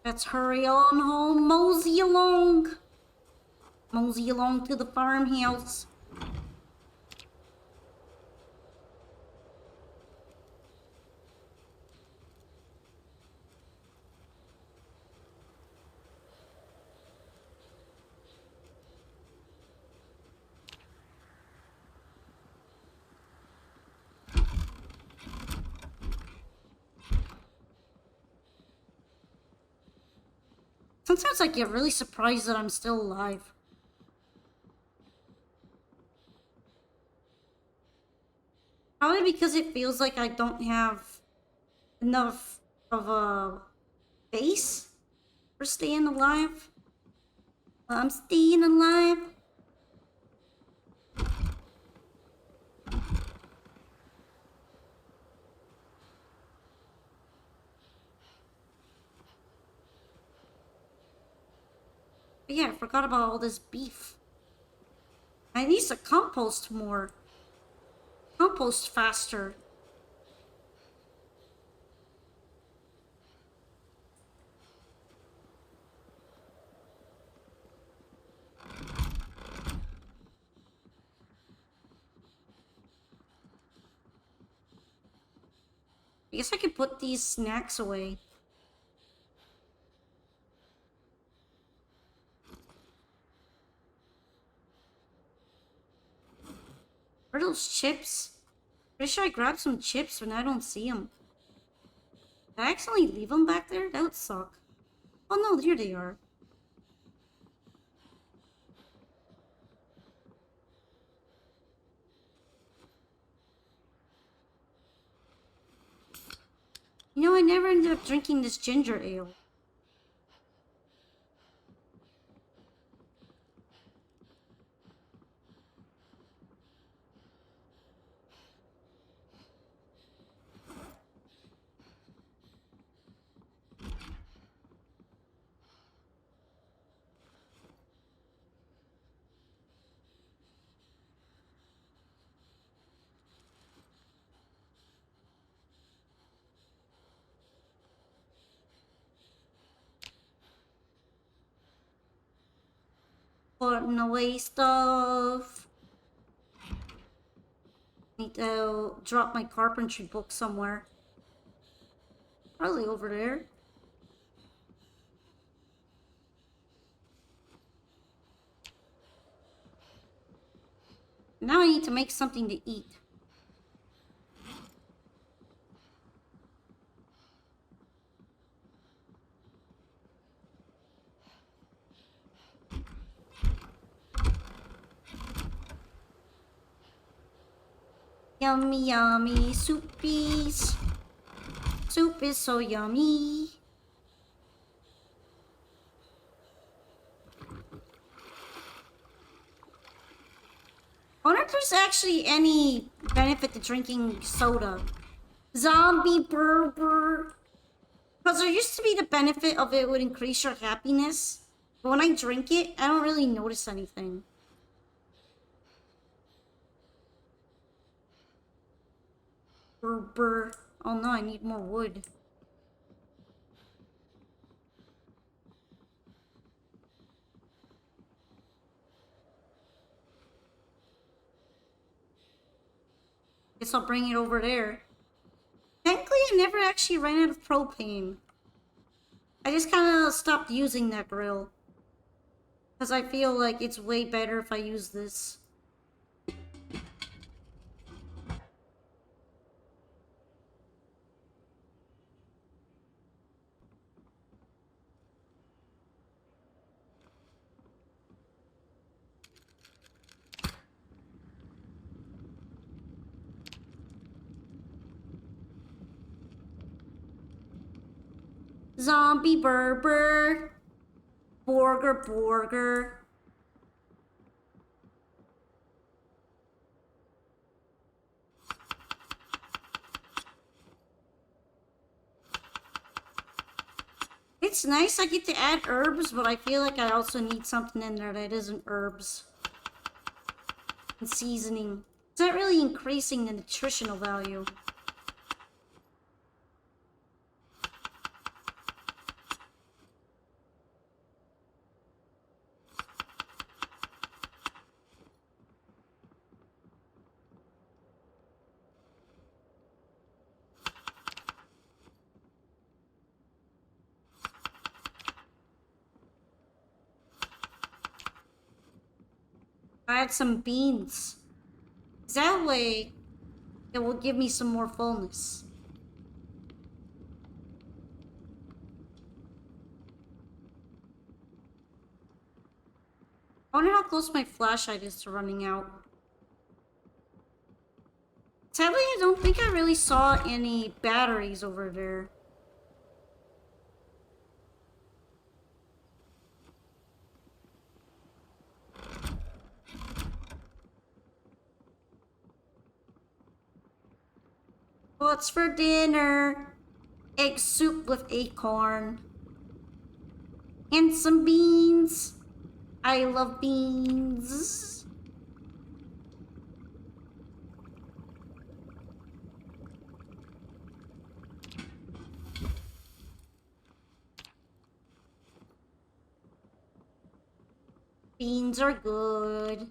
Let's hurry on home, mosey along. Mosey along to the farmhouse. Sometimes I get really surprised that I'm still alive. Probably because it feels like I don't have enough of a base for staying alive. I'm staying alive. But yeah, I forgot about all this beef. I need to compost more. Compost faster. I guess I could put these snacks away. Where are those chips? Pretty sure I grabbed some chips when I don't see them. Did I accidentally leave them back there? That would suck. Oh no, here they are. You know, I never ended up drinking this ginger ale. Putting away stuff. Need to drop my carpentry book somewhere. Probably over there. Now I need to make something to eat. Yummy, yummy soupies. Soup is so yummy. I wonder if there's actually any benefit to drinking soda. Zombie burger. Because there used to be the benefit of it would increase your happiness. But when I drink it, I don't really notice anything. Burr. Oh no, I need more wood. Guess I'll bring it over there. Technically, I never actually ran out of propane. I just kind of stopped using that grill. Because I feel like it's way better if I use this. Zombie burger. Burger. It's nice I get to add herbs, but I feel like I also need something in there that isn't herbs. And seasoning. It's not really increasing the nutritional value. I add some beans. That way, it will give me some more fullness. I wonder how close my flashlight is to running out. Sadly, I don't think I really saw any batteries over there. What's for dinner? Egg soup with acorn. And some beans. I love beans. Beans are good.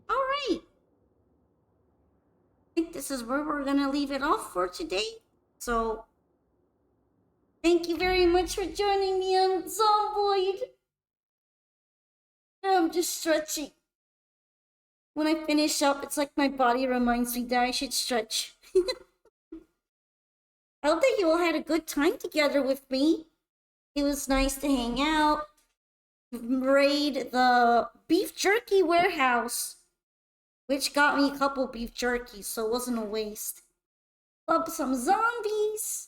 Alright. I think this is where we're gonna leave it off for today. So, thank you very much for joining me on Zomboid. I'm just stretching. When I finish up, it's like my body reminds me that I should stretch. I hope that you all had a good time together with me. It was nice to hang out, raid the beef jerky warehouse, which got me a couple beef jerkies, so it wasn't a waste. Up some zombies,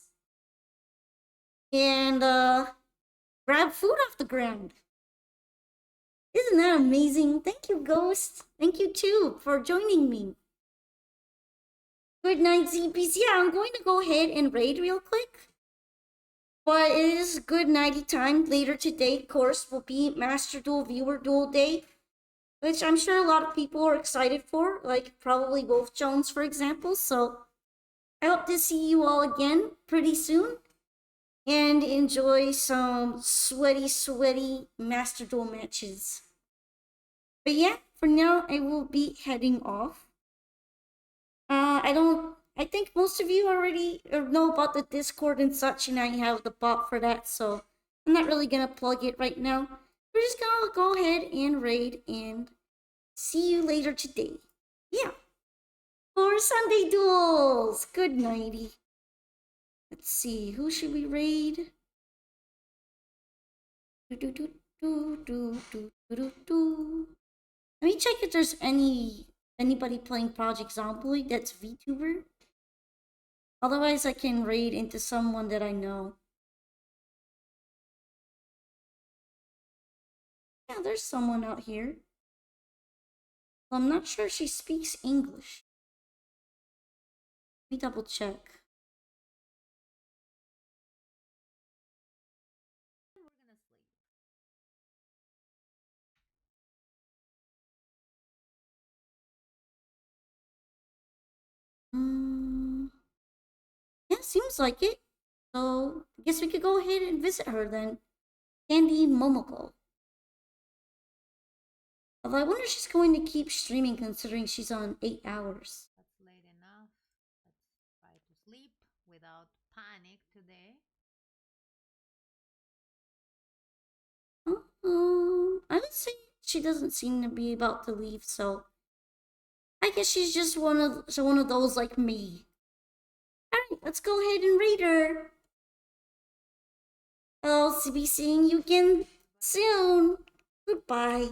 and grab food off the ground. Isn't that amazing? Thank you, Ghost. Thank you too for joining me. Good night, ZPs. Yeah, I'm going to go ahead and raid real quick. But it is good nighty time. Later today, of course, will be Master Duel, Viewer Duel Day, which I'm sure a lot of people are excited for, like probably Wolf Jones, for example. So I hope to see you all again pretty soon and enjoy some sweaty Master Duel matches. But yeah, for now, I will be heading off. I don't. I think most of you already know about the Discord and such, and I have the bot for that, so I'm not really gonna plug it right now. We're just gonna go ahead and raid and see you later today. Yeah, for Sunday duels. Good nighty. Let's see, who should we raid? Do do do do do do do do. Let me check if there's anybody playing Project Zomboid that's VTuber. Otherwise, I can raid into someone that I know. Yeah, there's someone out here. Well, I'm not sure she speaks English. Let me double check. Hmm. Yeah, seems like it. So, I guess we could go ahead and visit her then. Candy Momoko. Although I wonder if she's going to keep streaming considering she's on 8 hours. That's late enough. Let's try to sleep without panic today. I would say she doesn't seem to be about to leave, so I guess she's just one of those like me. Alright, let's go ahead and read her. I'll be seeing you again soon. Goodbye.